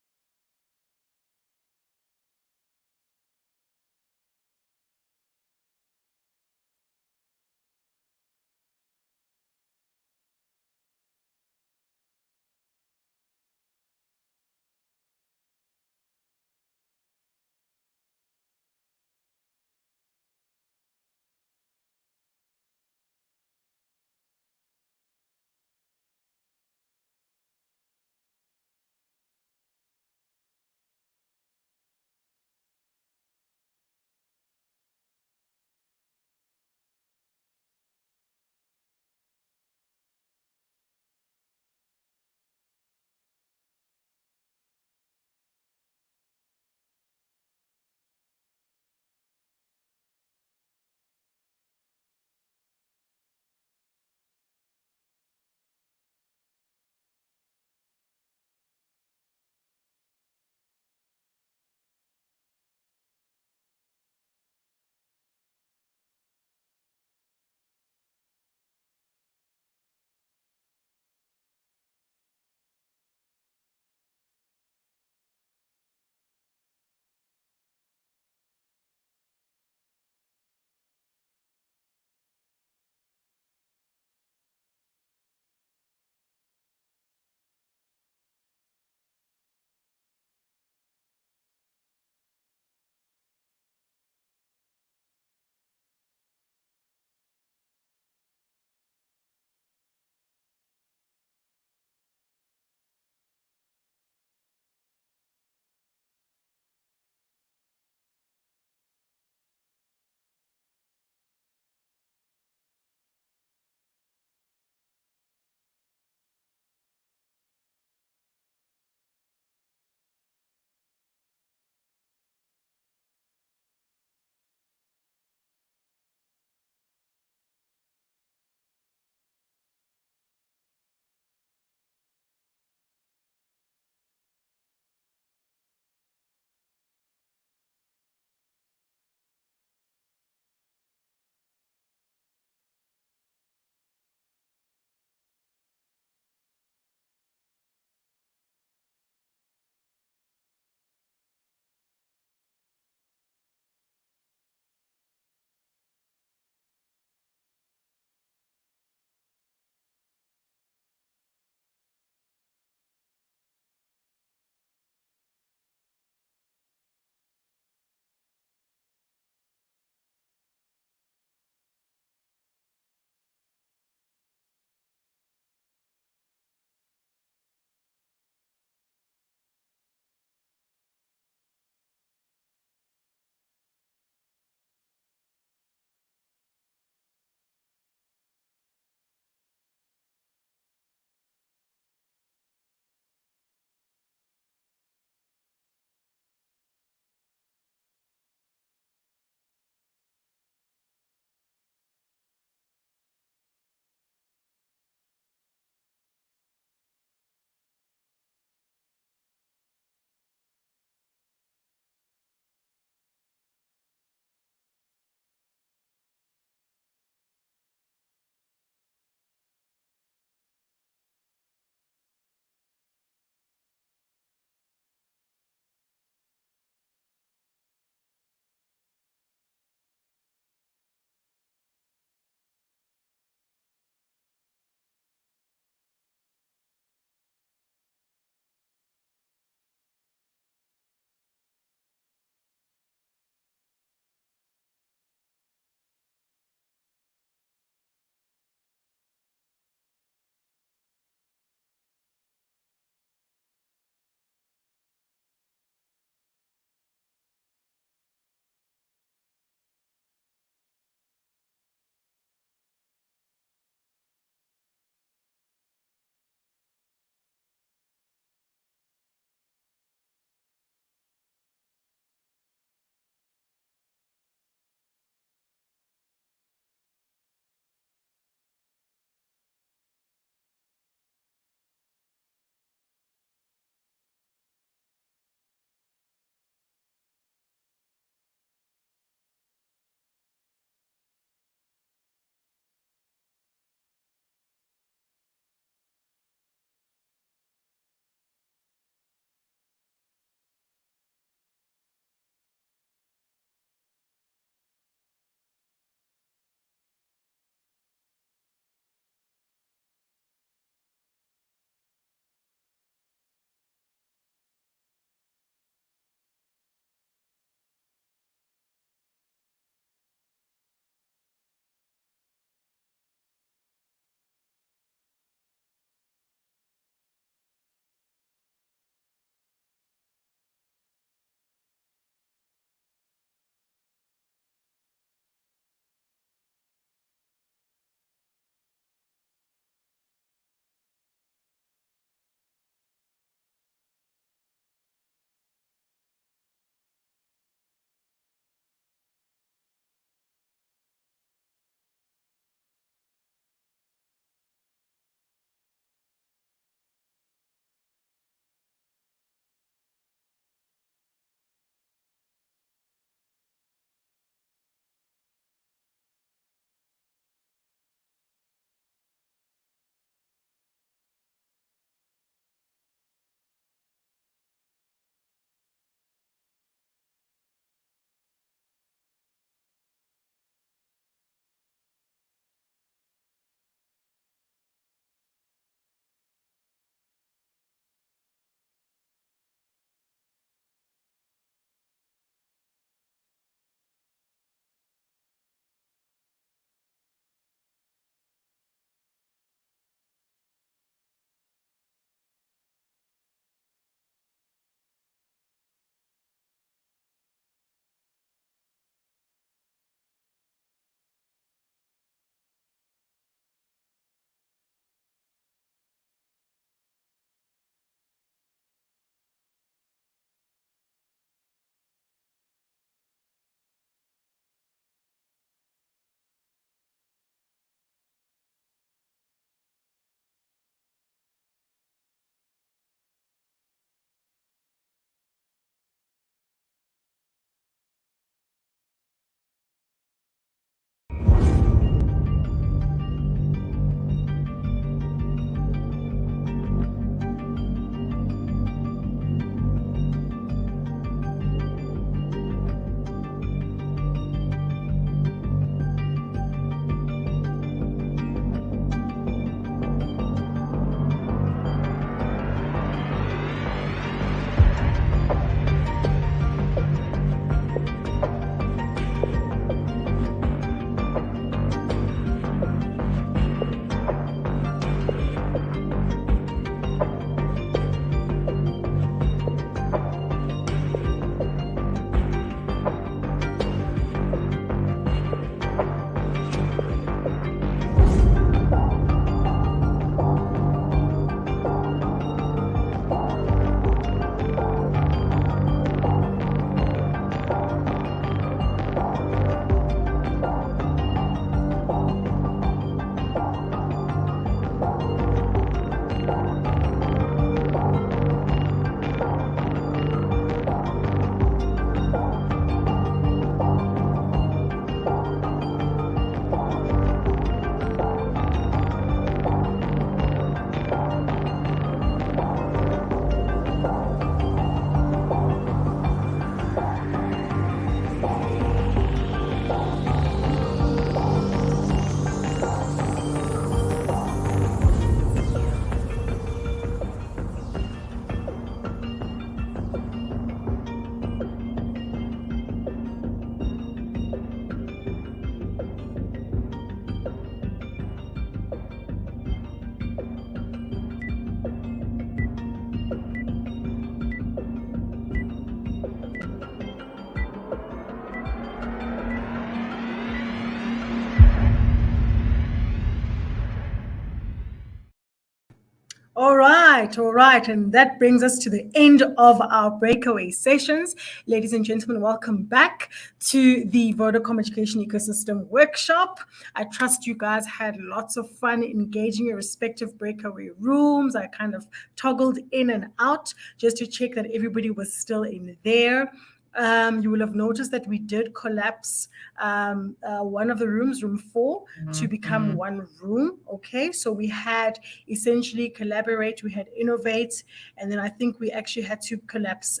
S1: All right, all right. And that brings us to the end of our breakaway sessions. Ladies and gentlemen, welcome back to the Vodacom Education Ecosystem Workshop. I trust you guys had lots of fun engaging your respective breakaway rooms. I kind of toggled in and out just to check that everybody was still in there. You will have noticed that we did collapse one of the rooms, room 4, to become one room. Okay, so we had essentially collaborate, we had innovate, and then I think we actually had to collapse.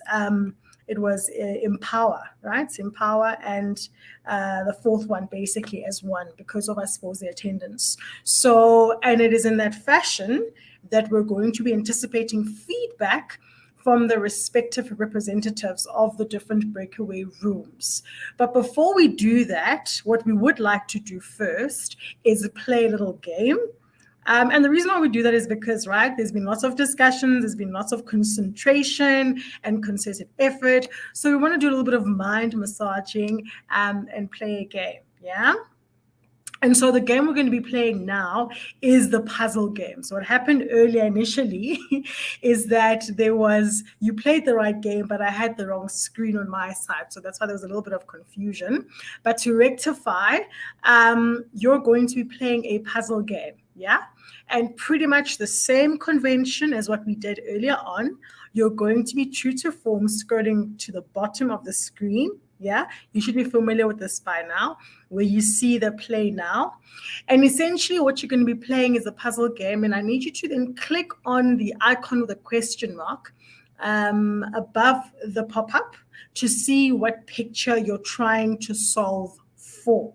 S1: It was empower, right? Empower and the fourth one basically as one because of, I suppose, the attendance. So, and it is in that fashion that we're going to be anticipating feedback from the respective representatives of the different breakaway rooms. But before we do that, what we would like to do first is play a little game. And the reason why we do that is because, right, there's been lots of discussions, there's been lots of concentration and concerted effort. So we want to do a little bit of mind massaging and play a game, yeah? And so the game we're going to be playing now is the puzzle game. So what happened earlier initially is that you played the right game, but I had the wrong screen on my side. So that's why there was a little bit of confusion. But to rectify, you're going to be playing a puzzle game, yeah? And pretty much the same convention as what we did earlier on. You're going to be true to form, scrolling to the bottom of the screen. Yeah, you should be familiar with this by now, where you see the play now. And essentially what you're going to be playing is a puzzle game. And I need you to then click on the icon with a question mark above the pop-up to see what picture you're trying to solve for.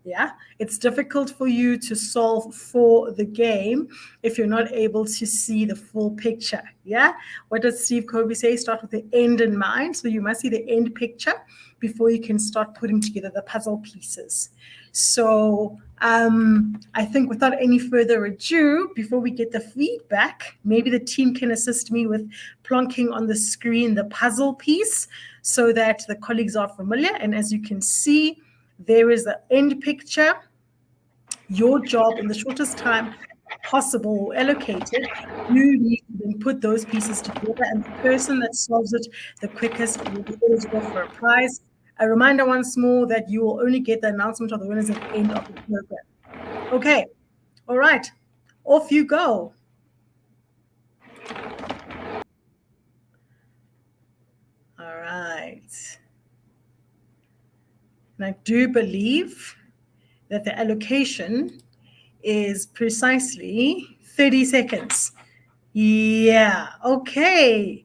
S1: Yeah, it's difficult for you to solve for the game if you're not able to see the full picture. Yeah, what does Steve Covey say? Start with the end in mind. So you must see the end picture before you can start putting together the puzzle pieces. So I think without any further ado, before we get the feedback, maybe the team can assist me with plonking on the screen the puzzle piece so that the colleagues are familiar. And as you can see, there is the end picture. Your job in the shortest time possible or allocated, you need to then put those pieces together, and the person that solves it the quickest will be eligible for a prize. A reminder once more that you will only get the announcement of the winners at the end of the program. Okay, all right, off you go. All right. And I do believe that the allocation is precisely 30 seconds. Yeah, okay.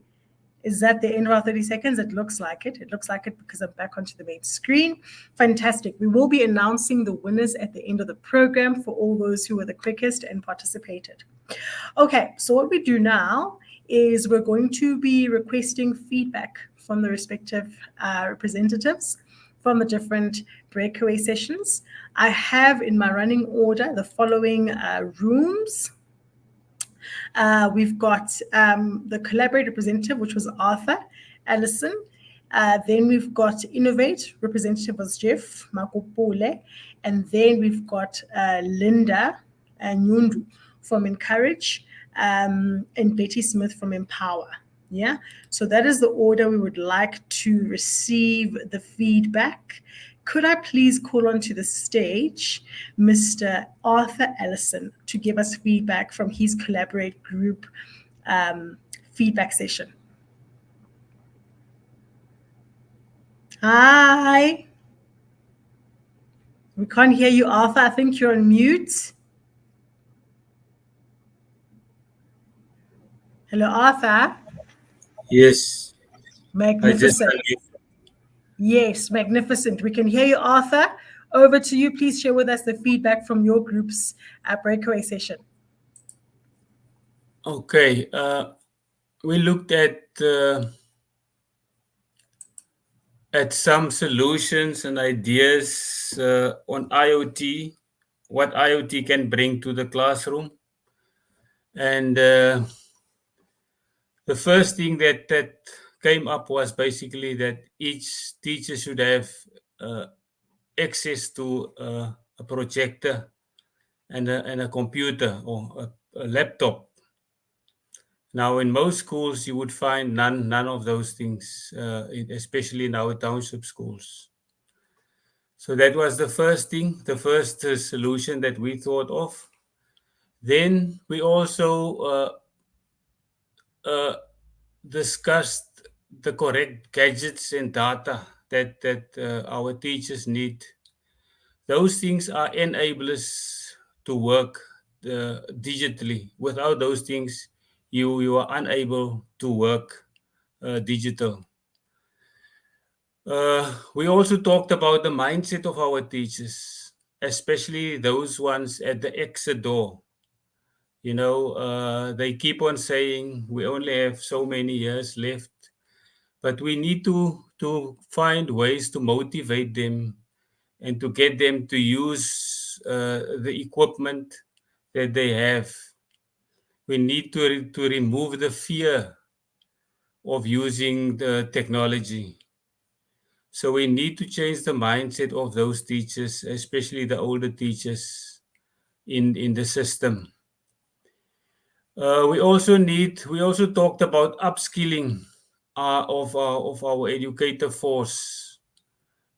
S1: Is that the end of our 30 seconds? It looks like it. It looks like it because I'm back onto the main screen. Fantastic. We will be announcing the winners at the end of the program for all those who were the quickest and participated. Okay, so what we do now is we're going to be requesting feedback from the respective representatives from the different breakaway sessions. I have in my running order the following rooms. We've got the collaborate representative, which was Arthur Allison. Then we've got Innovate, representative was Jeff Makopole. And then we've got Linda Nyundu from Encourage and Betty Smith from Empower. Yeah, so that is the order we would like to receive the feedback. Could I please call onto the stage Mr. Arthur Allison to give us feedback from his Collaborate group feedback session? Hi. We can't hear you, Arthur. I think you're on mute. Hello, Arthur.
S21: Yes.
S1: Magnificent. Yes, magnificent. We can hear you, Arthur. Over to you. Please share with us the feedback from your group's breakaway session.
S21: Okay. We looked at some solutions and ideas on IoT, what IoT can bring to the classroom. And the first thing that came up was basically that each teacher should have access to a projector and a computer or a laptop. Now, in most schools, you would find none of those things, especially in our township schools. So that was the first thing, the first solution that we thought of. Then we also discussed the correct gadgets and data that our teachers need. Those things are enablers to work digitally. Without those things, you are unable to work digital. We also talked about the mindset of our teachers, especially those ones at the exit door. You know, they keep on saying we only have so many years left, but we need to find ways to motivate them and to get them to use the equipment that they have. We need to remove the fear of using the technology. So we need to change the mindset of those teachers, especially the older teachers in the system. We also talked about upskilling of our educator force.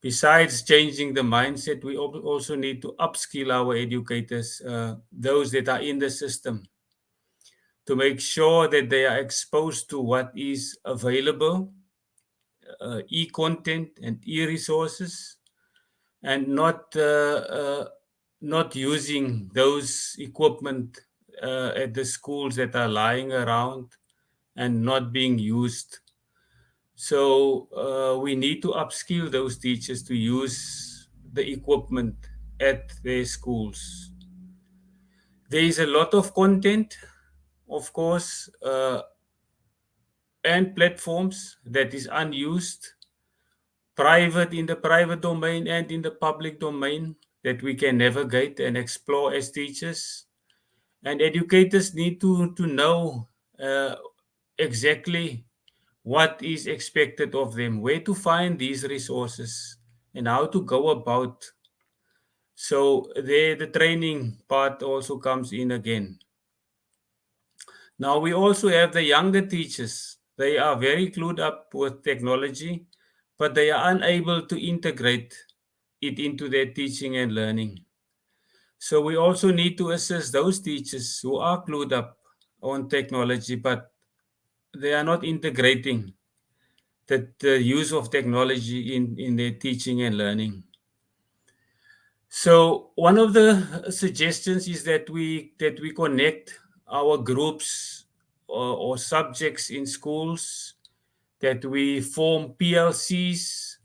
S21: Besides changing the mindset, we also need to upskill our educators, those that are in the system, to make sure that they are exposed to what is available, e-content and e-resources, and not using those equipment at the schools that are lying around and not being used. So we need to upskill those teachers to use the equipment at their schools. There is a lot of content, of course, and platforms that is unused, private in the private domain and in the public domain, that we can navigate and explore as teachers. And educators need to know exactly what is expected of them, where to find these resources, and how to go about. So there, the training part also comes in again. Now we also have the younger teachers. They are very clued up with technology, but they are unable to integrate it into their teaching and learning. So we also need to assist those teachers who are clued up on technology, but they are not integrating the use of technology in their teaching and learning. So one of the suggestions is that we connect our groups or subjects in schools, that we form PLCs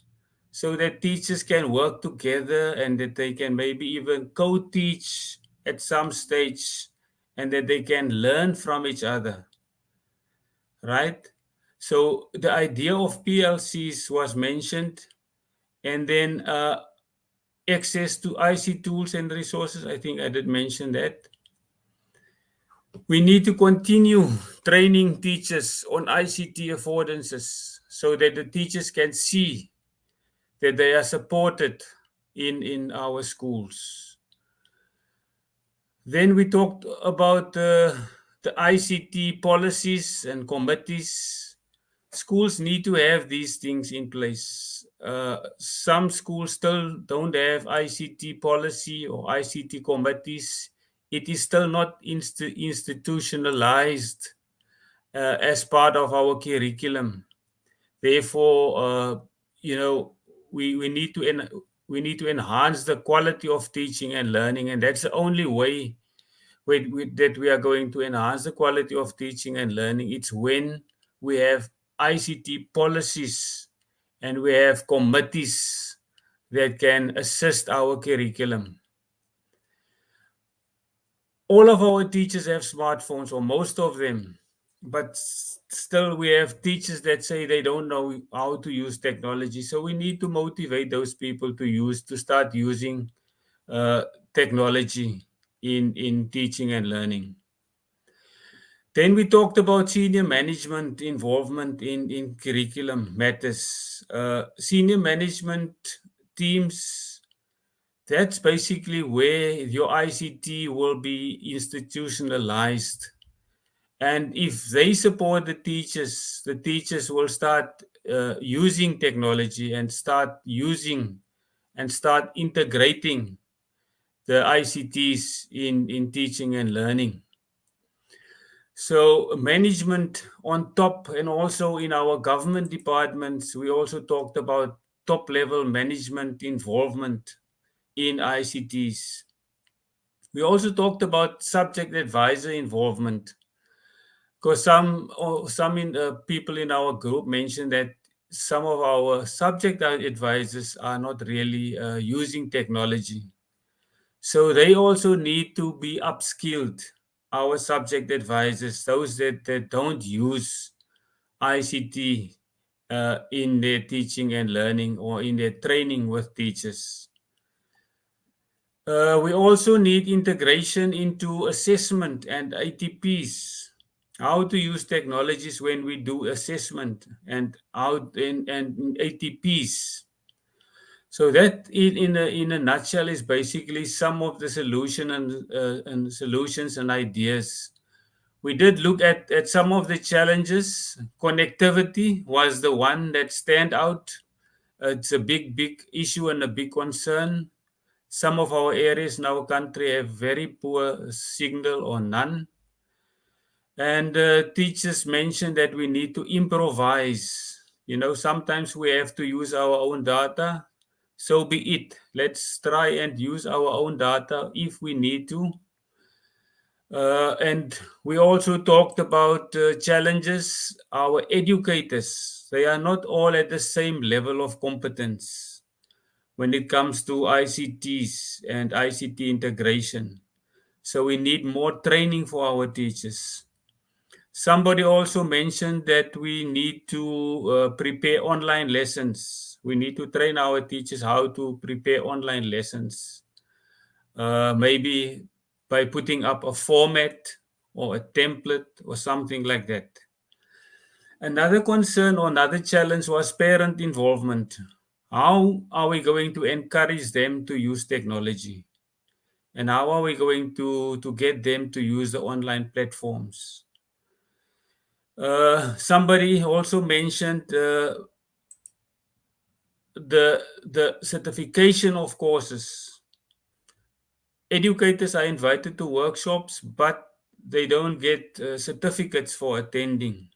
S21: so that teachers can work together and that they can maybe even co-teach at some stage and that they can learn from each other, right? So the idea of PLCs was mentioned, and then access to IC tools and resources. I think I did mention that. We need to continue training teachers on ICT affordances so that the teachers can see that they are supported in our schools. Then we talked about the ICT policies and committees. Schools need to have these things in place. Some schools still don't have ICT policy or ICT committees. It is still not institutionalized as part of our curriculum. Therefore, you know, we need to enhance the quality of teaching and learning, and that's the only way that we are going to enhance the quality of teaching and learning. It's when we have ICT policies and we have committees that can assist our curriculum. All of our teachers have smartphones, or most of them, but still we have teachers that say they don't know how to use technology. So we need to motivate those people to start using technology in teaching and learning. Then we talked about senior management involvement in curriculum matters. Senior management teams, that's basically where your ICT will be institutionalized. And if they support the teachers will start using technology and start integrating the ICTs in teaching and learning. So management on top, and also in our government departments, we also talked about top level management involvement in ICTs. We also talked about subject advisor involvement, because people in our group mentioned that some of our subject advisors are not really using technology. So they also need to be upskilled, our subject advisors, those that don't use ICT in their teaching and learning or in their training with teachers. We also need integration into assessment and ATPs. How to use technologies when we do assessment and and ATPs. So that in a nutshell is basically some of the solutions and ideas. We did look at some of the challenges. Connectivity was the one that stand out. It's a big issue and a big concern. Some of our areas in our country have very poor signal or none. And teachers mentioned that we need to improvise. You know, sometimes we have to use our own data. So be it. Let's try and use our own data if we need to. And we also talked about challenges. Our educators, they are not all at the same level of competence when it comes to ICTs and ICT integration. So we need more training for our teachers. Somebody also mentioned that we need to prepare online lessons. We need to train our teachers how to prepare online lessons. Maybe by putting up a format or a template or something like that. Another concern or another challenge was parent involvement. How are we going to encourage them to use technology? And how are we going to get them to use the online platforms? Somebody also mentioned the certification of courses. Educators are invited to workshops, but they don't get certificates for attending,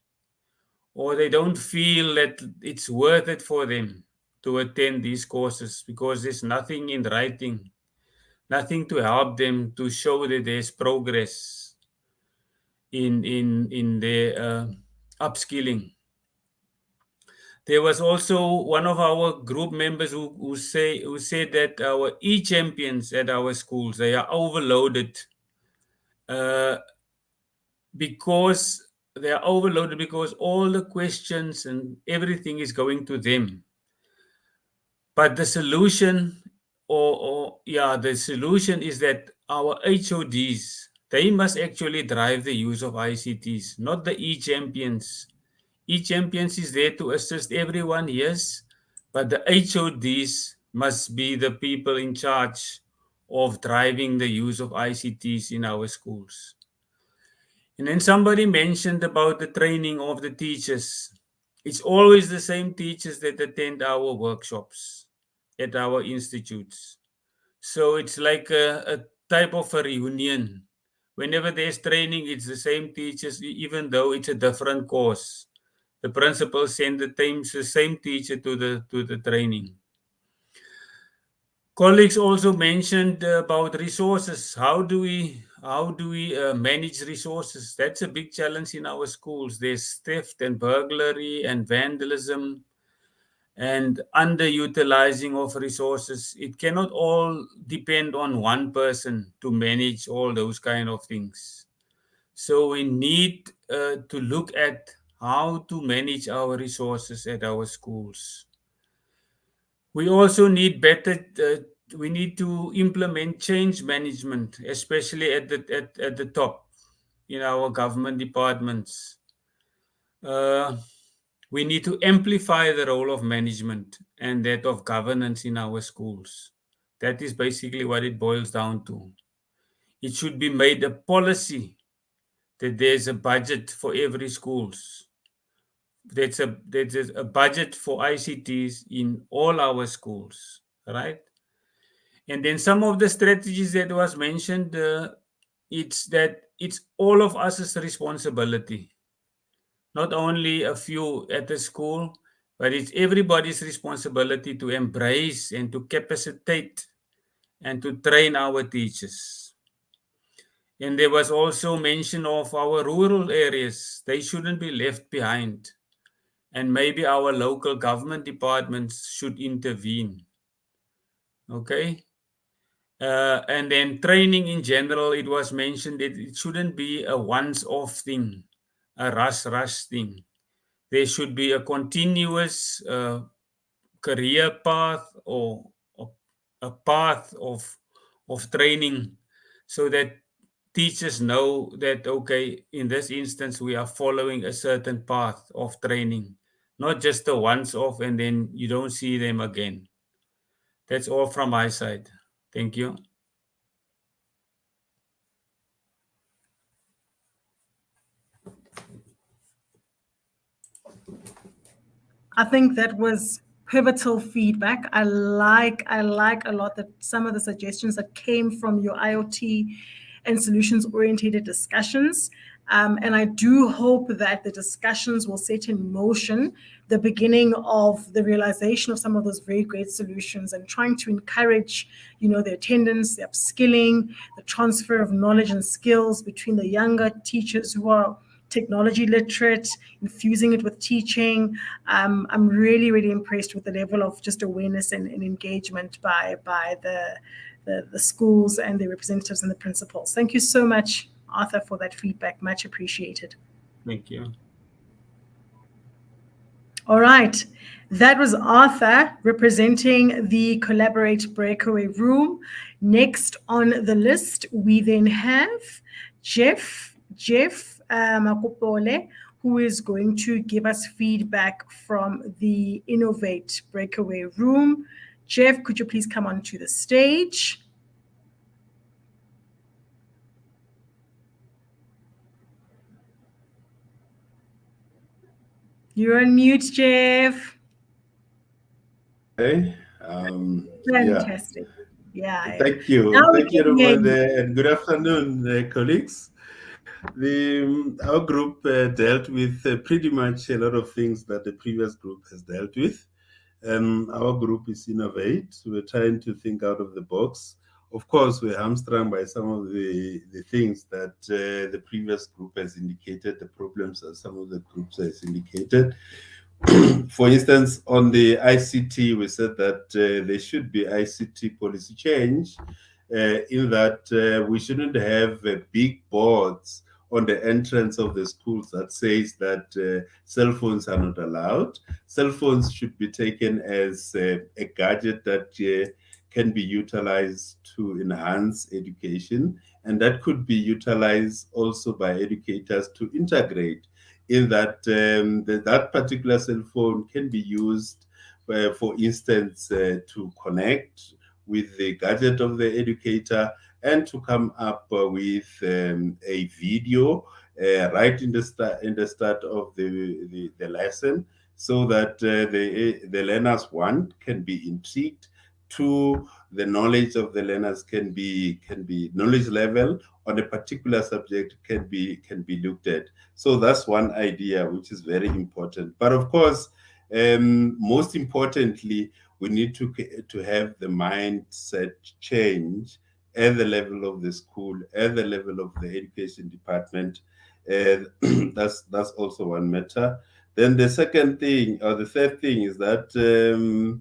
S21: or they don't feel that it's worth it for them to attend these courses because there's nothing in writing, nothing to help them to show that there's progress in their upskilling. There was also one of our group members who said that our e-champions at our schools, they are overloaded because they are overloaded because all the questions and everything is going to them. But the solution the solution is that our HODs, they must actually drive the use of ICTs, not the e-champions. E-champions is there to assist everyone, yes, but the HODs must be the people in charge of driving the use of ICTs in our schools. And then somebody mentioned about the training of the teachers. It's always the same teachers that attend our workshops at our institutes. So it's like a type of a reunion. Whenever there's training, it's the same teachers, even though it's a different course. The principal send the same teacher to the training. Colleagues also mentioned about resources. How do we manage resources? That's a big challenge in our schools. There's theft and burglary and vandalism and underutilizing of resources. It cannot all depend on one person to manage all those kind of things. So we need to look at how to manage our resources at our schools. We also need we need to implement change management, especially at the top in our government departments. We need to amplify the role of management and that of governance in our schools. That is basically what it boils down to. It should be made a policy that there's a budget for every schools. There's a budget for ICTs in all our schools, right? And then some of the strategies that was mentioned, it's all of us' responsibility, not only a few at the school, but it's everybody's responsibility to embrace and to capacitate and to train our teachers. And there was also mention of our rural areas. They shouldn't be left behind. And maybe our local government departments should intervene. Okay. And then training in general, it was mentioned that it shouldn't be a once-off thing, a rush thing. There should be a continuous career path or a path of training, so that teachers know that, okay, in this instance, we are following a certain path of training, not just a once off and then you don't see them again. That's all from my side. Thank you.
S1: I think that was pivotal feedback. I like a lot that some of the suggestions that came from your IoT and solutions oriented discussions. And I do hope that the discussions will set in motion the beginning of the realization of some of those very great solutions, and trying to encourage, the attendance, the upskilling, the transfer of knowledge and skills between the younger teachers who are technology literate, infusing it with teaching. I'm really, really impressed with the level of just awareness and engagement by the schools and the representatives and the principals. Thank you so much, Arthur, for that feedback. Much appreciated.
S21: Thank you.
S1: All right. That was Arthur representing the Collaborate Breakaway Room. Next on the list, we then have Jeff Makopole, who is going to give us feedback from the Innovate Breakaway Room. Jeff, could you please come onto the stage? You're on mute, Jeff.
S4: Hey,
S1: Fantastic. Yeah.
S4: Thank you.
S1: Now
S4: Thank you,
S1: we can hear
S4: everyone,
S1: you.
S4: and good afternoon, colleagues. Our group dealt with pretty much a lot of things that the previous group has dealt with. Our group is Innovate. We're trying to think out of the box. Of course, we're hamstrung by some of the things that the previous group has indicated, the problems that some of the groups has indicated. For instance, on the ICT, we said that there should be ICT policy change in that we shouldn't have big boards on the entrance of the schools that says that cell phones are not allowed. Cell phones should be taken as a gadget that can be utilized to enhance education, and that could be utilized also by educators to integrate in that that particular cell phone can be used, for instance, to connect with the gadget of the educator and to come up with a video right in the start of the lesson, so that the learners, one, can be intrigued. Two, the knowledge of the learners can be knowledge level on a particular subject can be looked at. So that's one idea which is very important. But of course, most importantly, we need to have the mindset change at the level of the school, at the level of the education department. That's also one matter. Then the second thing, or the third thing, is that the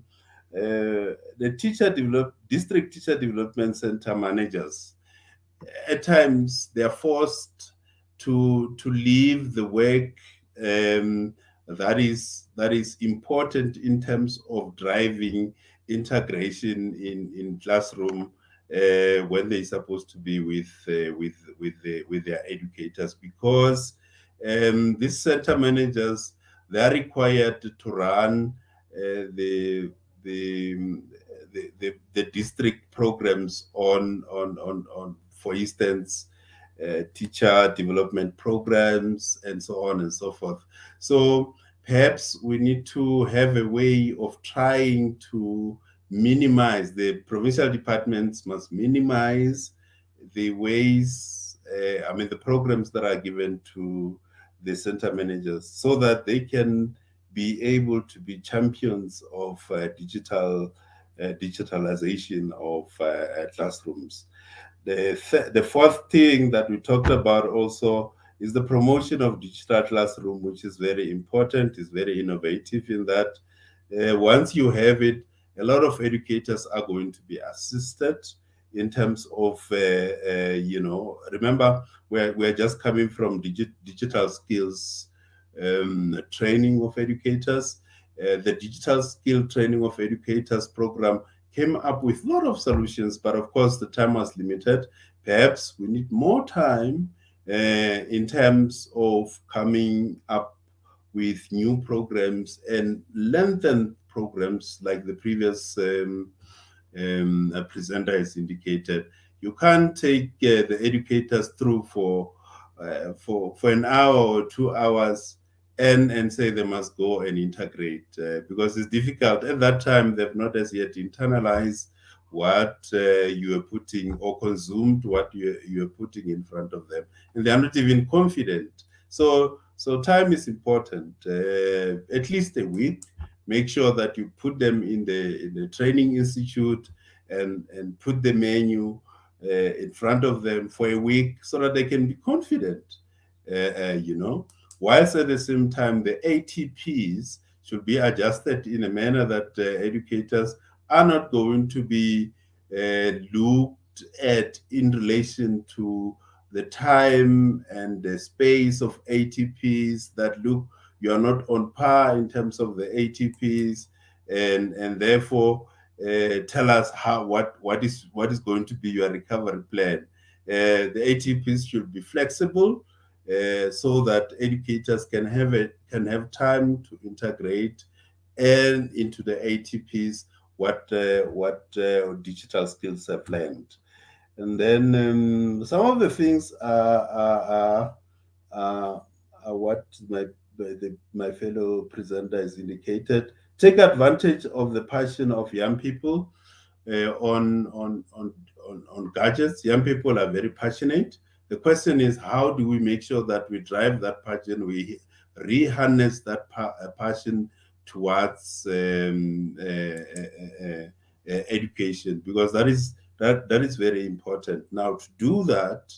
S4: district teacher development center managers, at times they are forced to leave the work that is important in terms of driving integration in classroom when they're supposed to be with their educators, because these center managers, they are required to run the district programs on for instance teacher development programs, and so on and so forth. So perhaps we need to have a way of trying to minimize, the provincial departments must minimize the ways, the programs that are given to the center managers so that they can be able to be champions of digitalization of classrooms. The fourth thing that we talked about also is the promotion of digital classroom, which is very important, is very innovative in that once you have it, a lot of educators are going to be assisted in terms of, remember, we're just coming from digital skills training of educators. The digital skill training of educators program came up with a lot of solutions, but of course the time was limited. Perhaps we need more time in terms of coming up with new programs and lengthened programs like the previous presenter has indicated. You can't take the educators through for an hour or 2 hours and say they must go and integrate because it's difficult. At that time, they've not as yet internalized what you are putting or consumed what you are putting in front of them, and they are not even confident. So time is important. At least a week. Make sure that you put them in the training institute and put the menu in front of them for a week so that they can be confident. Whilst at the same time the ATPs should be adjusted in a manner that educators are not going to be looked at in relation to the time and the space of ATPs that look, you are not on par in terms of the ATPs, and therefore tell us what is going to be your recovery plan. The ATPs should be flexible so that educators can have time to integrate and into the ATPs what digital skills have learned. And then some of the things are what my fellow presenter has indicated. Take advantage of the passion of young people on gadgets. Young people are very passionate. The question is, how do we make sure that we drive that passion, we reharness that passion towards education, because that is very important. Now, to do that,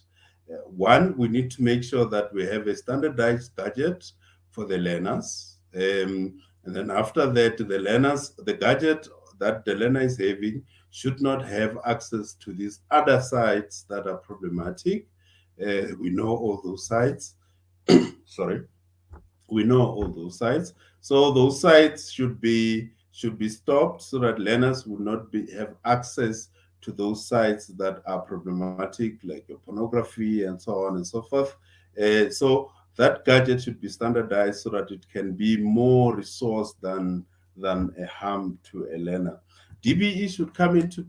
S4: one, we need to make sure that we have a standardized gadget for the learners. And then after that, the gadget that the learner is having should not have access to these other sites that are problematic. We know all those sites. Sorry. We know all those sites. So those sites should be stopped so that learners will not have access to those sites that are problematic, like pornography and so on and so forth. So that gadget should be standardized so that it can be more resource than a harm to a learner. DBE should come into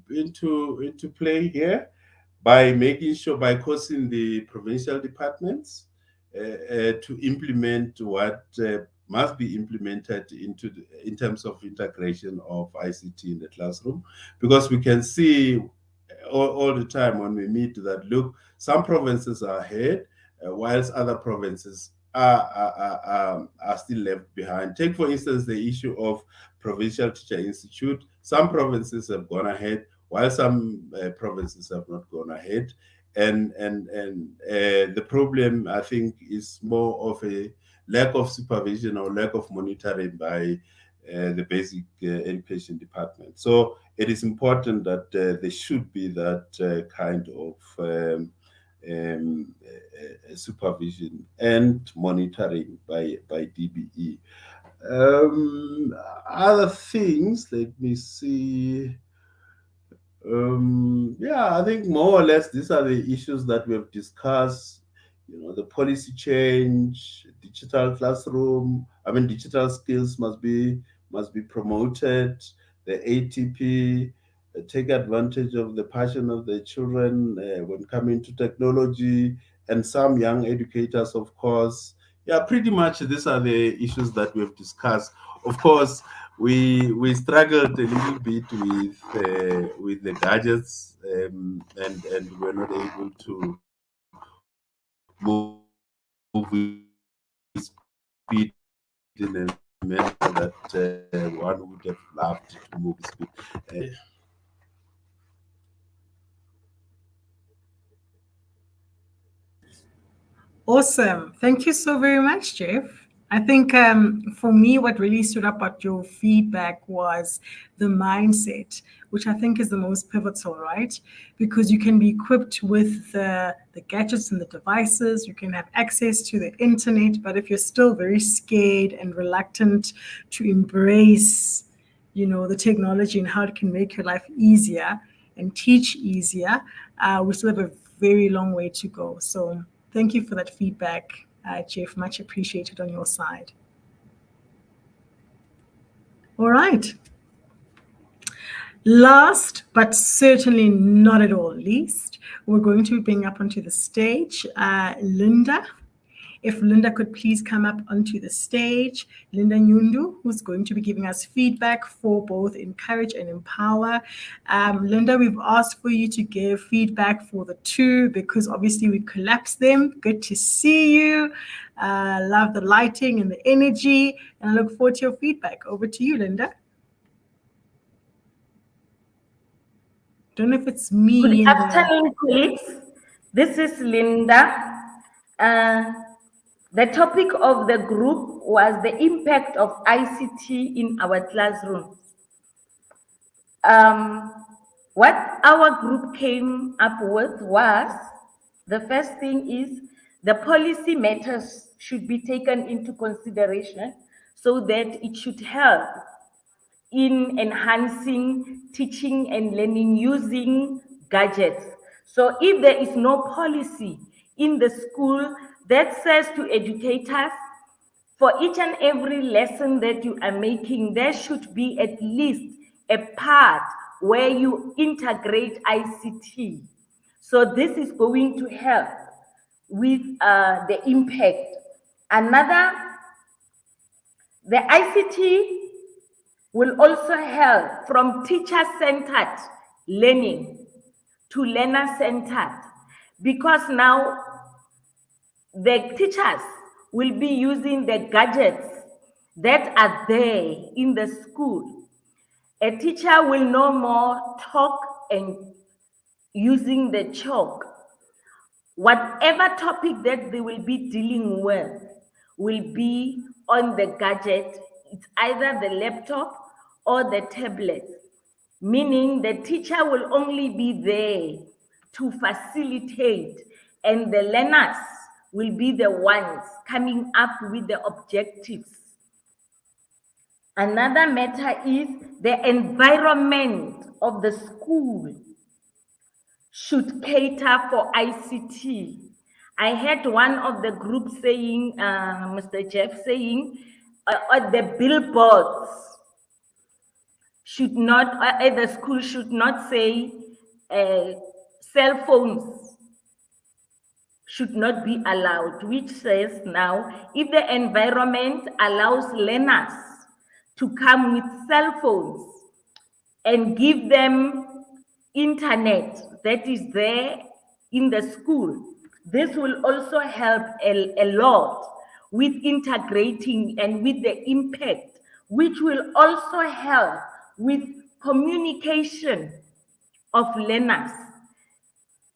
S4: play here by making sure, by causing the provincial departments to implement what must be implemented in terms of integration of ICT in the classroom, because we can see all the time when we meet that, look, some provinces are ahead, whilst other provinces are still left behind. Take, for instance, the issue of Provincial Teacher Institute. Some provinces have gone ahead, while some provinces have not gone ahead. And the problem, I think, is more of a lack of supervision or lack of monitoring by the basic education department. So it is important that there should be that kind of supervision and monitoring by DBE. Other things, let me see. I think more or less these are the issues that we have discussed. The policy change, digital classroom. Digital skills must be promoted. The ATP, take advantage of the passion of the children when coming to technology, and some young educators, of course. Yeah, pretty much these are the issues that we have discussed. Of course, we struggled a little bit with the gadgets, and we're not able to move with speed in a manner that one would have loved to move with speed.
S1: Awesome. Thank you so very much, Jeff. I think for me, what really stood up at your feedback was the mindset, which I think is the most pivotal, right? Because you can be equipped with the gadgets and the devices, you can have access to the internet, but if you're still very scared and reluctant to embrace, the technology and how it can make your life easier and teach easier, we still have a very long way to go. So thank you for that feedback, Jeff. Much appreciated on your side. All right. Last, but certainly not at all least, we're going to bring up onto the stage Linda. If Linda could please come up onto the stage. Linda Nyundu, who's going to be giving us feedback for both Encourage and Empower. Linda, we've asked for you to give feedback for the two because obviously we collapsed them. Good to see you. Love the lighting and the energy, and I look forward to your feedback. Over to you, Linda. Don't know if it's me.
S5: Good afternoon, colleagues. This is Linda. The topic of the group was the impact of ICT in our classroom. What our group came up with was, the first thing is the policy matters should be taken into consideration so that it should help in enhancing teaching and learning using gadgets. So if there is no policy in the school that says to educators, for each and every lesson that you are making, there should be at least a part where you integrate ICT. So this is going to help with the impact. The ICT will also help from teacher-centered learning to learner-centered, because now the teachers will be using the gadgets that are there in the school. A teacher will no more talk and using the chalk. Whatever topic that they will be dealing with will be on the gadget. It's either the laptop or the tablet, meaning the teacher will only be there to facilitate, and the learners will be the ones coming up with the objectives. Another matter is the environment of the school should cater for ICT. I heard one of the groups saying, Mr. Jeff saying, the billboards should not, the school should not say cell phones should not be allowed, which says now, if the environment allows learners to come with cell phones and give them internet that is there in the school, this will also help a lot with integrating and with the impact, which will also help with communication of learners,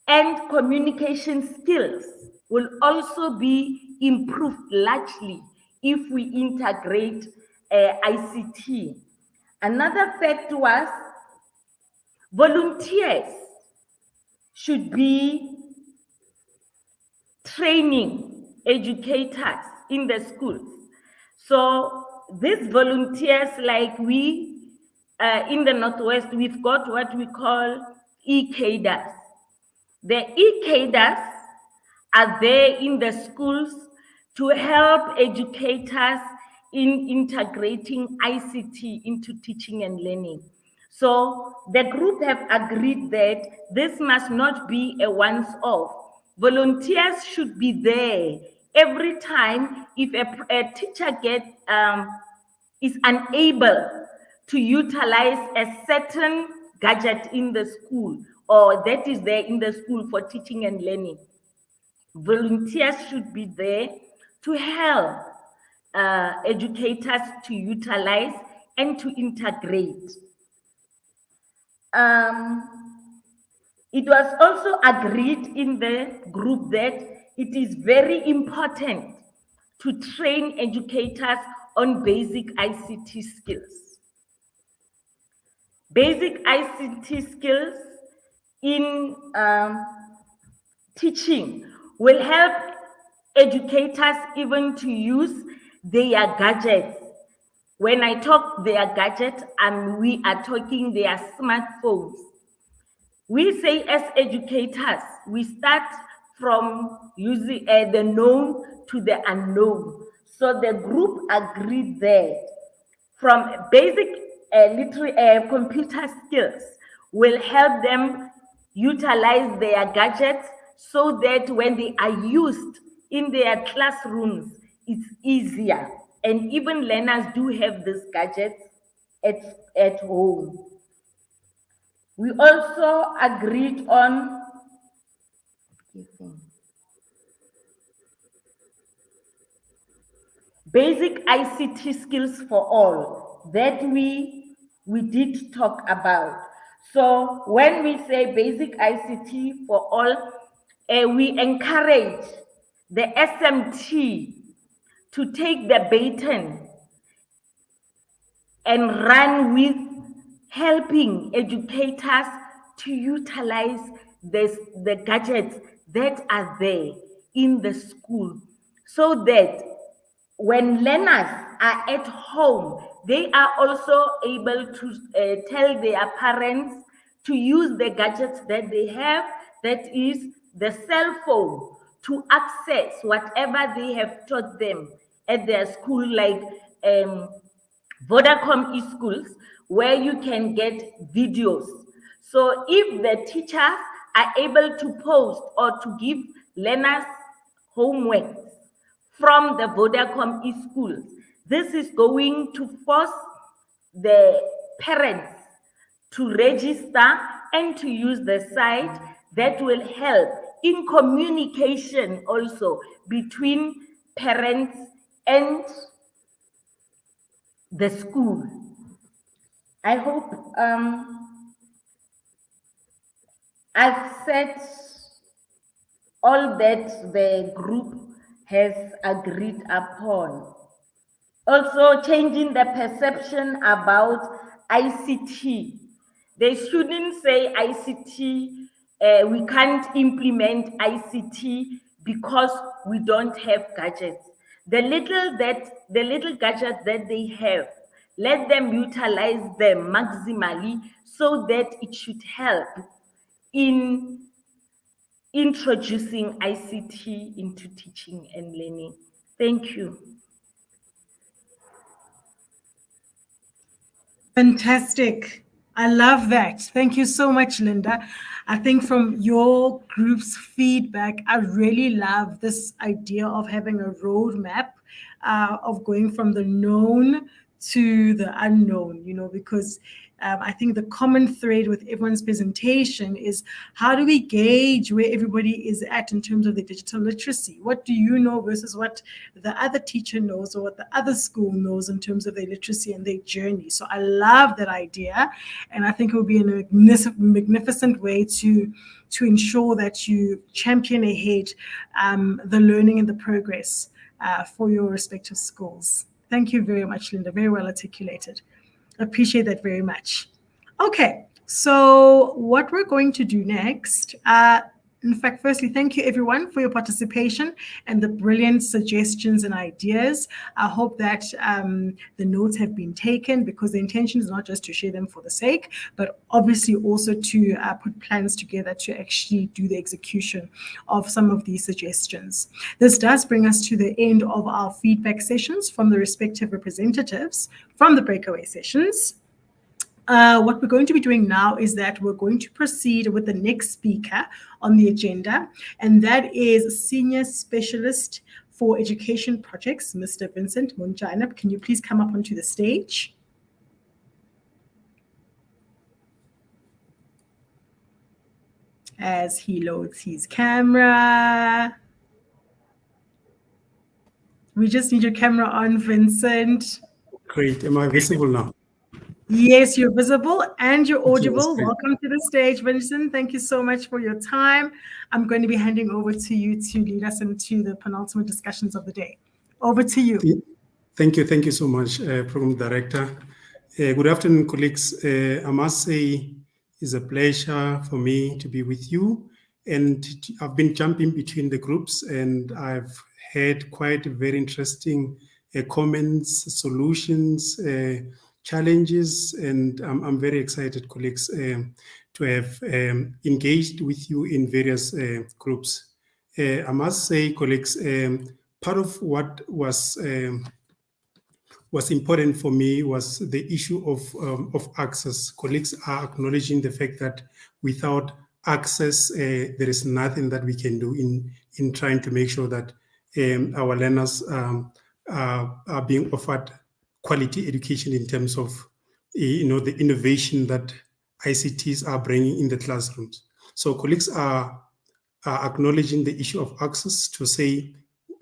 S5: and communication skills will also be improved largely if we integrate ICT. Another fact was volunteers should be training educators in the schools. So these volunteers, like we in the Northwest, we've got what we call e-cadres. The e-cadres are there in the schools to help educators in integrating ICT into teaching and learning. So the group have agreed that this must not be a once-off. Volunteers should be there every time if a teacher is unable to utilize a certain gadget in the school or that is there in the school for teaching and learning. Volunteers should be there to help educators to utilize and to integrate. It was also agreed in the group that it is very important to train educators on basic ICT skills. Basic ICT skills in teaching will help educators even to use their gadgets. When I talk their gadgets, we are talking their smartphones. We say as educators, we start from using the known to the unknown. So the group agreed there from basic computer skills will help them utilize their gadgets so that when they are used in their classrooms, it's easier. And even learners do have these gadgets at home. We also agreed on basic ICT skills for all that we did talk about. So when we say basic ICT for all, we encourage the SMT to take the baton and run with helping educators to utilize the gadgets that are there in the school so that when learners are at home, they are also able to tell their parents to use the gadgets that they have, that is the cell phone, to access whatever they have taught them at their school, like Vodacom e-schools, where you can get videos. So if the teachers are able to post or to give learners homework from the Vodacom e-schools, this is going to force the parents to register and to use the site. That will help in communication also between parents and the school. I hope I've said all that the group has agreed upon. Also, changing the perception about ICT. They shouldn't say ICT, we can't implement ICT because we don't have gadgets. The little gadgets that they have, let them utilize them maximally so that it should help in introducing ICT into teaching and learning. Thank you.
S1: Fantastic. I love that. Thank you so much, Linda. I think from your group's feedback, I really love this idea of having a roadmap of going from the known to the unknown, because I think the common thread with everyone's presentation is how do we gauge where everybody is at in terms of their digital literacy? What do you know versus what the other teacher knows or what the other school knows in terms of their literacy and their journey? So I love that idea. And I think it will be a magnificent way to ensure that you champion ahead the learning and the progress for your respective schools. Thank you very much, Linda. Very well articulated. Appreciate that very much. Okay, so what we're going to do next, in fact, firstly, thank you everyone for your participation and the brilliant suggestions and ideas. I hope that the notes have been taken, because the intention is not just to share them for the sake, but obviously also to put plans together to actually do the execution of some of these suggestions. This does bring us to the end of our feedback sessions from the respective representatives from the breakaway sessions. What we're going to be doing now is that we're going to proceed with the next speaker on the agenda, and that is Senior Specialist for Education Projects, Mr. Vincent Munjainab. Can you please come up onto the stage? As he loads his camera. We just need your camera on, Vincent.
S2: Great. Am I visible now?
S1: Yes, you're visible and you're audible.
S2: Okay.
S1: Welcome to the stage, Vincent. Thank you so much for your time. I'm going to be handing over to you to lead us into the penultimate discussions of the day. Over to you.
S2: Thank you. Thank you so much, Program Director. Good afternoon, colleagues. I must say it's a pleasure for me to be with you. And I've been jumping between the groups, and I've had quite very interesting comments, solutions, challenges, and I'm very excited, colleagues, to have engaged with you in various groups. I must say, colleagues, part of what was important for me was the issue of access. Colleagues are acknowledging the fact that without access, there is nothing that we can do in trying to make sure that our learners are being offered quality education in terms of the innovation that ICTs are bringing in the classrooms. So colleagues are acknowledging the issue of access to say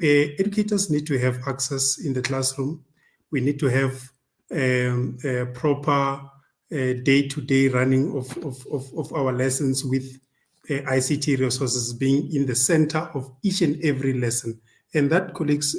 S2: educators need to have access in the classroom. We need to have a proper day-to-day running of our lessons with ICT resources being in the center of each and every lesson. And that, colleagues,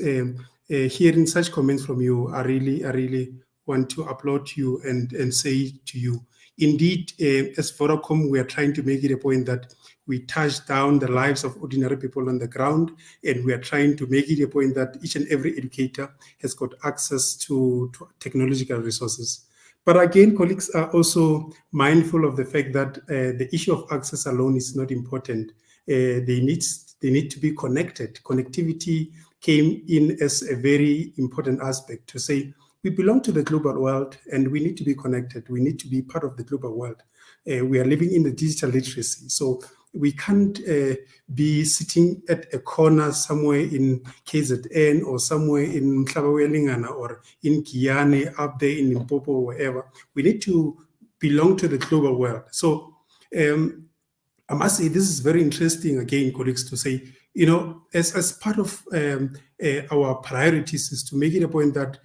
S2: hearing such comments from you, I really want to applaud you and say to you, indeed, as Vodacom, we are trying to make it a point that we touch down the lives of ordinary people on the ground, and we are trying to make it a point that each and every educator has got access to technological resources. But again, colleagues are also mindful of the fact that the issue of access alone is not important. They need to be connected. Connectivity came in as a very important aspect to say, we belong to the global world and we need to be connected. We need to be part of the global world. We are living in the digital literacy. So we can't be sitting at a corner somewhere in KZN or somewhere in Mhlabawelingana or in Kiane, up there in Limpopo or wherever. We need to belong to the global world. So I must say this is very interesting, again, colleagues, to say, as part of our priorities is to make it a point that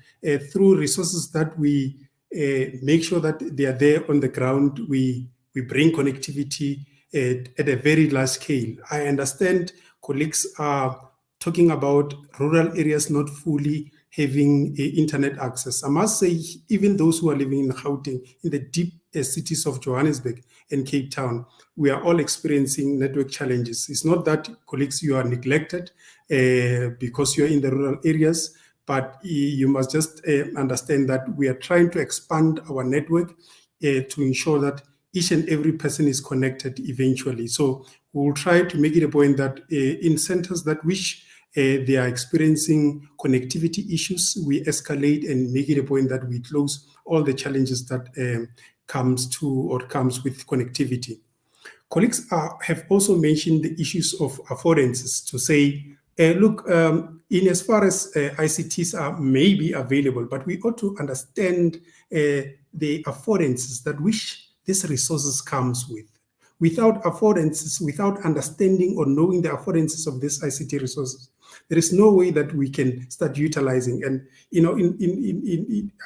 S2: through resources that we make sure that they are there on the ground, we bring connectivity at a very large scale. I understand colleagues are talking about rural areas not fully having internet access. I must say, even those who are living in Gauteng, in the deep cities of Johannesburg and Cape Town, we are all experiencing network challenges. It's not that, colleagues, you are neglected because you are in the rural areas, but you must just understand that we are trying to expand our network to ensure that each and every person is connected eventually. So we will try to make it a point that in centers that wish they are experiencing connectivity issues, we escalate and make it a point that we close all the challenges that comes with connectivity. Colleagues have also mentioned the issues of affordances to say, look, in as far as ICTs are maybe available, but we ought to understand the affordances that which these resources comes with. Without affordances, without understanding or knowing the affordances of these ICT resources, there is no way that we can start utilizing. And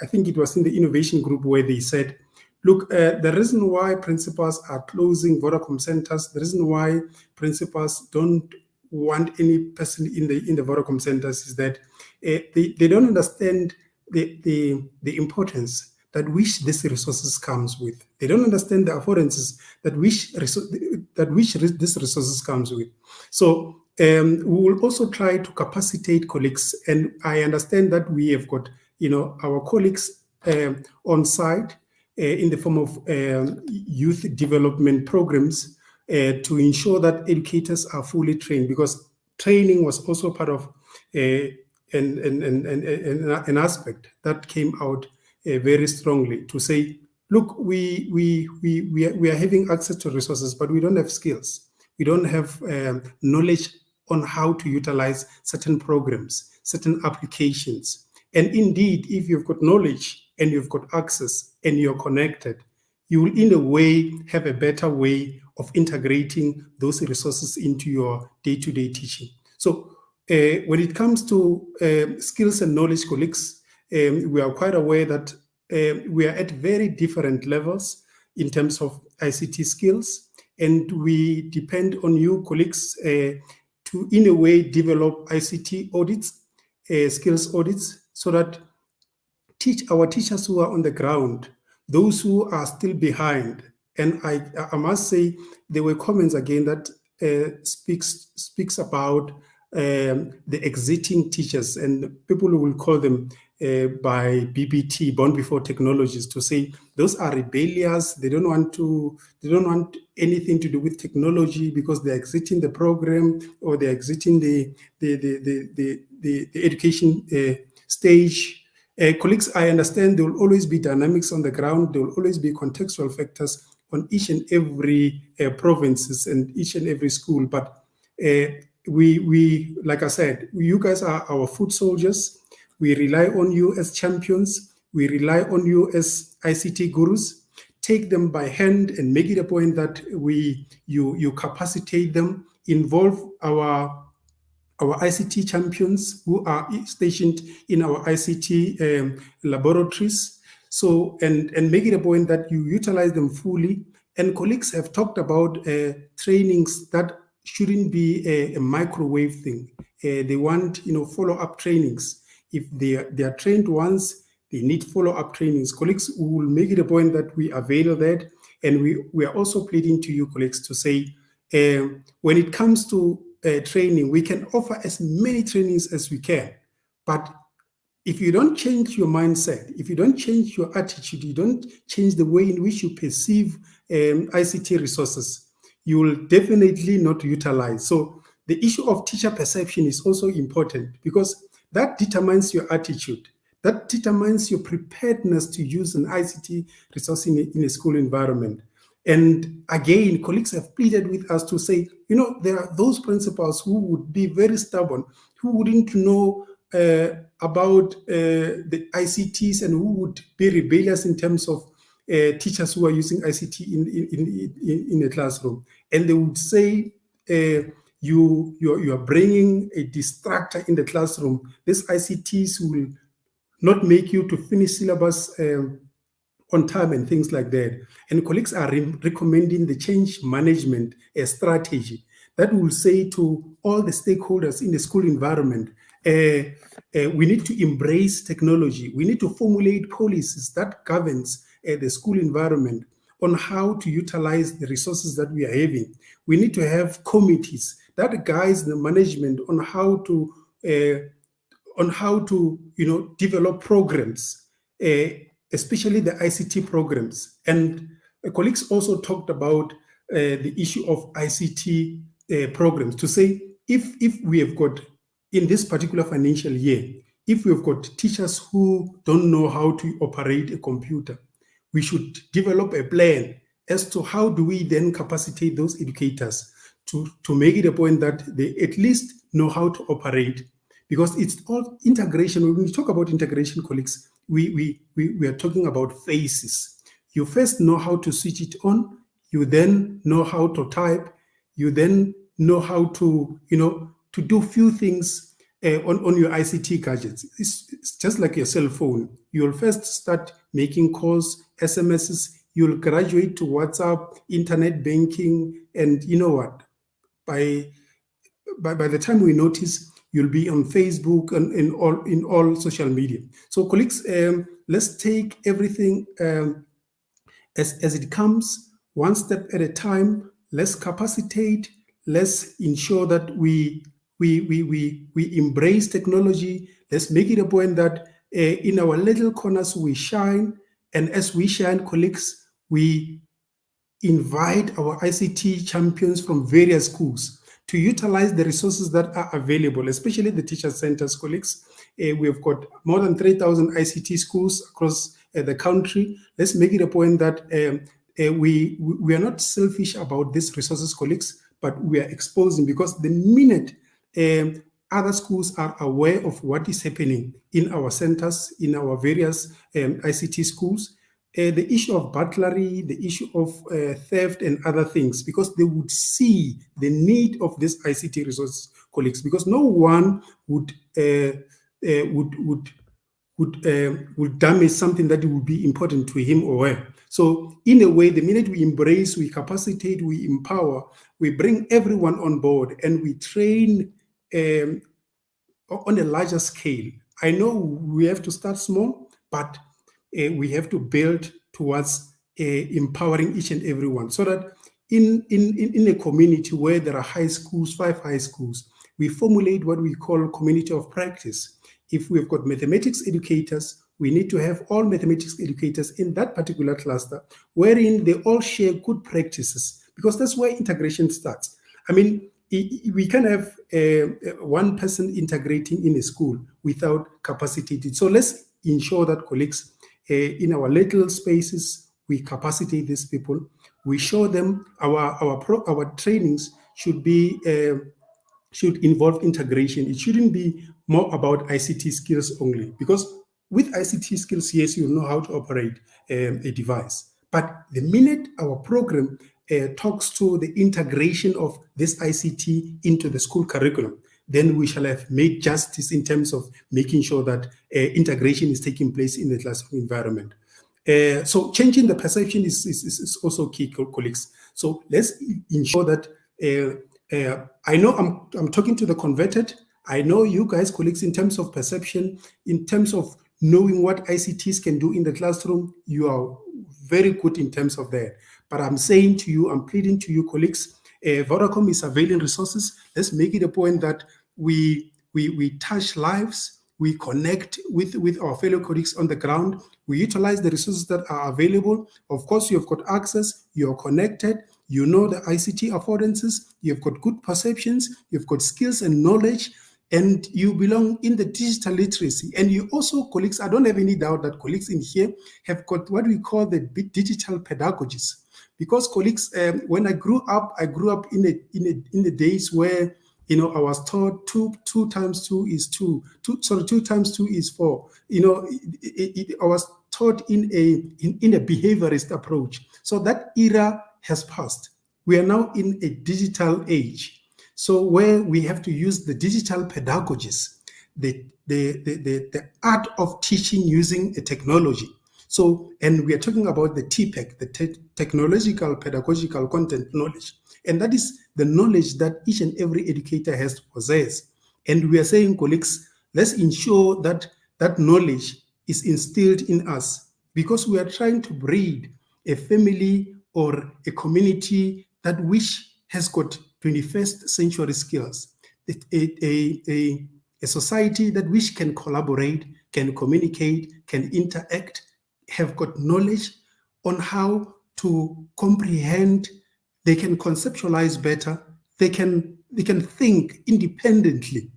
S2: I think it was in the innovation group where they said, look, the reason why principals are closing Vodacom centers, the reason why principals don't want any person in the Vodacom centers is that they don't understand the importance that which these resources comes with. They don't understand the affordances that which these resources comes with. So we will also try to capacitate colleagues, and I understand that we have got our colleagues on site in the form of youth development programs to ensure that educators are fully trained, because training was also part of an aspect that came out very strongly to say, look, we are having access to resources, but we don't have skills. We don't have knowledge on how to utilize certain programs, certain applications. And indeed, if you've got knowledge and you've got access and you're connected, you will in a way have a better way of integrating those resources into your day-to-day teaching. So when it comes to skills and knowledge, colleagues, we are quite aware that we are at very different levels in terms of ICT skills, and we depend on you, colleagues, to in a way develop ICT audits, skills audits, so that our teachers who are on the ground, those who are still behind, and I must say there were comments again that speaks about the exiting teachers, and people who will call them by BBT, born before technologies, to say those are rebellious. They don't want anything to do with technology because they're exiting the program, or they're exiting the education stage. Colleagues, I understand there will always be dynamics on the ground. There will always be contextual factors on each and every provinces and each and every school. But we, like I said, you guys are our foot soldiers. We rely on you as champions. We rely on you as ICT gurus. Take them by hand and make it a point that you capacitate them, involve our ICT champions who are stationed in our ICT laboratories. So, and make it a point that you utilize them fully. And colleagues have talked about trainings that shouldn't be a microwave thing. They want, follow-up trainings. If they are trained once, they need follow-up trainings. Colleagues, we will make it a point that we avail that. And we are also pleading to you, colleagues, to say, when it comes to training, we can offer as many trainings as we can. But if you don't change your mindset, if you don't change your attitude, you don't change the way in which you perceive ICT resources, you will definitely not utilize. So the issue of teacher perception is also important, because that determines your attitude. That determines your preparedness to use an ICT resource in a school environment. And again, colleagues have pleaded with us to say, there are those principals who would be very stubborn, who wouldn't know about the ICTs, and who would be rebellious in terms of teachers who are using ICT in a classroom. And they would say, you are bringing a distractor in the classroom. These ICTs will not make you to finish syllabus on time and things like that. And colleagues are recommending the change management strategy that will say to all the stakeholders in the school environment, we need to embrace technology. We need to formulate policies that governs the school environment on how to utilize the resources that we are having. We need to have committees that guides the management on how to develop programs, especially the ICT programs. And colleagues also talked about the issue of ICT programs, to say if we have got, in this particular financial year, if we have got teachers who don't know how to operate a computer, we should develop a plan as to how do we then capacitate those educators to make it a point that they at least know how to operate. Because it's all integration. When we talk about integration, colleagues, we are talking about phases. You first know how to switch it on. You then know how to type. You then know how to, to do few things on your ICT gadgets. It's just like your cell phone. You'll first start making calls, SMSs. You'll graduate to WhatsApp, internet banking, and you know what? By the time we notice, you'll be on Facebook and in all social media. So colleagues, let's take everything as it comes, one step at a time. Let's capacitate. Let's ensure that we embrace technology. Let's make it a point that in our little corners we shine. And as we shine, colleagues, we invite our ICT champions from various schools to utilize the resources that are available, especially the teacher centers, colleagues. We've got more than 3,000 ICT schools across the country, let's make it a point that we are not selfish about these resources, colleagues, but we are exposing, because the minute other schools are aware of what is happening in our centers, in our various ICT schools, the issue of burglary, the issue of theft and other things, because they would see the need of this ICT resources, colleagues, because no one would damage something that would be important to him or her. So in a way, the minute we embrace, we capacitate, we empower, we bring everyone on board and we train on a larger scale. I know we have to start small, but we have to build towards empowering each and everyone, so that in a community where there are high schools, 5 high schools, we formulate what we call community of practice. If we've got mathematics educators, we need to have all mathematics educators in that particular cluster, wherein they all share good practices, because that's where integration starts. I mean, we can have one person integrating in a school without capacity. So let's ensure that, colleagues, in our little spaces, we capacitate these people. We show them our trainings should involve integration. It shouldn't be more about ICT skills only, because with ICT skills, yes, you know how to operate a device. But the minute our program talks to the integration of this ICT into the school curriculum, then we shall have made justice in terms of making sure that integration is taking place in the classroom environment. So changing the perception is also key, colleagues. So let's ensure that I know I'm talking to the converted. I know you guys, colleagues, in terms of perception, in terms of knowing what ICTs can do in the classroom, you are very good in terms of that. But I'm saying to you, I'm pleading to you, colleagues, Vodacom is availing resources. Let's make it a point that we touch lives, we connect with our fellow colleagues on the ground, we utilize the resources that are available. Of course, you've got access, you're connected, you know the ICT affordances, you've got good perceptions, you've got skills and knowledge, and you belong in the digital literacy. And you also, colleagues, I don't have any doubt that colleagues in here have got what we call the digital pedagogies. Because, colleagues, when I grew up in the days where, you know, I was taught two times two is 2 times 2 is 4. You know, I was taught in a behaviorist approach. So that era has passed. We are now in a digital age. So where we have to use the digital pedagogies, the art of teaching using a technology. So, and we are talking about the TPEC, the technological pedagogical content knowledge. And that is the knowledge that each and every educator has to possess. And we are saying, colleagues, let's ensure that that knowledge is instilled in us, because we are trying to breed a family or a community that which has got 21st century skills, a society that which can collaborate, can communicate, can interact, have got knowledge on how to comprehend, they can conceptualize better, they can think independently.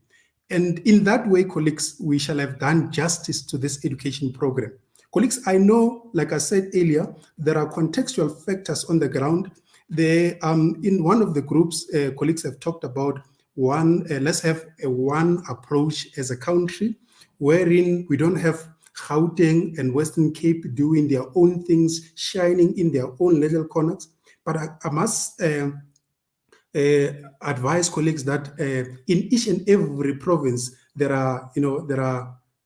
S2: And in that way, colleagues, we shall have done justice to this education program. Colleagues, I know, like I said earlier, there are contextual factors on the ground. In one of the groups, colleagues have talked about let's have a one approach as a country, wherein we don't have Gauteng and Western Cape doing their own things, shining in their own little corners. But I must advise colleagues that in each and every province there are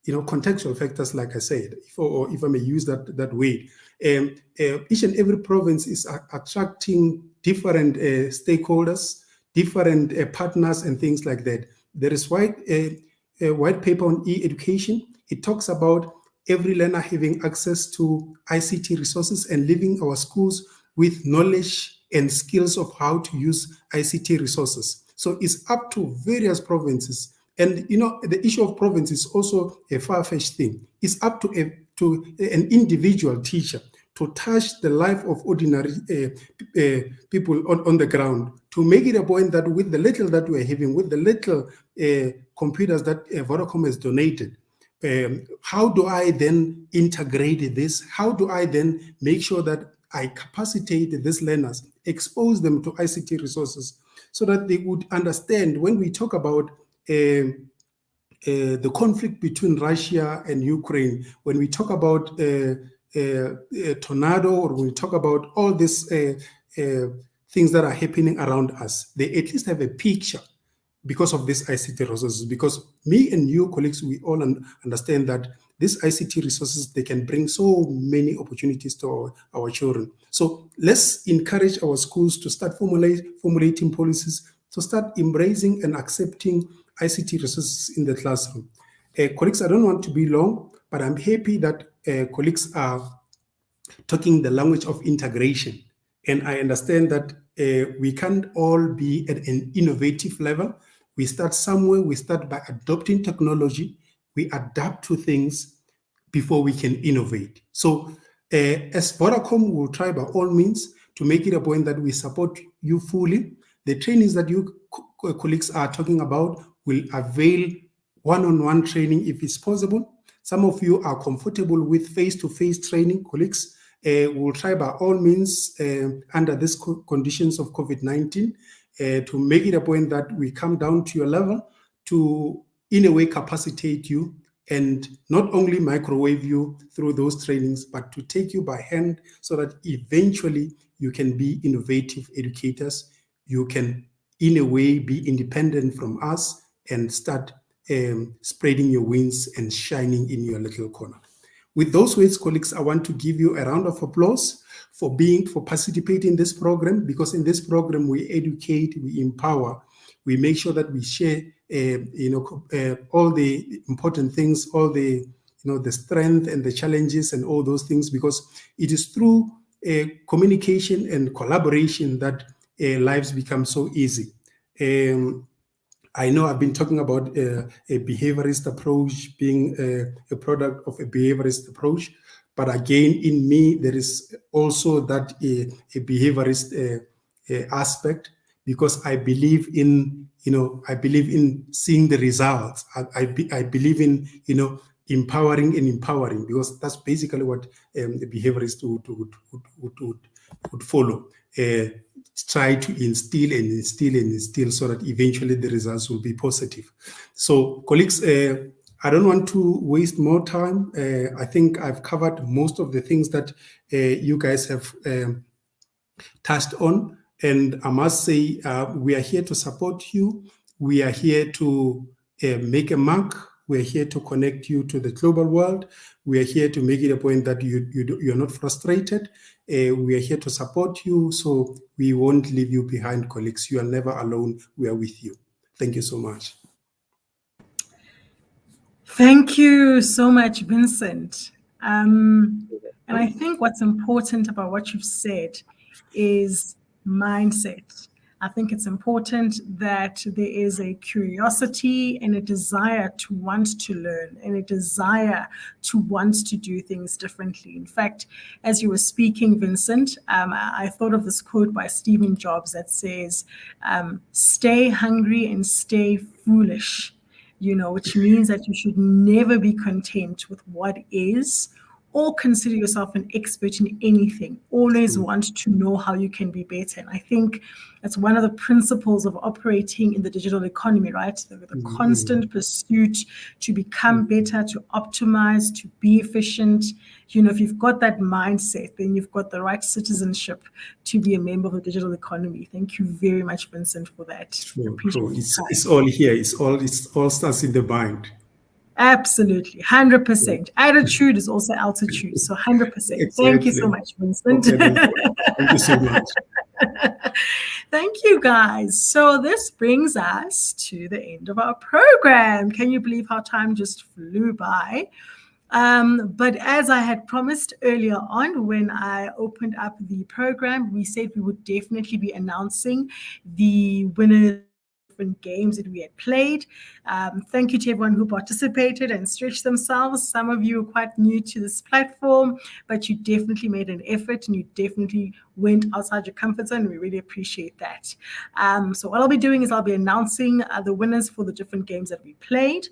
S2: contextual factors, like I said, if I may use that way. Each and every province is attracting different stakeholders, different partners, and things like that. There is a white paper on e-education. It talks about every learner having access to ICT resources and leaving our schools with knowledge and skills of how to use ICT resources. So it's up to various provinces. And the issue of province is also a far-fetched thing. It's up to an individual teacher to touch the life of ordinary people on the ground, to make it a point that with the little that we're having, with the little computers that Vodacom has donated, how do I then integrate this? How do I then make sure that I capacitate these learners, expose them to ICT resources so that they would understand when we talk about the conflict between Russia and Ukraine, when we talk about tornado, or when we talk about all these things that are happening around us, they at least have a picture because of these ICT resources. Because me and you, colleagues, we all understand that these ICT resources, they can bring so many opportunities to our children. So let's encourage our schools to start formulating policies, to start embracing and accepting ICT resources in the classroom. Colleagues, I don't want to be long, but I'm happy that colleagues are talking the language of integration. And I understand that we can't all be at an innovative level. We start somewhere, we start by adopting technology, we adapt to things before we can innovate. So as Vodacom, will try by all means to make it a point that we support you fully. The trainings that you colleagues are talking about will avail one-on-one training if it's possible. Some of you are comfortable with face-to-face training, colleagues. We'll try by all means under these conditions of COVID-19 to make it a point that we come down to your level to, in a way, capacitate you and not only microwave you through those trainings, but to take you by hand so that eventually you can be innovative educators. You can, in a way, be independent from us and start spreading your wings and shining in your little corner. With those words, colleagues, I want to give you a round of applause for participating in this program, because in this program we educate, we empower, we make sure that we share, all the important things, all the, the strength and the challenges and all those things, because it is through communication and collaboration that lives become so easy. I know I've been talking about a behaviorist approach being a product of a behaviorist approach, but again, in me, there is also that a behaviorist aspect, because I believe in, I believe in seeing the results. I believe in, empowering, because that's basically what the behaviorist would follow. Try to instill so that eventually the results will be positive. So colleagues, I don't want to waste more time. I think I've covered most of the things that you guys have touched on. And I must say, we are here to support you. We are here to make a mark. We're here to connect you to the global world. We are here to make it a point that you're not frustrated. We are here to support you, so we won't leave you behind, colleagues. You are never alone. We are with you. Thank you so much.
S1: Thank you so much, Vincent. And I think what's important about what you've said is mindset. I think it's important that there is a curiosity and a desire to want to learn and a desire to want to do things differently. In fact, as you were speaking, Vincent, I thought of this quote by Stephen Jobs that says, stay hungry and stay foolish, which means that you should never be content with what is, or consider yourself an expert in anything. Always want to know how you can be better. And I think that's one of the principles of operating in the digital economy, right? The constant pursuit to become better, to optimize, to be efficient. If you've got that mindset, then you've got the right citizenship to be a member of the digital economy. Thank you very much, Vincent, for that.
S2: True. It's all here. It all starts in the mind.
S1: Absolutely, 100%. Attitude is also altitude, so 100%. Exactly. Thank you so much, Vincent.
S2: Okay, thank you so much.
S1: Thank you, guys. So this brings us to the end of our program. Can you believe how time just flew by? But as I had promised earlier on, when I opened up the program, we said we would definitely be announcing the winners games that we had played. Thank you to everyone who participated and stretched themselves. Some of you are quite new to this platform, but you definitely made an effort and you definitely went outside your comfort zone. We really appreciate that. So what I'll be doing is I'll be announcing the winners for the different games that we played.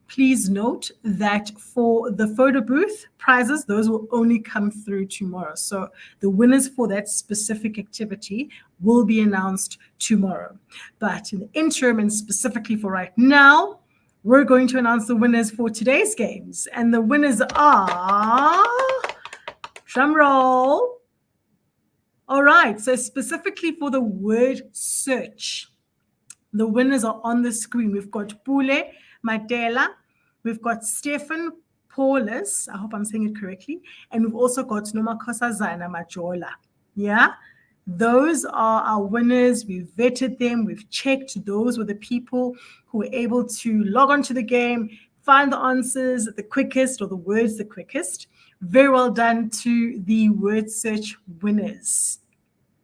S1: please note that for the photo booth prizes, those will only come through tomorrow. So the winners for that specific activity will be announced tomorrow. But in the interim, and specifically for right now, we're going to announce the winners for today's games. And the winners are, drum roll. All right, so specifically for the word search, the winners are on the screen. We've got Pule Madela, we've got Stefan Paulus, I hope I'm saying it correctly, and we've also got Nomakosazana Majola. Yeah, those are our winners. We've vetted them, we've checked. Those were the people who were able to log on to the game, find the answers the quickest or the words the quickest. Very well done to the word search winners.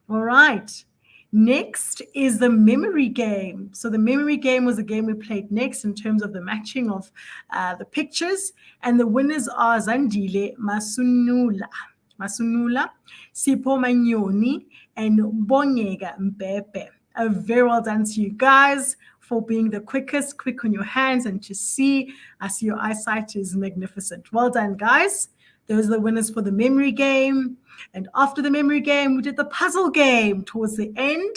S1: All right. Next is the memory game. So the memory game was the game we played next in terms of the matching of the pictures. And the winners are Zandile Masunula, Sipho Manyoni, and Bonyega Mpepe. Very well done to you guys for being the quickest, quick on your hands, and to see, I see your eyesight is magnificent. Well done, guys. Those are the winners for the memory game. And after the memory game, we did the puzzle game towards the end,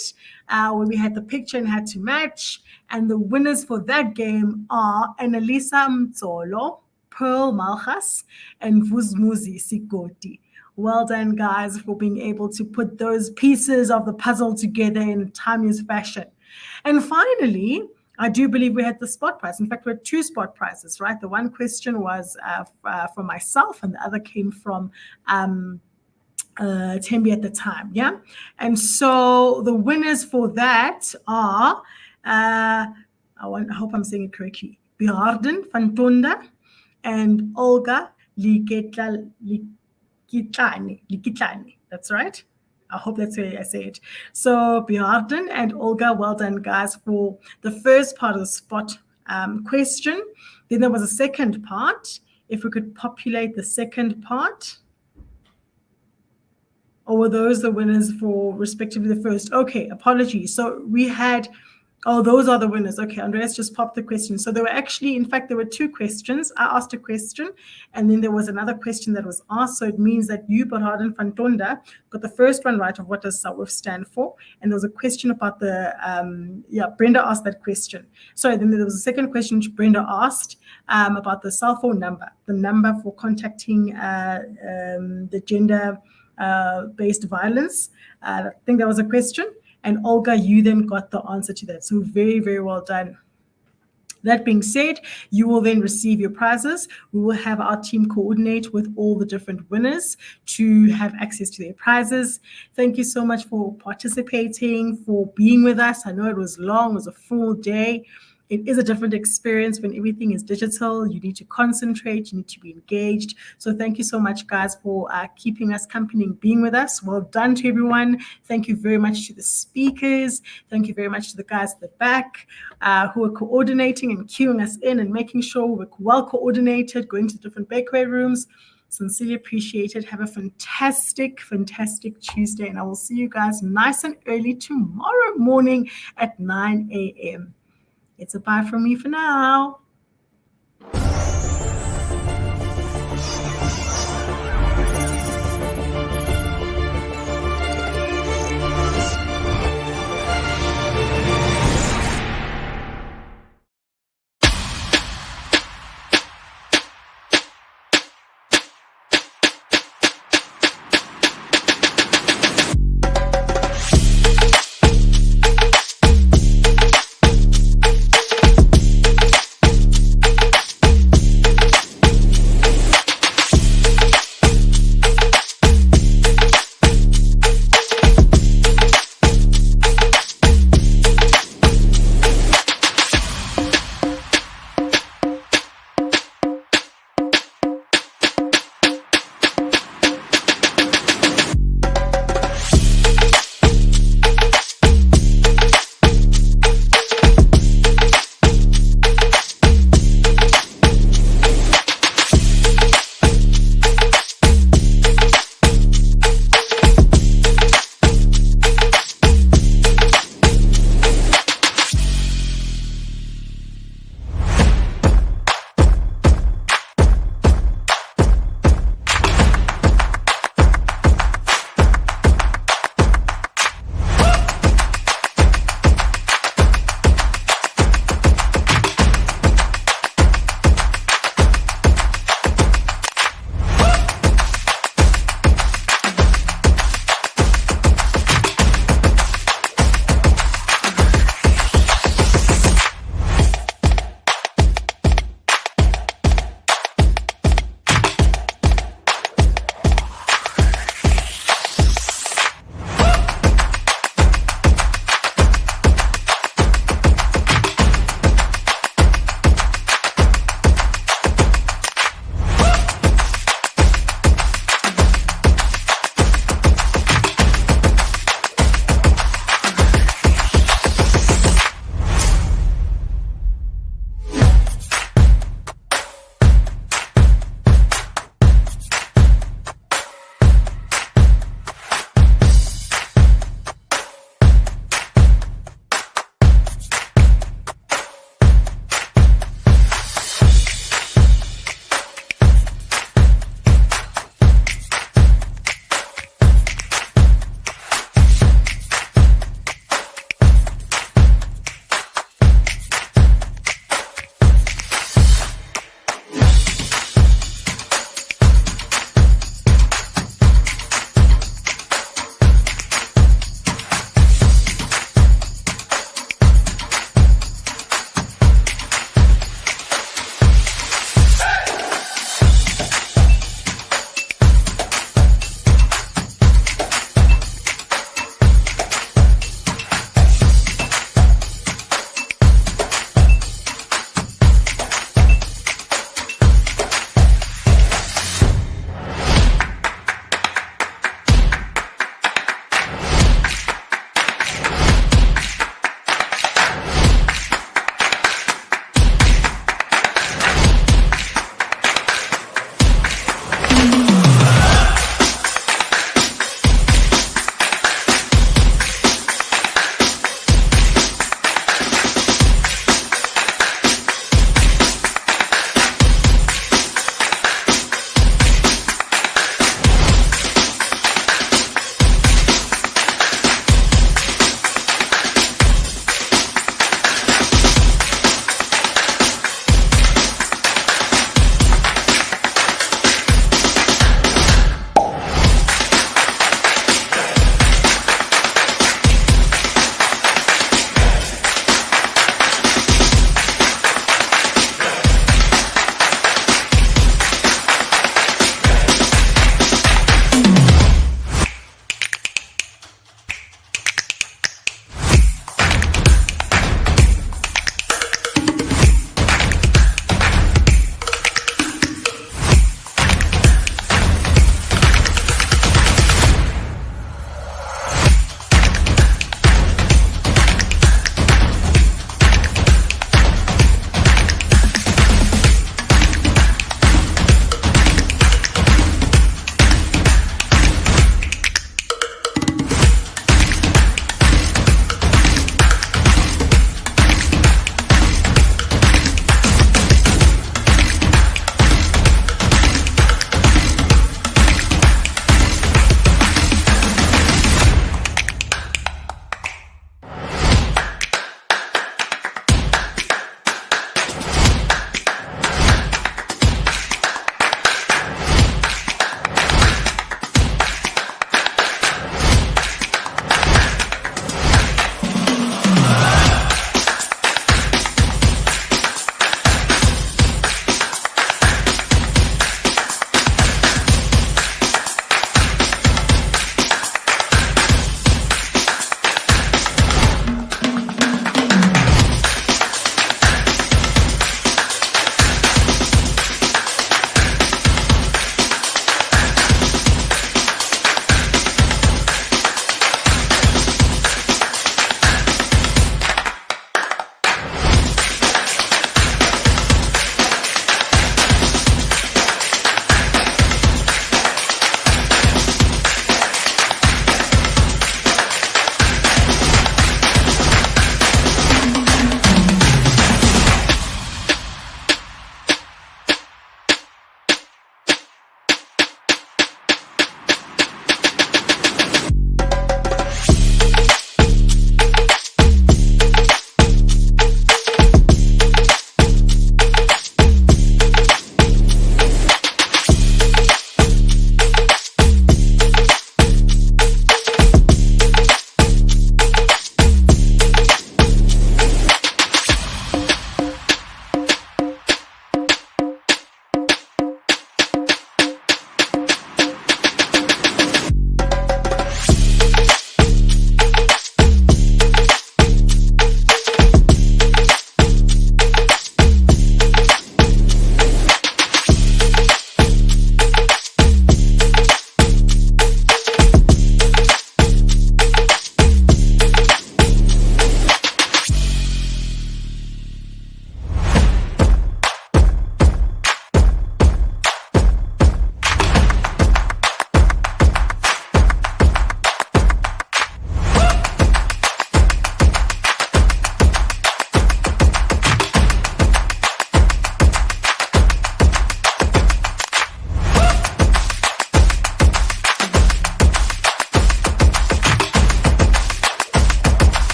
S1: where we had the picture and had to match. And the winners for that game are Annalisa Mtsolo, Pearl Malchas, and Vuzmuzi Sikoti. Well done, guys, for being able to put those pieces of the puzzle together in a timeless fashion. And finally, I do believe we had the spot prize. In fact, we had 2 spot prizes, right? The one question was from myself, and the other came from Tembi at the time, yeah? And so the winners for that are, I hope I'm saying it correctly, Bjarden van Tonda and Olga Likitlani. That's right. I hope that's how I say it. So Bjarden and Olga, well done, guys, for the first part of the spot question. Then there was a second part. If we could populate the second part. Or were those the winners for respectively the first? Okay, apologies. So we had, those are the winners. Okay, Andreas just popped the question. So there were actually, in fact, there were 2 questions. I asked a question, and then there was another question that was asked. So it means that you, Bjarden van Tonda, got the first one right of what does SAWIF stand for. And there was a question about the, Brenda asked that question. Sorry, then there was a second question which Brenda asked about the cell phone number, the number for contacting the gender-based violence. I think that was a question. And Olga, you then got the answer to that. So very, very well done. That being said, you will then receive your prizes. We will have our team coordinate with all the different winners to have access to their prizes. Thank you so much for participating, for being with us. I know it was long, it was a full day. It is a different experience when everything is digital. You need to concentrate, you need to be engaged. So thank you so much, guys, for keeping us company and being with us. Well done to everyone. Thank you very much to the speakers. Thank you very much to the guys at the back who are coordinating and queuing us in and making sure we're well coordinated, going to different breakaway rooms. Sincerely appreciated. Have a fantastic, fantastic Tuesday. And I will see you guys nice and early tomorrow morning at 9 a.m. It's a bye from me for now.